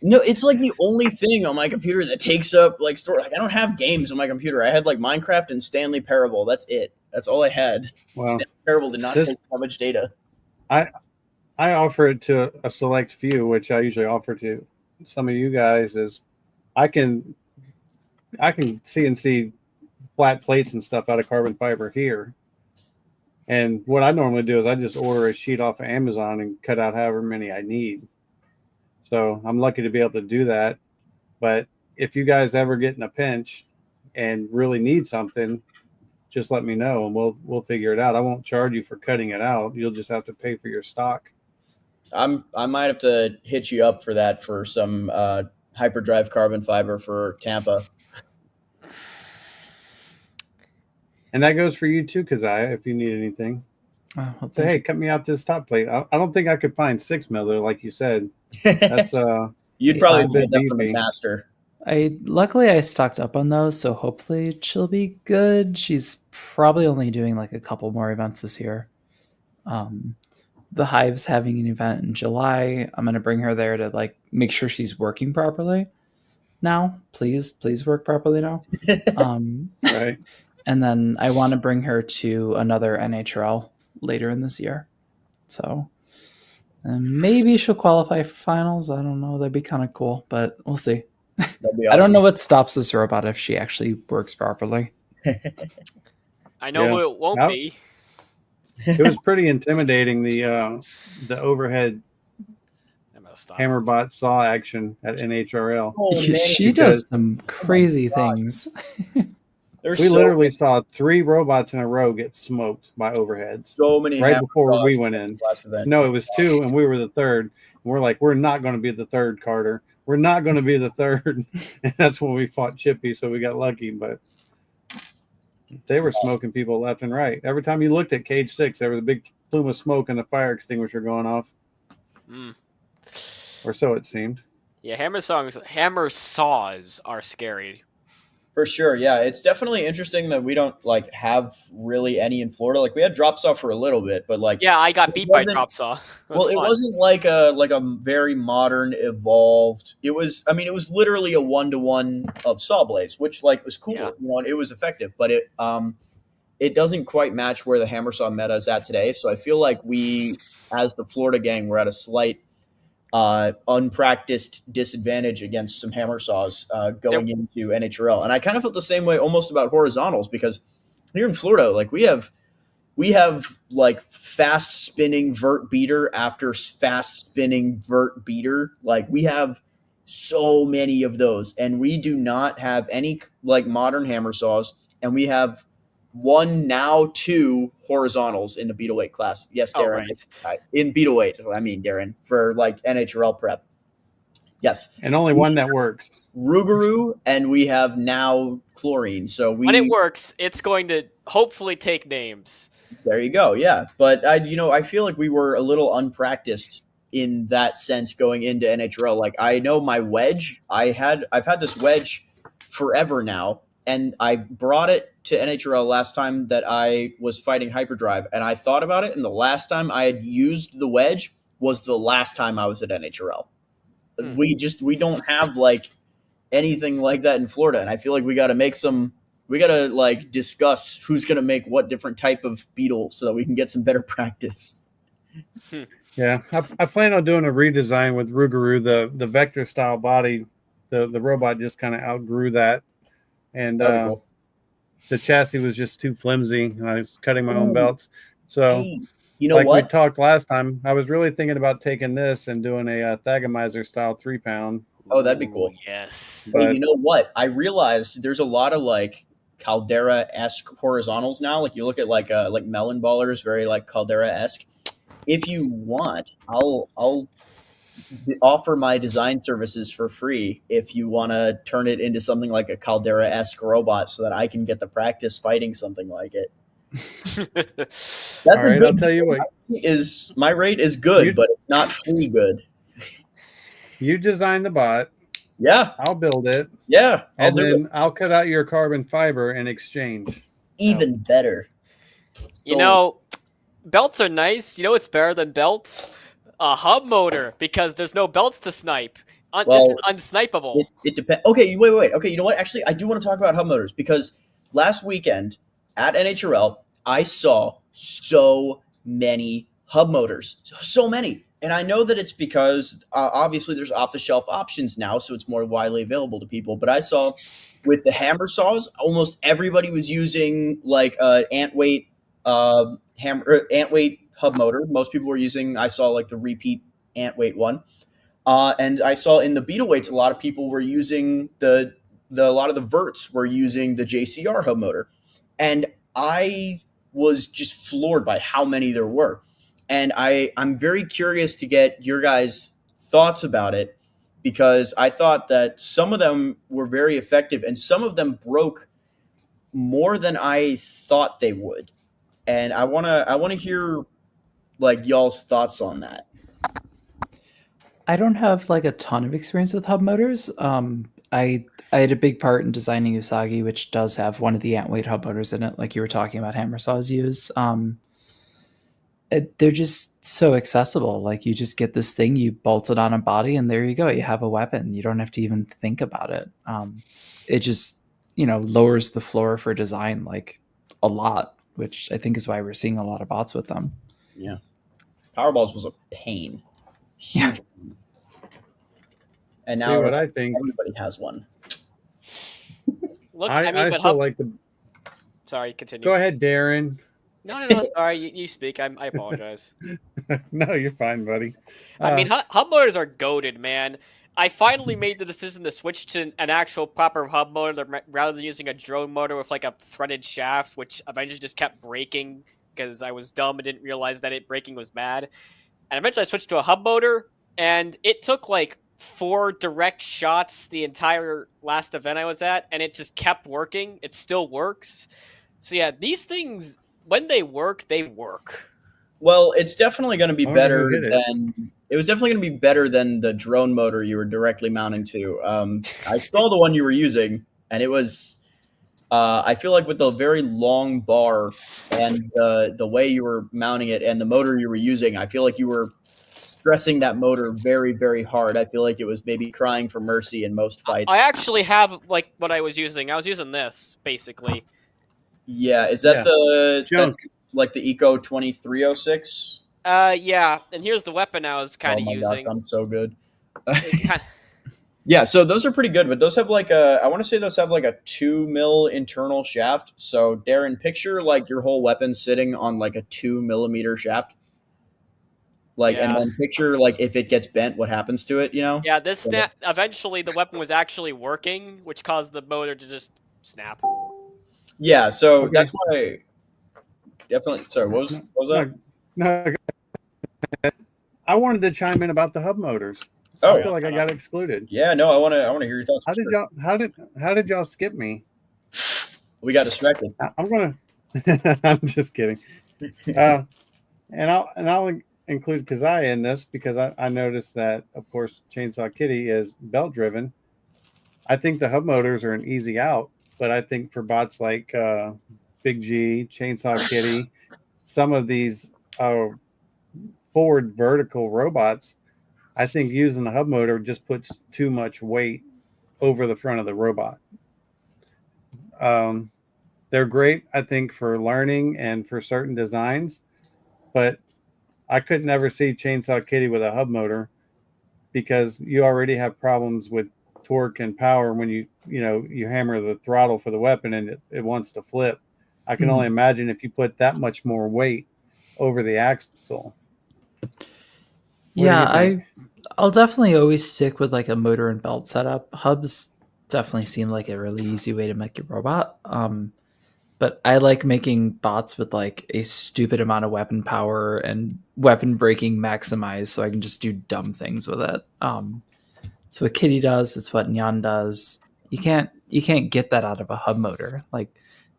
No, it's like the only thing on my computer that takes up like storage. Like I don't have games on my computer. I had like Minecraft and Stanley Parable. That's it. That's all I had. Wow. Stanley Parable did not take that much data. I offer it to a select few, which I usually offer to some of you guys. Is I can CNC flat plates and stuff out of carbon fiber here. And what I normally do is I just order a sheet off of Amazon and cut out however many I need. So I'm lucky to be able to do that. But if you guys ever get in a pinch and really need something, just let me know and we'll figure it out. I won't charge you for cutting it out. You'll just have to pay for your stock. I might have to hit you up for that for some hyperdrive carbon fiber for Tampa. And that goes for you too, Kazaya, if you need anything. Say, hey, cut me out this top plate. I don't think I could find 6 mil though, like you said. That's you'd probably get that from the master. Luckily I stocked up on those, so hopefully she'll be good. She's probably only doing like a couple more events this year. The Hive's having an event in July. I'm gonna bring her there to like make sure she's working properly now. Please work properly now. Right. And then I want to bring her to another NHRL later in this year. So maybe she'll qualify for finals. I don't know. That'd be kind of cool, but we'll see. Awesome. I don't know what stops this robot if she actually works properly. I know it won't be. It was pretty intimidating, the overhead Hammerbot saw action at NHRL. She does some crazy things. We literally saw 3 robots in a row get smoked by overheads. So many right before we went in. No, it was 2, and we were the third. And we're like, we're not going to be the third, Carter. We're not going to be the third. And that's when we fought Chippy, so we got lucky. But they were smoking people left and right. Every time you looked at Cage 6, there was a big plume of smoke and the fire extinguisher going off, Mm. or so it seemed. Yeah, hammer saws are scary. For sure, yeah, it's definitely interesting that we don't like have really any in Florida. Like we had drop saw for a little bit, but like Yeah, I got it beat by wasn't. drop saw. It was Well, it fun. wasn't like a very modern evolved. It was. I mean, it was literally a 1-to-1 of saw blades, which like was cool. Yeah. You know, and it was effective, but it doesn't quite match where the hammer saw meta is at today. So I feel like we, as the Florida gang, we're at a slight unpracticed disadvantage against some hammer saws going into NHRL. And I kind of felt the same way almost about horizontals because here in Florida, like we have like fast spinning vert beater after fast spinning vert beater. Like we have so many of those, and we do not have any like modern hammer saws, and we have now two horizontals in the beetle weight class. Yes, Oh, Darren. right. In beetle weight, I mean Darren, for like NHRL prep. Yes. And only one that works. Rougarou, and we have now chlorine. So When it works, it's going to hopefully take names. There you go. Yeah, but I feel like we were a little unpracticed in that sense going into NHRL. Like I know my wedge, I've had this wedge forever now, and I brought it to NHRL last time that I was fighting Hyperdrive, and I thought about it, and the last time I had used the wedge was the last time I was at NHRL. We don't have like anything like that in Florida, and I feel like we got to like discuss who's going to make what different type of beetle so that we can get some better practice. Yeah, I plan on doing a redesign with Rougarou, the vector style body. The robot just kind of outgrew that, and cool. The chassis was just too flimsy. I was cutting my own belts, so Hey, you know like what? we talked last time, I was really thinking about taking this and doing a Thagomizer style 3-pound. Oh, that'd be cool. Yes. Hey, you know what? I realized there's a lot of like Caldera-esque horizontals now. Like you look at like Melon Ballers, very like Caldera-esque. If you want, I'll offer my design services for free if you want to turn it into something like a Caldera-esque robot so that I can get the practice fighting something like it. That's all right, I'll tell you what. My rate is good, but it's not free good. You design the bot. Yeah. I'll build it. Yeah. I'll cut out your carbon fiber in exchange. Even better. You know, belts are nice. You know what's better than belts? A hub motor, because there's no belts to snipe. This is unsnipeable. It depends. Okay, wait. Okay, you know what? Actually, I do want to talk about hub motors because last weekend at NHRL, I saw so many hub motors. So many. And I know that it's because obviously there's off-the-shelf options now, so it's more widely available to people. But I saw with the hammer saws, almost everybody was using like ant weight hub motor. Most people were using. I saw like the repeat ant weight one, and I saw in the beetle weights a lot of people were using a lot of the verts were using the JCR hub motor, and I was just floored by how many there were. And I'm very curious to get your guys' thoughts about it because I thought that some of them were very effective and some of them broke more than I thought they would. And I wanna hear like y'all's thoughts on that. I don't have like a ton of experience with hub motors. I had a big part in designing Usagi, which does have one of the ant weight hub motors in it, like you were talking about hammer saws use. They're just so accessible. Like you just get this thing, you bolt it on a body, and there you go. You have a weapon. You don't have to even think about it. It just lowers the floor for design like a lot, which I think is why we're seeing a lot of bots with them. Yeah, Powerballs was a pain, huge. Pain. And now what I think everybody has one. Look, I still like the. Sorry, continue. Go ahead, Darren. No, sorry. You speak. I apologize. No, you're fine, buddy. I mean, hub motors are goated, man. I finally made the decision to switch to an actual proper hub motor rather than using a drone motor with like a threaded shaft, which eventually just kept breaking because I was dumb and didn't realize that breaking was bad. And eventually I switched to a hub motor, and it took like 4 direct shots the entire last event I was at, and it just kept working. It still works. So yeah, these things, when they work, they work. Well, it's definitely going to be I wonder better who hit it. than it was definitely going to be better than the drone motor you were directly mounting to. I saw the one you were using, and it was. I feel like with the very long bar and the way you were mounting it and the motor you were using, I feel like you were stressing that motor very, very hard. I feel like it was maybe crying for mercy in most fights. I actually have like what I was using. I was using this basically. Yeah, is that Yeah. that's like the Eco 2306? Yeah, and here's the weapon I was kind Oh of my gosh, using. I'm so good. Kind Yeah, so those are pretty good, but those have like I want to say those have like a 2 mil internal shaft. So Darren, picture like your whole weapon sitting on like a 2 millimeter shaft. Like, and Yeah. then picture like if it gets bent, what happens to it, you know? Yeah, this So snap. Eventually, the weapon was actually working, which caused the motor to just snap. yeah, so Okay. that's why definitely sorry, what was that? No, I wanted to chime in about the hub motors. Oh. I feel like I got excluded. Yeah, no, I wanna hear your thoughts. How did sure. how did y'all skip me? We got distracted. I'm gonna. I'm just kidding. And I'll include Kazaya in this because I noticed that, of course, Chainsaw Kitty is belt driven. I think the hub motors are an easy out, but I think for bots like Big G, Chainsaw Kitty, some of these forward vertical robots, I think using the hub motor just puts too much weight over the front of the robot. They're great, I think, for learning and for certain designs, but I could never see Chainsaw Kitty with a hub motor because you already have problems with torque and power when you hammer the throttle for the weapon and it wants to flip. I can only imagine if you put that much more weight over the axle. Yeah, I'll definitely always stick with like a motor and belt setup. Hubs definitely seem like a really easy way to make your robot. But I like making bots with like a stupid amount of weapon power and weapon breaking maximized so I can just do dumb things with it. It's what Kitty does, it's what Nyan does. You can't get that out of a hub motor. Like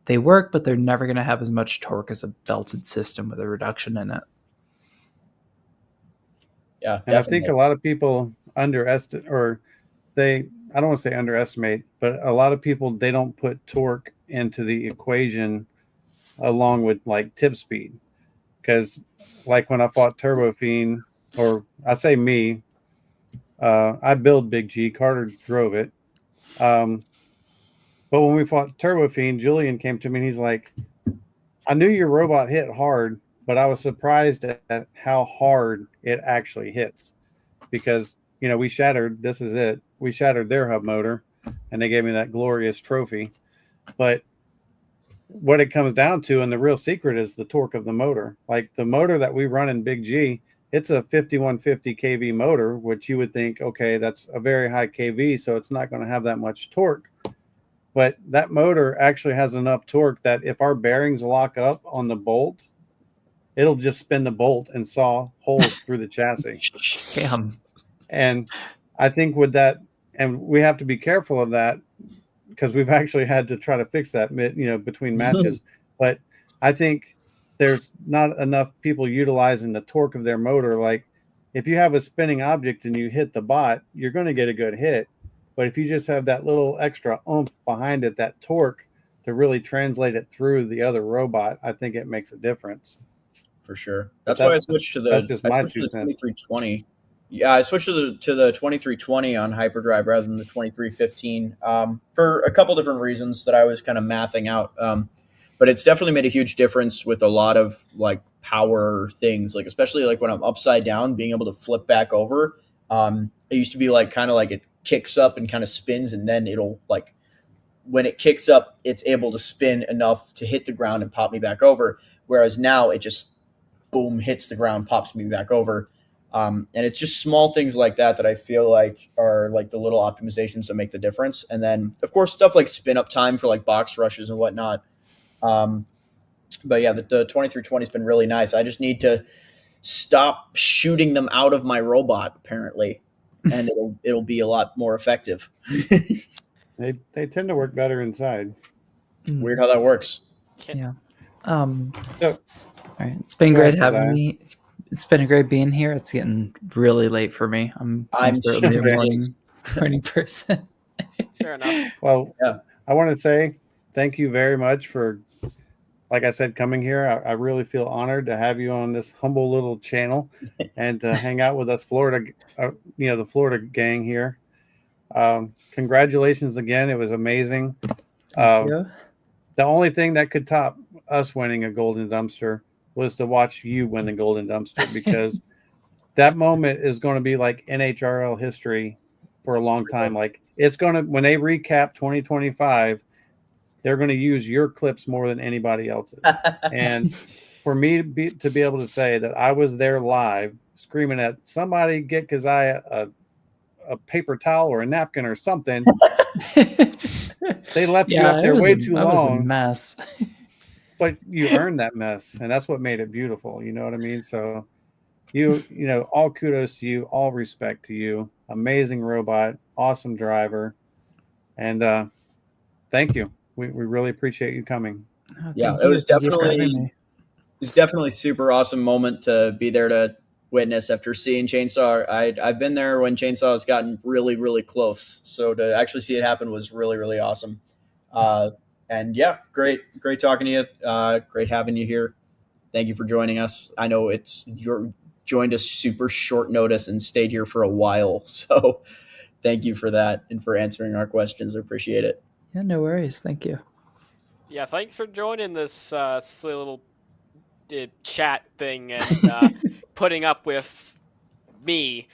they work, but they're never gonna have as much torque as a belted system with a reduction in it. Yeah, and definitely. I think a lot of people underestimate, or I don't want to say underestimate, but a lot of people, they don't put torque into the equation along with like tip speed. Because like when I fought Turbo Fiend, or I say me, I build Big G, Carter drove it. But when we fought Turbo Fiend, Julian came to me and he's like, I knew your robot hit hard, but I was surprised at how hard it actually hits. Because, we shattered their hub motor and they gave me that glorious trophy. But what it comes down to, and the real secret, is the torque of the motor. Like the motor that we run in Big G, it's a 5150 kV motor, which you would think, okay, that's a very high kV, so it's not going to have that much torque. But that motor actually has enough torque that if our bearings lock up on the bolt, it'll just spin the bolt and saw holes through the chassis. Damn. And I think with that, and we have to be careful of that because we've actually had to try to fix that, between matches. But I think there's not enough people utilizing the torque of their motor. Like if you have a spinning object and you hit the bot, you're going to get a good hit. But if you just have that little extra oomph behind it, that torque to really translate it through the other robot, I think it makes a difference. For sure. That's why I switched to the 2320. Yeah, I switched to the 2320 on hyperdrive rather than the 2315 for a couple different reasons that I was kind of mathing out. But it's definitely made a huge difference with a lot of like power things, like especially like when I'm upside down, being able to flip back over. It used to be like kind of like it kicks up and kind of spins, and then it'll like when it kicks up, it's able to spin enough to hit the ground and pop me back over. Whereas now it just boom hits the ground, pops me back over. And it's just small things like that I feel like are like the little optimizations that make the difference. And then of course stuff like spin up time for like box rushes and whatnot. But yeah, the 2320 has been really nice. I just need to stop shooting them out of my robot apparently, and it'll be a lot more effective. They tend to work better inside. Weird how that works. Yeah. So All right. It's been Go great ahead, having Keziah. me. It's been great being here. It's getting really late for me. I'm I'm certainly a sure it morning person. Fair enough. Well, Yeah. I want to say thank you very much for, like I said, coming here. I really feel honored to have you on this humble little channel and to hang out with us, Florida, the Florida gang here. Congratulations again. It was amazing. Thank you. The only thing that could top us winning a golden dumpster was to watch you win the golden dumpster, because that moment is going to be like NHRL history for a long time. Like, it's going to, when they recap 2025, they're going to use your clips more than anybody else's. And for me to be able to say that I was there live screaming at somebody, get Keziah a paper towel or a napkin or something. They left you up there way too I was a long, mess. but you earned that mess, and that's what made it beautiful. You know what I mean? So all kudos to you, all respect to you. Amazing robot, awesome driver, and thank you. We really appreciate you coming. Oh, Yeah, thank it you. was Thank you for having me. definitely super awesome moment to be there to witness after seeing Chainsaw. I've been there when Chainsaw has gotten really, really close. So to actually see it happen was really, really awesome. And yeah, great talking to you. Great having you here. Thank you for joining us. I know you're joined us super short notice and stayed here for a while. So thank you for that and for answering our questions. I appreciate it. Yeah, no worries. Thank you. Yeah, thanks for joining this silly little chat thing and putting up with me.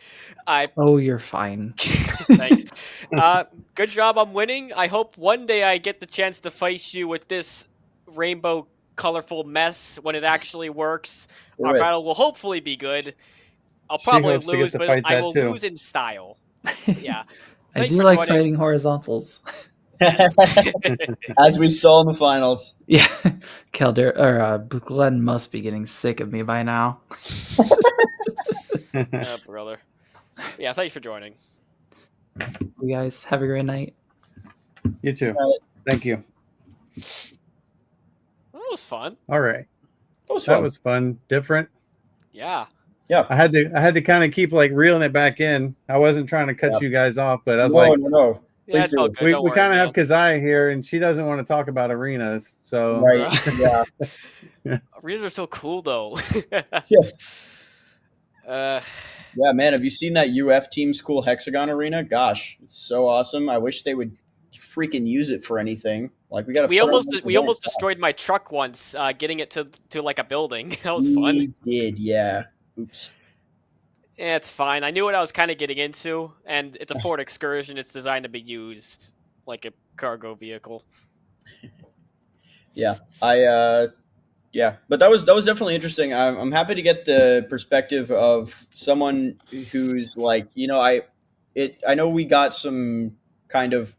Oh, you're fine. Thanks. Good job on winning. I hope one day I get the chance to face you with this rainbow colorful mess when it actually works. Do Our it. battle will hopefully be good. I'll She probably hopes to get lose, to but fight I that will too. lose in style. Yeah. I Thanks do for like joining. fighting horizontals. As we saw in the finals. Yeah, Glenn must be getting sick of me by now. Brother. Yeah, thanks for joining. You guys have a great night. You too. Thank you. That was fun. All right. That was fun. Different. Yeah. Yeah. I had to kind of keep like reeling it back in. I wasn't trying to cut you guys off, but I was no. Yeah, it's all good. we kind of have Keziah here, and she doesn't want to talk about arenas. So Right. Yeah. Arenas are so cool, though. Yeah, man. Have you seen that UF Team's cool hexagon arena? Gosh, it's so awesome. I wish they would freaking use it for anything. Like we almost destroyed my truck once, getting it to like a building. That was fun. We did, yeah. Oops. Yeah, it's fine. I knew what I was kind of getting into, and it's a Ford Excursion. It's designed to be used like a cargo vehicle. Yeah, yeah, but that was definitely interesting. I'm happy to get the perspective of someone who's like, I know we got some kind of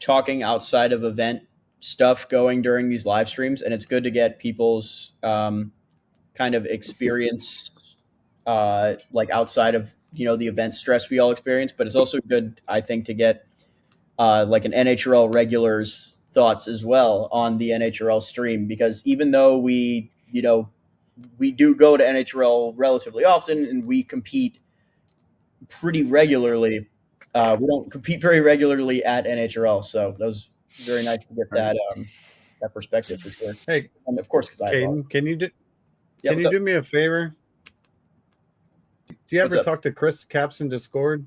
talking outside of event stuff going during these live streams, and it's good to get people's kind of experience like outside of the event stress we all experience. But it's also good, I think, to get like an NHRL regular's thoughts as well on the NHRL stream, because even though we do go to NHRL relatively often and we compete pretty regularly, we don't compete very regularly at NHRL. So that was very nice to get that perspective for sure. Hey, and of course, because Caden, can you what's do up? me a favor? Do you What's ever up? talk to Chris Caps in Discord?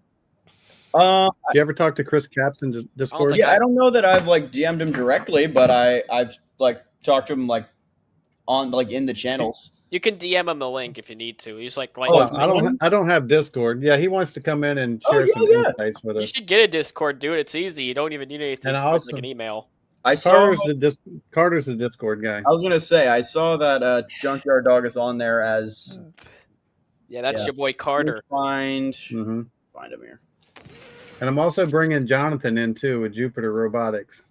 Do you ever talk to Chris Caps in Discord? Yeah, I don't know that I've like DM'd him directly, but I've like talked to him like on like in the channels. You can DM him the link if you need to. He's like, I don't have Discord. Yeah, he wants to come in and share some insights with us. You should get a Discord, dude. It's easy. You don't even need anything except like an email. Carter's the Discord guy. I was gonna say I saw that Junkyard Dog is on there as. Yeah, that's your boy Carter. Find him here. And I'm also bringing Jonathan in too with Jupiter Robotics.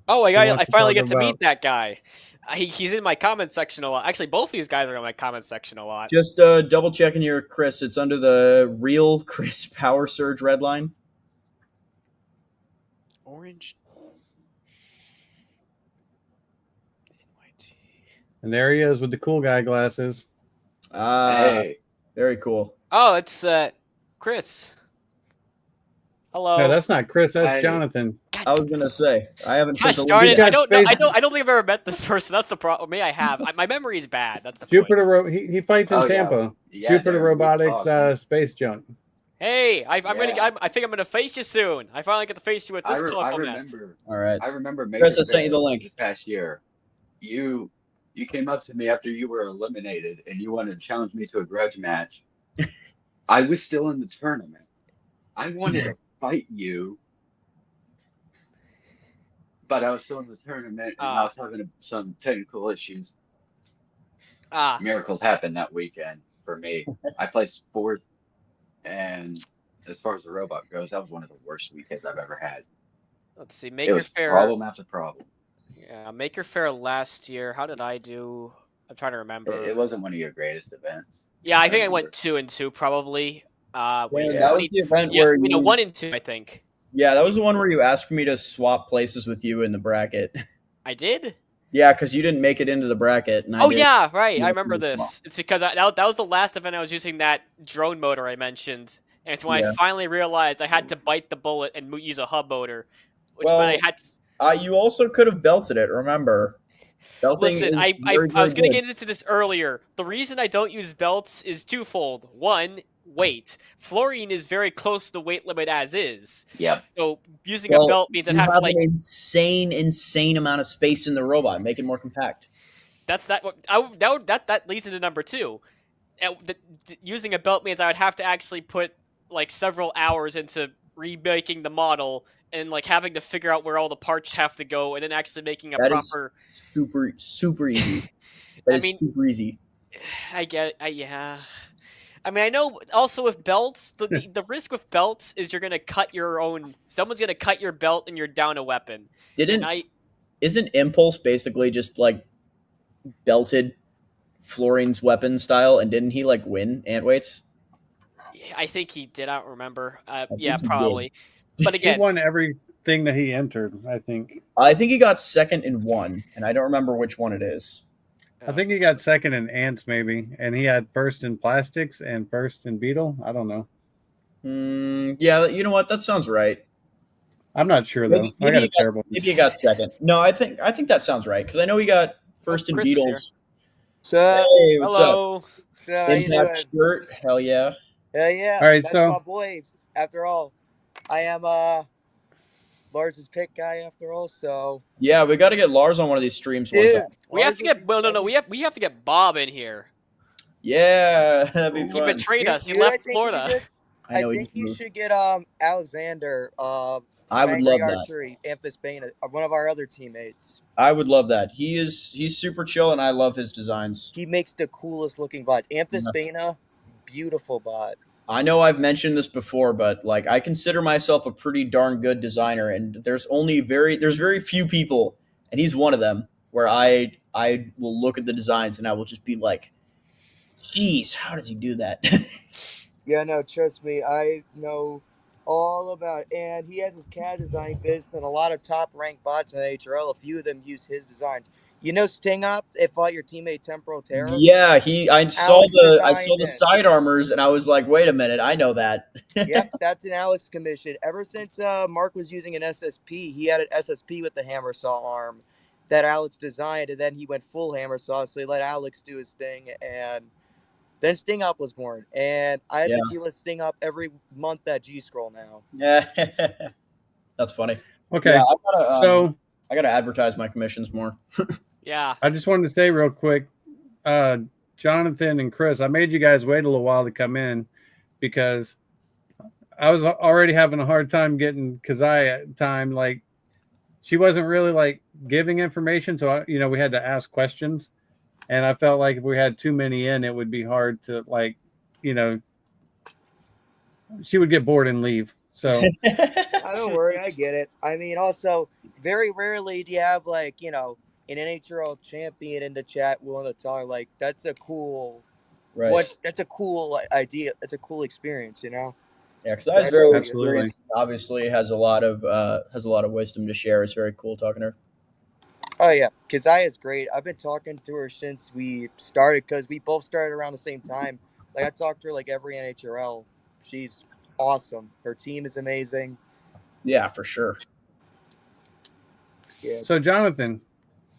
Oh, I finally get to meet that guy. He's in my comment section a lot. Actually, both of these guys are in my comment section a lot. Just double checking your Chris. It's under the real Chris Power Surge Redline. Orange. And there he is with the cool guy glasses. Very cool. Oh, it's Chris. Hello. No, that's not Chris. That's Jonathan. I was gonna say I haven't Gosh sent a darn link. it! I don't know. I don't think I've ever met this person. That's the problem. Maybe I have. My memory is bad. That's the point. Jupiter. He fights in Tampa. Jupiter Robotics Space Junk. Hey, I think I'm gonna face you soon. I finally get to face you with this colorful mess. All right. I remember Chris, I sent you the link. this past year. You came up to me after you were eliminated and you wanted to challenge me to a grudge match. I was still in the tournament. I wanted to fight you, but I was still in the tournament and I was having some technical issues. Miracles happened that weekend for me. I placed 4th, and as far as the robot goes, that was one of the worst weekends I've ever had. Let's see. It was problem after problem. Yeah, Maker Faire last year. How did I do? I'm trying to remember. It wasn't one of your greatest events. Yeah, I think I went 2 and 2 probably. That was the event where you 1 and 2, I think. Yeah, that was the one where you asked me to swap places with you in the bracket. I did? Yeah, because you didn't make it into the bracket. And yeah, right. I remember this. It's because that was the last event I was using that drone motor I mentioned. And it's when I finally realized I had to bite the bullet and use a hub motor. Which meant I had to... you also could have belted it, remember? Belting Listen, I was going to get into this earlier. The reason I don't use belts is twofold. One, weight. Fluorine is very close to the weight limit as is. Yep. So using a belt means I'd have to an insane amount of space in the robot, make it more compact. That leads into number 2. Using a belt means I would have to actually put like several hours into remaking the model and like having to figure out where all the parts have to go and then actually making a proper. Is super easy. Super easy. I get it. Yeah. I mean, I know also with belts, the risk with belts is you're going to cut your own... Someone's going to cut your belt and you're down a weapon. Isn't Impulse basically just, like, belted Florine's weapon style, and didn't he, like, win Antweights? I think he did. I don't remember. Yeah, probably. But again... He won everything that he entered, I think. I think he got second in one, and I don't remember which one it is. I think he got second in ants, maybe, and he had first in plastics and first in beetle. I don't know. Yeah, you know what? That sounds right. I'm not sure though. Maybe he got second. No, I think that sounds right because I know he got first in beetles. So, hey, what's hello. up? So, how you doing? Shirt, hell yeah. Hell yeah. All right, that's so my boy. After all, I am Lars's pick guy. After all, so yeah, we got to get Lars on one of these streams. One time. We have to get we have to get Bob in here. Yeah, that'd be fun. He betrayed us. He left Florida. I think you should get Alexander. I would love that. Archery, Anthus Bain, one of our other teammates. I would love that. He's super chill, and I love his designs. He makes the coolest looking bots. Anthus Baina, beautiful bot. I know I've mentioned this before, but like I consider myself a pretty darn good designer, and there's very few people, and he's one of them, where I will look at the designs and I will just be like, geez, how does he do that? Yeah, no, trust me, I know all about it. And he has his CAD design business and a lot of top ranked bots in NHRL. A few of them use his designs. You know Sting Up, it fought your teammate Temporal Terror? Yeah, I saw the side armors and I was like, wait a minute, I know that. Yep, that's an Alex commission. Ever since Mark was using an SSP, he had an SSP with the hammer saw arm that Alex designed, and then he went full hammer saw, so he let Alex do his thing, and then Sting Up was born. And I have to deal with Sting Up every month at G-Scroll now. Yeah, that's funny. Okay, yeah, I gotta advertise my commissions more. Yeah. I just wanted to say real quick, Jonathan and Chris, I made you guys wait a little while to come in because I was already having a hard time getting Kazai time. Like, she wasn't really like giving information, so we had to ask questions, and I felt like if we had too many in, it would be hard to she would get bored and leave. So I don't worry, I get it. I mean, also very rarely do you have an NHRL champion in the chat willing to talk. Like, that's a cool, that's a cool idea. That's a cool experience, Yeah, because that's very experienced. Obviously, has a lot of wisdom to share. It's very cool talking to her. Oh yeah, Keziah's great. I've been talking to her since we started because we both started around the same time. Like I talked to her like every NHRL. She's awesome. Her team is amazing. Yeah, for sure. Yeah. So Jonathan,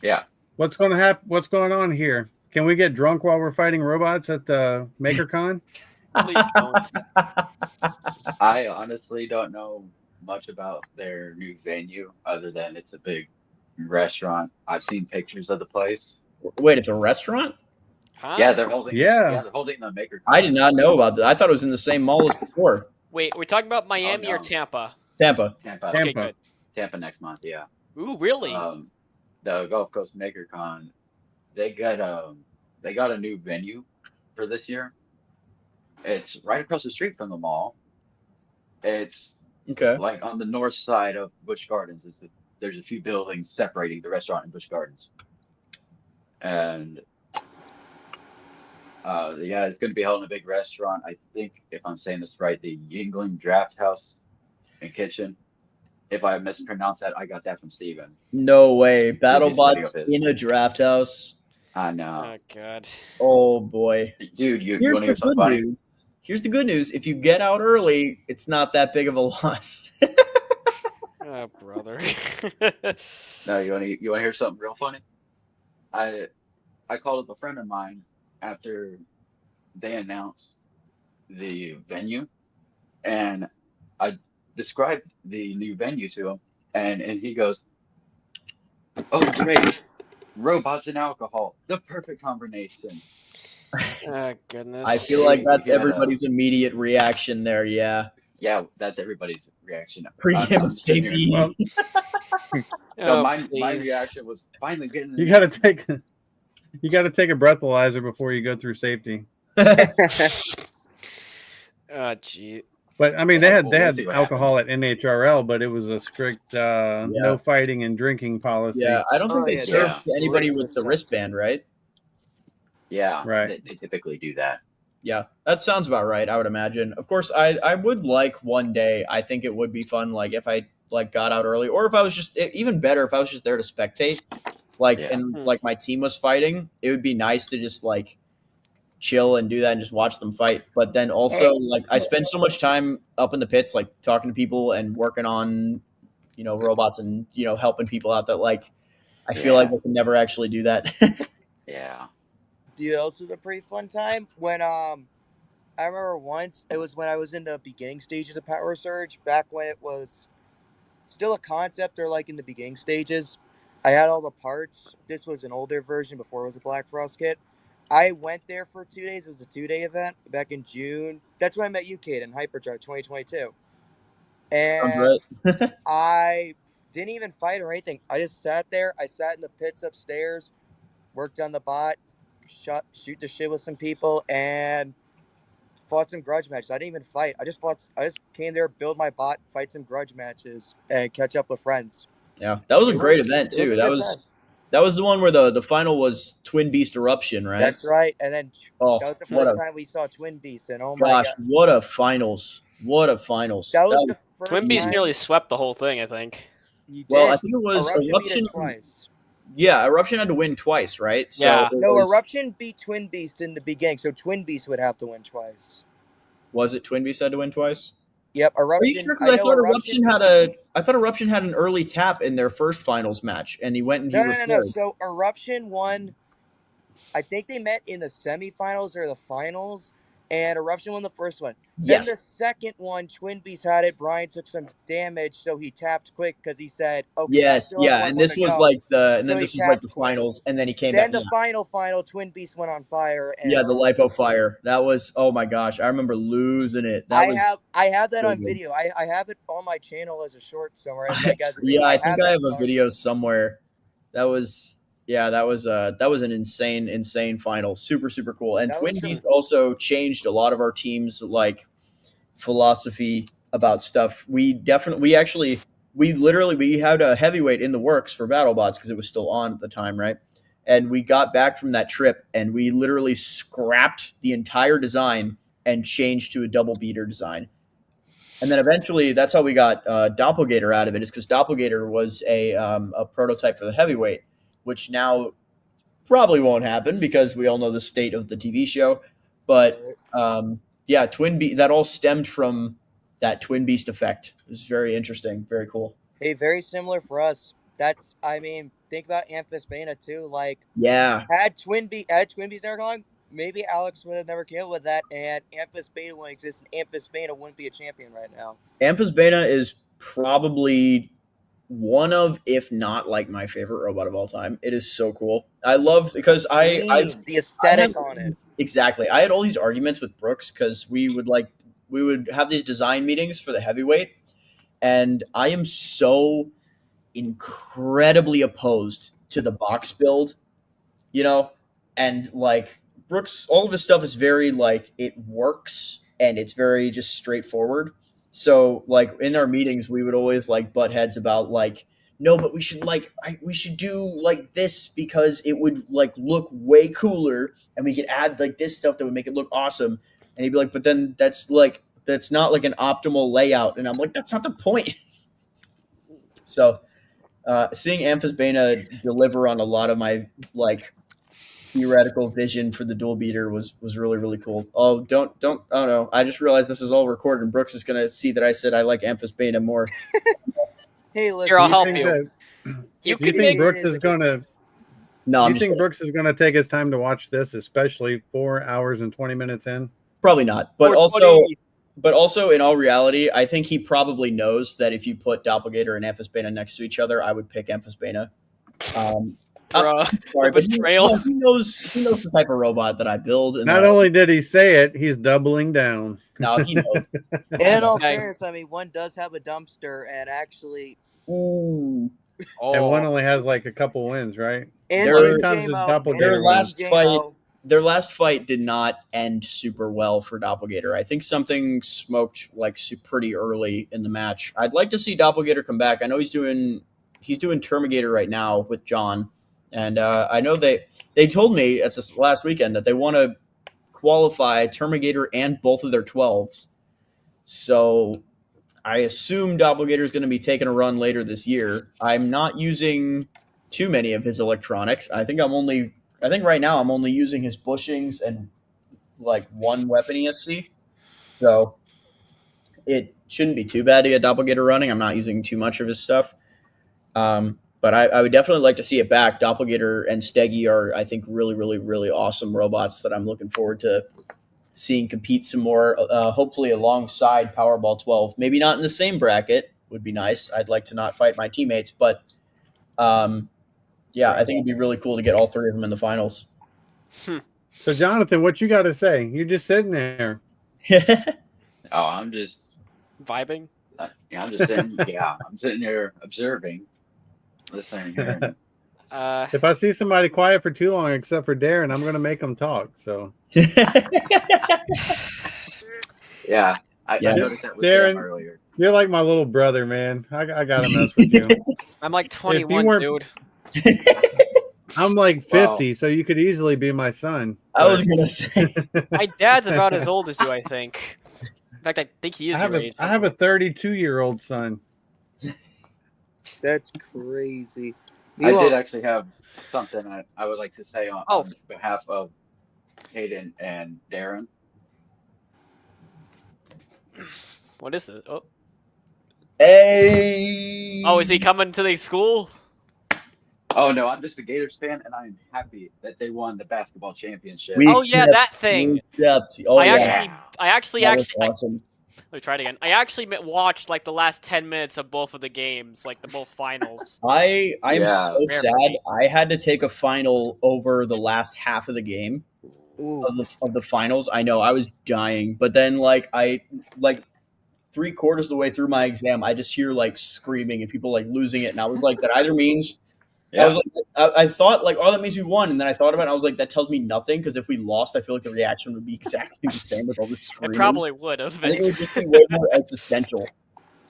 Yeah. what's going to happen? What's going on here? Can we get drunk while we're fighting robots at the MakerCon? Please don't. I honestly don't know much about their new venue other than it's a big restaurant. I've seen pictures of the place. Wait, it's a restaurant? Huh? Yeah, they're holding. Yeah. Yeah, they're holding the MakerCon. I did not know about that. I thought it was in the same mall as before. Wait, we're talking about Miami or no. Tampa? Tampa. Tampa. Okay, Tampa. good. Tampa next month. Yeah. Ooh, really? The Gulf Coast MakerCon, they got a new venue for this year. It's right across the street from the mall. It's Okay. like on the north side of Busch Gardens. There's a few buildings separating the restaurant and Busch Gardens. And yeah, it's going to be held in a big restaurant. I think, if I'm saying this right, the Yingling Draft House and Kitchen. If I mispronounced that, I got that from Steven. No way. Previous video BattleBots of his. in a draft house. I know. Oh god. Oh boy. Dude, you Here's want to the hear something good funny? news. Here's the good news. If you get out early, it's not that big of a loss. Oh, brother. No, you want to hear something real funny? I called up a friend of mine after they announced the venue, and I described the new venue to him, and he goes, "Oh, great, robots and alcohol, the perfect combination." Oh goodness. I feel like that's He had a- everybody's immediate reaction there. Yeah. Yeah, that's everybody's reaction. Pre-game I'm sitting safety. here. Well, No, Oh, my please. reaction was finally getting. you got to take a breathalyzer before you go through safety. Oh, gee. But I mean, Yeah, they we'll had see what alcohol at NHRL, but it was a strict no fighting and drinking policy. Yeah, I don't think Oh, they yeah, serve yeah. to anybody with the 100%. wristband, right? Yeah, Right. they typically do that. Yeah, that sounds about right. I would imagine. Of course, I would like one day. I think it would be fun, like if I like got out early, or if I was just even better if I was just there to spectate, like Yeah. and like my team was fighting. It would be nice to just like chill and do that and just watch them fight. But then also like I spend so much time up in the pits, like talking to people and working on robots and helping people out that like I feel like I can never actually do that. Yeah. Dude, that was a pretty fun time when I remember once it was when I was in the beginning stages of Power Surge, back when it was still a concept or like in the beginning stages. I had all the parts. This was an older version before it was a Black Frost kit. I went there for 2 days. It was a 2-day event back in June. That's when I met you, Kate, in Hyperdrive 2022. And I didn't even fight or anything. I just sat there. I sat in the pits upstairs, worked on the bot, shoot the shit with some people, and fought some grudge matches. I didn't even fight. I just came there, build my bot, fight some grudge matches, and catch up with friends. Yeah, that was a great event too. That was the one where the final was Twin Beast Eruption, right? That's right. And then that was the first time we saw Twin Beast, and oh my gosh, god, what a finals! What a finals! That was the first Twin Beast time nearly swept the whole thing, I think. Well, I think it was Eruption beat it twice. Yeah, Eruption had to win twice, right? So yeah. No, Eruption beat Twin Beast in the beginning, so Twin Beast would have to win twice. Was it Twin Beast had to win twice? Yep, Eruption. Are you sure? Because I thought Eruption had an early tap in their first finals match, and he went and No. So Eruption won. I think they met in the semifinals or the finals, and Eruption won the first one. Yes. Then the second one, Twin Beast had it. Brian took some damage, so he tapped quick because he said, "Okay." Yes, yeah, and this was like the finals, and then he came back. Then the final, Twin Beast went on fire. And the lipo fire. That was, oh my gosh, I remember losing it. I have that on video. I have it on my channel as a short somewhere. I think I have a video somewhere. That was an insane final. Super cool. And Twin Beast also changed a lot of our team's like philosophy about stuff. We had a heavyweight in the works for BattleBots because it was still on at the time, right? And we got back from that trip and we literally scrapped the entire design and changed to a double beater design. And then eventually that's how we got Doppelganger out of it, is because Doppelganger was a prototype for the heavyweight. which now probably won't happen because we all know the state of the TV show. But yeah, that all stemmed from that Twin Beast effect. It was very interesting, very cool. Hey, very similar for us. Think about Amphisbaena too. Like, yeah, had Twin Beast never gone, maybe Alex would have never came up with that, and Amphisbaena wouldn't exist, and Amphisbaena wouldn't be a champion right now. Amphisbaena is probably one of, if not like my favorite robot of all time. It is so cool. I love because the aesthetic on it. Exactly. I had all these arguments with Brooks because we would have these design meetings for the heavyweight, and I am so incredibly opposed to the box build, and like Brooks, all of his stuff is very like it works and it's very just straightforward. So like in our meetings, we would always like butt heads about like, no, but we should do like this because it would like look way cooler and we could add like this stuff that would make it look awesome. And he'd be like, but then that's not like an optimal layout. And I'm like, that's not the point. So seeing Amphisbaena deliver on a lot of my like theoretical vision for the dual beater was really, really cool. Oh no. I just realized this is all recorded and Brooks is gonna see that I said I like Amphisbaena more. Hey, listen, here, I'll help you. You think Brooks is gonna No, you think Brooks is gonna take his time to watch this, especially 4 hours and 20 minutes in? Probably not. But also in all reality, I think he probably knows that if you put Doppelganger and Amphisbaena next to each other, I would pick Amphisbaena. Sorry, but he knows the type of robot that I build. And not only did he say it, he's doubling down. No, he knows. In all fairness, I mean, one does have a dumpster, and actually, ooh, and one only has like a couple wins, right? And their last fight did not end super well for Doppelganger. I think something smoked like pretty early in the match. I'd like to see Doppelganger come back. I know he's doing Termigator right now with John, and I know they told me at this last weekend that they want to qualify Termigator and both of their 12s. So I assume Doppelganger is going to be taking a run later this year. I'm not using too many of his electronics. I think right now I'm only using his bushings and like one weapon ESC. So it shouldn't be too bad to get Doppelganger running. I'm not using too much of his stuff. But I would definitely like to see it back. Doppelganger and Steggy are, I think, really, really, really awesome robots that I'm looking forward to seeing compete some more, hopefully alongside Powerball 12. Maybe not in the same bracket. Would be nice. I'd like to not fight my teammates. But, yeah, I think it'd be really cool to get all three of them in the finals. So, Jonathan, what you got to say? You're just sitting there. Oh, I'm just vibing. I'm just sitting. Yeah, I'm sitting there observing, listening. Hearing. If I see somebody quiet for too long, except for Darren, I'm going to make them talk. So. Yeah, I noticed that with Darren earlier. You're like my little brother, man. I got to mess with you. I'm like 21, dude. I'm like 50, so you could easily be my son. I was going to say. My dad's about as old as you, I think. In fact, I think he is your age. I have a 32-year-old son. That's crazy. I did actually have something I would like to say on behalf of Hayden and Darren. What is it? Oh. Hey! Oh, is he coming to the school? Oh, no, I'm just a Gators fan, and I'm happy that they won the basketball championship. Yeah, that thing. I actually awesome. Let me try it again. I actually watched like the last 10 minutes of both of the games, like the both finals. I'm so sad. I had to take a final over the last half of the game of the finals. I know I was dying, but then like 3/4 of the way through my exam, I just hear like screaming and people like losing it, and I was like, that either means. Yeah. I was like, I thought like, oh, that means we won, and then I thought about it. I was like, that tells me nothing because if we lost, I feel like the reaction would be exactly the same with all this screaming. It probably would have. I think it would just be way more existential.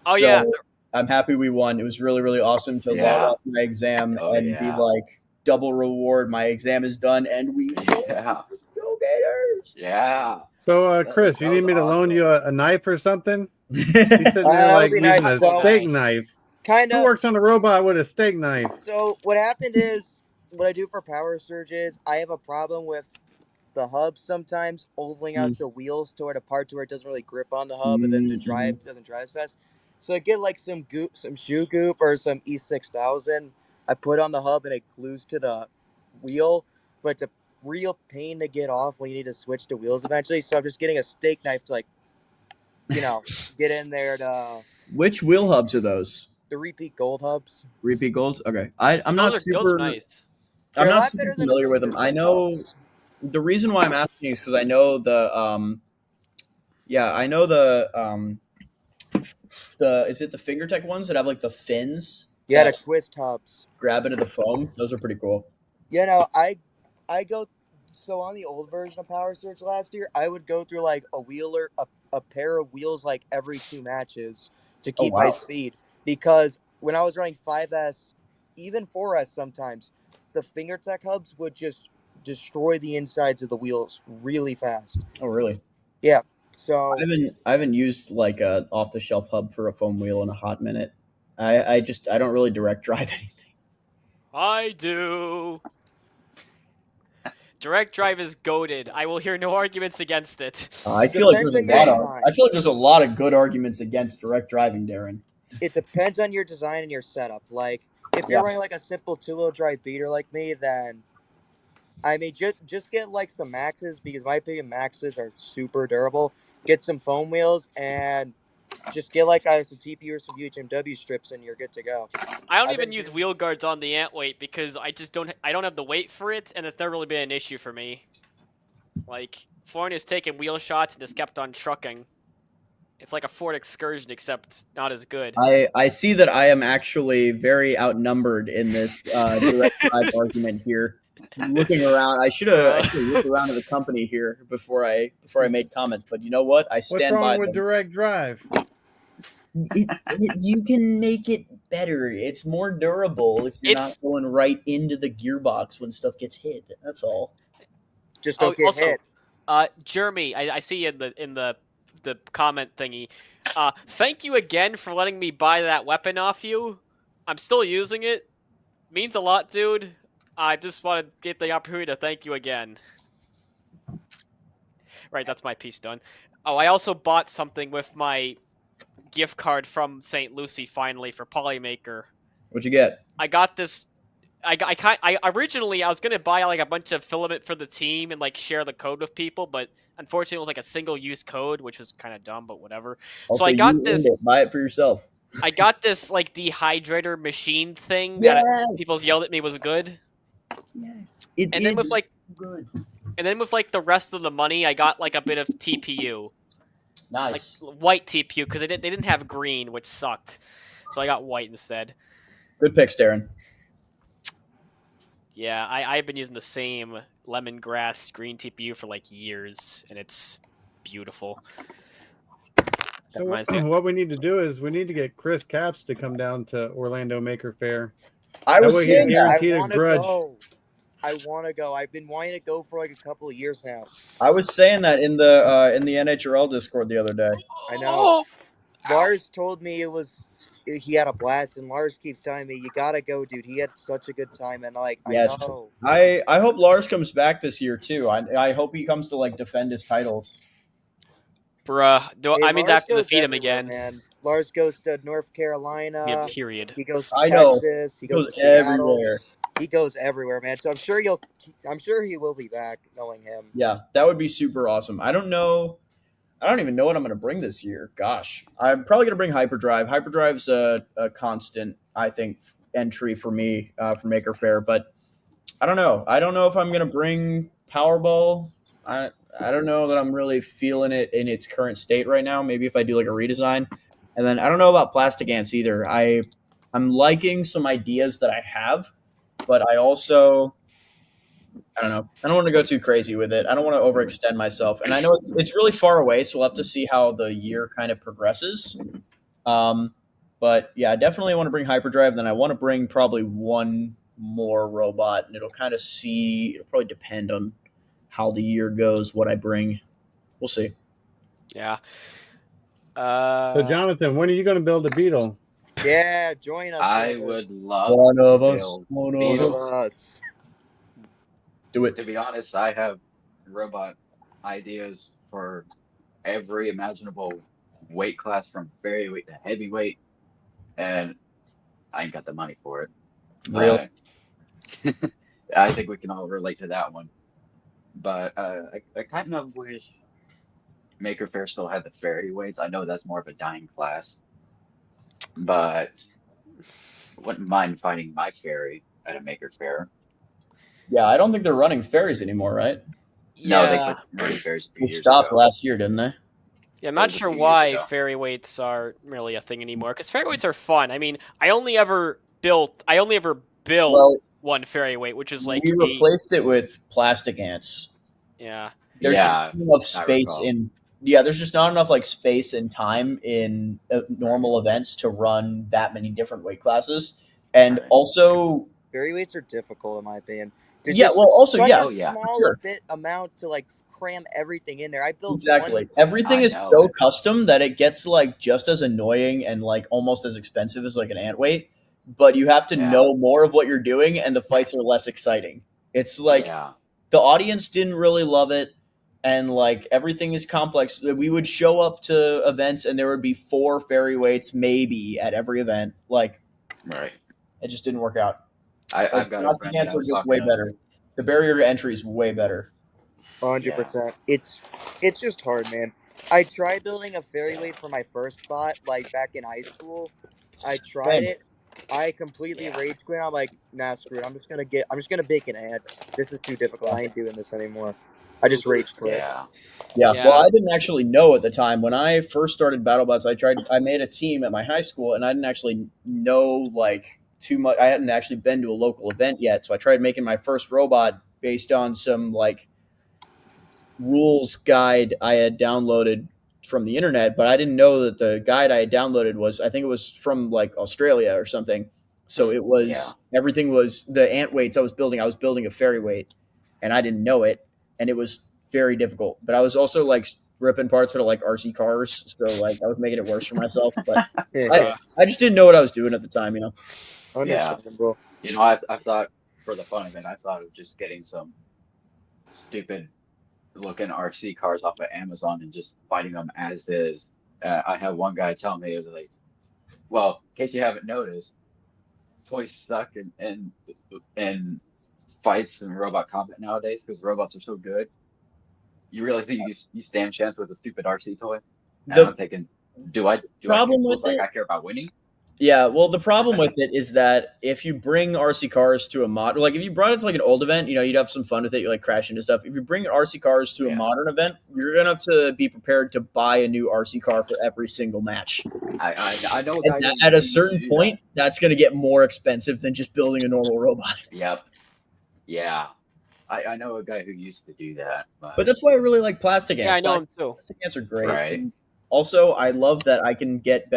Oh yeah, I'm happy we won. It was really, really awesome to log off my exam and be like, double reward. My exam is done, and we go Gators. Yeah. So, Chris, you need me to loan you a knife or something? He said you're like using a steak knife. Kind of. Who works on a robot with a steak knife? So what happened is what I do for Power Surge is I have a problem with the hub sometimes ovaling out the wheels toward a part to where it doesn't really grip on the hub, and then the drive doesn't drive as fast. So I get like some goop, some shoe goop, or some E6000. I put on the hub and it glues to the wheel, but it's a real pain to get off when you need to switch to wheels eventually. So I'm just getting a steak knife to, like, get in there to. Which wheel hubs are those? The Repeat Gold hubs. Repeat Golds? Okay. I'm not Those super are nice. They're I'm a not lot super better than familiar with them. I fingertip know hubs. the reason why I'm asking is because I know the is it the FingerTech ones that have like the fins? Yeah, the that twist hubs. grab into the foam. Those are pretty cool. I go. So on the old version of Power Surge last year, I would go through like a pair of wheels like every 2 matches to keep my speed, because when I was running 5S, even 4S sometimes, the FingerTech hubs would just destroy the insides of the wheels really fast. Oh, really? Yeah. So I haven't used like a off the shelf hub for a foam wheel in a hot minute. I don't really direct drive anything. I do. Direct drive is goated. I will hear no arguments against it. I feel like there's a lot of good arguments against direct driving, Darren. It depends on your design and your setup. Like, if you're running like a simple 2-wheel drive beater like me, then I mean, just get like some Maxes, because my opinion Maxes are super durable. Get some foam wheels and just get like some TPU or some UHMW strips, and you're good to go. I don't even use wheel guards on the ant weight because I don't have the weight for it, and it's never really been an issue for me. Like, Florian has taken wheel shots and just kept on trucking. It's like a Ford Excursion, except not as good. I see that I am actually very outnumbered in this direct drive argument here. Looking around, I should have looked around at the company here before I made comments. But you know what? I stand by. What's wrong with direct drive? You can make it better. It's more durable if you're not going right into the gearbox when stuff gets hit. That's all. Just don't get hit. Jeremy, I see in the comment thingy. Thank you again for letting me buy that weapon off you. I'm still using it. Means a lot, dude. I just want to get the opportunity to thank you again. Right, that's my piece done. Oh, I also bought something with my gift card from St. Lucie finally for Polymaker. What'd you get? I got this. I originally I was gonna buy like a bunch of filament for the team and like share the code with people, but unfortunately it was like a single-use code, which was kind of dumb, but whatever. Also, so I got this. Buy it for yourself. I got this like dehydrator machine thing that people yelled at me was good. Yes, then with like good. And then with like the rest of the money, I got like a bit of TPU. Nice. Like white TPU, because they didn't have green, which sucked. So I got white instead. Good picks, Darren. Yeah, I've been using the same lemongrass green TPU for like years, and it's beautiful. So what we need to do is we need to get Chris Caps to come down to Orlando Maker Fair. I was saying guaranteed a grudge. I want to go. I've been wanting to go for like a couple of years now. I was saying that in the NHRL Discord the other day. I know. Lars told me he had a blast, and Lars keeps telling me, you gotta go, dude. He had such a good time, and like, yes. I know. I hope Lars comes back this year too. I hope he comes to like defend his titles. Bruh, I mean, I have to defeat him again. Man. Lars goes to North Carolina. Yeah, period. He goes to Texas. He goes to everywhere. He goes everywhere, man. So I'm sure he will be back, knowing him. Yeah, that would be super awesome. I don't even know what I'm going to bring this year. Gosh, I'm probably going to bring Hyperdrive. Hyperdrive's a constant, I think, entry for me for Maker Faire. But I don't know. I don't know if I'm going to bring Powerball. I don't know that I'm really feeling it in its current state right now. Maybe if I do like a redesign. And then I don't know about Plastic Ants either. I'm liking some ideas that I have, but I don't know. I don't want to go too crazy with it. I don't want to overextend myself. And I know it's really far away, so we'll have to see how the year kind of progresses. But yeah, I definitely want to bring Hyperdrive. Then I want to bring probably one more robot, and it'll probably depend on how the year goes, what I bring. We'll see. Yeah. So Jonathan, when are you going to build a Beetle? Yeah, join us. I would love one of to us. build One Beetle. of us. Do it. To be honest, I have robot ideas for every imaginable weight class from ferryweight to heavyweight, and I ain't got the money for it. Really? I think we can all relate to that one. But I kind of wish Maker Faire still had the ferryweights. I know that's more of a dying class, but wouldn't mind finding my ferry at a Maker Faire. Yeah, I don't think they're running ferries anymore, right? No, they Yeah. quit running ferries a few They years stopped ago. last year, didn't they? Yeah, I'm That not was a sure few years why ago. ferry weights are really a thing anymore. Because ferry weights are fun. I mean, I only ever built Well, one ferry weight, which is like we 8. replaced it with plastic ants. Yeah. There's just Yeah, not enough I space recall. in. Yeah, there's just not enough like space and time in normal events to run that many different weight classes, and Right. also Ferry weights are difficult in my opinion. They're yeah, just well, also such yeah, a Oh yeah, small sure. bit amount to like cram everything in there. I built Exactly. one. Everything I is know. so custom that it gets like just as annoying and like almost as expensive as like an ant weight, but you have to Yeah. know more of what you're doing and the fights are less exciting. It's like Yeah. the audience didn't really love it and like everything is complex. We would show up to events and there would be 4 ferry weights maybe at every event. Like Right. it just didn't work out. I've got a Plastic friend that ants I are was just talking way to. better. The barrier to entry is way better. 100%. It's just hard, man. I tried building a ferry weight for my first bot, like back in high school. I tried Same. it. I completely Yeah. rage quit. I'm like, nah, screw it. I'm just gonna bake an ant. This is too difficult. Yeah. I ain't doing this anymore. I just rage quit. Yeah. Yeah. Yeah. Well, I didn't actually know at the time when I first started BattleBots. I made a team at my high school, and I didn't actually know like too much. I hadn't actually been to a local event yet, so I tried making my first robot based on some like rules guide I had downloaded from the internet, but I didn't know that the guide I had downloaded was, I think it was from like Australia or something. So it was everything was the ant weights I was building a ferry weight, and I didn't know it, and it was very difficult. But I was also like ripping parts out of like RC cars, so like I was making it worse for myself. But Yeah, I just didn't know what I was doing at the time, you know. Yeah. understandable. You know, I thought for the fun of it, I thought of just getting some stupid looking RC cars off of Amazon and just fighting them as is. I had one guy tell me, it was like, well, in case you haven't noticed, toys suck in fights and robot combat nowadays because robots are so good. You really think you stand a chance with a stupid RC toy? And I'm thinking, do I problem look with like it- I care about winning? Yeah, well, the problem with it is that if you bring RC cars to a mod, like if you brought it to like an old event, you know, you'd have some fun with it. You like crash into stuff. If you bring RC cars to a modern event, you're gonna have to be prepared to buy a new RC car for every single match. I know a And guy at who a used to certain do point, that's gonna get more expensive than just building a normal robot. Yep. Yeah. I know a guy who used to do that. But that's why I really like plastic ants. Yeah, I know him too. Plastic ants are great. Right. And also, I love that I can get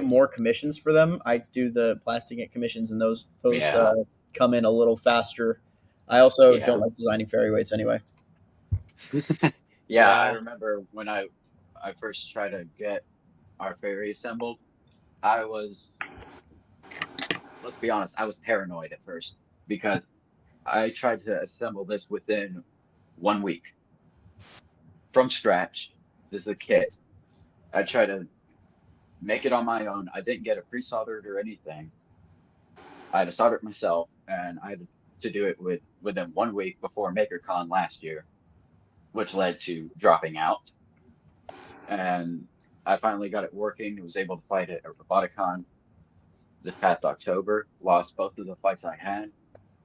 more commissions for them. I do the plastic ant commissions, and those Yeah. come in a little faster. I also Yeah. don't like designing ferry weights anyway. Yeah, I remember when I first tried to get our ferry assembled, let's be honest, I was paranoid at first because I tried to assemble this within 1 week from scratch. This is a kit. I tried to make it on my own. I didn't get it pre-soldered or anything. I had to solder it myself, and I had to do it within 1 week before MakerCon last year, which led to dropping out. And I finally got it working. Was able to fight it at Roboticon this past October. Lost both of the fights I had,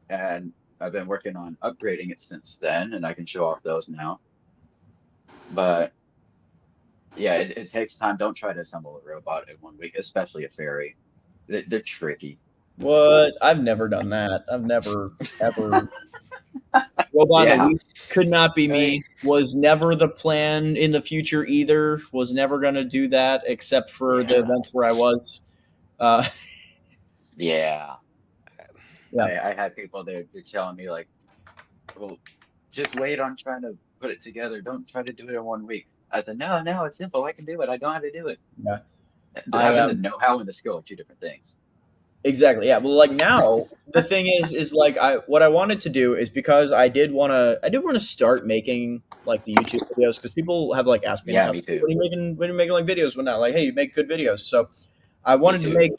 and I've been working on upgrading it since then, and I can show off those now. But yeah, it takes time. Don't try to assemble a robot in 1 week, especially a ferry. They're tricky. What? I've never done that. I've never ever. Robot in a week could not be me. Was never the plan in the future either. Was never going to do that except for the events where I was. Yeah. Yeah. I had people they're telling me like, well, just wait on trying to put it together. Don't try to do it in 1 week. I said, no, it's simple. I can do it. I know how to do it. Yeah. Having the know-how and the skill are two different things. Exactly. Yeah. Well, like now the thing is like what I wanted to do is because I did want to start making like the YouTube videos because people have like asked me in the Yeah, past, me too. when are you making like videos when not like, hey, you make good videos. So I wanted to too. make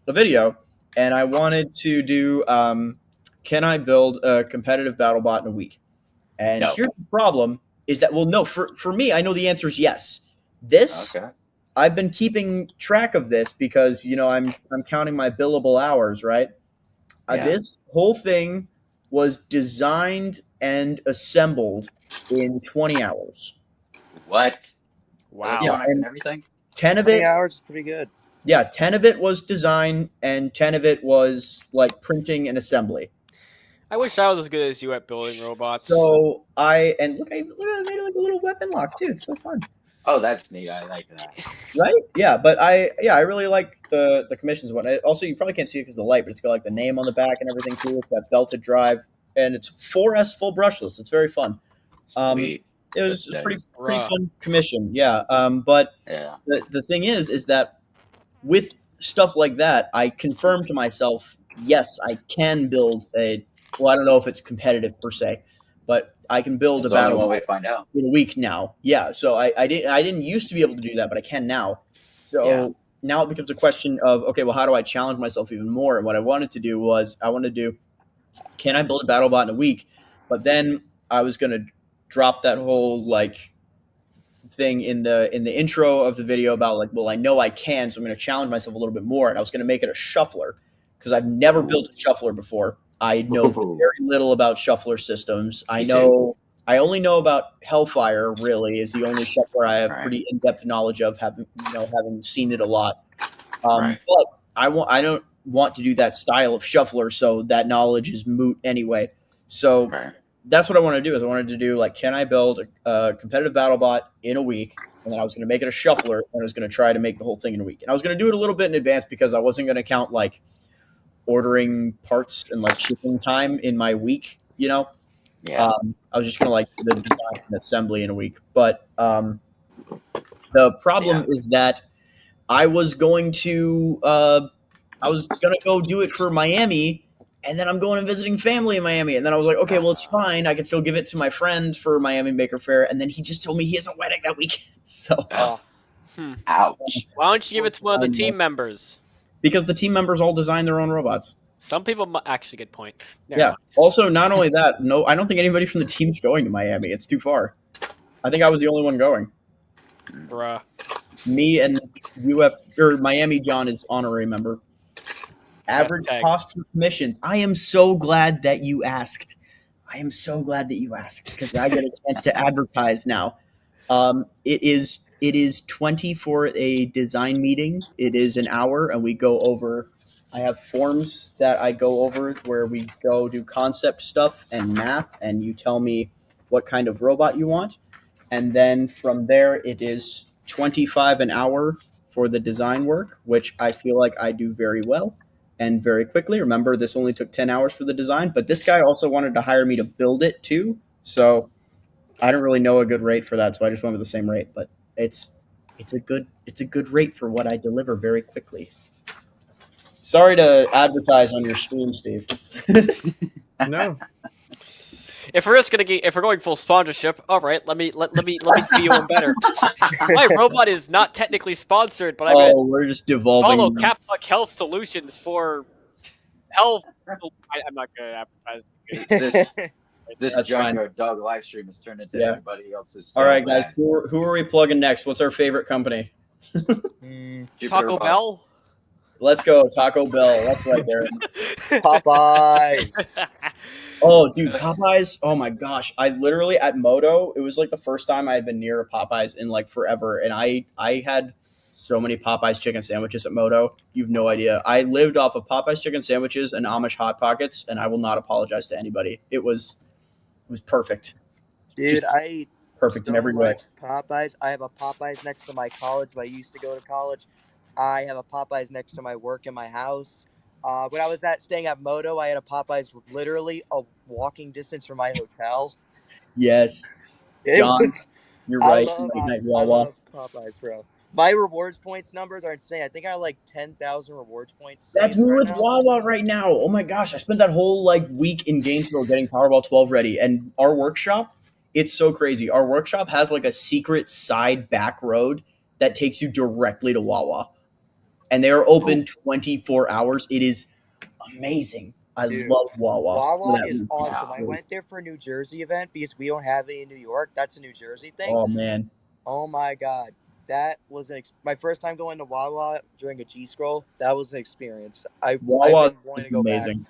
the video and I wanted to do can I build a competitive battle bot in a week? And No. here's the problem is that, well, no, for me, I know the answer is yes. This Okay. I've been keeping track of this because I'm counting my billable hours, right? Yeah. This whole thing was designed and assembled in 20 hours. What? Wow. Yeah, Electronics and and everything? 10 of 20 it, hours is pretty good. yeah, 10 of it was design and 10 of it was like printing and assembly. I wish I was as good as you at building robots. So I made like a little weapon lock too. It's so fun. Oh, that's neat. I like that. Right? Yeah, but I really like the commissions one. Also, you probably can't see it because of the light, but it's got like the name on the back and everything too. It's got belted drive, and it's 4S full brushless. It's very fun. Sweet. It was That's a pretty Bruh. fun commission. Yeah. But Yeah. the thing is that with stuff like that, I confirmed to myself, yes, I can build a. Well, I don't know if it's competitive per se, but I can build That's a the only battle one way to find out. in a week now. Yeah. So I didn't used to be able to do that, but I can now. So Yeah. now it becomes a question of, okay, well, how do I challenge myself even more? And what I wanted to do was can I build a battle bot in a week? But then I was going to drop that whole like thing in the intro of the video about like, well, I know I can, so I'm going to challenge myself a little bit more. And I was going to make it a shuffler because I've never built a shuffler before. I know very little about shuffler systems. I only know about Hellfire. Really, is the only shuffler I have pretty in depth knowledge of, having seen it a lot. Right. But I don't want to do that style of shuffler, so that knowledge is moot anyway. So Right. that's what I want to do. Is I wanted to do like, can I build a competitive battle bot in a week? And then I was going to make it a shuffler, and I was going to try to make the whole thing in a week. And I was going to do it a little bit in advance because I wasn't going to count like ordering parts and like shipping time in my week. Yeah. I was just going to like the design and assembly in a week. But the problem is that I was going to go do it for Miami, and then I'm going and visiting family in Miami. And then I was like, okay, well, it's fine. I can still give it to my friend for Miami Maker Faire. And then he just told me he has a wedding that weekend. So, ouch. Why don't you give it to one of the team members? Because the team members all design their own robots. Some people actually, good point. Never Yeah. mind. Also, not only that, no, I don't think anybody from the team's going to Miami. It's too far. I think I was the only one going. Bruh. Me and Miami John is honorary member. Average cost for commissions. I am so glad that you asked. Because I get a chance to advertise now. It is 20 for a design meeting. It is an hour, and we go over. I have forms that I go over where we go do concept stuff and math, and you tell me what kind of robot you want, and then from there it is 25 an hour for the design work, which I feel like I do very well and very quickly. Remember, this only took 10 hours for the design, but this guy also wanted to hire me to build it too. So I don't really know a good rate for that, so I just went with the same rate. But it's a good rate for what I deliver very quickly. Sorry to advertise on your stream, Steve. No. If we're going full sponsorship, all right, let me do you one better. My robot is not technically sponsored, but we're just devolving. Follow Capfuck Health Solutions for health. I'm not good at advertising. This Junkyard Dog live stream has turned into everybody else's. All right, guys, who are we plugging next? What's our favorite company? Taco Bell. Let's go, Taco Bell. That's right there. Popeyes. Oh, dude, Popeyes. Oh my gosh. I literally at Moto, it was like the first time I had been near a Popeyes in like forever. And I had so many Popeyes chicken sandwiches at Moto. You've no idea. I lived off of Popeyes chicken sandwiches and Amish Hot Pockets, and I will not apologize to anybody. It was perfect. Dude, Just I eat perfect so in every way. much Popeyes. I have a Popeyes next to my college where I used to go to college. I have a Popeyes next to my work in my house. When I was staying at Moto, I had a Popeyes literally a walking distance from my hotel. Yes. It John, was, you're right. I love Popeyes, bro. My rewards points numbers are insane. I think I have like 10,000 rewards points. That's saved me right with now. Wawa right now. Oh my gosh, I spent that whole like week in Gainesville getting Powerball 12 ready, and our workshop, it's so crazy. Our workshop has like a secret side back road that takes you directly to Wawa, and they are open 24 hours. It is amazing. I Dude, love Wawa. for Wawa that is reason. awesome. Yeah. I went there for a New Jersey event because we don't have any in New York. That's a New Jersey thing. Oh man, Oh my god, that was my first time going to Wawa during a G scroll. That was an experience. I've Wawa been wanting is to go back. amazing.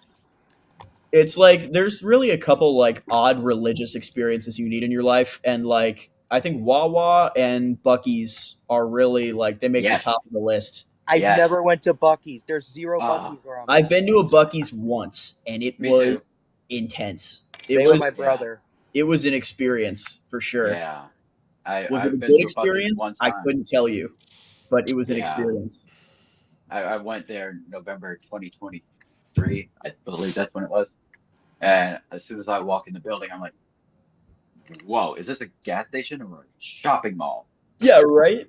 It's like there's really a couple like odd religious experiences you need in your life, and like I think Wawa and Buc-ee's are really like they make Yes. the top of the list. I've Yes. never went to Buc-ee's. There's zero Ah. Buc-ee's where I'm I've at. been to a Buc-ee's once, and it Me too. was intense. Same with my brother. It was an experience for sure. Yeah. Was it a I've been good to a Buc-ee's experience? one I time. couldn't tell you, but it was an Yeah. experience. I went there November 2023. I believe that's when it was. And as soon as I walk in the building, I'm like, whoa, is this a gas station or a shopping mall? Yeah, right.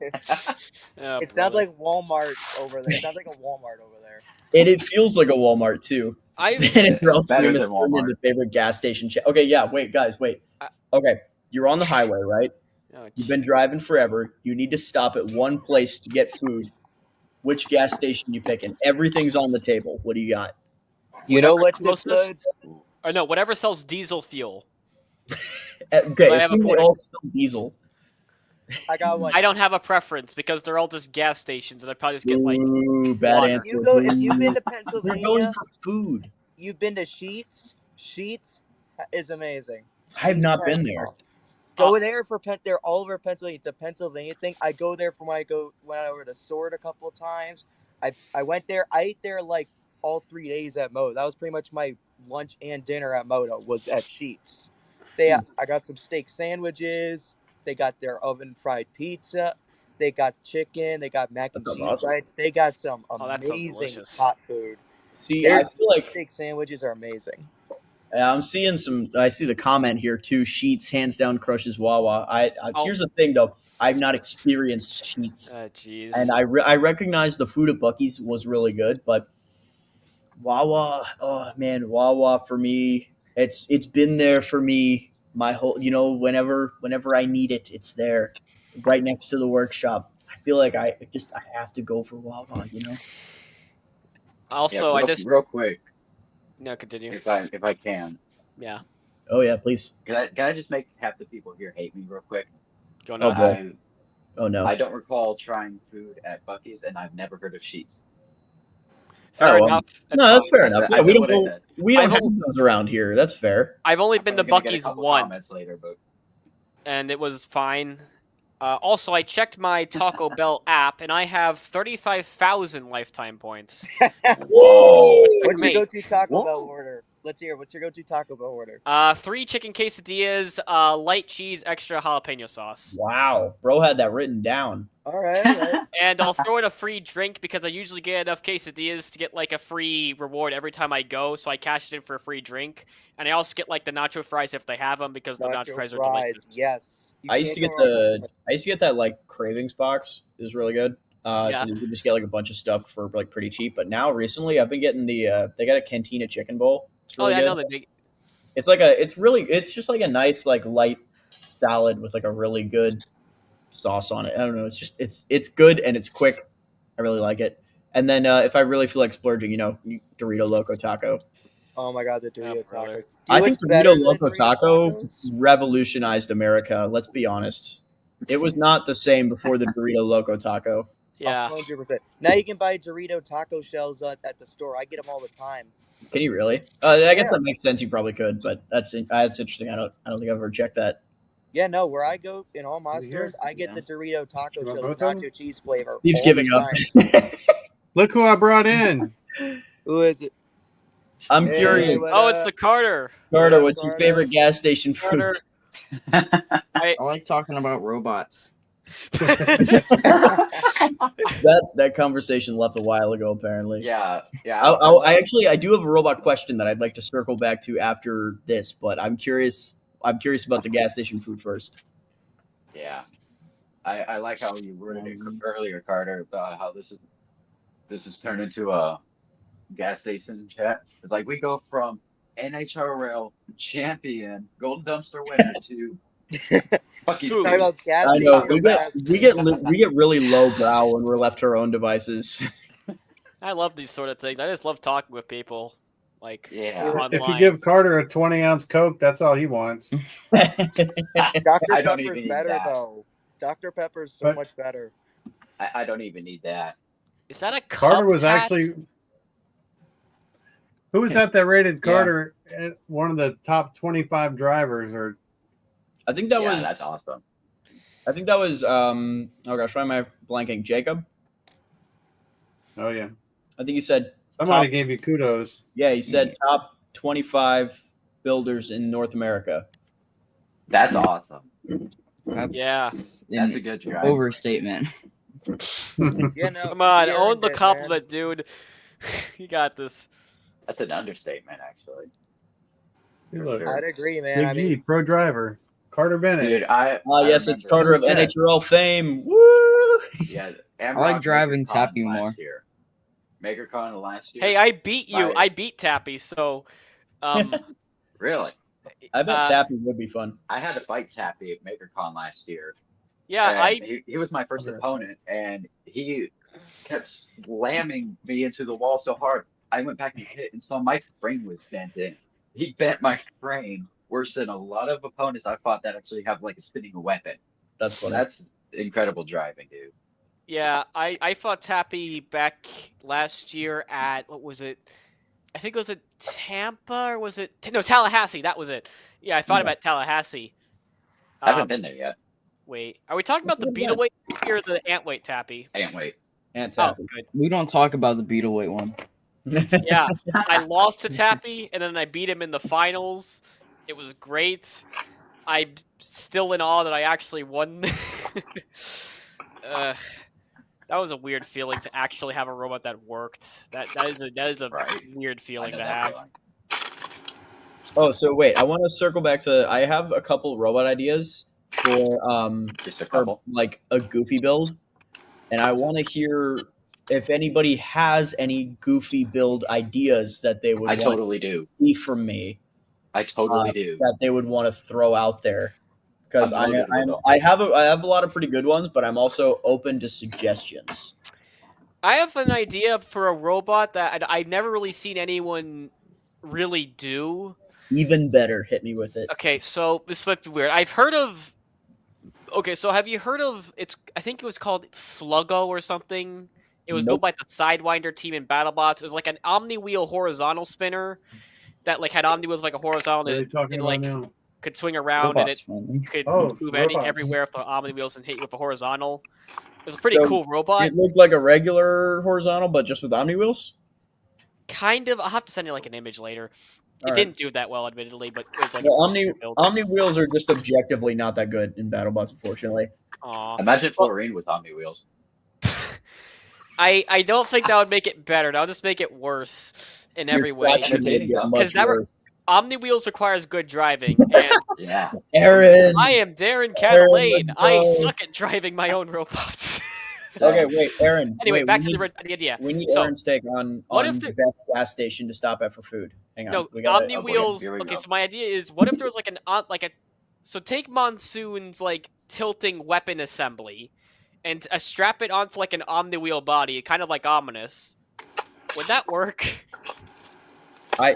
It sounds like Walmart over there. It sounds like a Walmart over there. And it feels like a Walmart too. Dennis better Stream is than turned Walmart. into favorite gas station. Okay, yeah. Wait, guys, wait. Okay, you're on the highway, right? You've been driving forever. You need to stop at one place to get food. Which gas station you picking? Everything's on the table. What do you got? You know Whatever what's closest, good? or no, whatever sells diesel fuel. Okay, I as have soon a as they point. all sell diesel. I got one. I don't have a preference because they're all just gas stations, and I probably just get like Ooh, bad water. answer. If you've been to We're Pennsylvania, going for food. You've been to Sheets. Sheets is amazing. I have not been has- there. Go there for They're all over Pennsylvania. It's a Pennsylvania thing. I go there for when I went to Sword a couple of times. I went there. I ate there like all 3 days at Moto. That was pretty much my lunch and dinner at Moto was at Sheets. I got some steak sandwiches. They got their oven fried pizza. They got chicken. They got mac and That sounds cheese awesome. bites. They got some that sounds amazing delicious. hot food. See, Their I feel like steak sandwiches are amazing. I'm seeing some. I see the comment here too. Sheets hands down crushes Wawa. Oh. Here's the thing though. I've not experienced Sheets, Jeez. and I recognize the food at Buc-ee's was really good, but Wawa. Oh man, Wawa for me. It's been there for me my whole. Whenever I need it, it's there, right next to the workshop. I feel like I have to go for Wawa. Also, yeah, real quick. No, continue. If I can. Yeah. Oh yeah, please. Can I just make half the people here hate me real quick? Go nuts. I, Oh no. I don't recall trying food at Buc-ee's, and I've never heard of Sheets. Fair enough. That's fair enough. I Yeah, we said what I don't said. have those around here. That's fair. I've only been to Probably gonna get a Buc-ee's couple once, comments later, but and it was fine. Also, I checked my Taco Bell app, and I have 35,000 lifetime points. whoa! What's your go-to Taco Bell order? Let's hear. What's your go-to Taco Bell order? 3 chicken quesadillas, light cheese, extra jalapeno sauce. Wow, bro had that written down. All right. And I'll throw in a free drink because I usually get enough quesadillas to get like a free reward every time I go, so I cash it in for a free drink. And I also get like the nacho fries if they have them because the nacho fries are delicious. Yes. I used to get that like cravings box. It was really good. Yeah. You could just get like a bunch of stuff for like pretty cheap. But now recently, I've been getting the they got a Cantina chicken bowl. It's really I good. know that they. It's just like a nice like light salad with like a really good sauce on it. I don't know. It's good and it's quick. I really like it. And then if I really feel like splurging, Dorito Loco Taco. Oh my god, the Dorito tacos. I think Dorito Loco Taco revolutionized America. Let's be honest. It was not the same before the Dorito Loco Taco. Yeah. 100%. Now you can buy Dorito taco shells at the store. I get them all the time. Can you really? I guess that makes sense. You probably could, but that's interesting. I don't think I've ever checked that. Yeah, no. Where I go in all my stores, I get the Dorito taco shells, both the of nacho cheese flavor. Steve's all giving the up. time. Look who I brought in. Who is it? I'm curious. It's the Carter. Carter, what's your favorite gas station food? I like talking about robots. that conversation left a while ago, apparently. Yeah. I do have a robot question that I'd like to circle back to after this, but I'm curious about the gas station food first. Yeah. I like how you worded it earlier, Carter, about how this is turned into a gas station chat. It's like we go from NHRL champion, golden dumpster winner to fucking Talk food. about gas I know station rap. we get really low brow when we're left to our own devices. I love these sort of things. I just love talking with people, like Yeah. If you online. give Carter a 20-ounce Coke, that's all he wants. Dr. I don't Pepper's even need better that. though. Dr. Pepper's so But- much better. I don't even need that. Is that a Carter Cubs was hat? actually. Who was that rated Carter at one of the top 25 drivers? Or I think that Yeah, was that's awesome. I think that was oh gosh, why am I blanking? Jacob? oh yeah, I think you said somebody top, gave you kudos. yeah, he said top 25 builders in North America. That's awesome. That's Yeah. That's a good drive. overstatement. Yeah, no. Come on, he own earned the it, compliment, dude. You got this. That's an understatement, actually. See, look, sure. I'd agree, man. Big I G, mean, pro driver, Carter Bennett. Dude, I Yes, it's remember- Carter of NHRL fame. Woo! Yeah, I like driving Tappy last more. Year. MakerCon last year. Hey, I beat you. Right. I beat Tappy, so Really? I bet Tappy would be fun. I had to fight Tappy at MakerCon last year. yeah, And he was my first opponent, and he kept slamming me into the wall so hard. I went back and hit, and saw my frame was bent in. He bent my frame worse than a lot of opponents I fought that actually have like a spinning weapon. That's funny. That's incredible driving, dude. yeah, I fought Tappy back last year at what was it? I think it was at Tampa or was it no Tallahassee? That was it. Yeah, I fought him at Tallahassee. I haven't been there yet. Wait, are we talking about the What's Beetleweight Tappy or the Antweight Tappy? Antweight. And Oh, Tappy. good. We don't talk about the Beetleweight one. Yeah, I lost to Tappy, and then I beat him in the finals. It was great. I'm still in awe that I actually won. That was a weird feeling to actually have a robot that worked. That is a Right. weird feeling I know to that have. feeling. Oh, so wait, I want to circle back to I have a couple robot ideas for Just a for, couple. like a goofy build, and I want to hear if anybody has any goofy build ideas that they would I want totally do. to see from me I totally do. that they would want to throw out there because I'm loaded with them. I have a lot of pretty good ones, but I'm also open to suggestions. I have an idea for a robot that I've never really seen anyone really do. Even better, hit me with it. Okay, so this might be weird. I've heard of. Okay, so have you heard of? I think it was called Sluggo or something. It was built by the Sidewinder team in BattleBots. It was like an omni-wheel horizontal spinner that like had omni wheels like a horizontal What are you and talking it about like now? could swing around and it Robots, could Oh, move robots. everywhere with the omni wheels and hit you with a horizontal. It was a pretty So cool robot. It looked like a regular horizontal, but just with omni wheels. Kind of. I'll have to send you like an image later. It All right. didn't do that well, admittedly, but it was like Well, a pretty sweet build. omni wheels are just objectively not that good in BattleBots, unfortunately. Aw. Imagine Florine with Omni wheels. I don't think that would make it better. That would just make it worse in every way. Traction would get much Because worse. Omni Wheels requires good driving, and Yeah. Aaron, I am Darren Aaron, Catalane. let's I go. suck at driving my own robots. Okay, wait, Aaron. Anyway, wait, back we to need- the idea. We need So, Aaron's take on what if the the- best gas station to stop at for food. Hang on. No, we gotta- Omni oh, boy, Wheels. here we Okay, go. so my idea is, what if there was like a so take Monsoon's like tilting weapon assembly, and strap it onto like an Omni Wheel body, kind of like Ominous. Would that work? I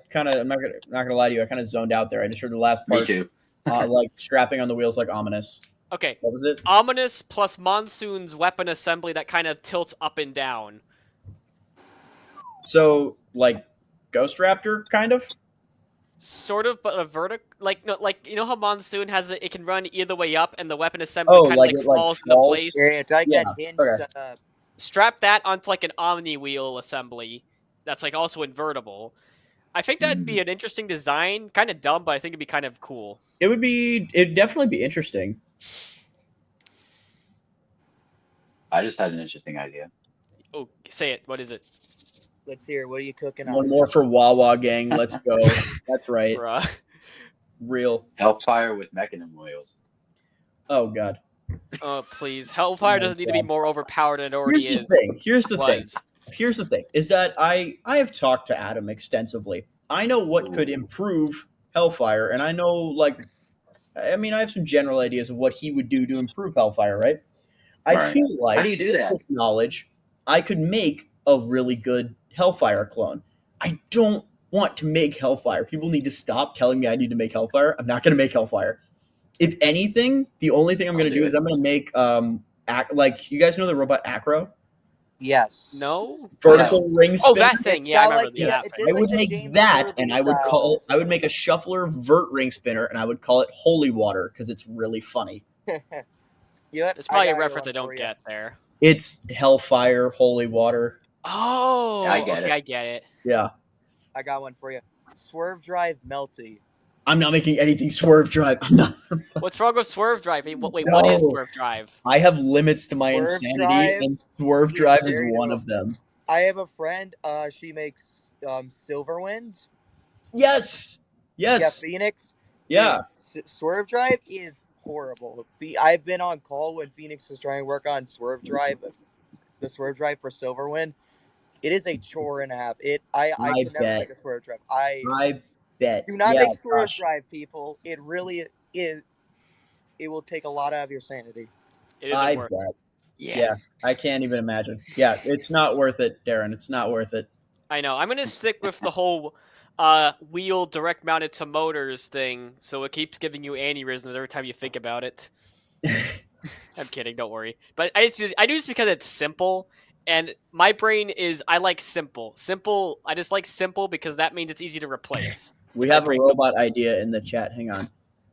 kind of I'm not gonna lie to you. I kind of zoned out there. I just heard the last Me part. too. Like strapping on the wheels like Ominous. Okay, What was it? Ominous plus Monsoon's weapon assembly that kind of tilts up and down. So like Ghost Raptor, kind of. Sort of, but a vertical, like no, like you know how Monsoon has it can run either way up, and the weapon assembly Oh, kind like of it, like, falls into falls? place. Yeah, it's like Yeah, that hinge. okay. Strap that onto like an Omni wheel assembly that's like also invertible. I think that'd be an interesting design. Kind of dumb, but I think it'd be kind of cool. It'd definitely be interesting. I just had an interesting idea. Oh, say it. What is it? Let's hear. What are you cooking One on? more for Wawa gang. Let's go. That's right. Bruh. Real. Hellfire with mechanism wheels. Oh god. Oh please, Hellfire doesn't need to be more overpowered than it already Here's is. the thing. Here's the thing. Was. Here's the thing. Is that I have talked to Adam extensively. I know what could improve Hellfire, and I know I have some general ideas of what he would do to improve Hellfire. Right? I Right. feel like How do you do that? with this knowledge, I could make a really good Hellfire clone. I don't want to make Hellfire. People need to stop telling me I need to make Hellfire. I'm not going to make Hellfire. If anything, the only thing I'm going to do is I'm going to make you guys know the robot Acro? Yes. No. Vertical ring spinner. Oh, that thing. It's Yeah, I got, remember like, that it thing. did, I would the make James that, Kirby and I would style. I would make a shuffler vert ring spinner, and I would call it Holy Water because it's really funny. There's probably a reference I don't get there. It's Hellfire, Holy Water. Oh, I get it. I get it. Yeah. I got one for you. Swerve Drive Melty. I'm not making anything Swerve Drive. I'm not. What's wrong with Swerve Drive? Wait, what is No. Swerve Drive? I have limits to my Swerve insanity, Drive and Swerve is Drive is very one doable. of them. I have a friend. She makes Silverwind. Yes. Yeah, Yes. Phoenix. Yeah. Dude, Swerve Drive is horrible. I've been on call when Phoenix was trying to work on Swerve Drive, the Swerve Drive for Silverwind. It is a chore and a half. I could never bet. make a Swerve Drive. I bet. do not Yeah, make Swerve gosh. Drive, people. It really is. It will take a lot out of your sanity. It isn't I worth bet. it. Yeah, I can't even imagine. Yeah, it's not worth it, Darren. It's not worth it. I know. I'm gonna stick with the whole wheel direct mounted to motors thing, so it keeps giving you aneurysms every time you think about it. I'm kidding. Don't worry. But I do this because it's simple, and my brain is I like simple. Simple. I just like simple because that means it's easy to replace. We If I have a break robot idea in the chat. Hang on.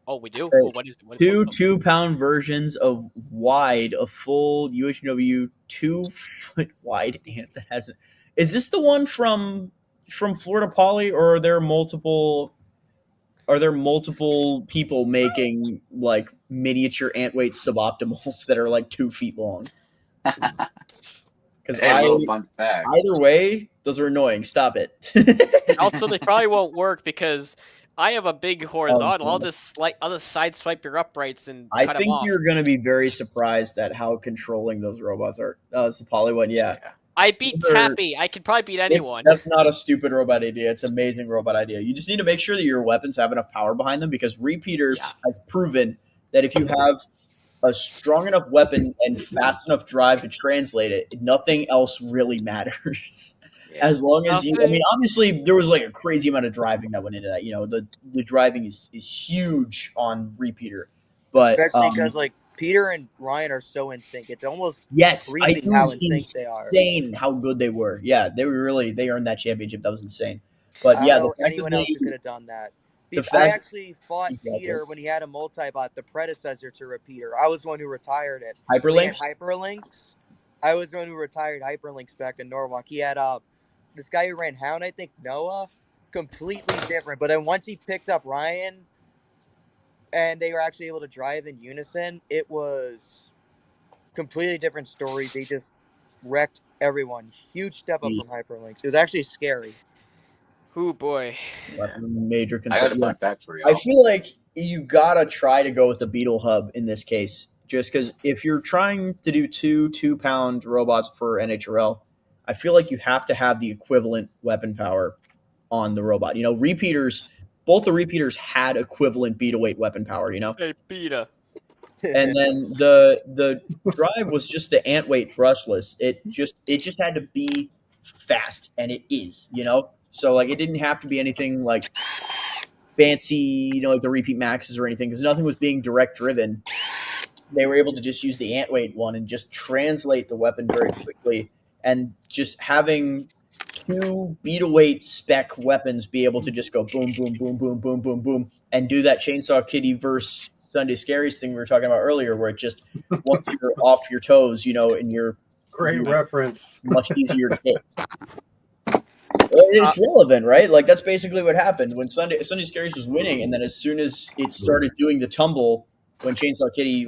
Oh, we do. So, Oh, what is two 2-pound versions of wide, a full UHW 2-foot wide ant that hasn't. Is this the one from Florida Poly, or are there multiple? Are there multiple people making like miniature ant weight suboptimals that are like 2 feet long? Because Hey, a little fun fact. either way, those are annoying. Stop it. Also, they probably won't work because I have a big horizontal. I'll just side swipe your uprights and I cut them think off. you're going to be very surprised at how controlling those robots are. It's the Poly one, yeah. I beat Tappy. I could probably beat anyone. That's not a stupid robot idea. It's an amazing robot idea. You just need to make sure that your weapons have enough power behind them, because Repeater has proven that if you have a strong enough weapon and fast enough drive to translate it, nothing else really matters. As long as obviously there was like a crazy amount of driving that went into that. You know, the driving is huge on Repeater, but especially because like Peter and Ryan are so in sync. It's almost yes, creepy how in sync they are. Insane how good they were. Yeah, they earned that championship. That was insane. But I don't know anyone else who could have done that. I actually fought Peter when he had a multibot, the predecessor to Repeater. I was the one who retired it. Hyperlinks? Hyperlinks. I was the one who retired Hyperlinks back in Norwalk. He had this guy who ran Hound, I think, Noah, completely different. But then once he picked up Ryan and they were actually able to drive in unison, it was completely different story. They just wrecked everyone. Huge step up from Hyperlinks. It was actually scary. Oh boy. Major concern. I got a fun fact for you. I feel like you gotta try to go with the Beetle Hub in this case, just because if you're trying to do 2-pound robots for NHRL, I feel like you have to have the equivalent weapon power on the robot. You know, both the repeaters had equivalent beta weight weapon power. You know, hey beta. And then the drive was just the ant weight brushless. It just had to be fast, and it is. You know, so like it didn't have to be anything like fancy, you know, like the repeat maxes or anything, because nothing was being direct driven. They were able to just use the ant weight one and just translate the weapon very quickly, and just having 2 beta weight spec weapons be able to just go boom, boom, boom, boom, boom, boom, boom, and do that Chainsaw Kitty versus Sunday Scaries thing we were talking about earlier, where it just once you're off your toes, you know, and you're reference, much easier to hit. It's relevant, right? Like that's basically what happened when Sunday Scaries was winning, and then as soon as it started doing the tumble, when Chainsaw Kitty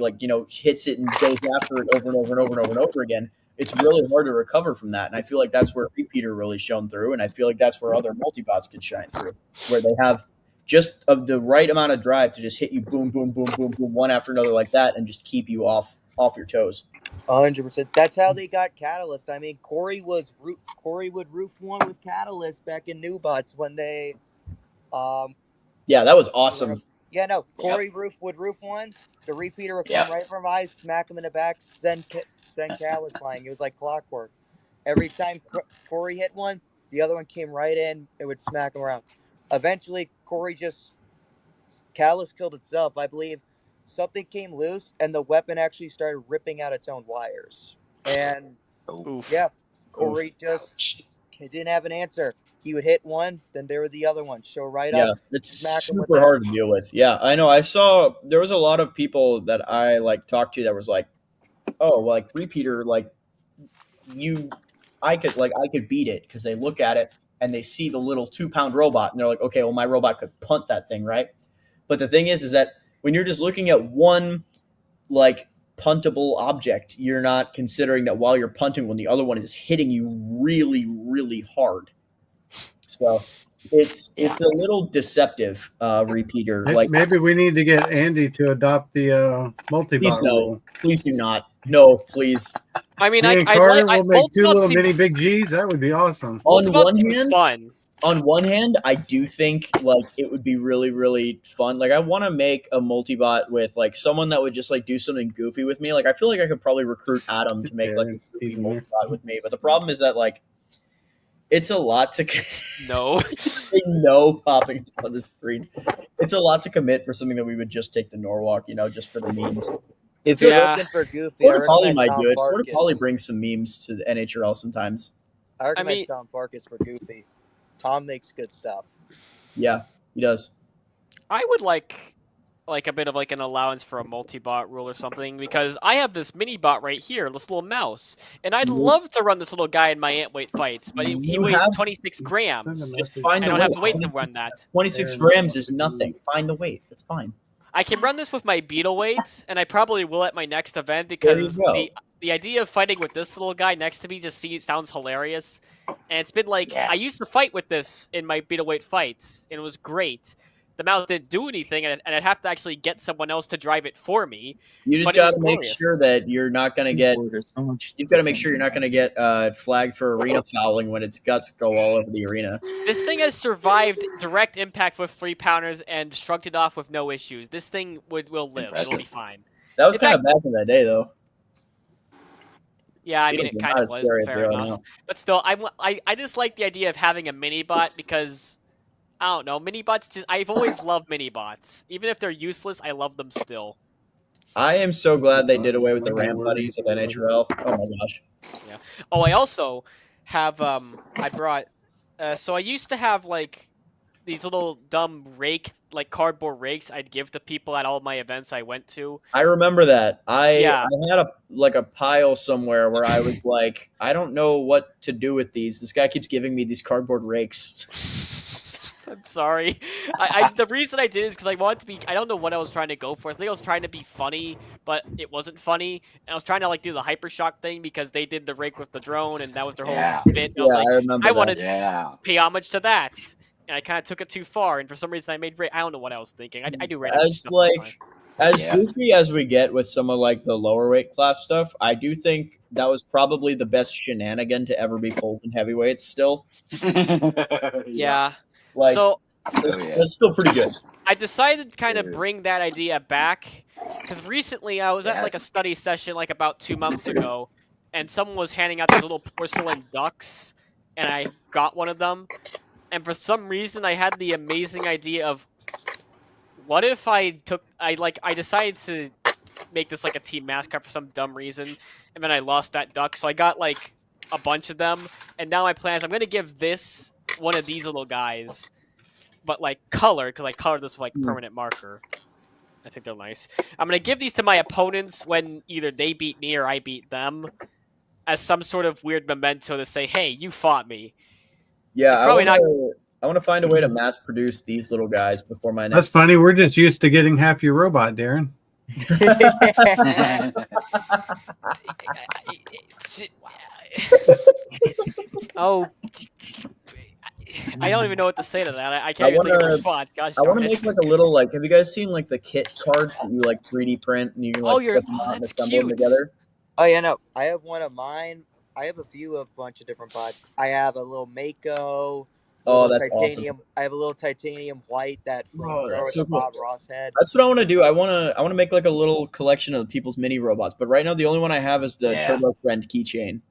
hits it and goes after it over and over and over and over and over again, it's really hard to recover from that. And I feel like that's where Repeater really shone through, and I feel like that's where other multibots could shine through, where they have just of the right amount of drive to just hit you boom, boom, boom, boom, boom, one after another like that, and just keep you off off your toes. 100%. That's how they got Catalyst. I mean, Corey would roof one with Catalyst back in Newbots when they. Yeah, that was awesome. Yeah, no, Corey would roof one. The repeater would come right from eyes, smack him in the back, send Catalyst flying. It was like clockwork. Every time Corey hit one, the other one came right in. It would smack him around. Eventually, Catalyst killed itself. I believe something came loose, and the weapon actually started ripping out its own wires. And Corey just didn't have an answer. He would hit one, then there were the other one. Show right up. It's smack him with super that. hard to deal with. Yeah, I know. I saw there was a lot of people that I talked to that was like, oh, well, repeater, I could beat it, because they look at it and they see the little 2-pound robot and they're like, okay, well, my robot could punt that thing, right? But the thing is that when you're just looking at one puntable object, you're not considering that while you're punting one, the other one is hitting you really, really hard. So it's a little deceptive, repeater. Maybe we need to get Andy to adopt the multi-bot rule. Please do not. No, please. I mean, Me and Carter will make 2 little mini big G's. That would be awesome. On one hand, I do think it would be really, really fun. I want to make a multi-bot with someone that would just do something goofy with me. I feel like I could probably recruit Adam to make a goofy multi-bot with me. But the problem is that it's a lot to popping on the screen. It's a lot to commit for something that we would just take to Norwalk, just for the memes. If you're looking for goofy, Porta Poly might do it. Porta Poly brings some memes to the NHRL sometimes. I recommend Tom Farkas for goofy. Tom makes good stuff. Yeah, he does. I would like a bit of an allowance for a multi-bot rule or something, because I have this mini bot right here, this little mouse, and I'd love to run this little guy in my ant weight fights, but he weighs 26 grams. I don't have the weight to run that. 26 grams is nothing. Find the weight. That's fine. I can run this with my beetle weight, and I probably will at my next event, because the idea of fighting with this little guy next to me just sounds hilarious. And it's been I used to fight with this in my beetle weight fights, and it was great. The mouse didn't do anything, and I'd have to actually get someone else to drive it for me. You just got to make sure that you're not going to get. You've got to make sure you're not going to get flagged for arena fouling when its guts go all over the arena. This thing has survived direct impact with 3-pounders and shrugged it off with no issues. This thing will live. It'll be fine. That was kind of back in that day, though. Yeah, I mean, it kind of was. Fair enough. But still, I just like the idea of having a mini bot, because I don't know, mini bots. I've always loved mini bots, even if they're useless. I love them still. I am so glad they did away with the ramp buddies of NHRL. Oh my gosh. Yeah. Oh, I also have I brought. So I used to have these little dumb cardboard rakes I'd give to people at all my events I went to. I remember that. I had a pile somewhere where I was I don't know what to do with these. This guy keeps giving me these cardboard rakes. I'm sorry. The reason I did is because I wanted to be. I don't know what I was trying to go for. I think I was trying to be funny, but it wasn't funny. And I was trying to do the hypershock thing, because they did the rake with the drone, and that was their whole spin. I was I wanted to pay homage to that. And I kind of took it too far, and for some reason I made. I don't know what I was thinking. I do random stuff. As goofy as we get with some of the lower weight class stuff, I do think that was probably the best shenanigan to ever be pulled in heavyweights. Still, yeah. That's still pretty good. I decided to kind of bring that idea back, because recently I was at a study session about 2 months ago, and someone was handing out these little porcelain ducks, and I got one of them. And for some reason, I had the amazing idea of, what if I decided to make this a team mascot for some dumb reason, and then I lost that duck. So I got a bunch of them, and now my plan is I'm going to give this one of these little guys, but colored, because I colored this with permanent marker. I think they're nice. I'm going to give these to my opponents when either they beat me or I beat them, as some sort of weird memento to say, hey, you fought me. Yeah, I want to find a way to mass produce these little guys before my next. That's funny. We're just used to getting half your robot, Darren. Oh, I don't even know what to say to that. I can't even think of a response. Gosh I want darn to it. make like a little like. Have you guys seen like the kit cards that you like 3D print and you can like flip them out and that's assemble them cute. together? Oh yeah, no. I have one of mine. I have a bunch of different bots. I have a little Mako. Oh, that's titanium. awesome. I have a little titanium white that Oh, flamethrower that's with so a cool. Bob Ross head. That's what I want to do. I want to make like a little collection of people's mini robots. But right now, the only one I have is the Turbo Friend keychain.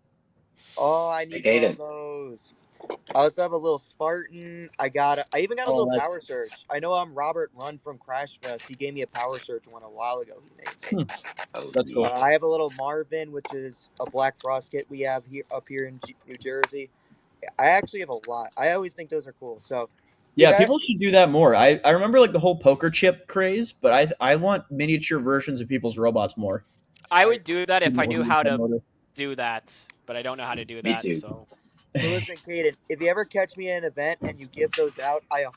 Oh, I need one of those. I also have a little Spartan. I even got a little that's Power Surge. I know Robert Run from Crash Fest. He gave me a Power Surge one a while ago. He made me. That's cool. I have a little Marvin, which is a Black Frost kit we have here up here in New Jersey. I actually have a lot. I always think those are cool. So yeah, people should do that more. I remember like the whole poker chip craze, but I want miniature versions of people's robots more. I would do that if I knew how to motor. do that, but I don't know how to do Me that. too. So listen, Caden, if you ever catch me at an event and you give those out, I 100%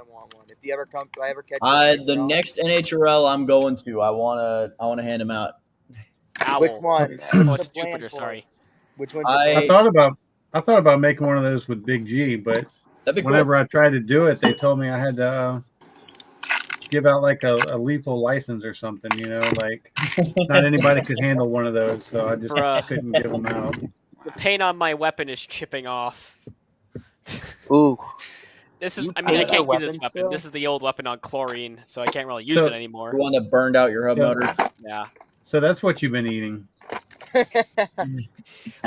want one. If you ever catch me, the next NHRL I'm going to, I wanna hand them out. Owl. Which one? Oh, it's Jupiter. Sorry. Which one's I thought about making one of those with Big G, but whenever I tried to do it, they told me I had to give out like a lethal license or something. You know, like not anybody could handle one of those, so I just couldn't give them out. The paint on my weapon is chipping off. Ooh. This is. I mean, I can't use this weapon. This is the old weapon on chlorine, so I can't really use it anymore. The one that burned out your hub motor. Yeah. So that's what you've been eating.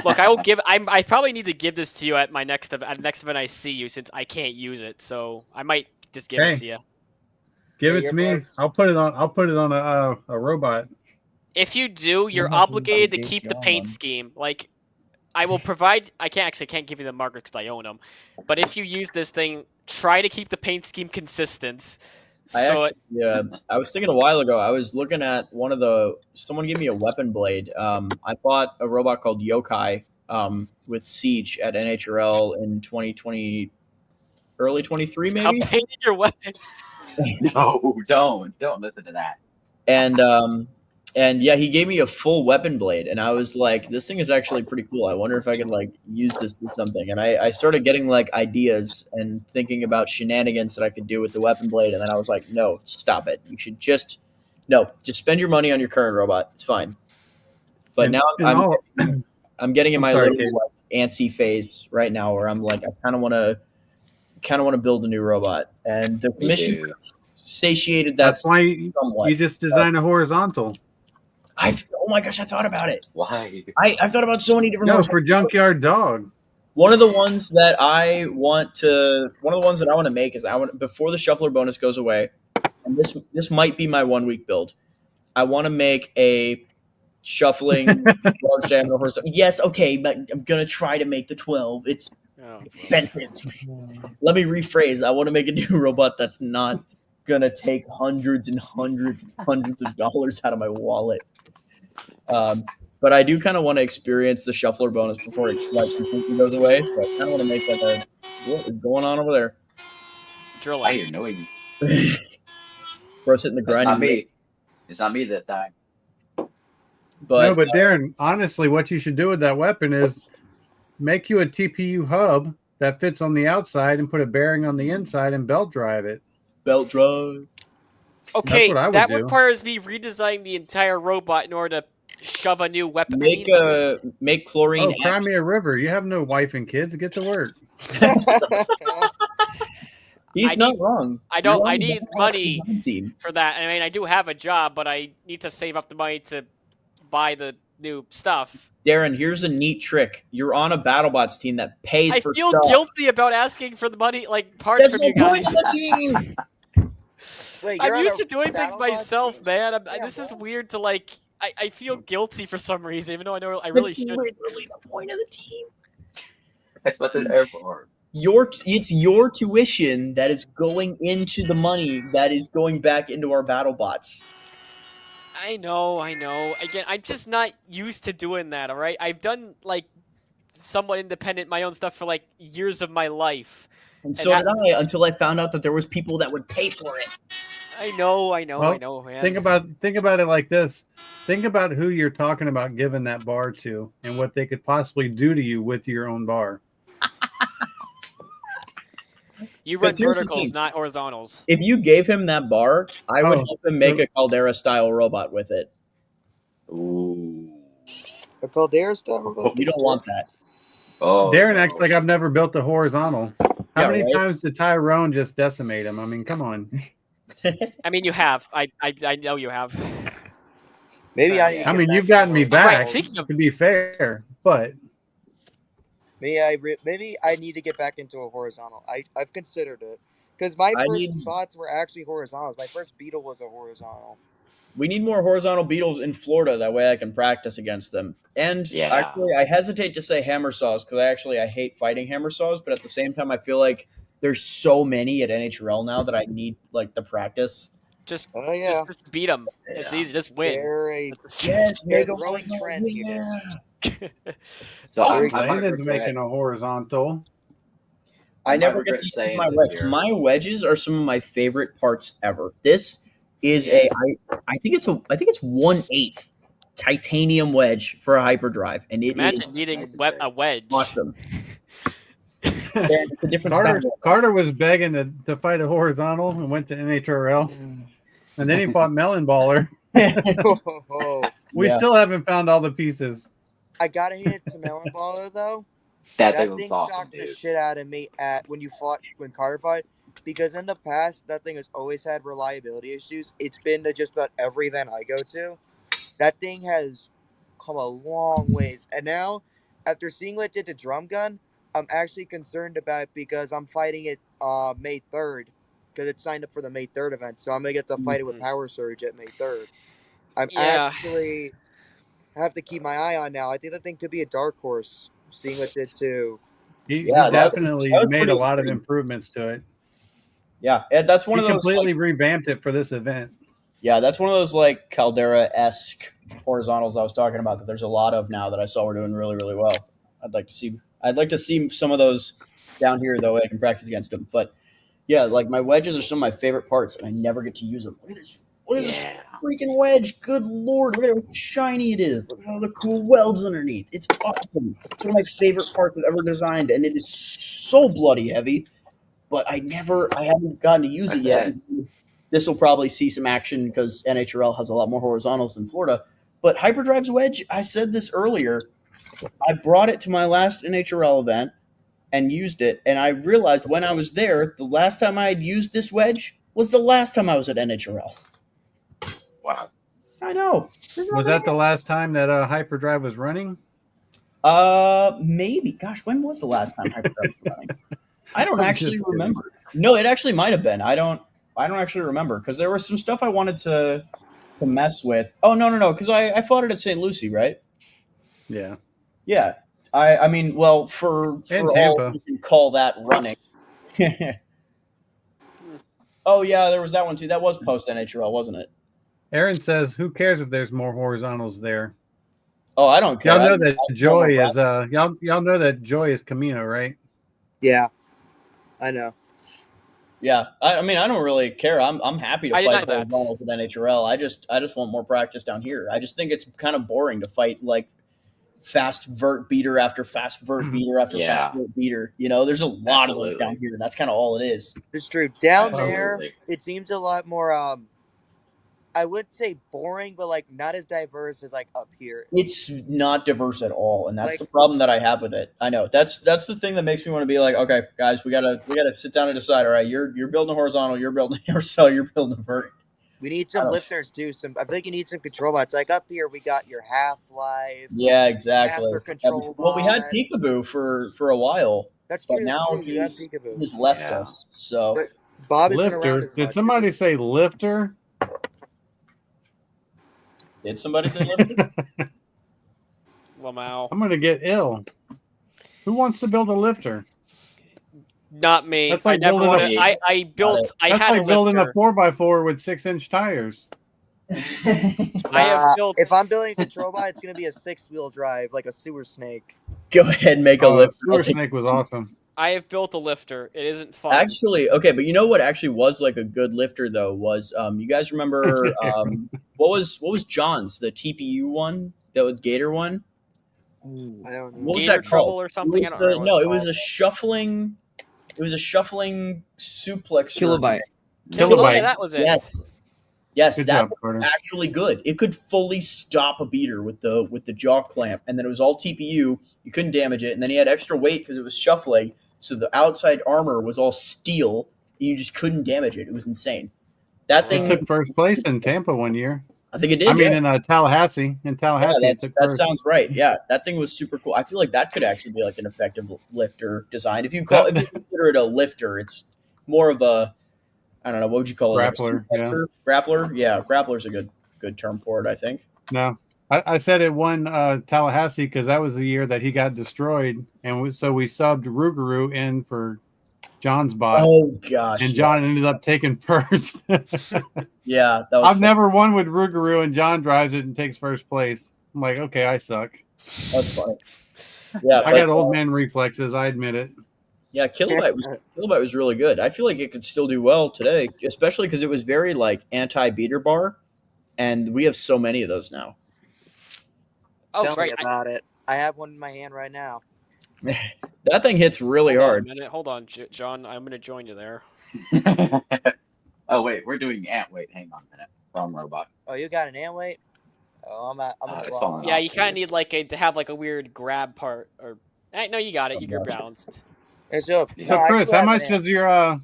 Look, I will give. I probably need to give this to you at my next event I see you, since I can't use it. So I might just give it to you. Give it to me. I'll put it on a robot. If you do, you're obligated to keep the paint scheme. Like, I will provide. I can't give you the marker because I own them. But if you use this thing, try to keep the paint scheme consistent. I was thinking a while ago. I was looking at someone gave me a weapon blade. I bought a robot called Yokai with Siege at NHRL in 2020, early 23 maybe. Stop painting your weapon. No, don't listen to that. And yeah, he gave me a full weapon blade, and I was like, this thing is actually pretty cool. I wonder if I could like use this for something. And I started getting like ideas and thinking about shenanigans that I could do with the weapon blade, and then I was like, no, stop it. You should just spend your money on your current robot. It's fine. But now I'm getting in my little like, antsy phase right now, where I'm like, I kind of want to build a new robot, and the commission satiated that. That's why you just design a horizontal. Oh my gosh, I thought about it. Why? I've thought about so many different. No, for Junkyard Dog. One of the ones that I want to make is before the shuffler bonus goes away, and this might be my 1 week build. I want to make a shuffling large diameter horse. Yes, okay, but I'm gonna try to make the 12. It's expensive. Let me rephrase. I want to make a new robot that's not gonna take hundreds and hundreds and hundreds of dollars out of my wallet. But I do kind of want to experience the shuffler bonus before it like completely goes away. So I kind of want to make like what is going on over there? Drilling. I hear noise. Bro's hitting the grind. Not me. It's not me that time. But Darren, honestly, what you should do with that weapon is make you a TPU hub that fits on the outside and put a bearing on the inside and belt drive it. Belt drive. Okay, that requires me redesigning the entire robot in order to shove a new weapon. Make chlorine. Oh, cry me a river. You have no wife and kids. Get to work. He's not wrong. I need money for that. I mean, I do have a job, but I need to save up the money to buy the new stuff. Darren, here's a neat trick. You're on a BattleBots team that pays for stuff. I feel guilty about asking for the money, like parts from you guys. That's the point of the team. Wait, I'm used to doing things myself, man. This is weird to like. I feel guilty for some reason, even though I know I really should. That's literally the point of the team. That's what they're there for. It's your tuition that is going into the money that is going back into our BattleBots. I know. Again, I'm just not used to doing that, all right? I've done, like, somewhat independent, my own stuff for, like, years of my life. And so did I, until I found out that there was people that would pay for it. I know, man. Think about it like this. Think about who you're talking about giving that bar to and what they could possibly do to you with your own bar. You run 'Cause here's the verticals, thing. not horizontals. If you gave him that bar, I would Oh, help him make so- a Caldera style robot with it. Ooh. A Caldera style robot. You don't want that. Oh, Darren no. acts like I've never built a horizontal. How Yeah, many right? times did Tyrone just decimate him? I mean, come on. I mean, you have. I know you have. Maybe I need to Yeah. get I mean, back you've into gotten me Oh, right. back, Speaking of, to be fair, but maybe I need to get back into a horizontal. I've considered it because my I first need- bots were actually horizontals. My first beetle was a horizontal. We need more horizontal beetles in Florida. That way I can practice against them. And Yeah. actually, I hesitate to say hammer saws because I hate fighting hammer saws. But at the same time, I feel like there's so many at NHRL now that I need like the practice. just Oh yeah, just beat them. It's Yeah. easy. Just win. they're a That's Yes, they're a mega growing horizontal. trend here. Yeah. So Oh, I Very might Landon's regret. making a horizontal. I might never get regret to use saying my this wedge. here. My wedges are some of my favorite parts ever. This is Yeah. I think it's 1/8 titanium wedge for a hyperdrive, and it is Imagine needing Nice and thick. a wedge. awesome. And it's a different Carter style. Carter was begging to fight a horizontal and went to NHRL, and then he fought Melon Baller. Oh, We Yeah. still haven't found all the pieces. I gotta hand it to Melon Baller though. That That thing thing looks awesome, shocked the dude. shit out of me when Carter fought, because in the past that thing has always had reliability issues. It's been to just about every event I go to. That thing has come a long ways, and now after seeing what it did to Drum Gun, I'm actually concerned about it because I'm fighting it May 3rd because it's signed up for the May 3rd event, so I'm gonna get to fight it with Power Surge at May 3rd. I'm Yeah. actually have to keep my eye on now. I think that thing could be a dark horse. Seeing what it did to He Yeah, definitely that was made pretty a lot of extreme. improvements to it. Yeah, and that's one He of those. completely revamped it for this event. Yeah, that's one of those like Caldera-esque horizontals I was talking about that there's a lot of now that I saw were doing really, really well. I'd like to see some of those down here though. I can practice against them. But yeah, like my wedges are some of my favorite parts, and I never get to use them. Look at this Yeah. freaking wedge! Good lord, look at how shiny it is. Look at all the cool welds underneath. It's awesome. It's one of my favorite parts I've ever designed, and it is so bloody heavy. But I haven't gotten to use it yet. This will probably see some action because NHRL has a lot more horizontals than Florida. But Hyperdrive's wedge, I said this earlier, I brought it to my last NHRL event and used it, and I realized when I was there, the last time I had used this wedge was the last time I was at NHRL. Wow. I know. Was that the last time that Hyperdrive was running? Maybe. Gosh, when was the last time Hyperdrive was running? I don't I'm actually just kidding. remember. No, it actually might have been. I don't actually remember because there was some stuff I wanted to mess with. Oh no, because I fought it at St. Lucie, right? Yeah. Yeah. I mean, well, for And all Tampa. you can call that running. Oh yeah, there was that one too. That was post NHRL, wasn't it? Aaron says, "Who cares if there's more horizontals there?" Oh, I don't care. Y'all know I that just Joy want is y'all know that Joy is Camino, right? yeah, I know. Yeah, I mean, I don't really care. I'm happy to I didn't fight know that. horizontals at NHRL. I just want more practice down here. I just think it's kind of boring to fight like fast vert beater after fast vert beater after fast vert beater. You know, there's a lot of those down here. That's kind of all it is. It's true. Down Absolutely. there, it seems a lot more. I wouldn't say boring, but like not as diverse as like up here. It's not diverse at all, and that's the problem that I have with it. I know that's the thing that makes me want to be like, okay, guys, we gotta sit down and decide. All right, you're building a horizontal, you're building a horizontal, you're building a vert. We need some lifters too. I think you need some control bots. Like up here, we got your Half-Life. Yeah, exactly. Master control Well, we had bot. Peekaboo for a while. That's but true. now That's true. You have he's Peekaboo. left us. So But Bob isn't Lifter. around as Did much. somebody say lifter? Did somebody say lifter? Lamau. I'm gonna get ill. Who wants to build a lifter? Not me. That's like I never building wanted. a- I built. I That's had like a building lifter. a 4x4 with 6-inch tires. I have built. If I'm building a control bot, it's gonna be a 6-wheel drive, like a sewer snake. Go ahead, and make a Oh, lifter. Sewer Snake was awesome. I have built a lifter. It isn't fun. Actually, okay, but you know what actually was like a good lifter though was you guys remember what was John's, the TPU one, that was Gator one? I don't know. What was Gator that Trouble called? or something? It I was don't remember what no, it's it was called. a shuffling. It was a shuffling suplex. Kilobyte. Oh, yeah, that was it. Yes, Good that job, Carter. was actually good. It could fully stop a beater with the jaw clamp, and then it was all TPU. You couldn't damage it, and then he had extra weight because it was shuffling. So the outside armor was all steel, and you just couldn't damage it. It was insane. That thing It took first place in Tampa one year. I think it did. I mean, yeah. in Tallahassee. In Tallahassee, Yeah, it took that first. sounds right. Yeah, that thing was super cool. I feel like that could actually be like an effective lifter design. If you consider it a lifter, it's more of a, I don't know, what would you call it? Grappler, Like a suplexer? Grappler. Yeah, grappler's a good term for it, I think. No, I said it won Tallahassee because that was the year that he got destroyed, and so we subbed Rougarou in for John's bot. Oh gosh, and John ended up taking first. Yeah, that was. I've never won with Rougarou, and John drives it and takes first place. I'm like, okay, I suck. That's funny. Yeah, I got old man reflexes. I admit it. Yeah, Kilobyte was really good. I feel like it could still do well today, especially because it was very like anti-beater bar, and we have so many of those now. Oh, Tell great. me about it. I have one in my hand right now. That thing hits really hard. Hold on, John. I'm going to join you there. Oh wait, we're doing ant weight. Hang on a minute. Wrong robot. Oh, you got an ant weight? Oh, I'm it's falling Yeah, off. you kind of need to have like a weird grab part, or no, you got it. You're balanced. So Chris, how much does your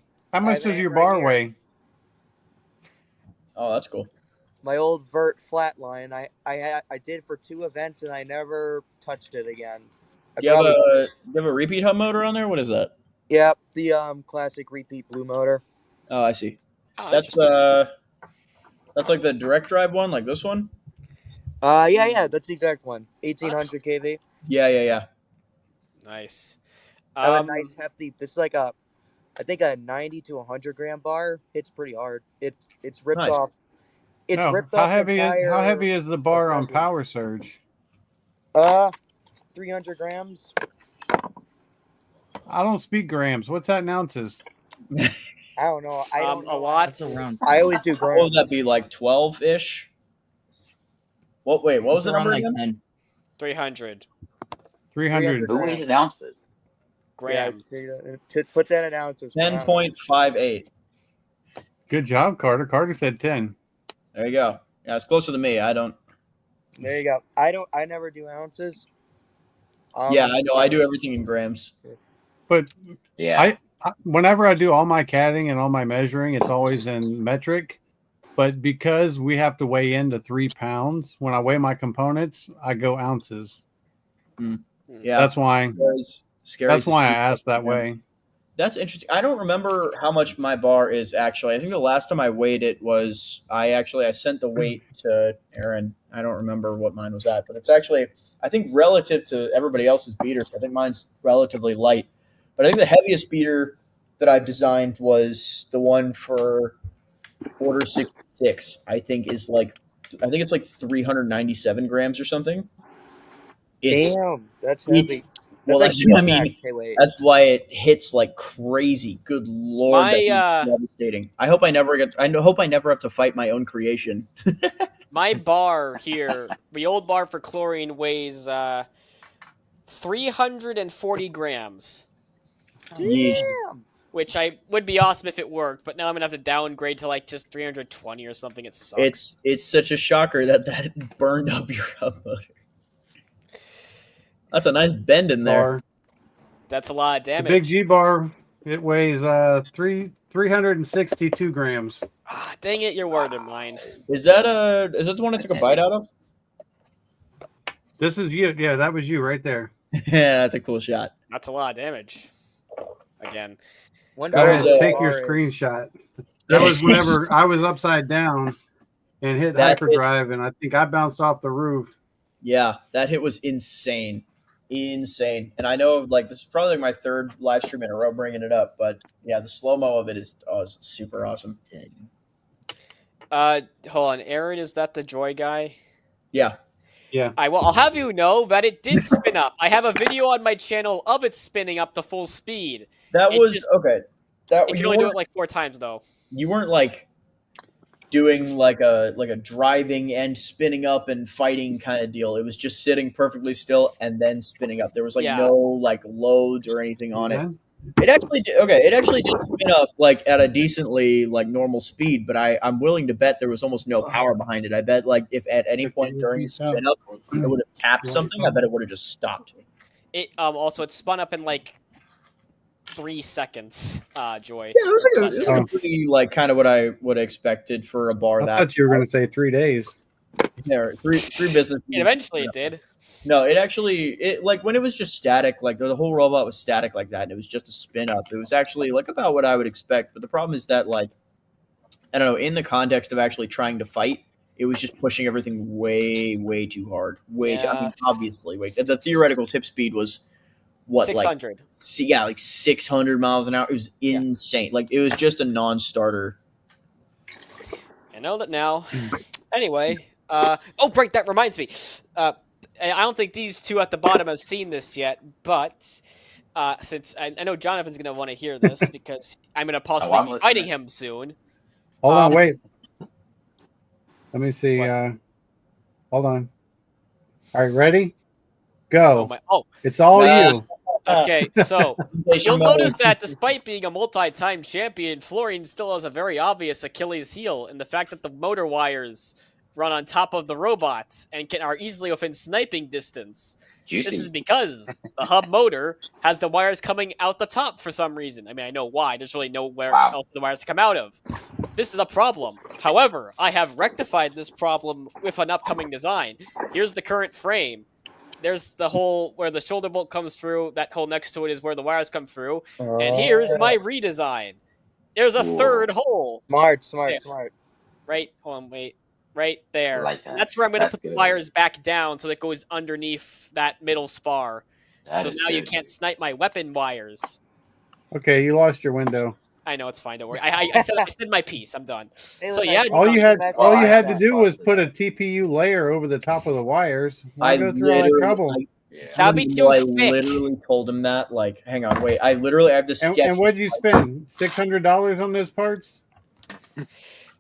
bar weigh? Oh, that's cool. My old vert flatline. I did for 2 events and I never touched it again. Do you have a repeat hub motor on there? What is that? Yep, the classic repeat blue motor. Oh, I see. Oh, That's like the direct drive one, like this one. Yeah, that's the exact one. 1800 kV. Yeah. Nice. That was nice, hefty. This is like I think a 90 to 100 gram bar. Hits pretty hard. It's ripped off. It's ripped off. How heavy is the bar on Power Surge? 300 grams. I don't speak grams. What's that in ounces? I don't know. I don't know. A lot. I always do grams. What would that be, like 12-ish? What was the number like again? 10. 300. 300. Who weighs in ounces? Grams. Yeah, to put that in ounces. 10.58. Good job, Carter. Carter said 10. There you go. Yeah, it's closer to me. I don't. There you go. I never do ounces. Yeah, I know. I do everything in grams. But yeah, whenever I do all my catting and all my measuring, it's always in metric. But because we have to weigh in to 3 pounds, when I weigh my components, I go ounces. Yeah, that's why. That's why I asked that way. That's interesting. I don't remember how much my bar is actually. I think the last time I weighed it was I sent the weight to Aaron. I don't remember what mine was at, but it's actually, I think, relative to everybody else's beaters, I think mine's relatively light. But I think the heaviest beater that I've designed was the one for Order 66. I think it's like 397 grams or something. Damn, that's heavy. That's why it hits like crazy. Good lord, that's devastating. I hope I never have to fight my own creation. My bar here, the old bar for chlorine weighs 340 grams. Damn. Which would be awesome if it worked, but now I'm gonna have to downgrade to like just 320 or something. It sucks. It's such a shocker that burned up your hub motor. That's a nice bend in there. That's a lot of damage. The Big G bar, it weighs 362 grams. Ah, dang it, you're worse than mine. Is that the one I took a bite out of? This is you. Yeah, that was you right there. Yeah, that's a cool shot. That's a lot of damage. Again. Take your screenshot. That was whenever I was upside down and hit hyperdrive, and I think I bounced off the roof. Yeah, that hit was insane. And I know this is probably my third live stream in a row bringing it up, but yeah, the slow-mo of it is super awesome. Hold on, Aaron, is that the Joy guy? Yeah. I'll have you know that it did spin up. I have a video on my channel of it spinning up to full speed. Okay. You can only do it like 4 times though. You weren't doing like a driving and spinning up and fighting kind of deal. It was just sitting perfectly still and then spinning up. There was no loads or anything on it. It actually did spin up like at a decently like normal speed, but I'm willing to bet there was almost no power behind it. I bet like if at any point during the spin up it would have tapped something, I bet it would have just stopped. It also it spun up in like 3 seconds. Joy. Yeah, it was like a pretty like kind of what I would have expected for a bar I that. thought you were going to say 3 days. Yeah, three business. And eventually it did. No, it like when it was just static, like the whole robot was static like that, and it was just a spin up. It was actually like about what I would expect. But the problem is that like I don't know, in the context of actually trying to fight, it was just pushing everything way too hard. I mean, obviously, the theoretical tip speed was what 600. Like 600 miles an hour. It was insane. Like it was just a non-starter. I know that now. Anyway, right, that reminds me. I don't think these two at the bottom have seen this yet, but since I know Jonathan's going to want to hear this because I'm going to possibly be fighting him soon. Hold on, wait. Let me see. Hold on. All right, ready? Go. It's all you. Okay, so you'll notice that despite being a multi-time champion, Florian still has a very obvious Achilles heel in the fact that the motor wires run on top of the robots and are easily within sniping distance. This is because the hub motor has the wires coming out the top for some reason. I mean, I know why. There's really nowhere else for the wires to come out of. This is a problem. However, I have rectified this problem with an upcoming design. Here's the current frame. There's the hole where the shoulder bolt comes through. That hole next to it is where the wires come through. And here's my redesign. There's a third hole. Smart. Right? Hold on, wait. Right there. Like that. That's where I'm going to put good. the wires back down so that it goes underneath that middle spar. So now you can't snipe my weapon wires. Okay, you lost your window. I know, it's fine. Don't worry. I said my piece. I'm done. So yeah, all you had to do was put a TPU layer over the top of the wires. Why go through all that trouble? That'd be too thick. I literally told him that. Like, hang on, wait. I have this sketch. And what did you spend? $600 on those parts?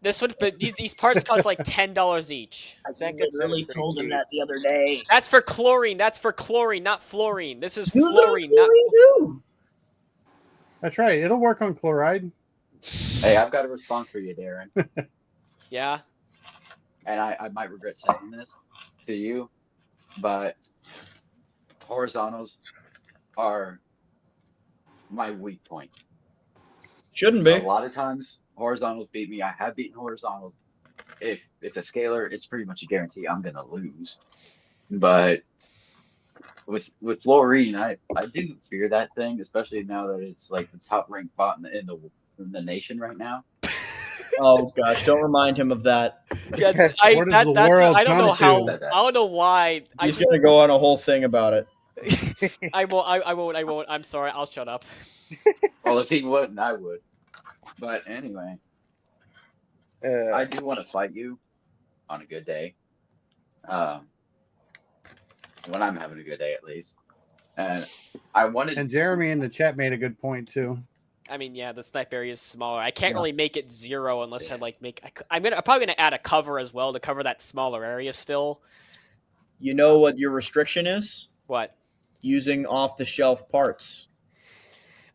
This would, but these parts cost like $10 each. I think I literally told him that the other day. That's for chlorine. That's for chlorine, not fluorine. This is You fluorine. too. That's right. It'll work on chloride. Hey, I've got a response for you, Darren. Yeah. And I might regret saying this to you, but horizontals are my weak point. Shouldn't be. A lot of times, horizontals beat me. I have beaten horizontals. If it's a scalar, it's pretty much a guarantee I'm going to lose. But with Florine, I didn't fear that thing, especially now that it's like the top ranked bot in the nation right now. Oh gosh, don't remind him of that. Yeah, I don't know how. I don't know why. He's gonna go on a whole thing about it. I won't. I'm sorry. I'll shut up. Well, if he wouldn't, I would. But anyway, I do want to fight you on a good day. When I'm having a good day, at least. And I wanted. And Jeremy in the chat made a good point too. I mean, yeah, the snipe area is smaller. I can't really make it 0 unless I like make. I'm probably gonna add a cover as well to cover that smaller area still. You know what your restriction is? What? Using off-the-shelf parts.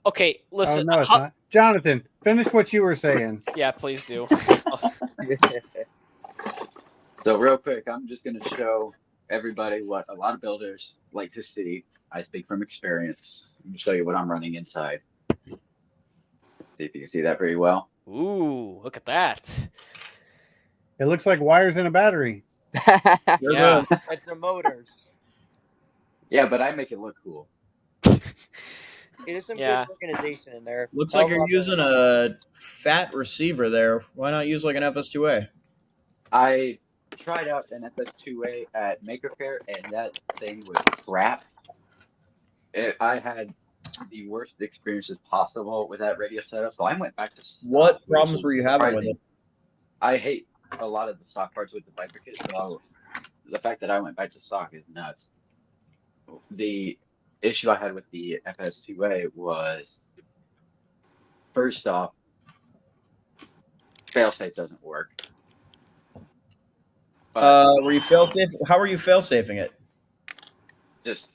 Okay, listen. Oh, no, it's not. Jonathan, finish what you were saying. Yeah, please do. So real quick, I'm just going to show everybody what a lot of builders like to see. I speak from experience. I'm going to show you what I'm running inside. See if you can see that very well. Ooh, look at that. It looks like wires in a battery. Yeah. It's a motors. Yeah, but I make it look cool. There's some good organization in there. Looks like you're using a fat receiver there. Why not use like an FS2A? I tried out an FS2A at Maker Faire, and that thing was crap. I had the worst experiences possible with that radio setup, so I went back to stock. What problems were you having with it? I hate a lot of the stock parts with the bifurcate, so the fact that I went back to stock is nuts. The issue I had with the FS2A was, first off, failsafe doesn't work. Were you failsafe? How were you failsafing it? Just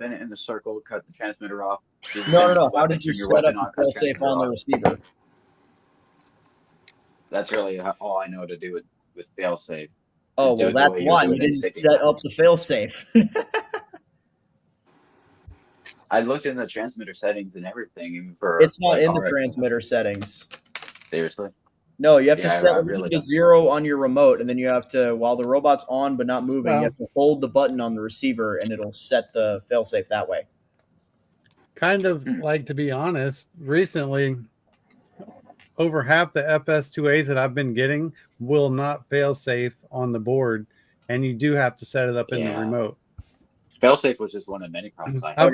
spin it in the circle, cut the transmitter off. No. How did you set up the failsafe on the receiver? That's really all I know to do with failsafe. Oh, well, that's why you didn't set up the failsafe. I looked in the transmitter settings and everything, even for it's not like, in the transmitter settings. Seriously? No, you have to Yeah, set I everything really to don't. 0 on your remote, and then you have to, while the robot's on but not moving, you Well- have to hold the button on the receiver, and it'll set the failsafe that way. Kind of like, to be honest, recently, over half the FS2As that I've been getting will not fail safe on the board, and you do have to set it up in the remote. Failsafe was just one of many problems I had.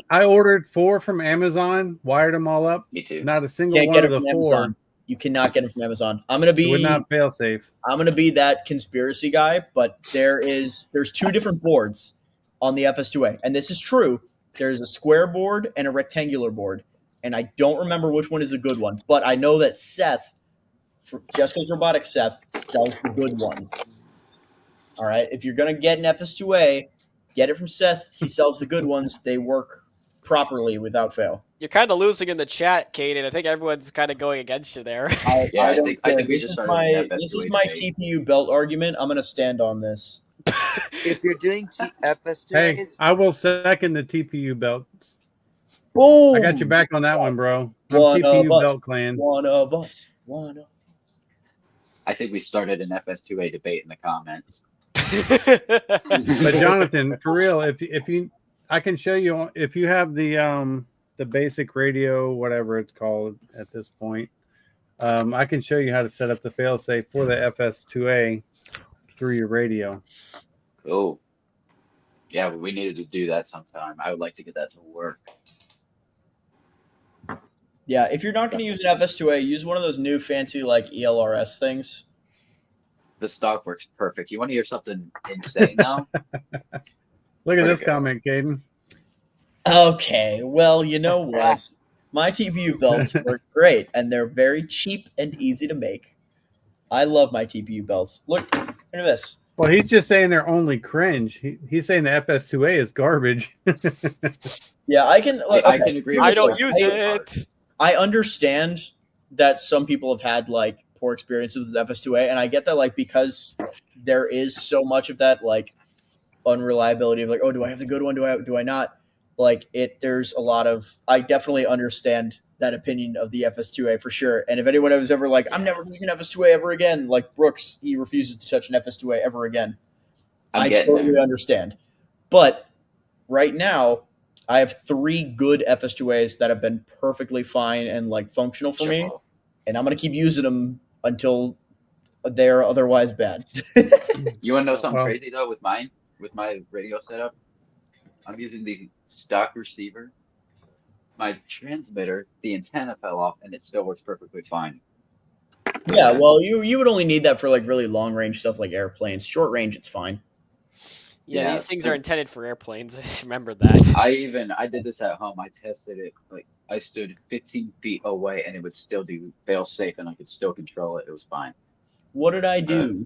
I ordered 4 from Amazon, wired them all up. Me too. Not a single Can't one get of it the from 4 Amazon. You cannot get it from Amazon. I'm gonna be would not fail safe. I'm gonna be that conspiracy guy, but there's 2 different boards on the FS2A, and this is true. There's a square board and a rectangular board, and I don't remember which one is a good one, but I know that Seth, Jessica's Robotics Seth, sells the good one. All right, if you're gonna get an FS2A, get it from Seth. He sells the good ones. They work properly without fail. You're kind of losing in the chat, Caden. I think everyone's kind of going against you there. I don't care. This is my TPU belt argument. I'm gonna stand on this. If you're doing FS2As, Hey, I will second the TPU belt. Boom! I got you back on that one, bro. I'm One TPU of us. belt clan. One of us. One of. I think we started an FS2A debate in the comments. But Jonathan, for real, if you, I can show you if you have the basic radio, whatever it's called at this point. I can show you how to set up the failsafe for the FS2A through your radio. Oh, yeah, we needed to do that sometime. I would like to get that to work. Yeah, if you're not going to use an FS2A, use one of those new fancy like ELRS things. The stock works perfect. You want to hear something insane now? Look at this comment, Caden. Okay, well, you know what? My TPU belts work great, and they're very cheap and easy to make. I love my TPU belts. Look at this. Well, he's just saying they're only cringe. He's saying the FS2A is garbage. Yeah, I can. Look, I can agree. I don't use it. I understand that some people have had like poor experiences with FS2A, and I get that, like, because there is so much of that like unreliability of like, oh, do I have the good one? Do I not? Like it. There's a lot of. I definitely understand that opinion of the FS2A for sure. And if anyone was ever like, I'm never using an FS2A ever again, like Brooks, he refuses to touch an FS2A ever again. I totally understand. But right now, I have 3 good FS2As that have been perfectly fine and like functional for me, and I'm gonna keep using them until they're otherwise bad. You want to know something crazy though? With my radio setup, I'm using the stock receiver. My transmitter, the antenna fell off, and it still works perfectly fine. Yeah, well, you would only need that for like really long range stuff like airplanes. Short range, it's fine. Yeah, these things are intended for airplanes. I just remembered that. I did this at home. I tested it. Like I stood 15 feet away, and it would still do fail safe, and I could still control it. It was fine. What did I do?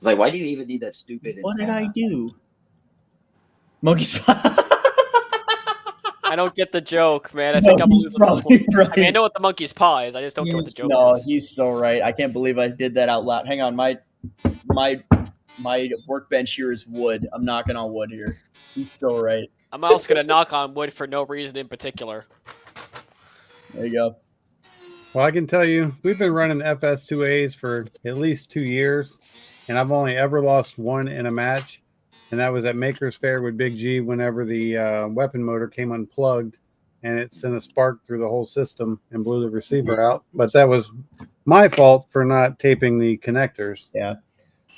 Like, why do you even need that stupid? What did antenna? I do? Monkey spot. I don't get the joke, man. I think I'm losing. Probably right. I mean, I know what the monkey's paw is. I just don't know what the joke is. He's so right. I can't believe I did that out loud. Hang on, my workbench here is wood. I'm knocking on wood here. He's so right. I'm also gonna knock on wood for no reason in particular. There you go. Well, I can tell you, we've been running FS2As for at least 2 years, and I've only ever lost one in a match, and that was at Maker's Fair with Big G whenever the weapon motor came unplugged, and it sent a spark through the whole system and blew the receiver out. But that was my fault for not taping the connectors. Yeah.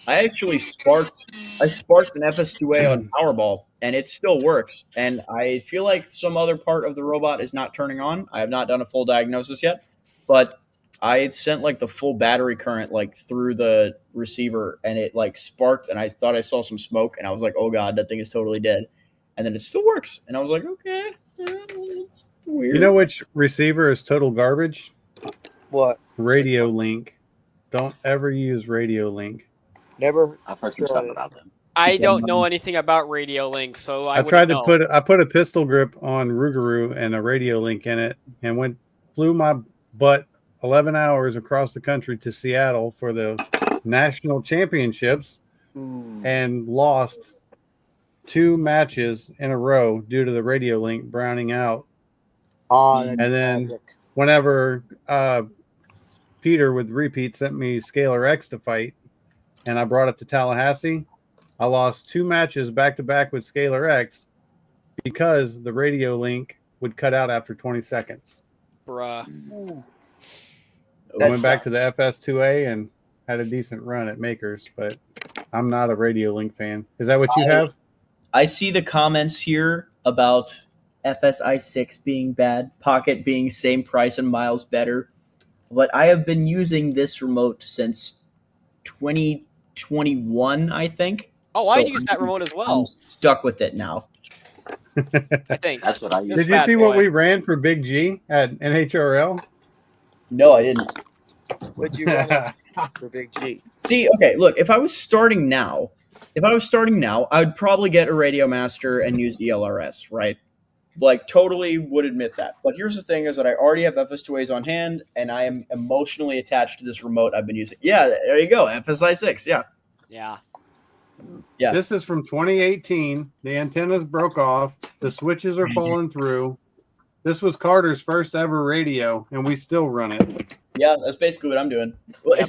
I actually sparked an FS2A on Powerball, and it still works. And I feel like some other part of the robot is not turning on. I have not done a full diagnosis yet, but I sent like the full battery current like through the receiver, and it like sparked, and I thought I saw some smoke, and I was like, oh god, that thing is totally dead. And then it still works, and I was like, okay, it's weird. You know which receiver is total garbage? What? Radio Link. Don't ever use Radio Link. Never. I've heard some stuff about them. I don't know anything about Radio Link, so I tried to know. put a pistol grip on Rougarou and a Radio Link in it, and flew my butt 11 hours across the country to Seattle for the national championships, and lost 2 matches in a row due to the Radio Link browning out. Oh, that's and then tragic. whenever Peter with Repeat sent me Scalar X to fight, and I brought it to Tallahassee, I lost 2 matches back to back with Scalar X because the Radio Link would cut out after 20 seconds. Bruh. I went back to the FS2A and had a decent run at Makers, but I'm not a Radio Link fan. Is that what you have? I see the comments here about FSI6 being bad, Pocket being same price and miles better, but I have been using this remote since 2021, I think. Oh, I use that remote as well. I'm stuck with it now. I think that's what I use. Did you see what we ran for Big G at NHRL? No, I didn't. What'd you run for Big G? See, okay, look, if I was starting now, I'd probably get a Radio Master and use ELRS, right? Like, totally would admit that. But here's the thing is that I already have FS2As on hand, and I am emotionally attached to this remote I've been using. Yeah, there you go, FSI6, yeah. Yeah. Yeah. This is from 2018. The antennas broke off. The switches are falling through. This was Carter's first ever radio, and we still run it. Yeah, that's basically what I'm doing. Well, Yeah,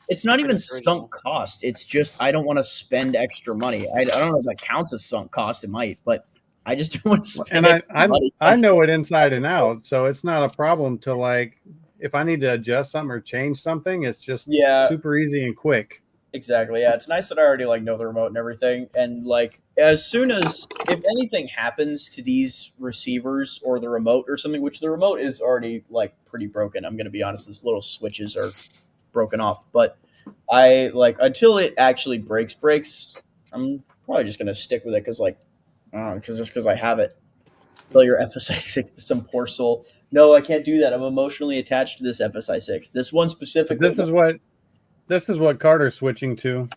it's not even sunk cost. It's just I don't want to spend extra money. I don't know if that counts as sunk cost. It might, but I just don't want to spend And extra money. I know it inside and out, so it's not a problem to, like, if I need to adjust something or change something, it's just super easy and quick. Exactly. Yeah, it's nice that I already know the remote and everything. And as soon as if anything happens to these receivers or the remote or something, which the remote is already pretty broken. I'm going to be honest, these little switches are broken off. But I until it actually breaks. I'm probably just going to stick with it because because I have it. Sell your FSI6 to some poor soul. No, I can't do that. I'm emotionally attached to this FSI6. This one specifically. This is what Carter's switching to.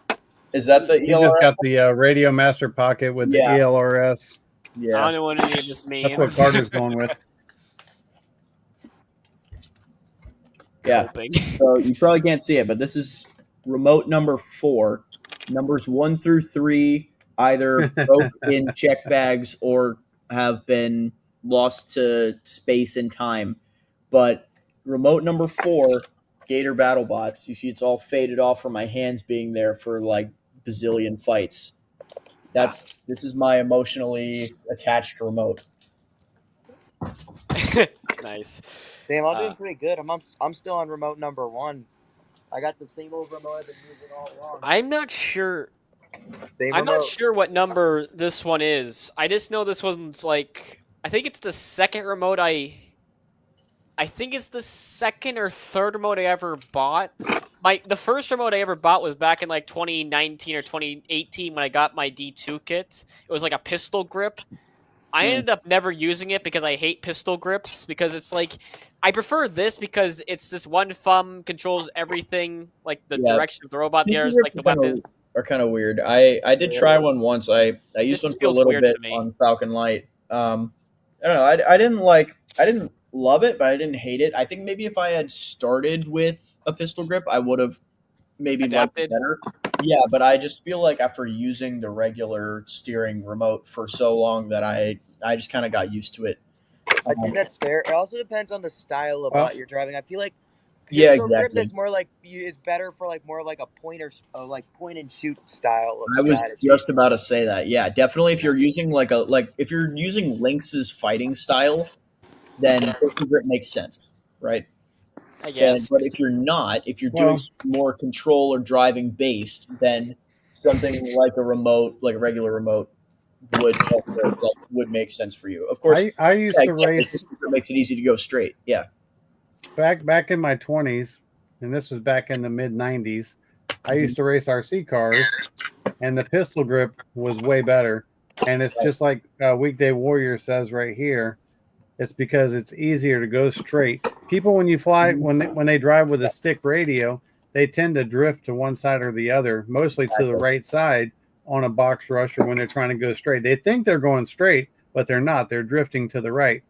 Is that the ELRS? He just got the Radio Master Pocket with the ELRS. Yeah. I don't know what any of this means. That's what Carter's going with. Yeah. So you probably can't see it, but this is remote number 4. Numbers 1 through 3 either broke in check bags or have been lost to space and time. But remote number 4, Gator BattleBots. You see, it's all faded off from my hands being there for bazillion fights. This is my emotionally attached remote. Nice. Damn, I'm doing pretty good. I'm still on remote number 1. I got the same old remote I've been using all along. I'm not sure. Not sure what number this one is. I just know this one's I think it's the second remote I think it's the second or third remote I ever bought. The first remote I ever bought was back in 2019 or 2018 when I got my D2 kit. It was a pistol grip. I ended up never using it because I hate pistol grips because it's I prefer this because it's this one thumb controls everything, the direction of the robot. There's the weapon. Are kind of weird. I did try one once. I used one for a little bit on Falcon Light. I don't know. I didn't love it, but I didn't hate it. I think maybe if I had started with a pistol grip, I would have maybe liked it better. Yeah, but I just feel like after using the regular steering remote for so long that I just kind of got used to it. I think that's fair. It also depends on the style of bot you're driving. I feel like pistol grip is more is better for more like a pointer, point and shoot style of I was strategy. just about to say that. Yeah, definitely. If you're using if you're using Lynx's fighting style, then pistol grip makes sense, right? I guess. But if you're not, if you're doing more control or driving based, then something like a remote, like a regular remote, would make sense for you. Of course, I used to race. It makes it easy to go straight. Yeah. Back in my 20s, and this was back in the mid 90s, I used to race RC cars, and the pistol grip was way better. And it's just like Weekday Warrior says right here. It's because it's easier to go straight. People, when you fly, when they drive with a stick radio, they tend to drift to one side or the other, mostly to the right side, on a box rush or when they're trying to go straight. They think they're going straight, but they're not. They're drifting to the right.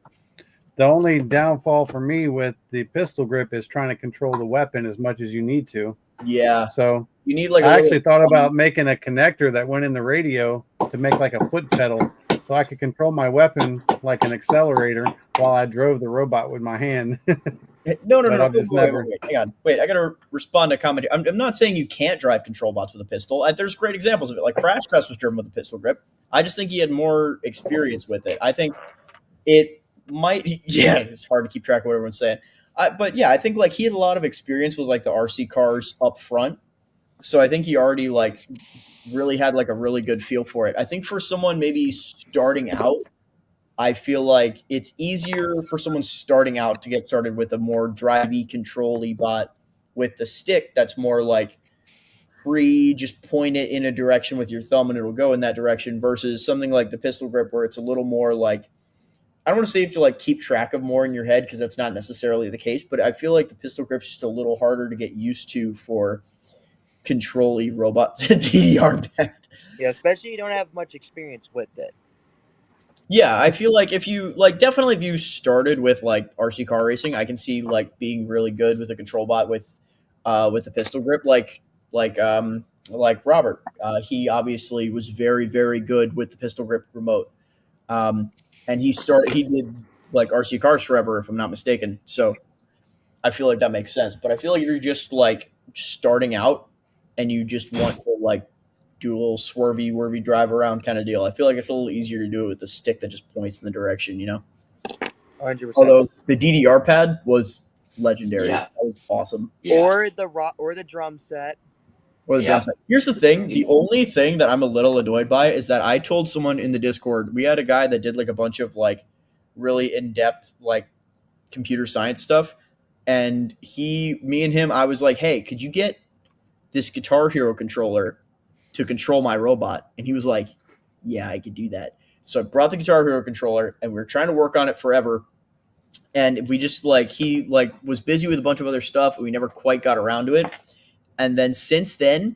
The only downfall for me with the pistol grip is trying to control the weapon as much as you need to. Yeah. So you need like I actually thought about making a connector that went in the radio to make like a foot pedal so I could control my weapon like an accelerator while I drove the robot with my hand. No. But I've just never. Wait, hang on. Wait, I got to respond to a comment. I'm not saying you can't drive control bots with a pistol. There's great examples of it. Like Crash Test was driven with a pistol grip. I just think he had more experience with it. I think it might. Yeah, it's hard to keep track of what everyone's saying. But yeah, I think like he had a lot of experience with like the RC cars up front. So I think he already like really had like a really good feel for it. I think for someone maybe starting out, I feel like it's easier for someone starting out to get started with a more drivey, control-y bot with the stick that's more like free, just point it in a direction with your thumb and it'll go in that direction versus something like the pistol grip where it's a little more like, I don't want to say you have to like keep track of more in your head because that's not necessarily the case, but I feel like the pistol grip's just a little harder to get used to for control-y robot DDR pad. Yeah, especially you don't have much experience with it. Yeah, I feel like if you like definitely if you started with like RC car racing, I can see like being really good with a control bot with the pistol grip like Robert. He obviously was very, very good with the pistol grip remote. And he did like RC cars forever, if I'm not mistaken. So I feel like that makes sense. But I feel like if you're just like starting out and you just want to like do a little swervy drive around kind of deal, I feel like it's a little easier to do it with the stick that just points in the direction, you know? 100%. Although the DDR pad was legendary. Yeah. That was awesome. Yeah. Or the drum set. Or the drum set. Here's the thing. The only thing that I'm a little annoyed by is that I told someone in the Discord, we had a guy that did like a bunch of like really in-depth like computer science stuff. And me and him, I was like, hey, could you get this Guitar Hero controller to control my robot? And he was like, yeah, I could do that. So I brought the Guitar Hero controller and we were trying to work on it forever. And we just like, he like was busy with a bunch of other stuff and we never quite got around to it. And then since then,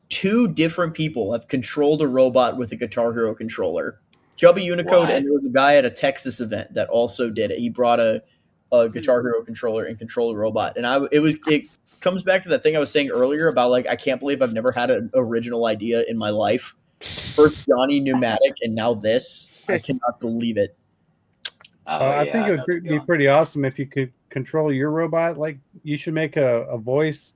2 different people have controlled a robot with a Guitar Hero controller. Chubby Unicode, and there was a guy at a Texas event that also did it. He brought a Guitar Hero controller and controlled a robot. And it comes back to that thing I was saying earlier about like I can't believe I've never had an original idea in my life. First Johnny Pneumatic and now this. I cannot believe it. I think it would be pretty awesome if you could control your robot. Like you should make a voice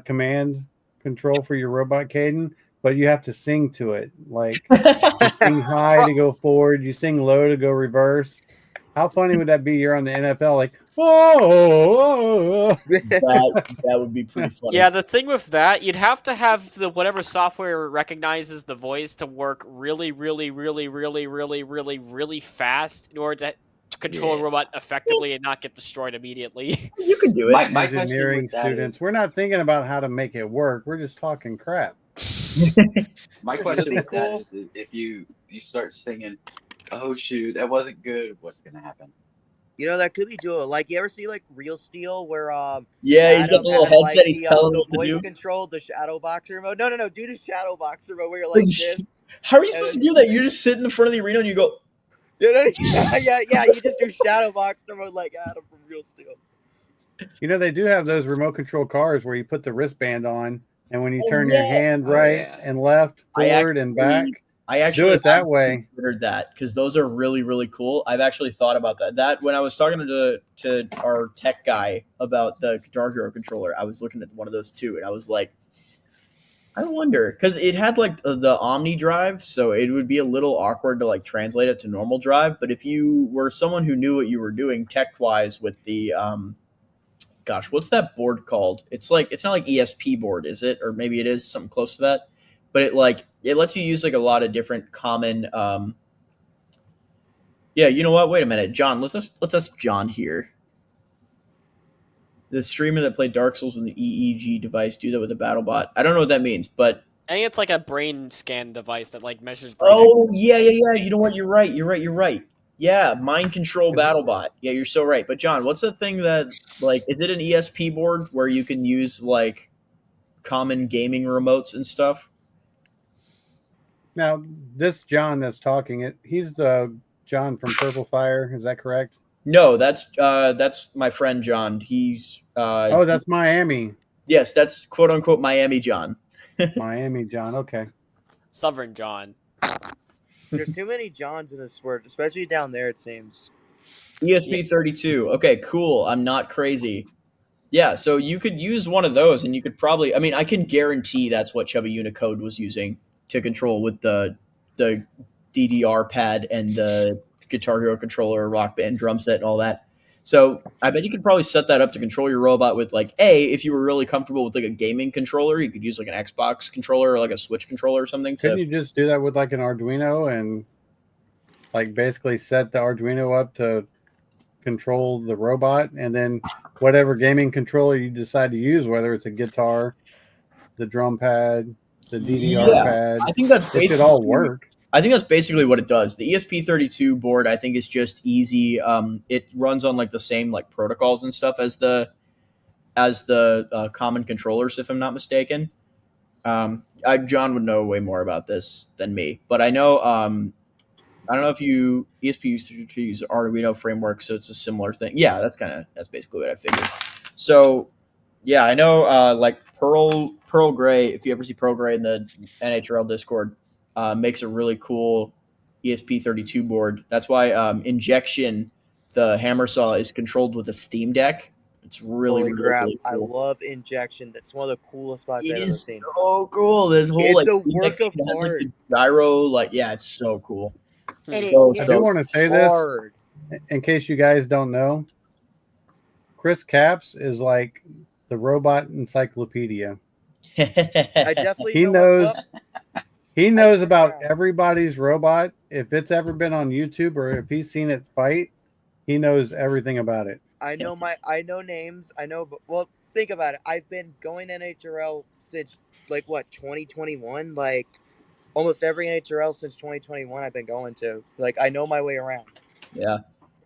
command control for your robot, Caden, but you have to sing to it. Like you sing high to go forward, you sing low to go reverse. How funny would that be? You're on the NFL, like, that would be pretty funny. Yeah, the thing with that, you'd have to have the whatever software recognizes the voice to work really, really, really, really, really, really, really fast in order to control a robot effectively and not get destroyed immediately. You can do it. My Engineering students, we're not thinking about how to make it work. We're just talking crap. My question with that is if you start singing, oh shoot, that wasn't good, what's gonna happen? You know, that could be dual. Like, you ever see like Real Steel where he's got the little headset, like, he's telling the what to voice do. control the shadow boxer mode. No, do the shadow boxer mode where you're like this. How are you supposed to do that? You just sit in the front of the arena and you go yeah, you just do shadow boxer mode like Adam from Real Steel. You know, they do have those remote control cars where you put the wristband on, and when you turn your hand right and left, forward and back, I actually do it that way. Considered that because those are really, really cool. I've actually thought about that. That when I was talking to our tech guy about the Guitar Hero controller, I was looking at one of those too, and I was like, I wonder because it had like the Omni drive, so it would be a little awkward to like translate it to normal drive. But if you were someone who knew what you were doing tech wise with the gosh, what's that board called? It's like it's not like ESP board, is it? Or maybe it is something close to that. But it lets you use like a lot of different common yeah, you know what? Wait a minute. John, let's ask John here. The streamer that played Dark Souls with the EEG device do that with a BattleBot. I don't know what that means, but I think it's like a brain scan device that like measures brain activity. Yeah. You know what? You're right. Yeah, mind control BattleBot. Yeah, you're so right. But John, what's the thing that like is it an ESP board where you can use like common gaming remotes and stuff? Now, this John that's talking, he's John from Purple Fire. Is that correct? No, that's my friend John. He's Oh, that's Miami. Yes, that's quote unquote Miami John. Miami John. Okay. Sovereign John. There's too many Johns in this sport, especially down there. It seems. ESP32. Okay, cool. I'm not crazy. Yeah, so you could use one of those, and you could probably. I mean, I can guarantee that's what Chubby Unicode was using to control with the DDR pad and the Guitar Hero controller, Rock Band drum set, and all that. So I bet you could probably set that up to control your robot with like if you were really comfortable with like a gaming controller, you could use like an Xbox controller or like a Switch controller or something. Couldn't you just do that with like an Arduino and like basically set the Arduino up to control the robot, and then whatever gaming controller you decide to use, whether it's a guitar, the drum pad, the DDR pad, I think that's it should all work. I think that's basically what it does. The ESP32 board, I think, is just easy. It runs on like the same like protocols and stuff as the common controllers, if I'm not mistaken. John would know way more about this than me, but I know. I don't know if you ESP used to use Arduino framework, so it's a similar thing. Yeah, that's basically what I figured. So yeah, I know like Pearl Gray. If you ever see Pearl Gray in the NHRL Discord, makes a really cool ESP32 board. That's why Injection, the hammer saw, is controlled with a Steam Deck. It's really, really I cool. love Injection. That's one of the coolest spots I've ever seen. So cool. This whole It's like a Steam work Deck of has like art. the gyro. Like it's so cool. I do want to say this in case you guys don't know. Chris Capps is like the robot encyclopedia. I definitely He knows about everybody's robot. If it's ever been on YouTube or if he's seen it fight, he knows everything about it. I know names. Well, think about it. I've been going NHRL since like 2021. Like almost every NHRL since 2021 I've been going to. Like I know my way around. Yeah.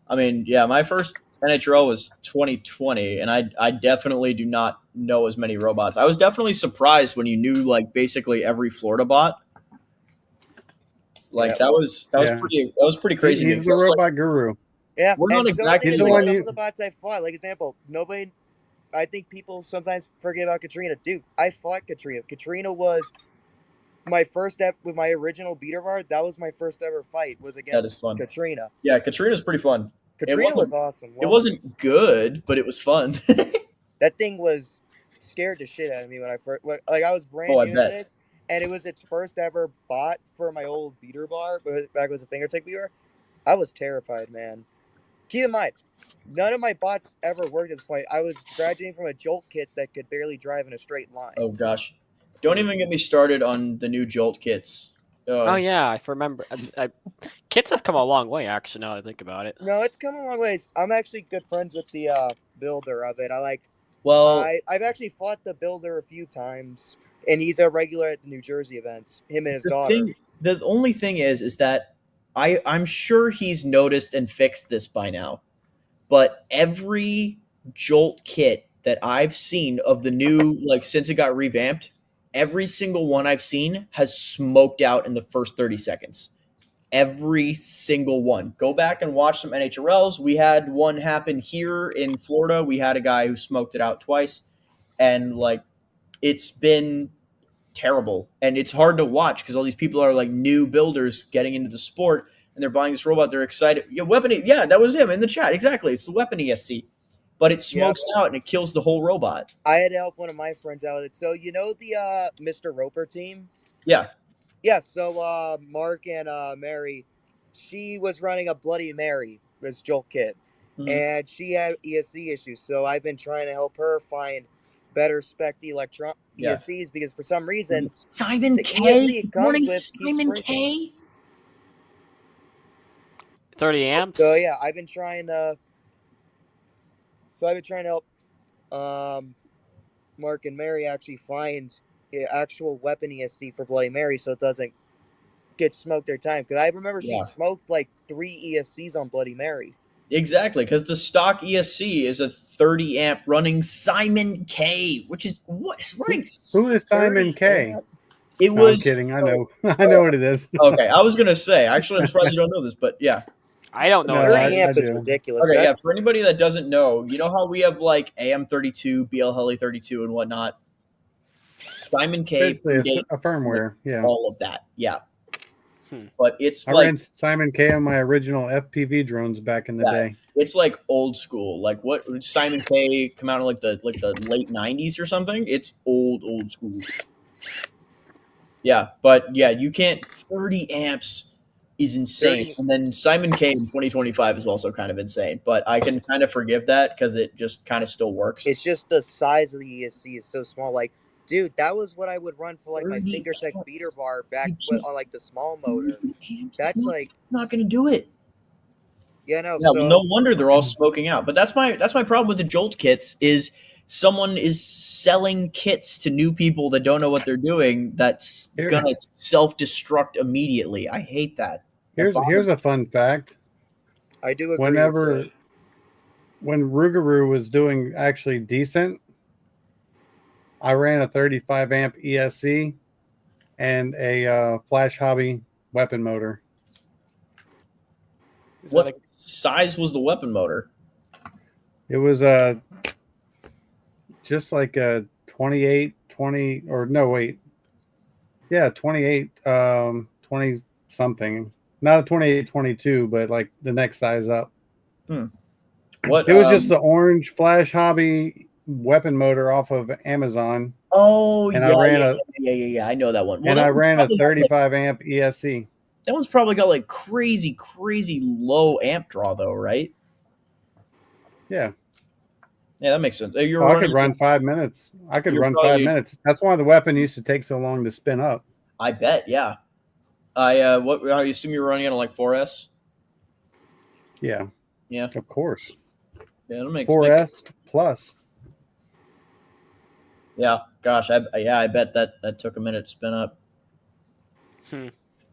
I mean, yeah, my first NHRL was 2020, and I definitely do not know as many robots. I was definitely surprised when you knew like basically every Florida bot. Like that was pretty crazy. He's the robot guru. Yeah, we're not exactly some of the bots I fought. Like example, nobody. I think people sometimes forget about Katrina. Dude, I fought Katrina. Katrina was my first step with my original beater bar. That was my first ever fight. Was against Katrina. Yeah, Katrina's pretty fun. Katrina was awesome. It wasn't good, but it was fun. That thing was scared the shit out of me when I first I was brand new to this, and it was its first ever bot for my old beater bar, but back was a fingertip beater. I was terrified, man. Keep in mind, none of my bots ever worked at this point. I was graduating from a Jolt kit that could barely drive in a straight line. Oh gosh, don't even get me started on the new Jolt kits. Oh yeah, I remember. Kits have come a long way, actually. Now that I think about it. No, it's come a long ways. I'm actually good friends with the builder of it. I've actually fought the builder a few times, and he's a regular at the New Jersey events. Him and his daughter. The only thing is that I'm sure he's noticed and fixed this by now, but every Jolt kit that I've seen of the new, like since it got revamped, every single one I've seen has smoked out in the first 30 seconds. Every single one. Go back and watch some NHRLs. We had one happen here in Florida. We had a guy who smoked it out twice, and like it's been terrible, and it's hard to watch because all these people are like new builders getting into the sport, and they're buying this robot. They're excited. Yeah, weapon. Yeah, that was him in the chat. Exactly, it's the weapon ESC, but it smokes out and it kills the whole robot. I had to help one of my friends out with it. So you know the Mr. Roper team? Yeah. Yeah. So Mark and Mary, she was running a Bloody Mary, this Jolt kit, and she had ESC issues. So I've been trying to help her find better spec ESCs because for some reason Simon K. Morning, Simon K. 30 amps. So yeah, I've been trying to help Mark and Mary actually find the actual weapon ESC for Bloody Mary so it doesn't get smoked their time. Because I remember she smoked like 3 ESCs on Bloody Mary. Exactly, because the stock ESC is a 30 amp running Simon K, which is what is running. Who is Simon K? It No, I'm was. kidding. I know. I know what it is. Okay, I was gonna say. Actually, I'm surprised you don't know this, but yeah. I don't know. No, what that 30 is. amps I is do. ridiculous. Okay, yeah. That's For anybody that doesn't know, you know how we have like AM32, BL Heli 32, and whatnot. Simon K Basically, predates a firmware. Yeah. all of that. Yeah. Hmm. But it's I like ran Simon K on my original FPV drones back in the Yeah. day. it's like old school. Like what would Simon K come out in like the late 90s or something? It's old school. Yeah, but yeah, you can't 30 amps is insane. 30 And then Simon K in 2025 is also kind of insane, but I can kind of forgive that because it just kind of still works. It's just the size of the ESC is so small. Like, dude, that was what I would run for like my 30 FingerTech amps. beater bar back You can't- on like the small motor. 30 amps. That's like, not going to do it. yeah, no. Yeah, well, no So wonder they're all smoking out. But that's my problem with the Jolt kits is someone is selling kits to new people that don't know what they're doing. That's Here- gonna self destruct immediately. I hate that. Here's a fun fact. I do agree. Whenever when Rougarou was doing actually decent, I ran a 35 amp ESC and a Flash Hobby weapon motor. What size was the weapon motor? It was just like a 28, 20, or no, wait. Yeah, 28, 20 something. Not a 28, 22, but like the next size up. What It was just the orange Flash Hobby weapon motor off of Amazon. Oh, and yeah, I ran yeah. I know that one. Well, and that I one ran a probably has, like- 35 amp ESC. that one's probably got like crazy low amp draw though, right? Yeah. Yeah, that makes sense. You're I running, could run 5 minutes. I could You're run probably- 5 minutes. That's why the weapon used to take so long to spin up. I bet, yeah. I assume you're running it on like 4S? Yeah. Yeah. Of course. Yeah, that makes 4S plus. Yeah, gosh, I bet that took a minute to spin up.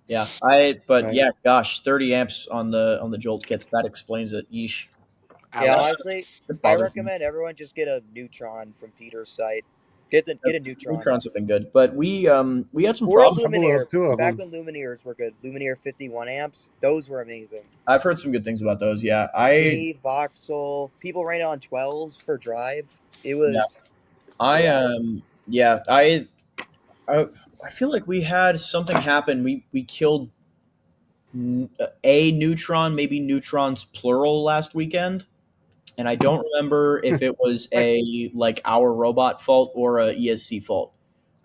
Yeah, Right. yeah, gosh, 30 amps on the Jolt kits, that explains it. Yeesh. Yeah, honestly, It I bothers me. recommend everyone just get a Neutron from Peter's site. Get a Neutron. Neutrons have been good, but we had some Or a problems. Lumineer. Back when Lumineers were good, Lumineer 51 amps, those were amazing. I've heard some good things about those. Yeah, Me, Voxel, people ran it on 12s for drive. It was. I feel like we had something happen. We killed a Neutron, maybe Neutrons plural last weekend, and I don't remember if it was a like our robot fault or a ESC fault.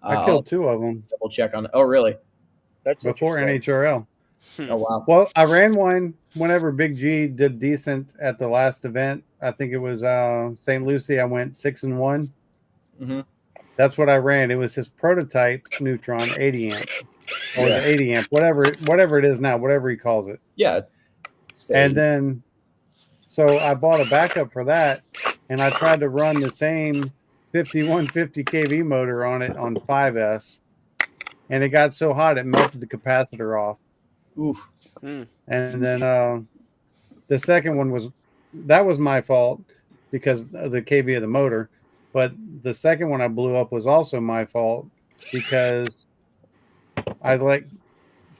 I killed 2 of them. Double check on. Oh, really? That's before NHRL. Oh wow. Well, I ran one whenever Big G did decent at the last event. I think it was St. Lucie. I went 6-1. Mm-hmm. That's what I ran. It was his prototype Neutron 80 amp or the 80 amp, whatever it is now, whatever he calls it. Yeah. And then, so I bought a backup for that, and I tried to run the same 5150 kV motor on it on 5S, and it got so hot it melted the capacitor off. Oof. And then the second one was my fault because of the kV of the motor, but the second one I blew up was also my fault because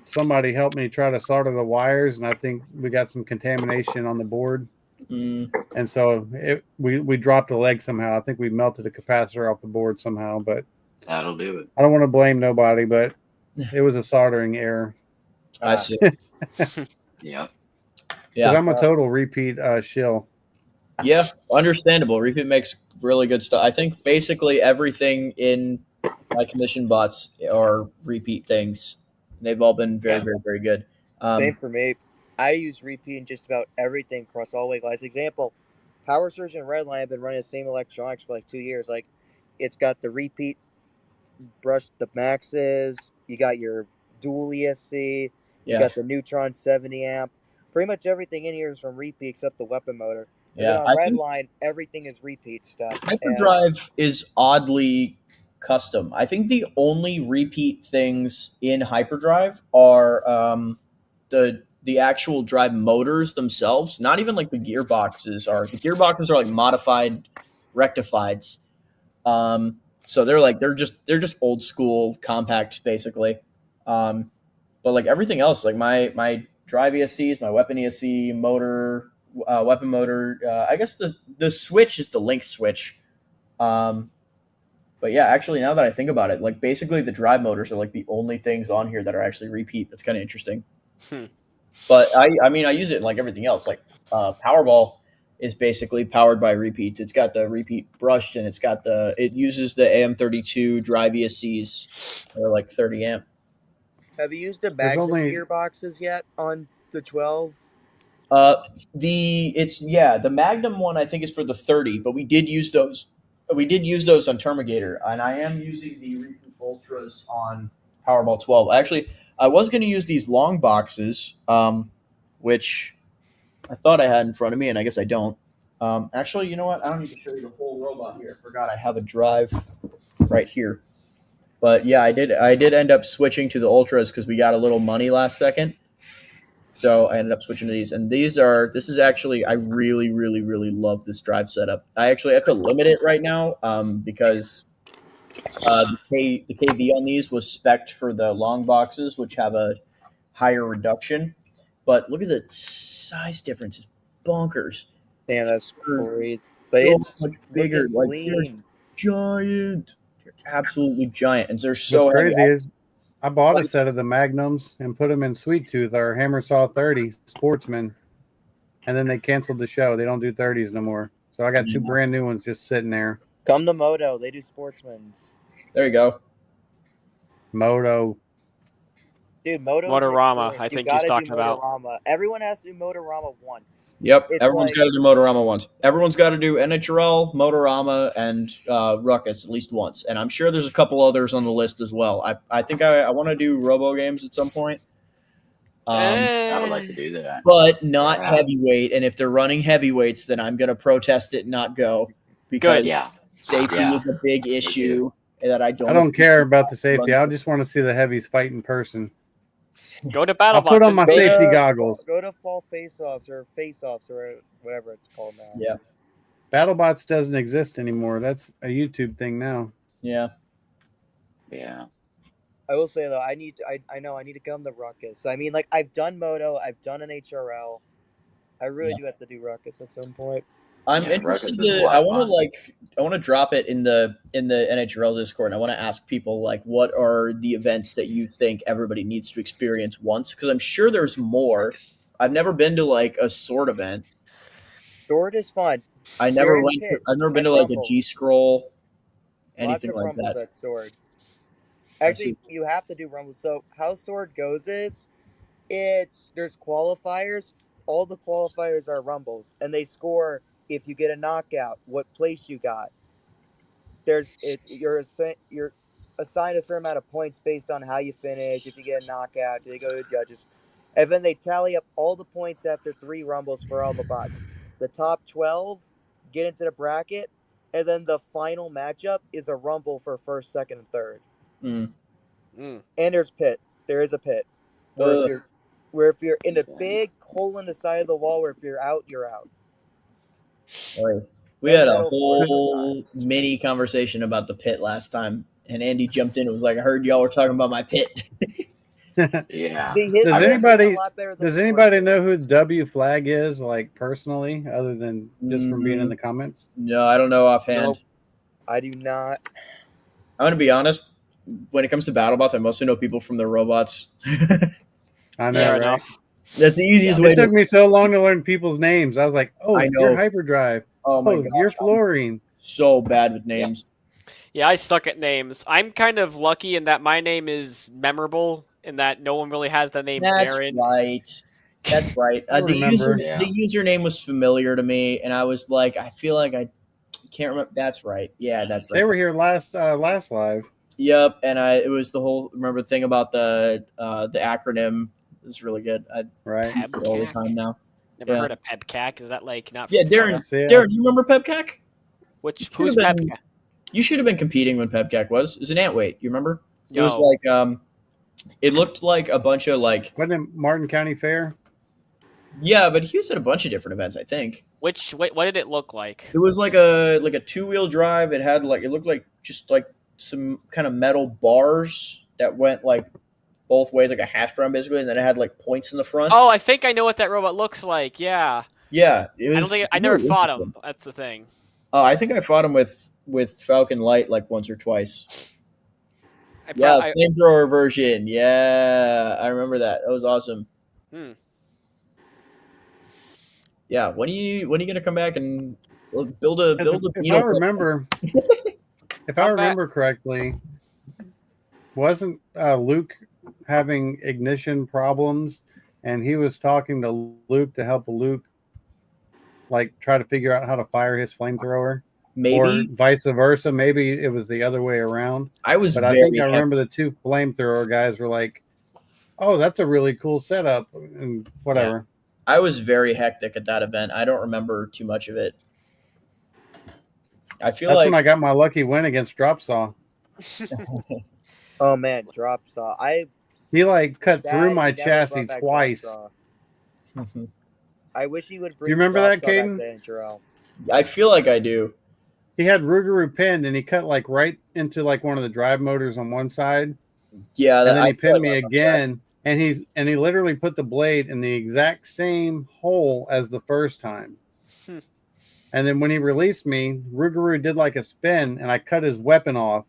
somebody helped me try to solder the wires, and I think we got some contamination on the board. And so we dropped a leg somehow. I think we melted a capacitor off the board somehow, but that'll do it. I don't want to blame nobody, but it was a soldering error. I see. Yeah. Because I'm a total repeat shill. Yeah, understandable. Repeat makes really good stuff. I think basically everything in my commission bots are repeat things. They've all been very, very, very good. Same for me. I use repeat in just about everything across all weight classes. Example, Power Surge and Redline have been running the same electronics for like 2 years. Like, it's got the repeat brush, the Maxes. You got your dual ESC. You got the Neutron 70 amp. Pretty much everything in here is from repeat except the weapon motor. And then on Redline, everything is repeat stuff. Hyperdrive is oddly custom. I think the only repeat things in Hyperdrive are the actual drive motors themselves. Not even like the gearboxes are. The gearboxes are like modified rectifieds. So they're just old school compacts basically. But like everything else, like my drive ESCs, my weapon ESC, motor, weapon motor. I guess the switch is the link switch. But yeah, actually, now that I think about it, like basically the drive motors are like the only things on here that are actually repeat. That's kind of interesting. But I mean, I use it in like everything else. Like Powerball is basically powered by repeats. It's got the repeat brushed, and it uses the AM32 drive ESCs. They're like 30 amp. Have you used the There's Magnum only- gearboxes yet on the 12? The Magnum one I think is for the 30, but we did use those. We did use those on Termigator, and I am using the Recoup Ultras on Powerball 12. Actually, I was going to use these long boxes, which I thought I had in front of me, and I guess I don't. Actually, you know what? I don't need to show you the whole robot here. I forgot I have a drive right here. But yeah, I did end up switching to the Ultras because we got a little money last second. So I ended up switching to these, and this is actually, I really, really, really love this drive setup. I actually have to limit it right now because the KV on these was spec'd for the long boxes, which have a higher reduction. But look at the size difference; it's bonkers. Damn, that's great. But So it's much bigger. looking Like they're clean. giant. They're absolutely giant, and they're What's so heavy. crazy is I bought a set of the Magnums and put them in Sweet Tooth, our Hammer Saw 30 Sportsman, and then they canceled the show. They don't do 30s no more. So I got two brand new ones just sitting there. Come to Moto. They do Sportsmans. There you go. Moto. Dude, Motorama, I think he's talking about. Motorama. Everyone has to do Motorama once. Yep, It's everyone's like- got to do Motorama once. Everyone's got to do NHRL, Motorama, and Ruckus at least once. And I'm sure there's a couple others on the list as well. I think I want to do Robo Games at some point. I would like to do that. But not heavyweight. And if they're running heavyweights, then I'm going to protest it and not go. Because safety is a big issue that I don't care about the safety. I just want to see the heavies fight in person. Go to BattleBots. I'll put on my safety goggles. Go to Fall Face-Offs or whatever it's called now. Yeah. BattleBots doesn't exist anymore. That's a YouTube thing now. Yeah. Yeah. I will say though, I need to come to Ruckus. I mean, like I've done Moto, I've done NHRL. I really do have to do Ruckus at some point. I'm interested to. I want to drop it in the NHRL Discord. And I want to ask people like, what are the events that you think everybody needs to experience once? Because I'm sure there's more. I've never been to like a sword event. Sword is fun. I've never been to like a G Scroll. Anything like that. At Sword. Actually, you have to do Rumble. So how Sword goes is, there's qualifiers. All the qualifiers are Rumbles, and they score if you get a knockout, what place you got. You're assigned a certain amount of points based on how you finish. If you get a knockout, they go to the judges, and then they tally up all the points after 3 Rumbles for all the bots. The top 12 get into the bracket, and then the final matchup is a Rumble for first, second, and third. And there's pit. There is a pit where if you're in a big hole in the side of the wall, where if you're out, you're out. Right. We had a whole mini conversation about the pit last time, and Andy jumped in and was like, "I heard y'all were talking about my pit." Yeah. Does anybody know who W Flag is, like personally, other than just from being in the comments? No, I don't know offhand. Nope. I do not. I'm gonna be honest. When it comes to BattleBots, I mostly know people from the robots. I know, right? That's the easiest way. It took me so long to learn people's names. I was like, "Oh, I know. you're Hyperdrive. Oh my gosh, you're Fluorine." So bad with names. Yeah, I suck at names. I'm kind of lucky in that my name is memorable, in that no one really has the name Darren. That's right. The username was familiar to me, and I was like, I feel like I can't remember. That's right. Yeah, that's right. They were here last live. Yep, and it was the whole thing about the acronym. It was really good. I use it all the time now. Never heard of PEBCAC. Is that like not? Yeah, Darren. Darren, do you remember PEBCAC? Who's PEBCAC? You should have been competing when PEBCAC was. It was an Antweight. You remember? No. It was like it looked like a bunch of like. Wasn't it Martin County Fair? Yeah, but he was at a bunch of different events. I think. What did it look like? It was like a 2-wheel drive. It had it looked like just like some kind of metal bars that went like both ways, like a hash brown basically, and then it had like points in the front. Oh, I think I know what that robot looks like. Yeah. Yeah, I never fought him. That's the thing. I think I fought him with Falcon Light like once or twice. Flamethrower version. Yeah, I remember that. That was awesome. Yeah, when are you gonna come back and build a If I remember, if I remember correctly, wasn't Luke having ignition problems, and he was talking to Luke to help Luke like try to figure out how to fire his flamethrower? Maybe, or vice versa. Maybe it was the other way around. I think I remember the two flamethrower guys were like, "Oh, that's a really cool setup," and whatever. Yeah. I was very hectic at that event. I don't remember too much of it. I feel that's like when I got my lucky win against Dropsaw. Oh man, Dropsaw! He like cut through my chassis twice. I wish he would bring. Do you remember that, Caden? Caden? I feel like I do. He had Rougarou pinned, and he cut like right into like one of the drive motors on one side. Yeah, and then he pinned me again, and he literally put the blade in the exact same hole as the first time. And then when he released me, Rougarou did like a spin, and I cut his weapon off.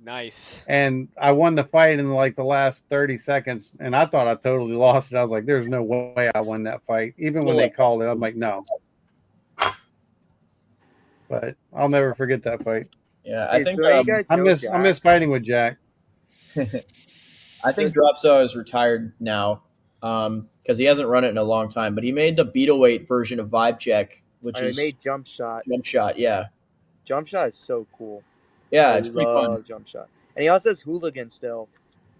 Nice. And I won the fight in like the last 30 seconds, and I thought I totally lost it. I was like, "There's no way I won that fight." Even when they called it, I'm like, "No." But I'll never forget that fight. Yeah, I think I miss fighting with Jack. I think Dropsaw is retired now because he hasn't run it in a long time. But he made the Beetleweight version of Vibe Check, which is made Jump Shot. Jump Shot, yeah. Jump Shot is so cool. Yeah, it's pretty fun. Jump Shot, and he also has Hooligan still.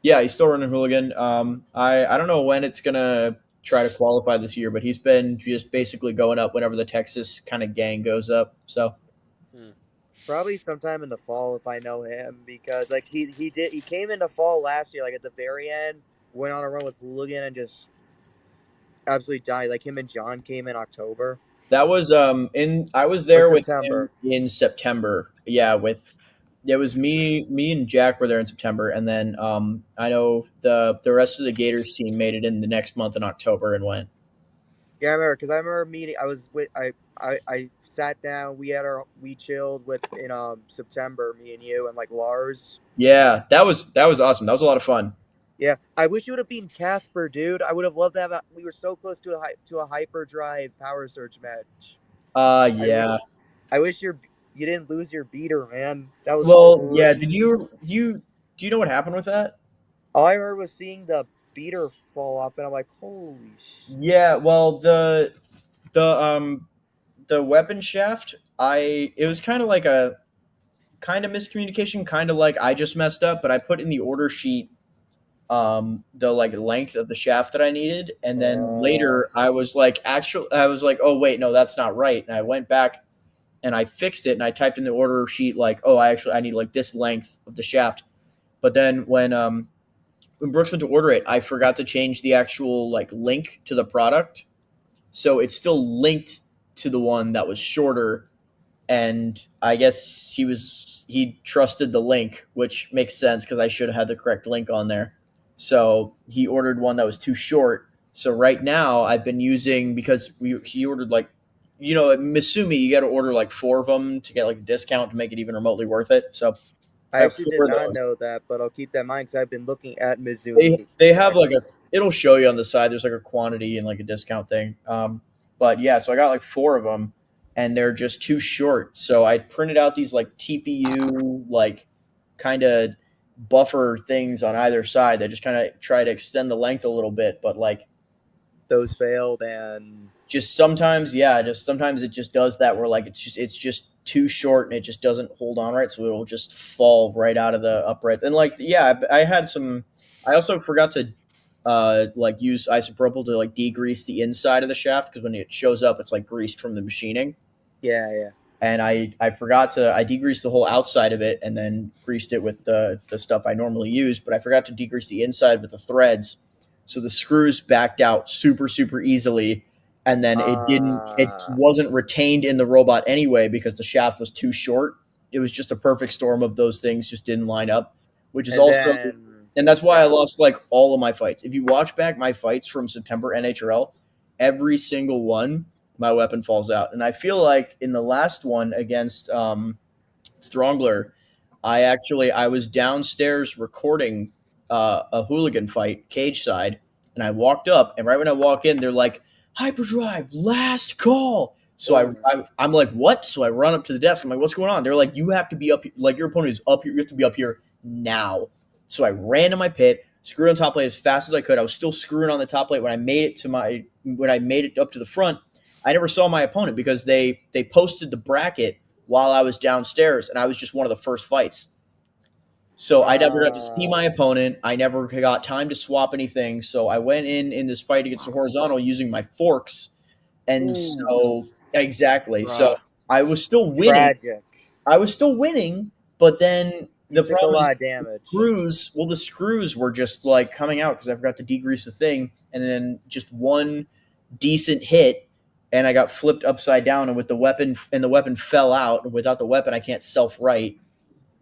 Yeah, he's still running Hooligan. I don't know when it's gonna try to qualify this year, but he's been just basically going up whenever the Texas kind of gang goes up. So probably sometime in the fall if I know him, because like he came in the fall last year, like at the very end, went on a run with Hooligan and just absolutely died. Like him and John came in October. That was I was there with him in September. Yeah, it was me and Jack were there in September, and then I know the rest of the Gators team made it in the next month in October and went. Yeah, I remember meeting. I sat down. We chilled in September. Me and you and like Lars. Yeah, that was awesome. That was a lot of fun. Yeah, I wish you would have been Casper, dude. I would have loved to have. We were so close to a hyperdrive power surge match. Yeah. I wish you didn't lose your beater, man. That was yeah. Did you do you know what happened with that? All I remember was seeing the beater fall off, and I'm like, holy shit. Yeah, well, the weapon shaft, it was kind of like a miscommunication, kind of like I just messed up, but I put in the order sheet the like length of the shaft that I needed, and then later I was like, oh wait, no, that's not right, and I went back and I fixed it, and I typed in the order sheet like, oh, I need like this length of the shaft, but then when Brooks went to order it, I forgot to change the actual like link to the product, so it's still linked to the one that was shorter, and I guess he trusted the link, which makes sense because I should have had the correct link on there. So he ordered one that was too short. So right now I've been using, because he ordered like, at Misumi you got to order like 4 of them to get like a discount to make it even remotely worth it. So I actually did not know that, but I'll keep that in mind because I've been looking at Misumi. They have like it'll show you on the side. There's like a quantity and like a discount thing. But yeah, so I got like 4 of them, and they're just too short. So I printed out these like TPU like kind of buffer things on either side that just kind of try to extend the length a little bit, but like those failed, and sometimes it just does that where like it's just too short and it just doesn't hold on right, so it'll just fall right out of the uprights. And like I also forgot to like use isopropyl to like degrease the inside of the shaft, because when it shows up it's like greased from the machining. Yeah. And I degreased the whole outside of it and then greased it with the stuff I normally use, but I forgot to degrease the inside with the threads. So the screws backed out super, super easily. And then it wasn't retained in the robot anyway because the shaft was too short. it was just a perfect storm of those things just didn't line up, which is And also, then- and that's why I lost like all of my fights. If you watch back my fights from September NHRL, every single one, my weapon falls out. And I feel like in the last one against Throngler, I was downstairs recording a hooligan fight, cage side, and I walked up, and right when I walk in, they're like, "Hyperdrive, last call." So I'm like, "What?" So I run up to the desk. I'm like, "What's going on?" They're like, "You have to be up. Like your opponent is up here. You have to be up here now." So I ran to my pit, screwed on top plate as fast as I could. I was still screwing on the top plate when I made it up to the front. I never saw my opponent because they posted the bracket while I was downstairs, and I was just one of the first fights. So I never got to see my opponent. I never got time to swap anything. So I went in this fight against the horizontal using my forks, and so exactly. So I was still winning. Tragic. I was still winning, but then You the took a problem lot is of damage. the screws were just like coming out because I forgot to degrease the thing, and then just one decent hit, and I got flipped upside down, and the weapon fell out. And without the weapon, I can't self-right.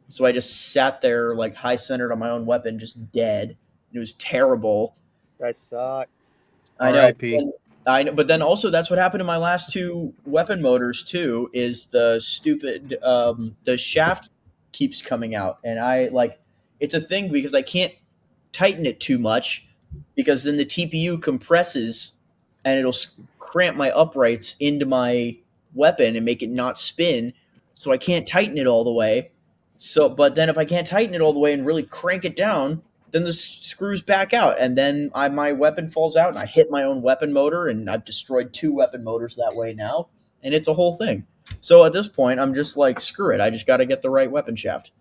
So I just sat there like high centered on my own weapon, just dead. It was terrible. That sucks. I know. R.I.P. I know, but then also that's what happened in my last two weapon motors too. Is the stupid the shaft keeps coming out, and I like it's a thing because I can't tighten it too much because then the TPU compresses and it'll cramp my uprights into my weapon and make it not spin. So I can't tighten it all the way. So, but then if I can't tighten it all the way and really crank it down, then the screws back out, and then my weapon falls out, and I hit my own weapon motor, and I've destroyed 2 weapon motors that way now, and it's a whole thing. So at this point, I'm just like, screw it. I just got to get the right weapon shaft.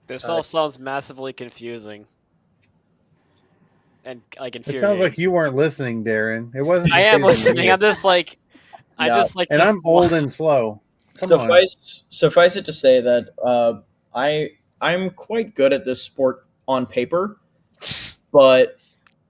This all sounds massively confusing. And like It infuriating. sounds like you weren't listening, Darren. It wasn't. I am listening. I'm just like, and I'm old and slow. Suffice it to say that I'm quite good at this sport on paper, but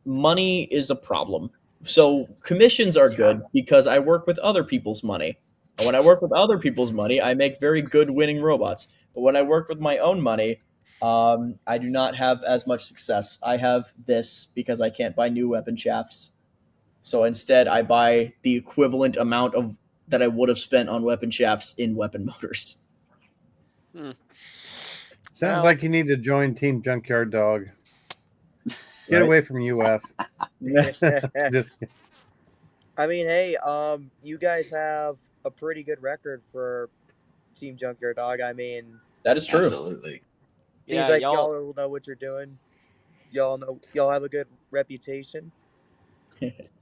money is a problem. So commissions are good because I work with other people's money. And when I work with other people's money, I make very good winning robots. But when I work with my own money, I do not have as much success. I have this because I can't buy new weapon shafts. So instead, I buy the equivalent amount of that I would have spent on weapon shafts in weapon motors. Sounds like you need to join Team Junkyard Dog. Get away from UF. Just I mean, hey, you guys have a pretty good record for Team Junkyard Dog. I mean, that is true. Absolutely. Seems like y'all know what you're doing. Y'all have a good reputation.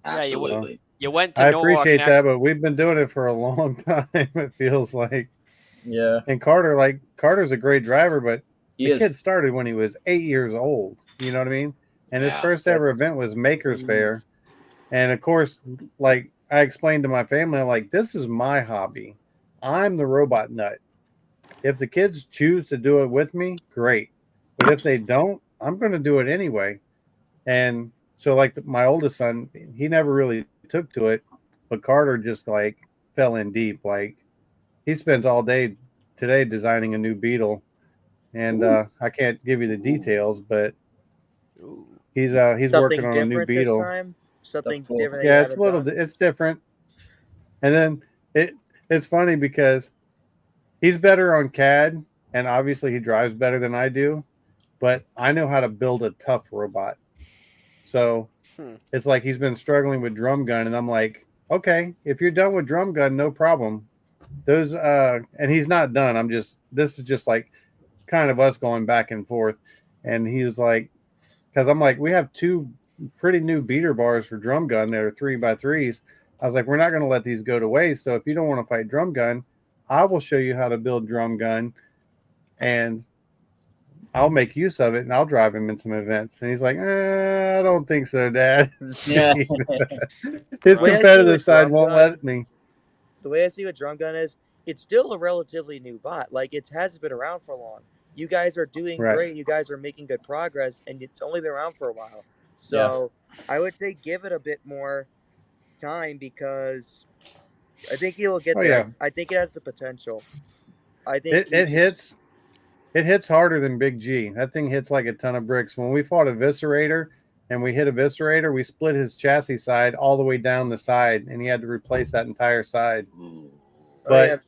Absolutely. You went to I Norwalk appreciate that, but we've been doing it for a long time. It feels like. Yeah. And Carter's a great driver, but the kid started when he was 8 years old. You know what I mean? And his first ever event was Maker's Fair. And of course, like I explained to my family, I'm like, this is my hobby. I'm the robot nut. If the kids choose to do it with me, great. But if they don't, I'm going to do it anyway. And so, like my oldest son, he never really took to it, but Carter just like fell in deep. Like he spent all day today designing a new Beetle, and I can't give you the details, but he's working on a new Beetle. This time? Something different. Yeah, it's different. And then it's funny because he's better on CAD, and obviously he drives better than I do, but I know how to build a tough robot. So it's like he's been struggling with drum gun, and I'm like, okay, if you're done with drum gun, no problem. Those and he's not done. This is just like kind of us going back and forth. And he was like, because I'm like, we have 2 pretty new beater bars for drum gun that are 3x3s. I was like, we're not going to let these go to waste. So if you don't want to fight drum gun, I will show you how to build drum gun, and I'll make use of it, and I'll drive him in some events. And he's like, I don't think so, Dad. Yeah. His competitive side won't let me. The way I see what drum gun is, it's still a relatively new bot. Like, it hasn't been around for long. You guys are doing great. You guys are making good progress, and it's only been around for a while. So I would say give it a bit more time because I think it will get there. I think it has the potential. I think it hits harder than Big G. That thing hits like a ton of bricks. When we fought Eviscerator and we hit Eviscerator, we split his chassis side all the way down the side, and he had to replace that entire side. But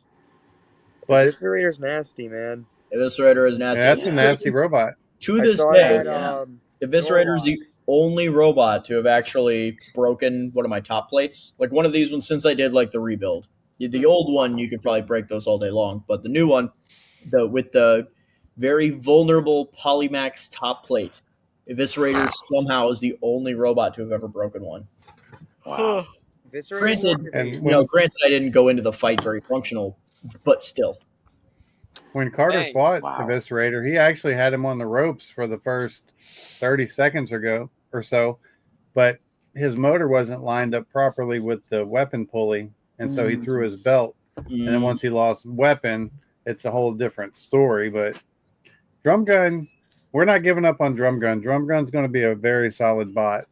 Eviscerator's nasty, man. Eviscerator is nasty. Yeah, that's a nasty robot. To I this saw day, it at, Eviscerator is the only robot to have actually broken one of my top plates. Like one of these ones, since I did like the rebuild. The old one, you could probably break those all day long, but the new one, with the very vulnerable Polymax top plate, Eviscerator somehow is the only robot to have ever broken one. Wow. Granted, granted, I didn't go into the fight very functional, but still. When Carter fought Eviscerator, he actually had him on the ropes for the first 30 seconds or so, but his motor wasn't lined up properly with the weapon pulley, and so he threw his belt. And then once he lost weapon, it's a whole different story. But Drum Gun, we're not giving up on Drum Gun. Drum Gun's going to be a very solid bot.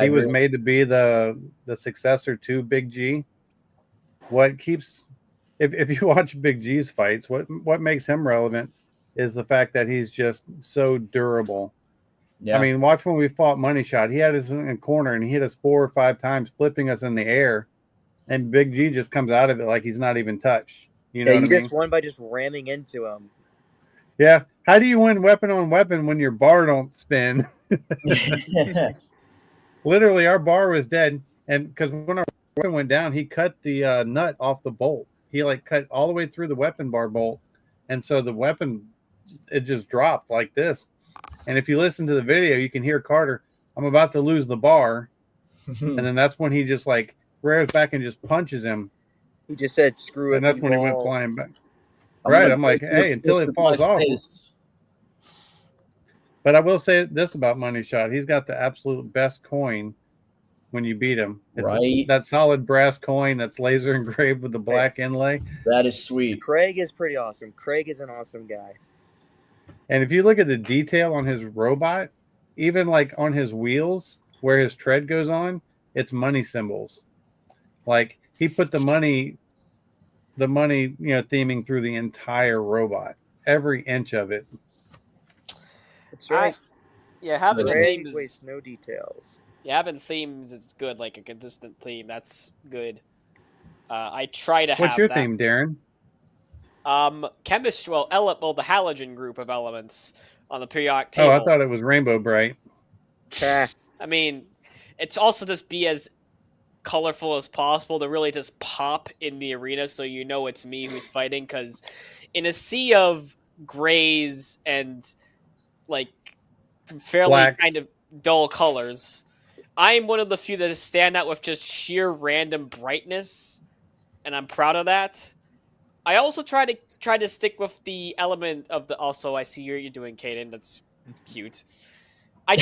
He was made to be the successor to Big G. What keeps, if you watch Big G's fights, what makes him relevant is the fact that he's just so durable. Yeah. I mean, watch when we fought Money Shot. He had us in a corner and he hit us 4 or 5 times, flipping us in the air, and Big G just comes out of it like he's not even touched. You know what I mean? Just won by just ramming into him. Yeah. How do you win weapon on weapon when your bar don't spin? Literally, our bar was dead, and because when our weapon went down, he cut the nut off the bolt. He cut all the way through the weapon bar bolt, and so the weapon, it just dropped like this. And if you listen to the video, you can hear Carter, I'm about to lose the bar. And then that's when he just rears back and just punches him. He just said, screw it. And that's when he went flying back. Right. I'm like, hey, until it falls off. But I will say this about Money Shot. He's got the absolute best coin when you beat him. It's that solid brass coin that's laser engraved with the black inlay. That is sweet. Craig is pretty awesome. Craig is an awesome guy. And if you look at the detail on his robot, even on his wheels where his tread goes on, it's money symbols. He put the money, theming through the entire robot, every inch of it. That's right. Having a theme wastes no details. Yeah, having themes is good, like a consistent theme. That's good. I try to have. What's your theme, Darren? Chemistry. The halogen group of elements on the periodic table. Oh, I thought it was Rainbow Bright. I mean, it's also just be as colorful as possible to really just pop in the arena, so you know it's me who's fighting. Because in a sea of grays and fairly blacks, kind of dull colors, I'm one of the few that stand out with just sheer random brightness, and I'm proud of that. I also try to stick with the element of the. Also, I see you're doing Caden. That's cute. I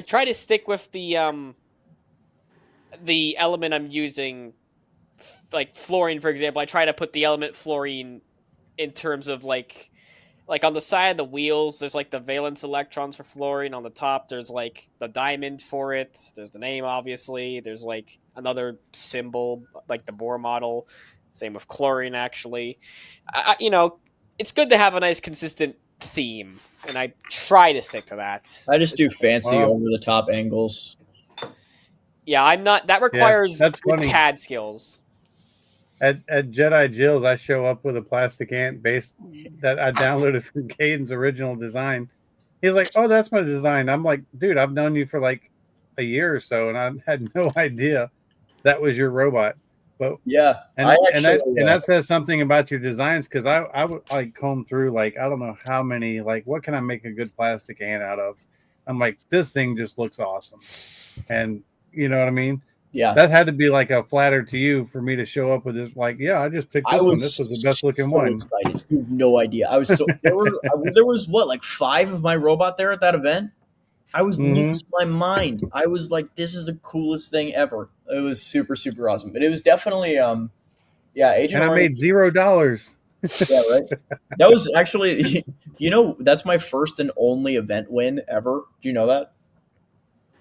try to stick with the element I'm using, like fluorine, for example. I try to put the element fluorine in terms of like on the side of the wheels, there's the valence electrons for fluorine. On the top, there's the diamond for it. There's the name, obviously. There's another symbol, like the Bohr model. Same with chlorine, actually. It's good to have a nice, consistent theme, and I try to stick to that. I just do fancy over-the-top angles. Yeah, I'm not. That requires good CAD skills. At Jedi Jill's, I show up with a plastic ant base that I downloaded from Caden's original design. He's like, "Oh, that's my design." I'm like, "Dude, I've known you for a year or so, and I had no idea that was your robot." But that says something about your designs, because I would comb through I don't know how many what can I make a good plastic ant out of? I'm like, this thing just looks awesome, and you know what I mean. Yeah, that had to be a flatter to you for me to show up with this. I just picked this one. This was the best looking one. Excited. You have no idea. I was so there was 5 of my robot there at that event. I was losing my mind. I was like, this is the coolest thing ever. It was super, super awesome. But it was definitely Agent and I made $0. Yeah, right. That was actually that's my first and only event win ever. Do you know that?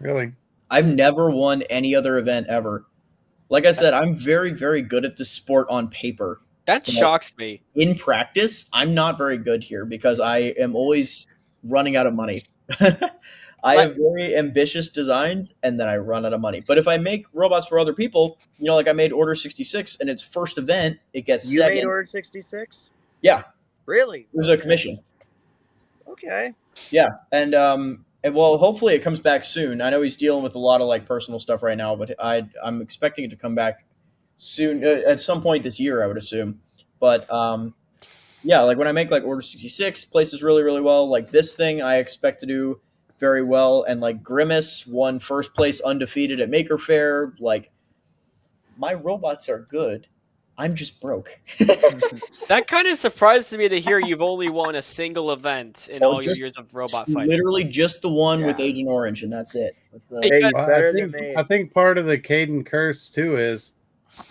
Really? I've never won any other event ever. Like I said, I'm very, very good at this sport on paper. That shocks me. In practice, I'm not very good here because I am always running out of money. I have very ambitious designs and then I run out of money. But if I make robots for other people, like I made Order 66 and its first event, it gets You second. made Order 66? Yeah. Really? It was a commission. Okay. Yeah, and well, hopefully it comes back soon. I know he's dealing with a lot of like personal stuff right now, but I'm expecting it to come back soon at some point this year, I would assume. But yeah, like when I make like Order 66, places really really well. Like this thing, I expect to do very well, and like Grimace won first place undefeated at Maker Faire. Like my robots are good. I'm just broke. That kind of surprises me to hear you've only won a single event in all your years of robot fighting. Literally just the one with Agent Orange, and that's it. Hey, he's better than me. I think part of the Caden curse too is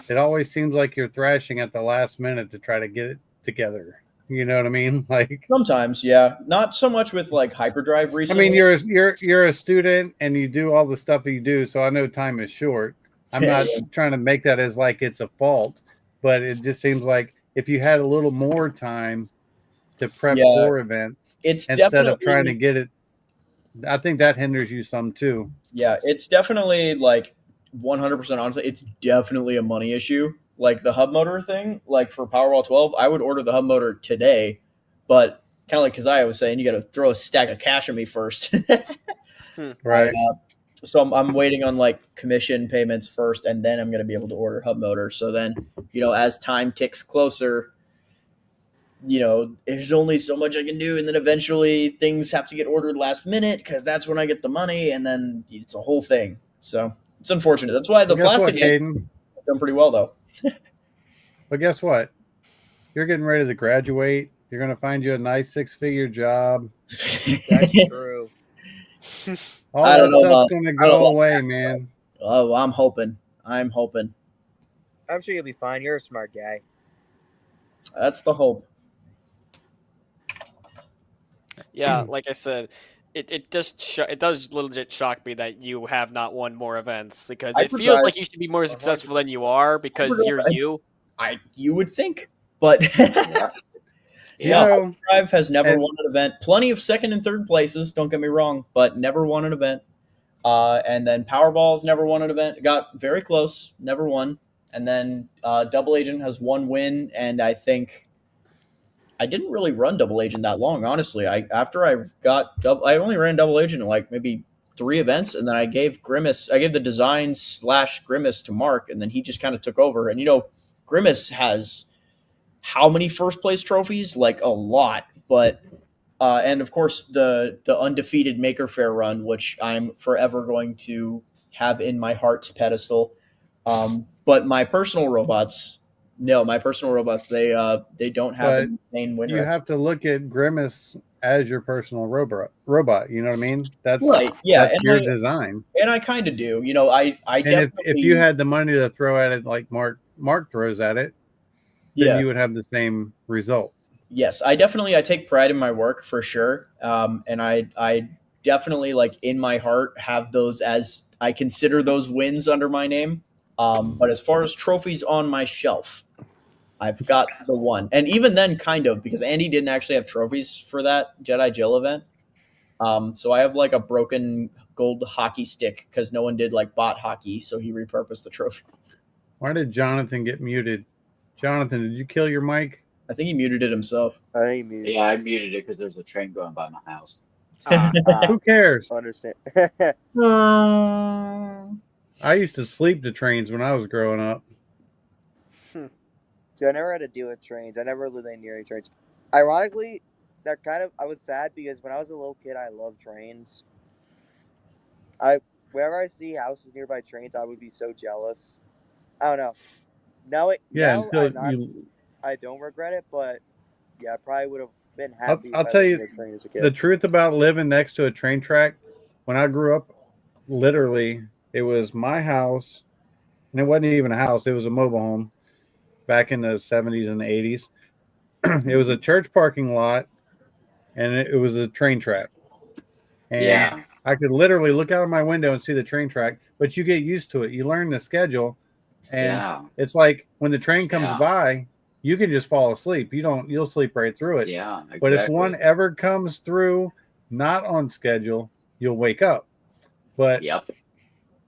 it always seems like you're thrashing at the last minute to try to get it together. You know what I mean? Like sometimes, yeah. Not so much with like hyperdrive recently. I mean, you're a student and you do all the stuff you do, so I know time is short. I'm not trying to make that as like it's a fault, but it just seems like if you had a little more time to prep for events instead of trying to get it, I think that hinders you some too. Yeah, it's definitely like 100% honestly, it's definitely a money issue. Like the hub motor thing, like for Powerball 12, I would order the hub motor today, but kind of like Keziah was saying, you got to throw a stack of cash at me first. Right. So I'm waiting on like commission payments first, and then I'm going to be able to order hub motor. So then, as time ticks closer, there's only so much I can do, and then eventually things have to get ordered last minute because that's when I get the money, and then it's a whole thing. So it's unfortunate. That's why the plastic has done pretty well, though. But guess what? You're getting ready to graduate. You're going to find you a nice 6-figure job. That's true. All that stuff's going to go away, man. Oh, I'm hoping. I'm sure you'll be fine. You're a smart guy. That's the hope. Yeah, like I said, it does legit shock me that you have not won more events because it feels like you should be more successful than you are because you're you. You would think, but Drive has never won an event. Plenty of second and third places, don't get me wrong, but never won an event. And then Powerball's never won an event. Got very close, never won. And then Double Agent has one win, and I think I didn't really run Double Agent that long, honestly. I only ran Double Agent in like maybe 3 events, and then I gave the design / Grimace to Mark, and then he just kind of took over. And Grimace has how many first place trophies? Like a lot, but and of course the undefeated Maker Faire run, which I'm forever going to have in my heart's pedestal. But my personal robots, they don't have an insane win rate. You rate. have to look at Grimace as your personal robot. You know what I mean? That's right. Yeah, that's your design. And I kind of do. I definitely. If you had the money to throw at it like Mark throws at it, then you would have the same result. Yes, I take pride in my work for sure. And I definitely like in my heart have those as I consider those wins under my name. But as far as trophies on my shelf, I've got the one. And even then kind of because Andy didn't actually have trophies for that Jedi Jill event. So I have like a broken gold hockey stick because no one did like bot hockey. So he repurposed the trophies. Why did Jonathan get muted? Jonathan, did you kill your mic? I think he muted it himself. I muted it because there's a train going by my house. Who cares? Understand. I used to sleep to trains when I was growing up. See, I never had to deal with trains. I never lived near any trains. Ironically, I was sad because when I was a little kid, I loved trains. Whenever I see houses nearby trains, I would be so jealous. I don't know. I don't regret it, but yeah, I probably would have been happy. I'll tell you train as a kid. The truth about living next to a train track. When I grew up, literally, it was my house, and it wasn't even a house. It was a mobile home back in the 70s and the 80s. It was a church parking lot, and it was a train track. And I could literally look out of my window and see the train track, but you get used to it. You learn the schedule. And it's like when the train comes by, you can just fall asleep. You'll sleep right through it. Yeah, exactly. But if one ever comes through not on schedule, you'll wake up. But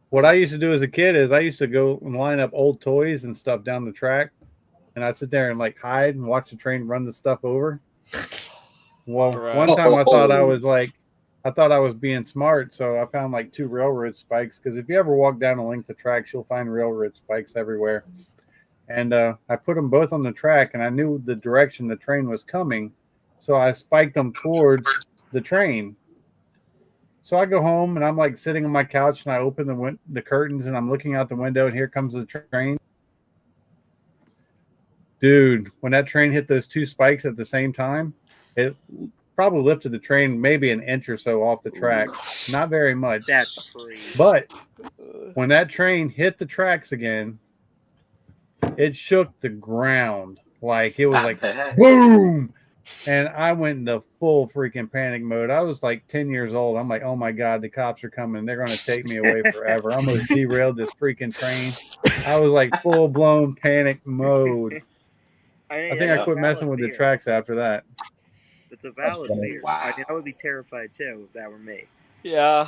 what I used to do as a kid is I used to go and line up old toys and stuff down the track, and I'd sit there and like hide and watch the train run the stuff over. Well, one time I thought I was being smart, so I found like 2 railroad spikes, because if you ever walk down a length of tracks, you'll find railroad spikes everywhere. And I put them both on the track, and I knew the direction the train was coming, so I spiked them towards the train. So I go home, and I'm like sitting on my couch, and I open the curtains, and I'm looking out the window, and here comes the train. Dude, when that train hit those 2 spikes at the same time, it probably lifted the train maybe an inch or so off the track. Not very much. That's crazy. But when that train hit the tracks again, it shook the ground. Like it was like boom. And I went into full freaking panic mode. I was like 10 years old. I'm like, oh my God, the cops are coming. They're going to take me away forever. I almost derailed this freaking train. I was like full blown panic mode. I think I quit messing with the tracks after that. It's a valid fear. Wow. I mean, I would be terrified too if that were me. Yeah.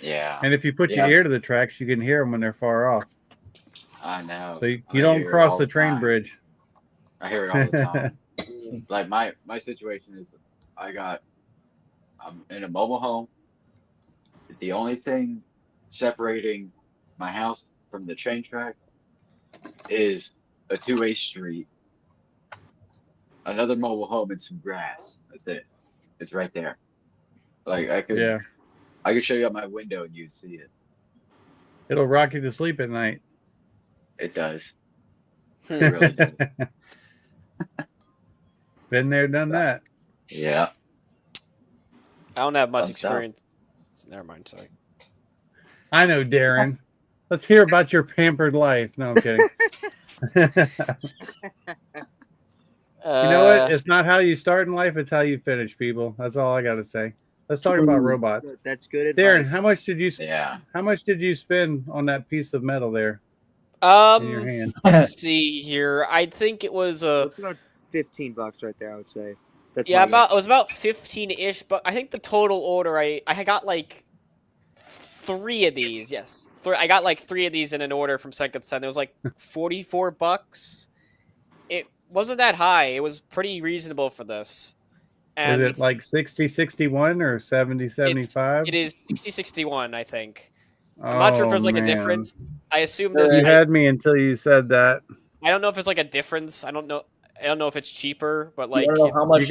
Yeah. And if you put your ear to the tracks, you can hear them when they're far off. I know. So you don't cross the train bridge. I hear it all the time. Like my situation is, I'm in a mobile home. The only thing separating my house from the train track is a 2-way street, another mobile home, and some grass. That's it. It's right there. Like I could show you out my window and you'd see it. It'll rock you to sleep at night. It does. It really does. Been there, done that. Yeah. I don't have much experience. Never mind. Sorry. I know, Darren. Let's hear about your pampered life. No, I'm kidding. You know what? It's not how you start in life; it's how you finish, people. That's all I got to say. Let's talk about robots. That's good advice. Darren, how much did you? How much did you spend on that piece of metal there? In your hand. Let's see here. I think it was it's about $15 right there. I would say. That's it was about 15-ish, but I think the total order I got like 3 of these. Yes, I got like 3 of these in an order from Second Son. It was like $44. It wasn't that high. It was pretty reasonable for this. And is it like 60-61 or 70-75? It is 60-61, I think. I'm not sure if there's like a difference. I assume there's. You had me until you said that. I don't know if there's like a difference. I don't know if it's cheaper, but like. You don't know how much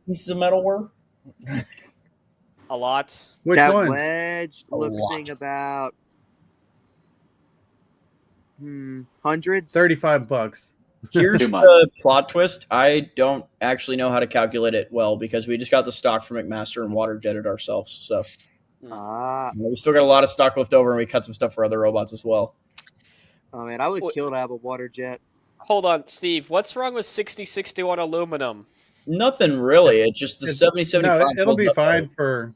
pieces of metal were? A lot. Which that ones? wedge looks about hundreds. $35. Here's the plot twist. I don't actually know how to calculate it well because we just got the stock from McMaster and water jetted ourselves. So we still got a lot of stock left over, and we cut some stuff for other robots as well. Oh man, I would kill to have a water jet. Hold on, Steve. What's wrong with 60-61 aluminum? Nothing really. It's just the 70-75. No, it'll be fine for.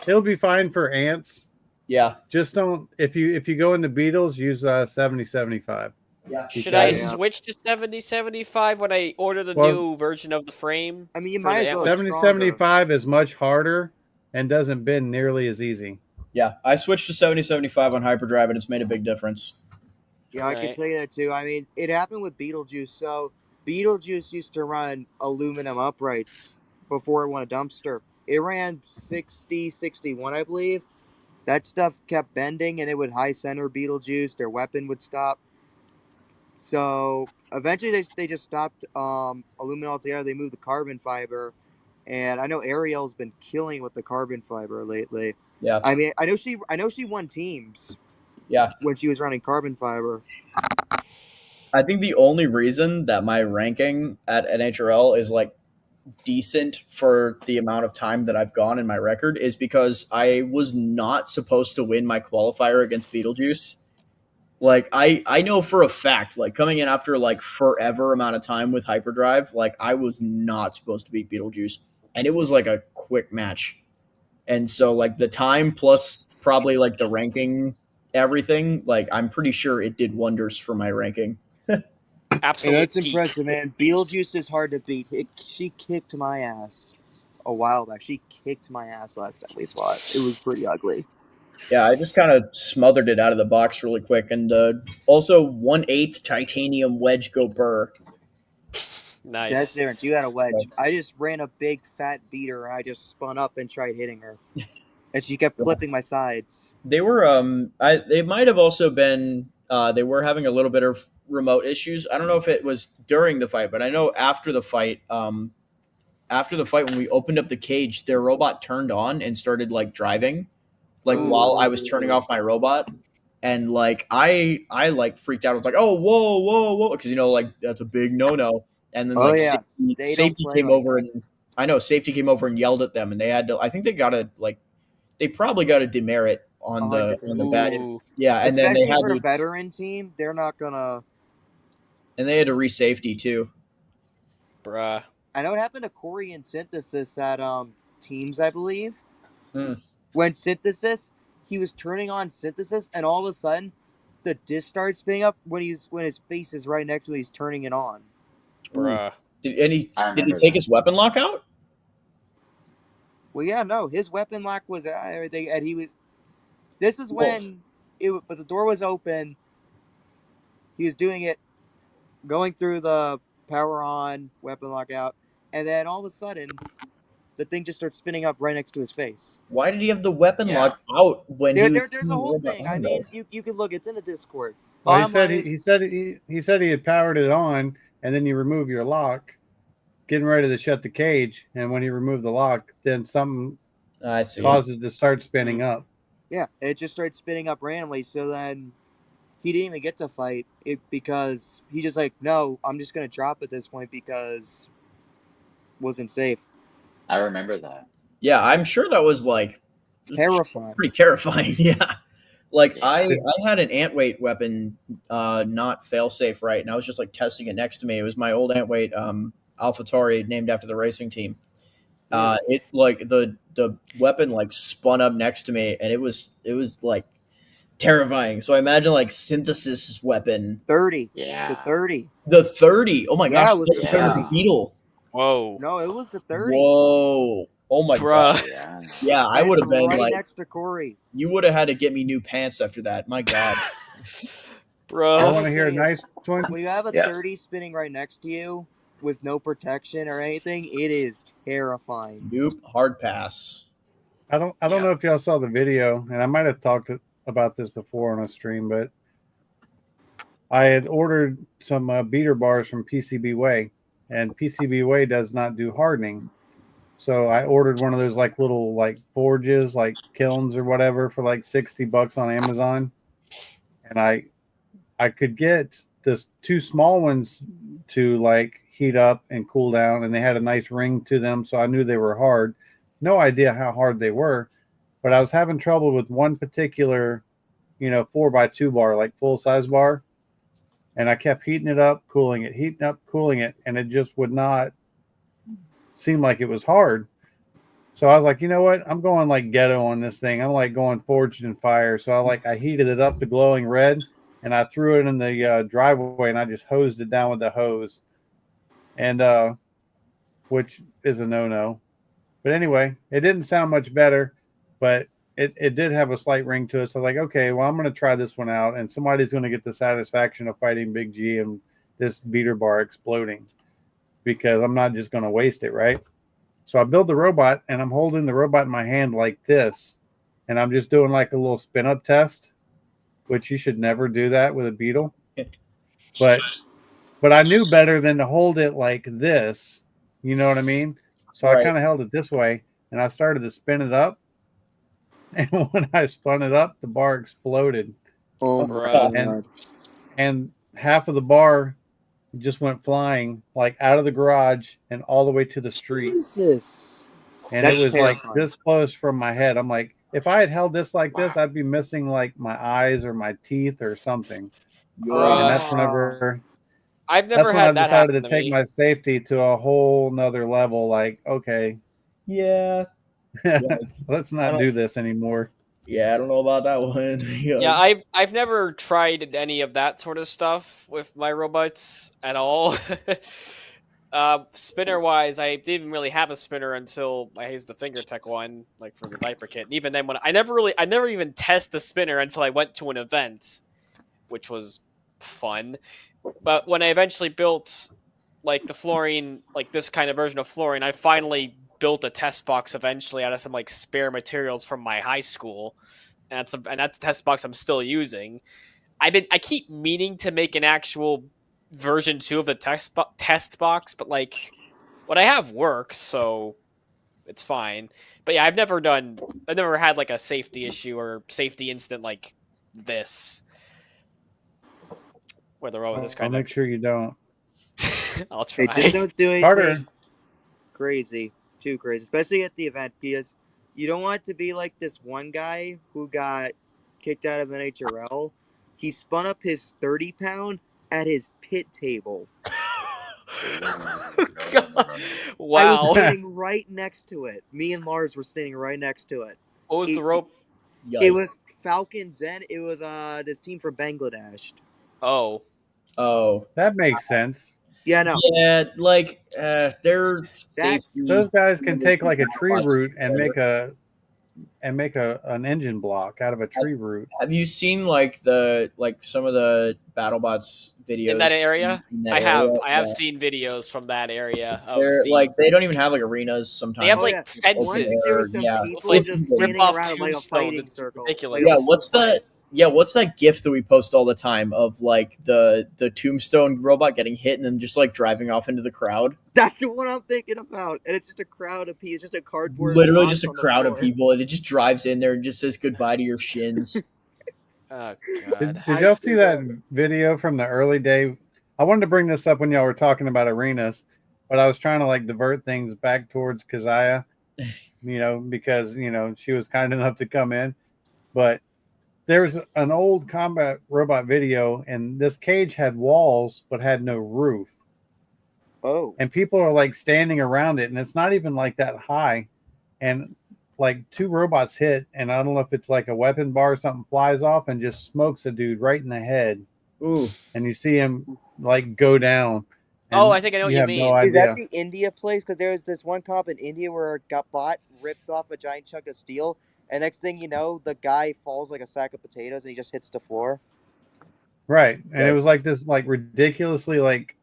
It'll be fine for ants. Yeah. Just don't if you go into Beetles, use 70-75. Yeah. Should I switch to 70-75 when I order the new version of the frame? I mean, you might as well. 70-75 is much harder and doesn't bend nearly as easy. Yeah, I switched to 70-75 on hyperdrive, and it's made a big difference. Yeah, I can tell you that too. I mean, it happened with Beetlejuice. So Beetlejuice used to run aluminum uprights before it went a dumpster. It ran 60-61, I believe. That stuff kept bending, and it would high center Beetlejuice. Their weapon would stop. So eventually they just stopped aluminum altogether. They moved the carbon fiber. And I know Ariel's been killing with the carbon fiber lately. Yeah. I mean, I know she won teams. Yeah. When she was running carbon fiber. I think the only reason that my ranking at NHRL is like decent for the amount of time that I've gone in my record is because I was not supposed to win my qualifier against Beetlejuice. Like I know for a fact, like coming in after like forever amount of time with hyperdrive, like I was not supposed to beat Beetlejuice. And it was like a quick match. And so like the time plus probably like the ranking, everything, like I'm pretty sure it did wonders for my ranking. Absolute that's geek. impressive, man. Beetlejuice is hard to beat. She kicked my ass a while back. She kicked my ass last time we fought. It was pretty ugly. Yeah, I just kind of smothered it out of the box really quick, and also 1/8 titanium wedge go burr. Nice. That's different. You had a wedge. I just ran a big fat beater. I just spun up and tried hitting her, and she kept clipping my sides. They were they might have also been they were having a little bit of remote issues. I don't know if it was during the fight, but I know after the fight when we opened up the cage, their robot turned on and started like driving, like while I was turning off my robot. And like I like freaked out. I was like, "Oh, whoa!" Because like that's a big no. And then like safety came over and I know safety came over and yelled at them, and they had to. I think they probably got a demerit on the badge. Yeah, and then they especially had for a veteran team, they're not gonna. And they had to re-safety too. Bruh. I know it happened to Corey and Synthesis at Teams, I believe. When Synthesis, he was turning on Synthesis, and all of a sudden, the disc started spinning up when his face is right next to it. He's turning it on. Bruh. Did he take his weapon lock out? Well, yeah, no, his weapon lock was everything, and he was. This is when but the door was open. He was doing it, going through the power on, weapon lock out, and then all of a sudden, the thing just starts spinning up right next to his face. Why did he have the weapon lock out when there's a whole thing? I mean, you can look. It's in the Discord. Well, he said he had powered it on, and then you remove your lock, getting ready to shut the cage, and when you remove the lock, then something caused it to start spinning up. Yeah, it just started spinning up randomly. So then he didn't even get to fight it because he just like, no, I'm just gonna drop at this point because it wasn't safe. I remember that. Yeah, I'm sure that was like terrifying. Pretty terrifying, yeah. Like I had an antweight weapon not fail safe right, and I was just like testing it next to me. It was my old antweight AlphaTauri named after the racing team. It like the weapon like spun up next to me, and it was like terrifying. So I imagine like Synthesis weapon 30. Yeah. The 30. The 30. Oh my gosh, it was the 30. the Beetle. Whoa. No, it was the 30. Whoa. Oh my god. Yeah, I would have been right like next to Corey. You would have had to get me new pants after that. My god. Bro. I want to hear a nice one. When you have a 30 spinning right next to you with no protection or anything, it is terrifying. Nope, hard pass. I don't know if y'all saw the video, and I might have talked about this before on a stream, but I had ordered some beater bars from PCB Way, and PCB Way does not do hardening. So I ordered one of those like little like forges, like kilns or whatever, for like $60 on Amazon, and I could get this 2 small ones to like heat up and cool down, and they had a nice ring to them, so I knew they were hard. No idea how hard they were, but I was having trouble with one particular, 4x2 bar, like full size bar, and I kept heating it up, cooling it, heating up, cooling it, and it just would not seem like it was hard. So I was like, you know what? I'm going like ghetto on this thing. I'm like going forged in fire. So I heated it up to glowing red, and I threw it in the driveway, and I just hosed it down with the hose, and which is a no-no. But anyway, it didn't sound much better, but it did have a slight ring to it. So like, okay, well, I'm going to try this one out, and somebody's going to get the satisfaction of fighting Big G and this beater bar exploding, because I'm not just going to waste it, right? So I build the robot, and I'm holding the robot in my hand like this, and I'm just doing like a little spin-up test, which you should never do that with a beetle. But I knew better than to hold it like this. You know what I mean? So I kind of held it this way, and I started to spin it up. And when I spun it up, the bar exploded. Oh my god! And half of the bar just went flying like out of the garage and all the way to the street. Jesus. And it was like this close from my head. I'm like, if I had held this like this, I'd be missing like my eyes or my teeth or something. And that's whenever I've never had that happen. I decided to take my safety to a whole nother level. Like, okay, yeah, let's not do this anymore. Yeah, I don't know about that one. Yeah, I've never tried any of that sort of stuff with my robots at all. Spinner wise, I didn't really have a spinner until I used the FingerTech one, like for the diaper kit. And even then, when I never even test the spinner until I went to an event, which was fun. But when I eventually built like the fluorine, like this kind of version of fluorine, I finally built a test box eventually out of some like spare materials from my high school, and that's a test box I'm still using. I keep meaning to make an actual version 2 of the test box, but like what I have works, so it's fine. But yeah, I've never had like a safety issue or safety incident like this, where the robot this I'll kind of. make sure you don't. I'll Hey, try. just don't do anything Carter. crazy, too crazy, especially at the event, because you don't want it to be like this one guy who got kicked out of NHRL. He spun up his 30-pound at his pit table. I was Wow. standing right next to it. Me and Lars were standing right next to it. What was the rope? It was Falcon Zen. It was this team from Bangladesh. Oh. Oh. That makes sense. Yeah, no. Yeah, like they're safety. Those guys can take like a tree robots root and make an engine block out of a tree root. Have you seen like some of the BattleBots videos In that area? in that I have. area? I have Yeah. seen videos from that area. They're like they don't even have like arenas sometimes. They have like fences. One thing, there were some people like, just rip standing off around like a tombstone. fighting It's circle. ridiculous. Yeah, what's that GIF that we post all the time of like the tombstone robot getting hit and then just like driving off into the crowd? That's the one I'm thinking about, and it's just a crowd of people. It's just a cardboard. Literally box just a on the crowd of floor. people, and it just drives in there and just says goodbye to your shins. Oh Did god. y'all see that video from the early day? I wanted to bring this up when y'all were talking about arenas, but I was trying to like divert things back towards Keziah, because she was kind enough to come in. But there's an old combat robot video, and this cage had walls but had no roof. Oh. And people are like standing around it, and it's not even like that high. And like 2 robots hit, and I don't know if it's like a weapon bar or something flies off and just smokes a dude right in the head. Ooh. And you see him like go down. Oh, I think I know what you mean. No Is that idea. the India place? Because there was this one cop in India where a bot ripped off a giant chunk of steel, and next thing you know, the guy falls like a sack of potatoes and he just hits the floor. Right. And it was like this like ridiculously like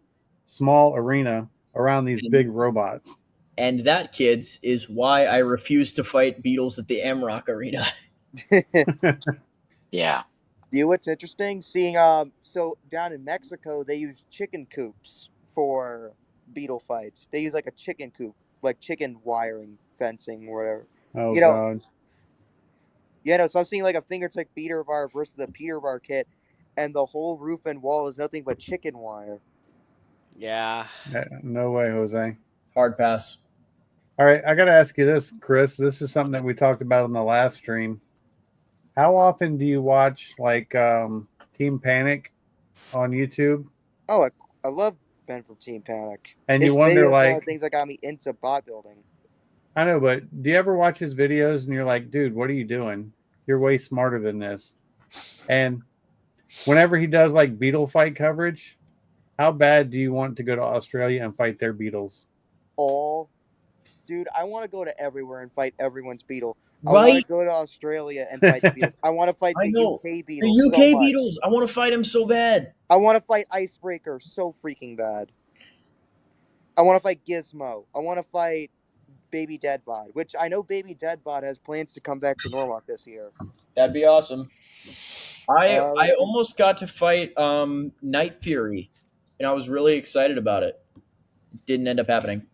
small arena around these big robots. And that, kids, is why I refuse to fight beetles at the Amrock Arena. Yeah. You know what's interesting? Seeing so down in Mexico they use chicken coops for beetle fights. They use like a chicken coop, like chicken wiring fencing or whatever. Oh God. Yeah, no, so I'm seeing like a FingerTech beater bar versus a Peter bar kit, and the whole roof and wall is nothing but chicken wire. Yeah. No way, Jose. Hard pass. All right, I got to ask you this, Chris. This is something that we talked about on the last stream. How often do you watch like Team Panic on YouTube? Oh, I love Ben from Team Panic. And His you wonder, videos, like, one of the things that got me into bot building. I know, but do you ever watch his videos and you're like, dude, what are you doing? You're way smarter than this. And whenever he does like beetle fight coverage, how bad do you want to go to Australia and fight their beetles? Dude, I want to go to everywhere and fight everyone's beetle. Right? I want to go to Australia and fight the beetles. I want to fight the UK beetles. The UK so much. beetles. I want to fight them so bad. I want to fight Icebreaker so freaking bad. I want to fight Gizmo. I want to fight Baby Deadbot, which I know Baby Deadbot has plans to come back to Norwalk this year. That'd be awesome. I almost got to fight Night Fury, and I was really excited about it. It didn't end up happening.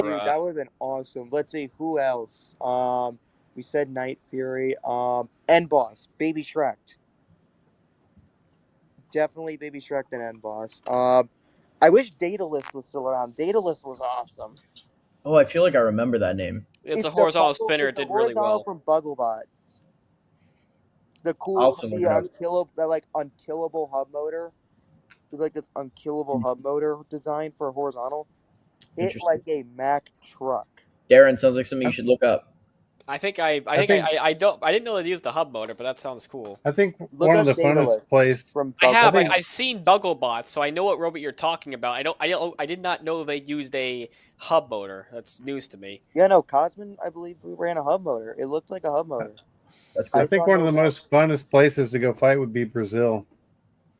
Dude, that would have been awesome. Let's see who else. We said Night Fury. End Boss, Baby Shrek. Definitely Baby Shrek and End Boss. I wish Daedalus was still around. Daedalus was awesome. Oh, I feel like I remember that name. It's a horizontal spinner. It did really well. From Bugglebots. The cool, unkillable hub motor. It was like this unkillable hub motor design for a horizontal. Hit like a Mack truck. Darren, sounds like something you should look up. I didn't know they used the hub motor, but that sounds cool. I think Look one up of the funnest Daedalus places. from I have. think- I've seen Bugglebots, so I know what robot you're talking about. I did not know they used a hub motor. That's news to me. Yeah, no, Cosmin, I believe we ran a hub motor. It looked like a hub motor. That's I cool. think saw one of no the most vents. funnest places to go fight would be Brazil.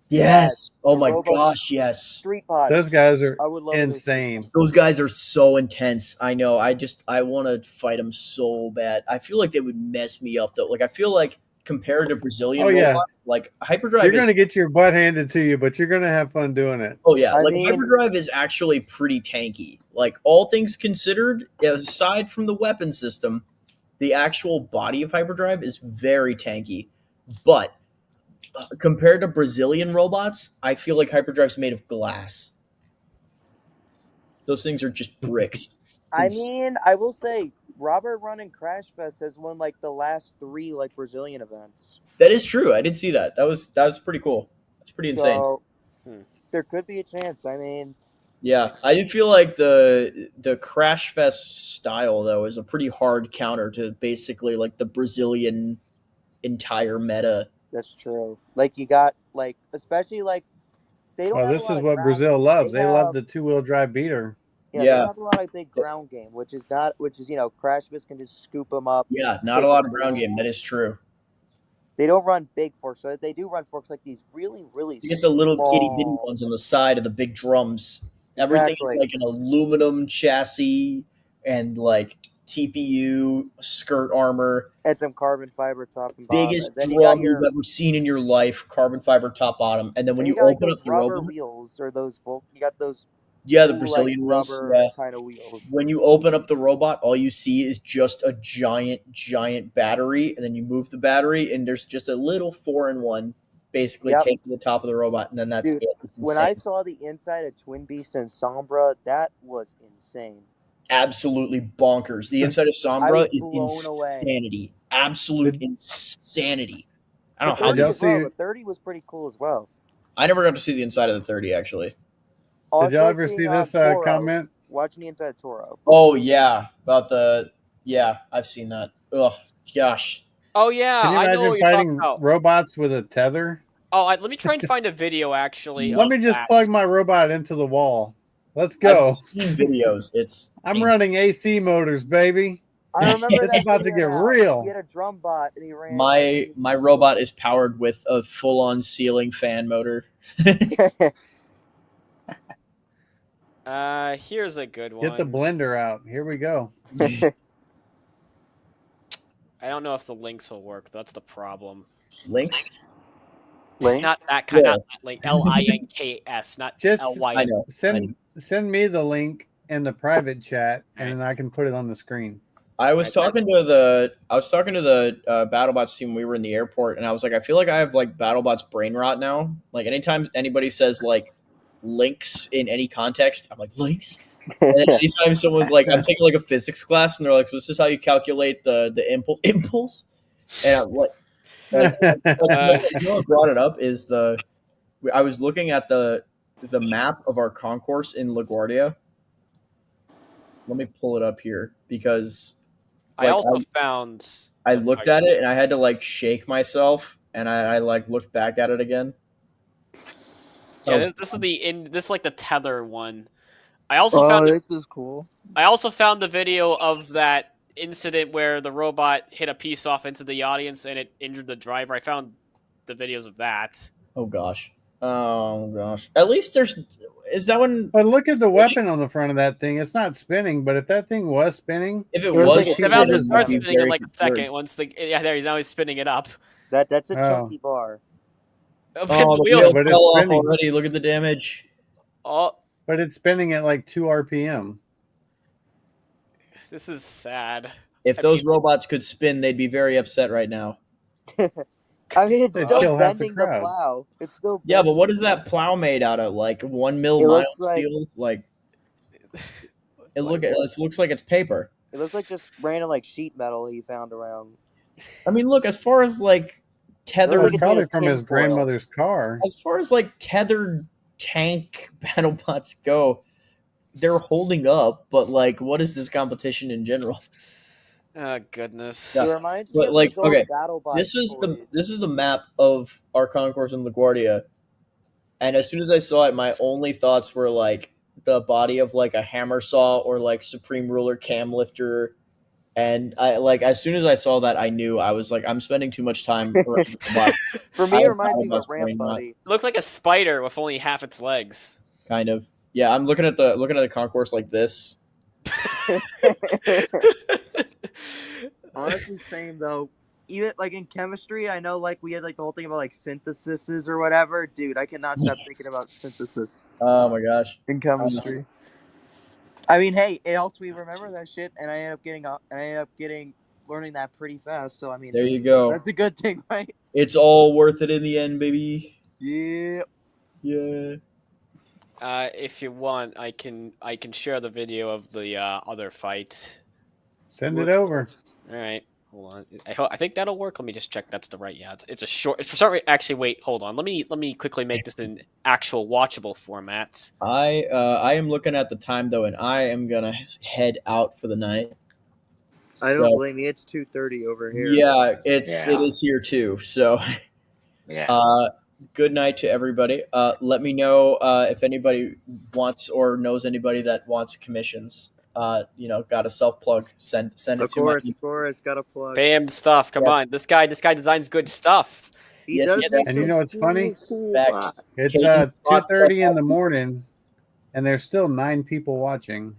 Yes. Oh the my robots- gosh, yes. Street pods. Those guys are I would love those street insane. Those guys are so intense. I know. I want to fight them so bad. I feel like they would mess me up though. Like I feel like compared to Brazilian Oh, yeah. robots, like Hyperdrive You're is. going to get your butt handed to you, but you're going to have fun doing it. Oh yeah, I like mean- Hyperdrive is actually pretty tanky. Like all things considered, aside from the weapon system, the actual body of Hyperdrive is very tanky. But compared to Brazilian robots, I feel like Hyperdrive's made of glass. Those things are just bricks. I mean, I will say, Robert running Crash Fest has won like the last 3 like Brazilian events. That is true. I did see that. That was pretty cool. That's pretty insane. So there could be a chance. I mean, Yeah, I do feel like the Crash Fest style though is a pretty hard counter to basically like the Brazilian entire meta. that's true. Like you got like, especially like they don't. Well, have this a lot is of what ground Brazil game. loves. They love have- the 2-wheel drive beater. Yeah, they don't have a lot of big ground game, which is Crash Fest can just scoop them up. Yeah, not take a lot them of ground through. game. That is true. They don't run big forks, so they do run forks like these really, really. You get the little small... itty bitty ones on the side of the big drums. Everything is Exactly. like an aluminum chassis and like TPU, skirt armor. And some carbon fiber top and bottom. Biggest And then drum you got you've ever seen in your life, carbon fiber top bottom. And then when you got, like, open those up the rubber robot, wheels or those you got those. yeah, the cool, Brazilian like, wheels, rubber yeah. kind of wheels. When you open up the robot, all you see is just a giant battery, and then you move the battery, and there's just a little 4-in-1 basically Yep. taking the top of the robot, and then that's Dude, it. It's when insane. I saw the inside of Twin Beast and Sombra, that was insane. Absolutely bonkers. The inside of I Sombra was is blown away. insanity. Absolute insanity. I don't know The how 30 they. as well. The 30 was pretty cool as well. I never got to see the inside of the 30 actually. Also Did y'all ever seeing, see this Toro. comment? Watching the inside of Toro. Oh yeah, about the I've seen that. Ugh, gosh. Oh yeah, Can you I know imagine what you're talking fighting about. robots with a tether? Oh, let me try and find a video actually. Let of me just that. plug my robot into the wall. Let's go. I've seen videos. It's I'm running AC motors, baby. I remember It's that about to video get now. real. He had a drum bot and he ran. my robot is powered with a full-on ceiling fan motor. Here's a good one. Get the blender out. Here we go. I don't know if the links will work. That's the problem. Links? Not that kind. Yeah. Not that link. LINKS. Not Just LY. I know. Send me the link in the private chat, and then I can put it on the screen. I was talking to the BattleBots team when we were in the airport, and I was like, I feel like I have like BattleBots brain rot now. Like anytime anybody says like links in any context, I'm like links. And then anytime someone's like, I'm taking like a physics class, and they're like, so this is how you calculate the impulse, and I'm like you know what brought it up is I was looking at the map of our concourse in LaGuardia. Let me pull it up here because I also found. I looked at it and I had to like shake myself, and I like looked back at it again. Yeah, this is this is like the tether one. I also found this is cool. I also found the video of that incident where the robot hit a piece off into the audience and it injured the driver. I found the videos of that. Oh gosh. At least is that one. But look at the weapon on the front of that thing. It's not spinning, but if that thing was spinning, if it was, it's about to spinning, start spinning in like a second. Once now he's spinning it up. That's a chunky bar. Oh, the wheel fell off already. Look at the damage. Oh, but it's spinning at like 2 RPM. This is sad. If those robots could spin, they'd be very upset right now. I mean, it's They'd still kill half the bending the crowd. plow. It's still Yeah, but what is that plow made out of? Like 1 mil It mild looks like- steel? Like it looks like it's paper. It looks like just random like sheet metal he found around. I mean, look, as far as like tethered, It was probably from his grandmother's car. as far as like tethered tank BattleBots go, they're holding up. But like, what is this competition in general? Oh goodness. Yeah. It reminds me But of like, those old okay, BattleBot this was toys. the map of our concourse in LaGuardia, and as soon as I saw it, my only thoughts were like the body of like a hammer saw or like Supreme Ruler cam lifter. And I like as soon as I saw that, I knew I was like, I'm spending too much time around robots. For me, it reminds me of a Autobots ramp brain not buddy. It looked like a spider with only half its legs. kind of. Yeah, I'm looking at the concourse like this. Honestly, same though. Even like in chemistry, I know like we had like the whole thing about like syntheses or whatever. Dude, I cannot stop thinking about synthesis Oh my gosh. in chemistry. I mean, hey, it helped me remember that shit, and I ended up learning that pretty fast. So I mean, There you go. that's a good thing, right? It's all worth it in the end, baby. Yeah. Yeah. If you want, I can share the video of the other fight. Send it over. All right, hold on. I think that'll work. Let me just check. That's the right. Yeah, it's a short. It's for some reason. Actually, wait. Hold on. Let me quickly make this in actual watchable formats. I am looking at the time though, and I am gonna head out for the night. I don't blame you. It's 2:30 over here. Yeah, it is here too. So, Yeah. Good night to everybody. Let me know if anybody wants or knows anybody that wants commissions. Got a self plug. Send it Of to my. course, got a plug. Bam stuff. Come Yes. on, this guy designs good stuff. He Yes, does he make And you know what's funny? cool Facts. bots. It's Caden spots 2:30 stuff in the out. morning, and there's still 9 people watching.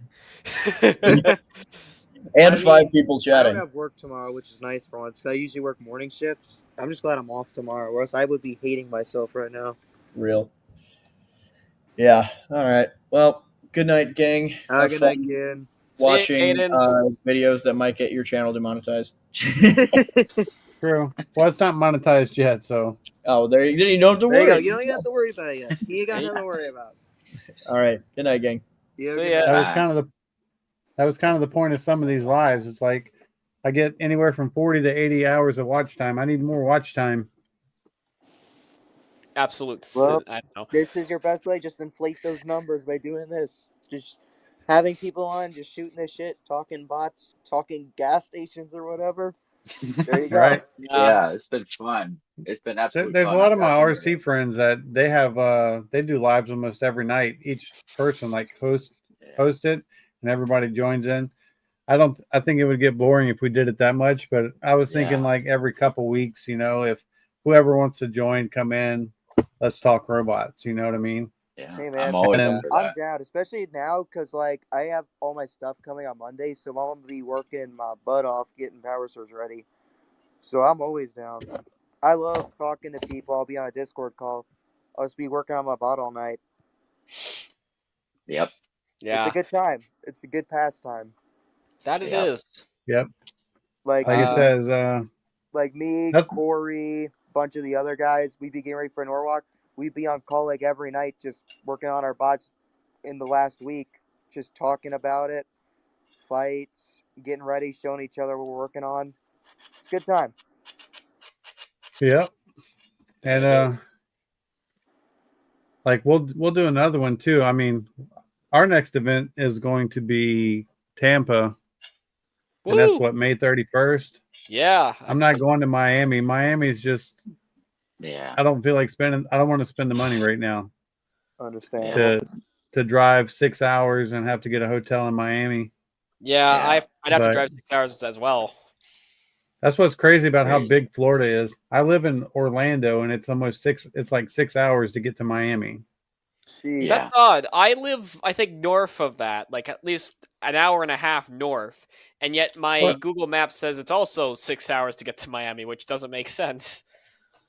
And I 5 mean, people I chatting. don't have work tomorrow, which is nice for once. 'Cause I usually work morning shifts. I'm just glad I'm off tomorrow, or else I would be hating myself right now. Real. Yeah. All right. Well, good night, gang. Have Good fun night, kid. watching See ya, Aiden. videos that might get your channel demonetized. True. Well, it's not monetized yet, so. Oh, there you don't have to There you worry. go. You don't even have to worry about it yet. You ain't got nothing to worry about. All right. Good night, gang. Yeah, See good ya. night. That was kind of the point of some of these lives. It's like I get anywhere from 40 to 80 hours of watch time. I need more watch time. Absolute. Well, I don't know. this is your best way. Just inflate those numbers by doing this. Just having people on, just shooting this shit, talking bots, talking gas stations or whatever. There you go. Right. Yeah, it's been fun. It's been absolutely There's a fun. lot I've of my got some RC friends that they have they do lives almost every night. Each person like host it, and everybody joins in. I think it would get boring if we did it that much, but I was thinking like every couple weeks, if whoever wants to join, come in, let's talk robots. You know what I mean? Yeah, Hey man, I'm down, especially now because like I have all my stuff coming on Monday, so I'm gonna be working my butt off getting Power Surge ready. So I'm always down. I love talking to people. I'll be on a Discord call. I'll just be working on my bot all night. Yep. Yeah. It's a good time. It's a good pastime. That it is. Yep. Like it says, like me, Corey, a bunch of the other guys, we'd be getting ready for Norwalk. We'd be on call like every night, just working on our bots in the last week, just talking about it, fights, getting ready, showing each other what we're working on. It's a good time. Yep. And like we'll do another one too. I mean, our next event is going to be Tampa. Woo! And that's what, May 31st? Yeah. I'm not going to Miami. Miami's just I don't feel like I don't want to spend the money right now. Understand. To drive 6 hours and have to get a hotel in Miami. Yeah, I'd have to drive 6 hours as well. That's what's crazy about how big Florida is. I live in Orlando and it's like 6 hours to get to Miami. That's odd. I live, I think, north of that, like at least an hour and a half north, and yet my Google Maps says it's also 6 hours to get to Miami, which doesn't make sense.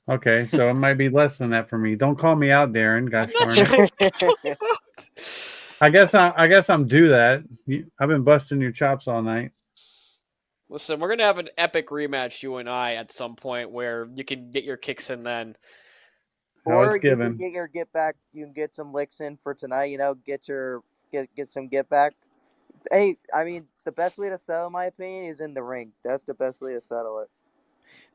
Okay, so it might be less than that for me. Don't call me out, Darren. Gosh darn it. I guess I'm due that. I've been busting your chops all night. Listen, we're gonna have an epic rematch, you and I, at some point where you can get your kicks in then. Or you can get your get back. You can get some licks in for tonight. Get some get back. Hey, I mean, the best way to settle, in my opinion, is in the ring. That's the best way to settle it.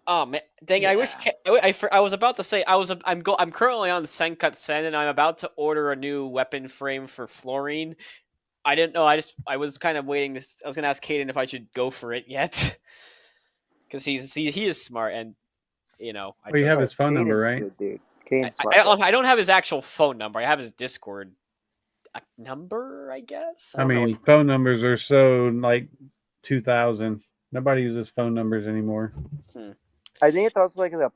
Oh man, dang! I wish I was about to say I'm currently on Sencut Sen and I'm about to order a new weapon frame for Fluorine. I didn't know. I was kind of waiting. I was gonna ask Caden if I should go for it yet, because he is smart, and Well, you have his phone number, right? Good, dude. Caden's smart. I don't have his actual phone number. I have his Discord number, I guess. I mean, phone numbers are so like 2000. Nobody uses phone numbers anymore. I think it's also like a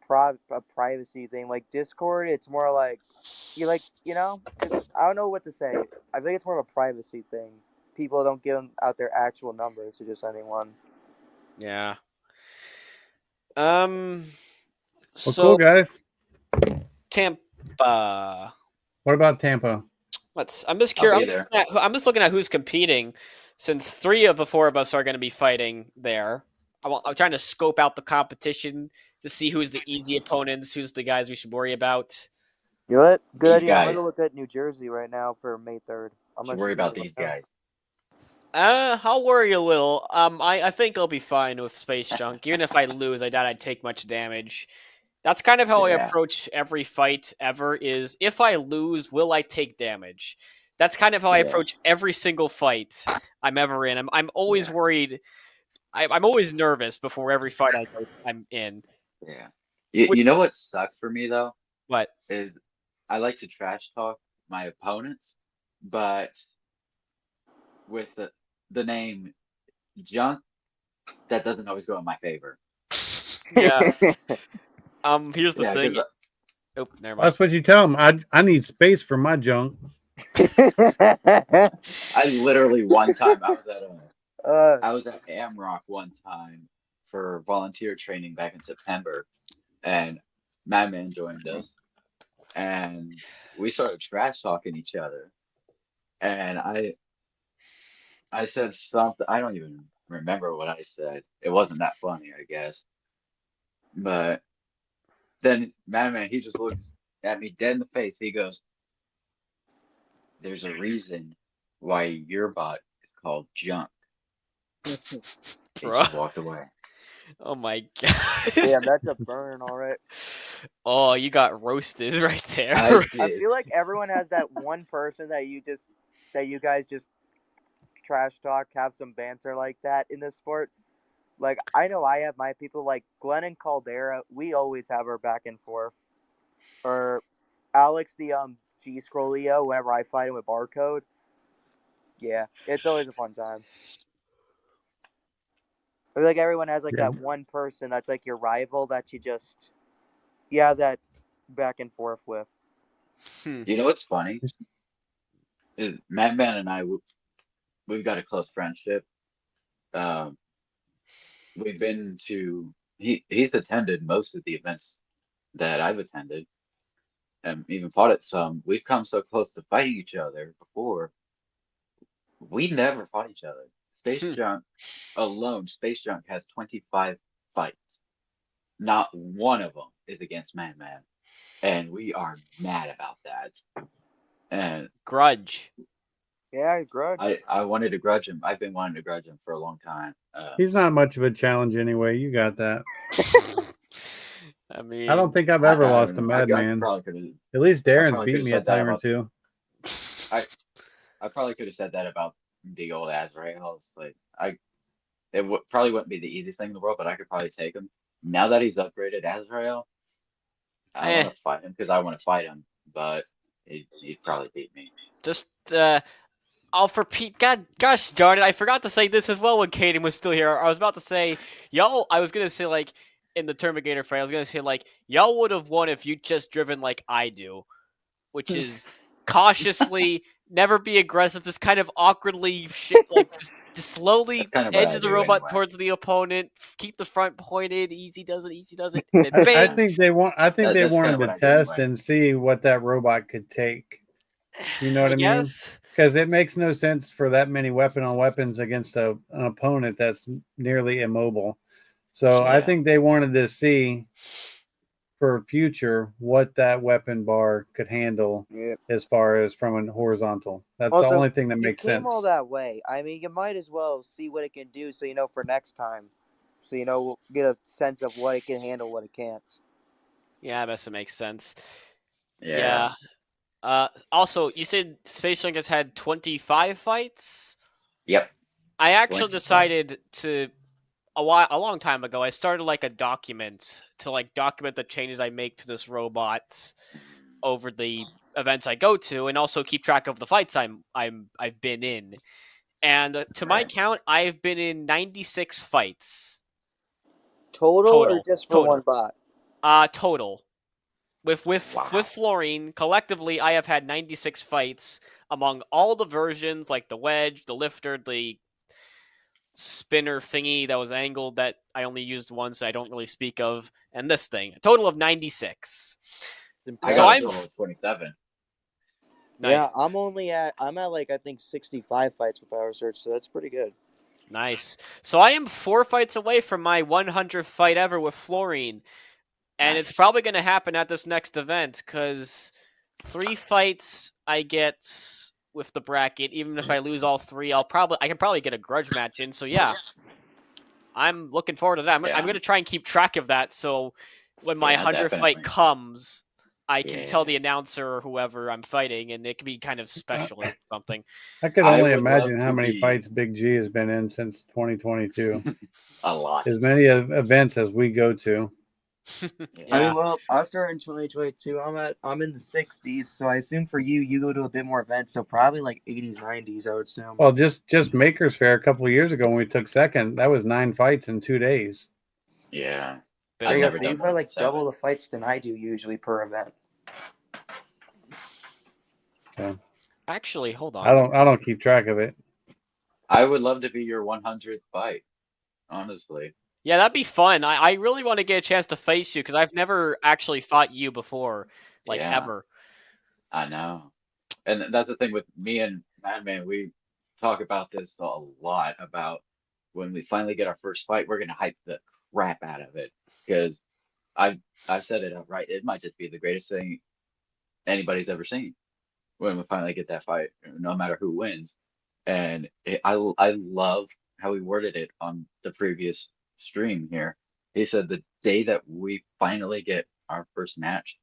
privacy thing. Like Discord, it's more like I don't know what to say. I think it's more of a privacy thing. People don't give out their actual numbers to just anyone. Yeah. Well, cool, guys. Tampa. What about Tampa? I'm just curious. I'm just looking at who's competing, since 3 of the 4 of us are going to be fighting there. I'm trying to scope out the competition to see who's the easy opponents, who's the guys we should worry about. You know what? Good These idea. guys. I'm gonna look at New Jersey right now for May 3rd. I'm gonna worry about these guys. I'll worry a little. I think I'll be fine with Space Junk. Even if I lose, I doubt I'd take much damage. That's kind of how I approach every fight ever, is if I lose, will I take damage? That's kind of how I approach every single fight I'm ever in. I'm always worried. I'm always nervous before every fight I'm in. Yeah. You know what sucks for me, though? What? Is I like to trash talk my opponents, but with the name Junk, that doesn't always go in my favor. Yeah. Here's the thing. Oh, never mind. That's what you tell them. I need space for my junk. I literally one time I was at Amrock one time for volunteer training back in September, and Madman joined us, and we started trash talking each other, and I said something. I don't even remember what I said. It wasn't that funny, I guess. But then Madman, he just looks at me dead in the face. He goes, "There's a reason why your bot is called Junk." He just walked away. Oh my god. Yeah, that's a burn, all right. Oh, you got roasted right there. I feel like everyone has that one person that you guys just trash talk, have some banter like that in this sport. Like, I know I have my people, like Glenn and Caldera. We always have our back and forth. Or Alex, the G Scrollio, whenever I fight him with Barcode. Yeah, it's always a fun time. I feel like everyone has like that one person that's like your rival that you have that back and forth with. You know what's funny? Is Madman and I, we've got a close friendship. We've been to he's attended most of the events that I've attended, and even fought at some. We've come so close to fighting each other before. We never fought each other. Space Junk alone, Space Junk has 25 fights. Not one of them is against Madman, and we are mad about that. And grudge. Yeah, grudge. I wanted to grudge him. I've been wanting to grudge him for a long time. He's not much of a challenge anyway. You got that. I mean, I don't think I've ever lost to Madman. At least Darren's beat me a time or two. I probably could have said that about the old Azrael. Like probably wouldn't be the easiest thing in the world, but I could probably take him. Now that he's upgraded Azrael, I want to fight him because I want to fight him, but he'd probably beat me. Just for Pete, gosh darn it, I forgot to say this as well when Caden was still here. I was about to say, I was gonna say, like, in the Terminator fight, I was gonna say, like, y'all would have won if you just driven like I do, which is cautiously, never be aggressive, just kind of awkwardly like just slowly edge the robot towards the opponent, keep the front pointed, easy does it. I think they wanted to test and see what that robot could take. You know what I mean? Because it makes no sense for that many weapons against an opponent that's nearly immobile. So I think they wanted to see for future what that weapon bar could handle as far as from a horizontal. That's also the only thing that makes sense. All that way. I mean, you might as well see what it can do, so you know for next time. So you know, get a sense of what it can handle, what it can't. Yeah, I guess it makes sense. Yeah. Also, you said Space Junk has had 25 fights? Yep. I actually 25. decided to a long time ago. I started like a document to like document the changes I make to this robot over the events I go to, and also keep track of the fights I've been in. And to my count, I've been in 96 fights. Total or just for one bot? Total. With Fluorine, collectively, I have had 96 fights among all the versions, like the wedge, the lifter, the spinner thingy that was angled that I only used once. I don't really speak of, and this thing. A total of 96. I So got I'm a total of 27. Nice. Yeah, I'm at like I think 65 fights with Power Search, so that's pretty good. Nice. So I am 4 fights away from my 100th fight ever with Fluorine. And it's probably going to happen at this next event, because 3 fights I get with the bracket. Even if I lose all 3, I can probably get a grudge match in. So yeah, I'm looking forward to that. I'm going to try and keep track of that, so when my 100th fight comes, I can tell the announcer or whoever I'm fighting, and it can be kind of special or something. I could only imagine how many fights Big G has been in since 2022. A lot. As many events as we go to. I mean, well, I started in 2022. I'm in the 60s, so I assume for you go to a bit more events, so probably like 80s, 90s. I would assume. Well, just Makers Fair a couple of years ago when we took second, that was 9 fights in 2 days. Yeah, I've never done. You've got like double the fights than I do usually per event. So, actually, hold on. I don't keep track of it. I would love to be your 100th fight, honestly. Yeah, that'd be fun. I really want to get a chance to face you, because I've never actually fought you before, ever. I know. And that's the thing with me and Madman, we talk about this a lot, about when we finally get our first fight, we're going to hype the crap out of it, because I've said it outright. It might just be the greatest thing anybody's ever seen when we finally get that fight, no matter who wins. And I love how he worded it on the previous stream here. He said the day that we finally get our first match,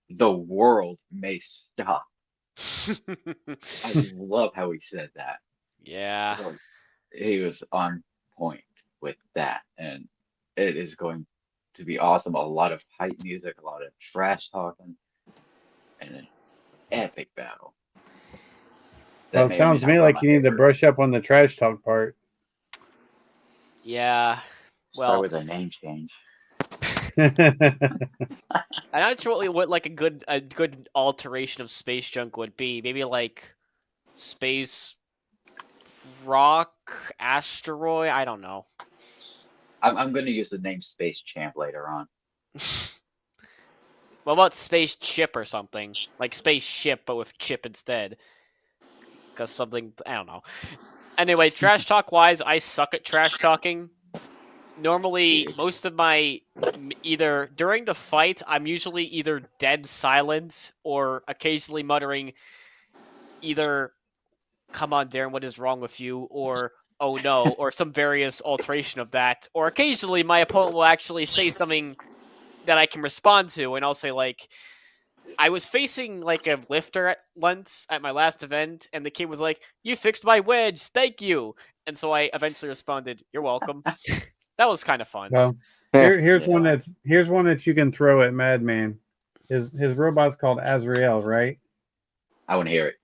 the world may stop. I love how he said that. Yeah. So he was on point with that, and it is going to be awesome. A lot of hype music, a lot of trash talking, and an epic battle. Well, it sounds to me like you need to brush up on the trash talk part. Yeah. Well, start with a name change. I'm not sure what like a good alteration of Space Junk would be. Maybe like Space Rock Asteroid. I don't know. I'm going to use the name Space Champ later on. What about Space Chip or something? Like Space Ship, but with Chip instead. Because something, I don't know. Anyway, trash talk wise, I suck at trash talking. Normally, most of my, either during the fight, I'm usually either dead silent or occasionally muttering either, "Come on, Darren, what is wrong with you?" or "Oh no," or some various alteration of that. Or occasionally my opponent will actually say something that I can respond to, and I'll say like, I was facing like a lifter once at my last event, and the kid was like, "You fixed my wedge, thank you." And so I eventually responded, "You're welcome." That was kind of fun. Well, here's one that you can throw at Madman. His robot's called Azrael, right? I want to hear it.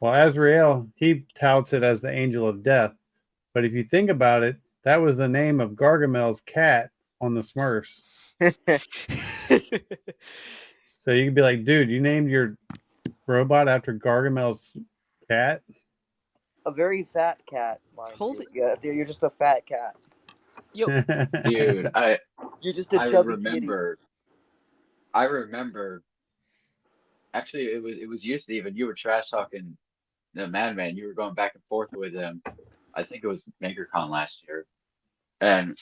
Well, Azrael, he touts it as the angel of death. But if you think about it, that was the name of Gargamel's cat on the Smurfs. So you could be like, dude, you named your robot after Gargamel's cat? A very fat cat, mind you. Yeah, you're just a fat cat. Yo. Dude, you're just a chubby I remember. Actually, it was you, Steven. You were trash talking the Madman. You were going back and forth with him. I think it was MakerCon last year, and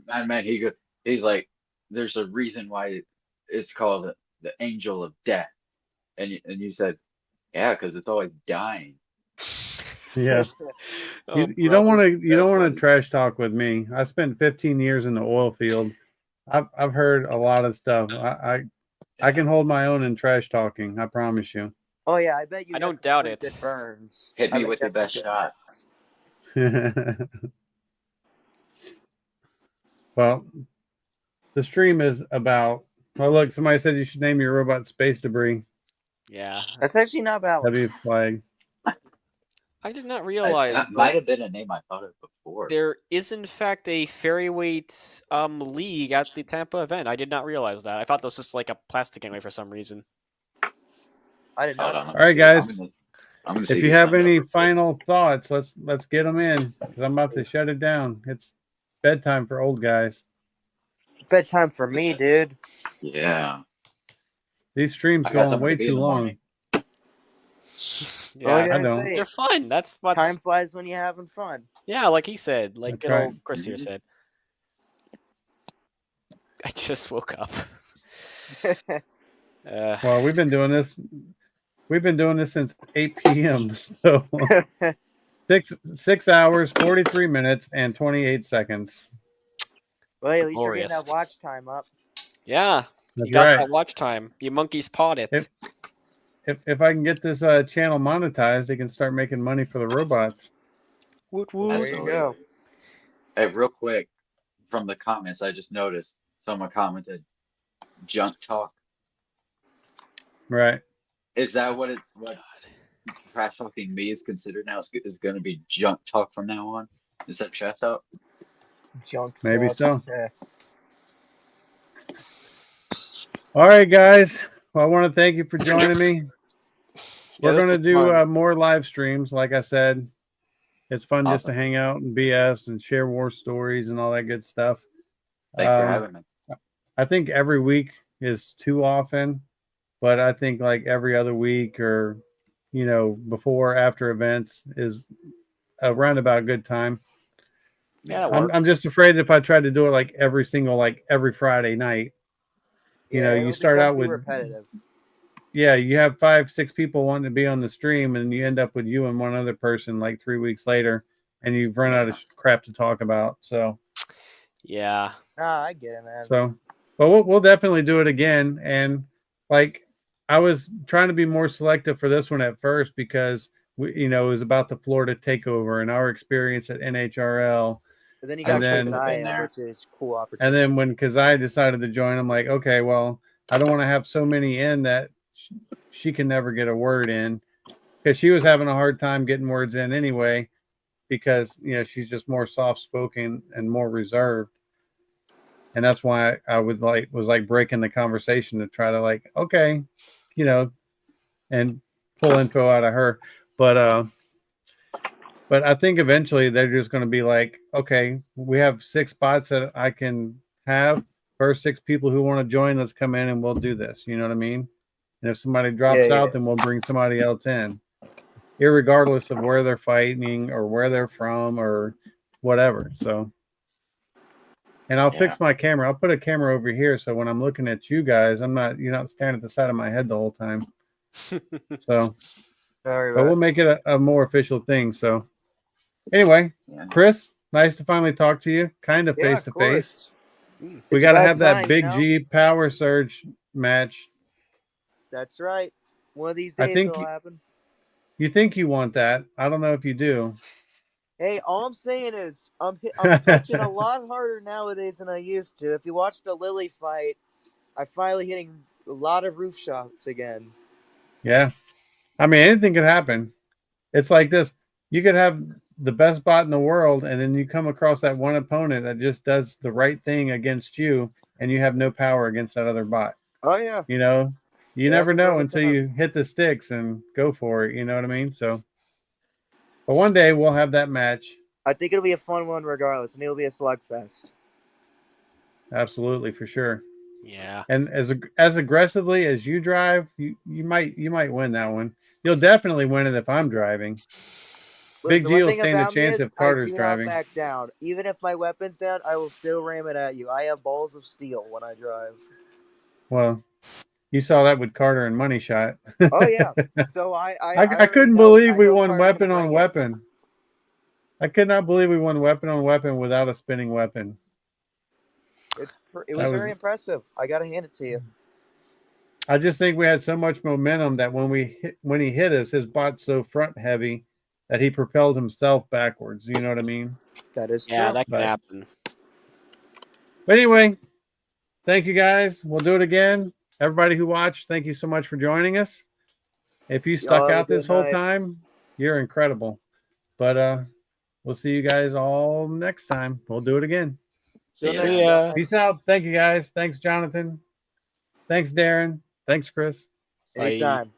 Madman, he's like, "There's a reason why it's called the Angel of Death," and you said, "Yeah, because it's always dying." Yeah. You don't want to trash talk with me. I spent 15 years in the oil field. I've heard a lot of stuff. I can hold my own in trash talking. I promise you. Oh yeah, I bet you. I got don't some doubt pretty it. Good burns. Hit I me bet with you your got best some shot. good Well, the stream is about. Well, look, somebody said you should name your robot Space Debris. Yeah. That's actually not bad. W flag. I did not realize That might have been a name I thought of before. there is in fact a ferryweight league at the Tampa event. I did not realize that. I thought this was just like a plastic anyway for some reason. I did not. All right, guys. I'm gonna If see you who have signed up any for final thoughts, let's get them in because I'm about to shut it down. It's bedtime for old guys. Bedtime for me, dude. Yeah. These streams I go got on somewhere way to be too in the long. morning. Well, Yeah, I don't. they're fun. That's what's Time flies when you're having fun. yeah, like he said, like That's good right. old Chris here said. I just woke up. Well, we've been doing this. We've been doing this since 8 p.m. So 6 hours, 43 minutes, and 28 seconds. Well, at least you're getting Glorious. that watch time up. Yeah, That's you got right. that watch time. You monkeys pawed it. If I can get this channel monetized, they can start making money for the robots. Woot woot. There you go. Hey, real quick, from the comments, I just noticed someone commented, "Junk talk." Right. Is that what trash talking me is considered now? Is going to be junk talk from now on? Is that trash talk? Junk Maybe talk. so. Yeah. All right, guys. Well, I want to thank you for joining me. We're this going to was do fun. more live streams. Like I said, it's fun just to Awesome. hang out and BS and share war stories and all that good stuff. Thanks for having me. I think every week is too often, but I think like every other week or, before, after events is a roundabout good time. Yeah, that I'm works. just afraid if I tried to do it like every Friday night, Yeah, you it'll start become out too with, repetitive. yeah, you have 5-6 people wanting to be on the stream and you end up with you and one other person like 3 weeks later and you've run out of crap to talk about. So, yeah. Ah, I get it, man. So, but we'll definitely do it again. And like, I was trying to be more selective for this one at first because it was about the Florida takeover and our experience at NHRL. But then you got then, Kazaya, which is cool opportunity. And then when Kazai decided to join, I'm like, okay, well, I don't want to have so many in that she can never get a word in because she was having a hard time getting words in anyway because she's just more soft spoken and more reserved. And that's why I was like breaking the conversation to try to like, okay, and pull info out of her. But I think eventually they're just going to be like, okay, we have 6 spots that I can have. First 6 people who want to join, let's come in and we'll do this. You know what I mean? And if somebody drops out, then we'll bring somebody else in, irregardless of where they're fighting or where they're from or whatever. So. And I'll fix my camera. I'll put a camera over here so when I'm looking at you guys, you're not staring at the side of my head the whole time. So, but we'll make it a more official thing. So, anyway, Chris, nice to finally talk to you, kind of face to face. We got to have that big G power surge match. That's right. One of these days it'll happen. You think you want that? I don't know if you do. Hey, all I'm saying is I'm touching a lot harder nowadays than I used to. If you watch the Lily fight, I'm finally hitting a lot of roof shots again. Yeah. I mean, anything could happen. It's like this. You could have the best bot in the world, and then you come across that one opponent that just does the right thing against you, and you have no power against that other bot. Oh, yeah. You never know until you hit the sticks and go for it. You know what I mean? So, but one day we'll have that match. I think it'll be a fun one regardless, and it'll be a slugfest. Absolutely, for sure. Yeah. And as aggressively as you drive, you might win that one. You'll definitely win it if I'm driving. Listen, Big G will stand a chance if Carter's driving. I do not back down. Even if my weapon's down, I will still ram it at you. I have balls of steel when I drive. Well, you saw that with Carter and Money Shot. Oh yeah. So I couldn't believe we won weapon on weapon. I could not believe we won weapon on weapon without a spinning weapon. It was very impressive. I gotta hand it to you. I just think we had so much momentum that when he hit us, his bot's so front heavy that he propelled himself backwards. You know what I mean? That is Yeah, true. that can happen. But anyway, thank you guys. We'll do it again. Everybody who watched, thank you so much for joining us. If you stuck Y'all have a out this good whole night. time, you're incredible. But we'll see you guys all next time. We'll do it again. Till See next ya. time. Peace out. Thank you guys. Thanks, Jonathan. Thanks, Darren. Thanks, Chris. Bye. Anytime.